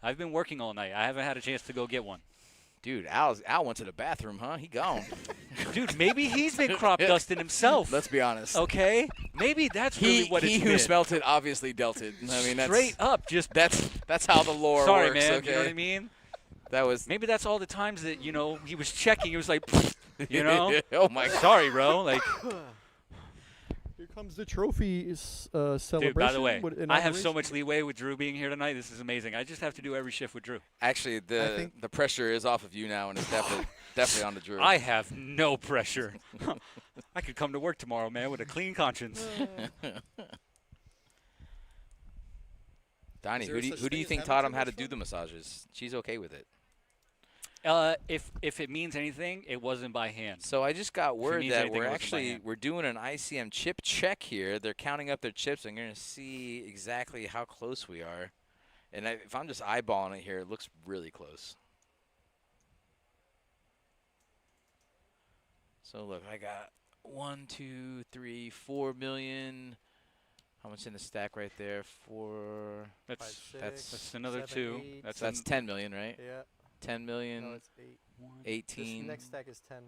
I've been working all night. I haven't had a chance to go get one. Dude, Al went to the bathroom, huh? He gone. Dude, maybe he's been crop dusting himself. Let's be honest. Okay? Maybe that's really what he it's who been. smelt it obviously dealt it. I mean, Straight up, just that's how the lore sorry, works. man. Okay? You know what I mean? That was. Maybe that's all the times that he was checking. He was like, you know, Oh my God. sorry, bro. Like, Here comes the trophy celebration. dude. By the way, with I have so inauguration. much leeway with Drew being here tonight. This is amazing. I just have to do every shift with Drew. Actually, the pressure is off of you now, and it's definitely on the Drew. I have no pressure. I could come to work tomorrow, man, with a clean conscience. Donnie, Is there who do you, such who do thing you as think having taught too him how to much do fun? the massages? She's okay with it. If it means anything, it wasn't by hand. So I just got word means that anything, it wasn't by hand. we're doing an ICM chip check here. They're counting up their chips. I'm going to see exactly how close we are. And if I'm just eyeballing it here, it looks really close. So look, I got 1, 2, 3, 4 million. How much in the stack right there? 4. That's That's- that's another 7, 2. 8, That's That's 10 million, right? Yeah. 10 million, No, it's 8. 18. This next stack is 10.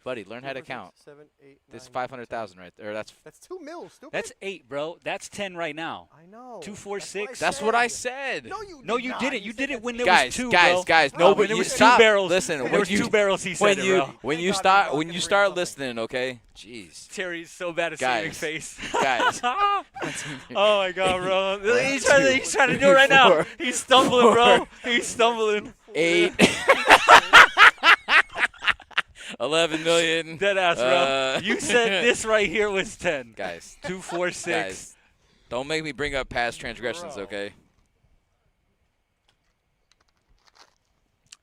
Buddy, learn how to 4, 6, count. 7, 8, This 9, 500,000 right there. That's 10. That's 2 mil, stupid. That's 8, bro. That's 10 right now. I know. 2, 4, That's what I 6. that's what I said. said. No, you No, did you not. didn't. You said did it that's when 8. there guys, was 2, guys, bro. guys, Bro, nobody. when there You was 2 stop. barrels. Listen, when there was 2 barrels, he said it, bro. when you Thank God start you when fucking you bring start something. listening, okay? Jeez, Terry's so bad at Guys. saving face. guys. Oh my God, bro! He's Two, trying to do it right now. four, He's stumbling, bro. four. He's stumbling. 8. 11 million. Dead ass, bro. You said this right here was 10. Guys, 2, 4, 6. guys, don't make me bring up past transgressions, Bro. okay?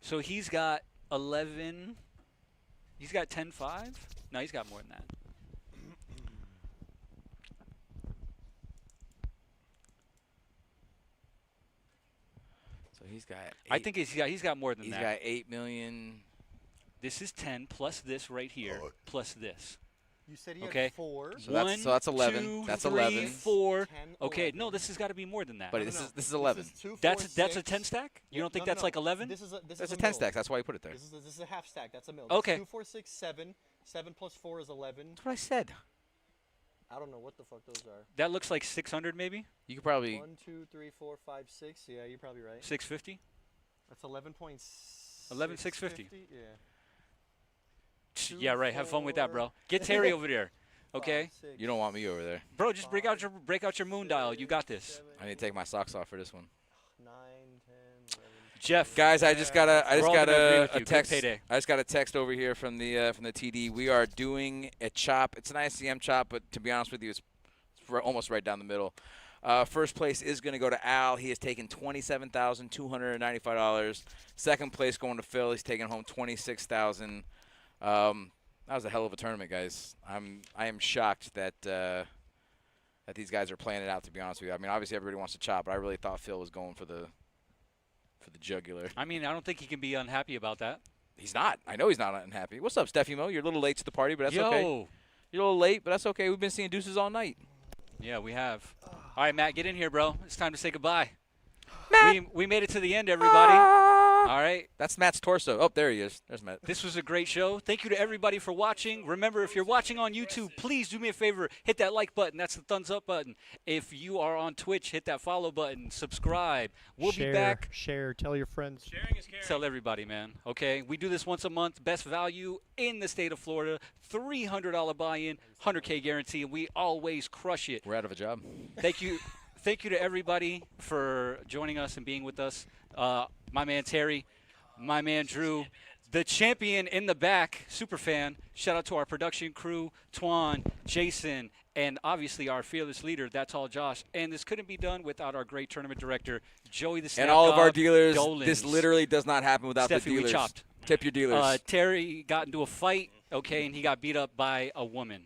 So he's got 11. He's got 10-5. No, he's got more than that. So he's got. I think he's got more than he's that. got 8 million. This is 10 plus this right here plus this. You said he Okay. had 4. So that's 11. 2, That's 3, 11. 4. 10, Okay, 11. no, this has got to be more than that. But this is 11. This is 2, 4, That's a 6. 10 stack. You don't think No, that's no. like 11? This is a That's a 10 mil. stack. That's why you put it there. This is a half stack. That's a mil. Okay. 2, 4, 6, 7. 7 plus 4 is 11. That's what I said. I don't know what the fuck those are. That looks like 600 maybe. You could probably. 1, 2, 3, 4, 5, 6. Yeah, you're probably right. 650. That's 11.6. 11,650. Yeah. Yeah, right. Have fun with that, bro. Get Terry over there. Okay, 5, 6, You don't want me over there. bro. Just break out your moon dial. You got this. 7, I need to take my socks off for this one. 9, 10, 11. Jeff. Guys, I just got We're all gonna agree with a you. Good text. payday. I just got a text over here from the TD. We are doing a chop. It's an ICM chop, but to be honest with you, it's almost right down the middle. First place is going to go to Al. He has taken $27,295. Second place going to Phil. He's taking home $26,000. That was a hell of a tournament, guys. I am shocked that these guys are playing it out. To be honest with you, I mean, obviously everybody wants to chop, but I really thought Phil was going for the jugular. I mean, I don't think he can be unhappy about that. He's not. I know he's not unhappy. What's up, Steffi Mo? You're a little late to the party, but that's okay. Yo. You're a little late, but that's okay. We've been seeing deuces all night. Yeah, we have. All right, Matt, get in here, bro. It's time to say goodbye. We made it to the end, everybody. All right. That's Matt's torso. Oh, there he is. There's Matt. This was a great show. Thank you to everybody for watching. Remember, if you're watching on YouTube, please do me a favor. Hit that like button. That's the thumbs up button. If you are on Twitch, hit that follow button. Subscribe. We'll share, be back. Share. Tell your friends. Sharing is caring. Tell everybody, man. Okay? We do this once a month. Best value in the state of Florida. $300 buy-in, $100K guarantee, and we always crush it. We're out of a job. Thank you. Thank you to everybody for joining us and being with us. My man Terry, my man Drew, the champion in the back, super fan. Shout out to our production crew, Twan, Jason, and obviously our fearless leader, That's All Josh. And this couldn't be done without our great tournament director, Joey the Snap And all of our God dealers. Golins. This literally does not happen without Steffi, the dealers. we chopped. Tip your dealers. Terry got into a fight, okay, and he got beat up by a woman.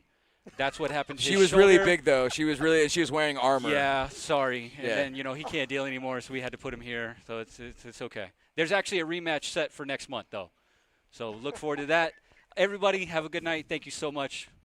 That's what happened to She his was really shoulder. big, though. She was wearing armor. Yeah, sorry. Yeah. And then, he can't deal anymore, so we had to put him here. So it's okay. There's actually a rematch set for next month, though. So look forward to that. Everybody, have a good night. Thank you so much.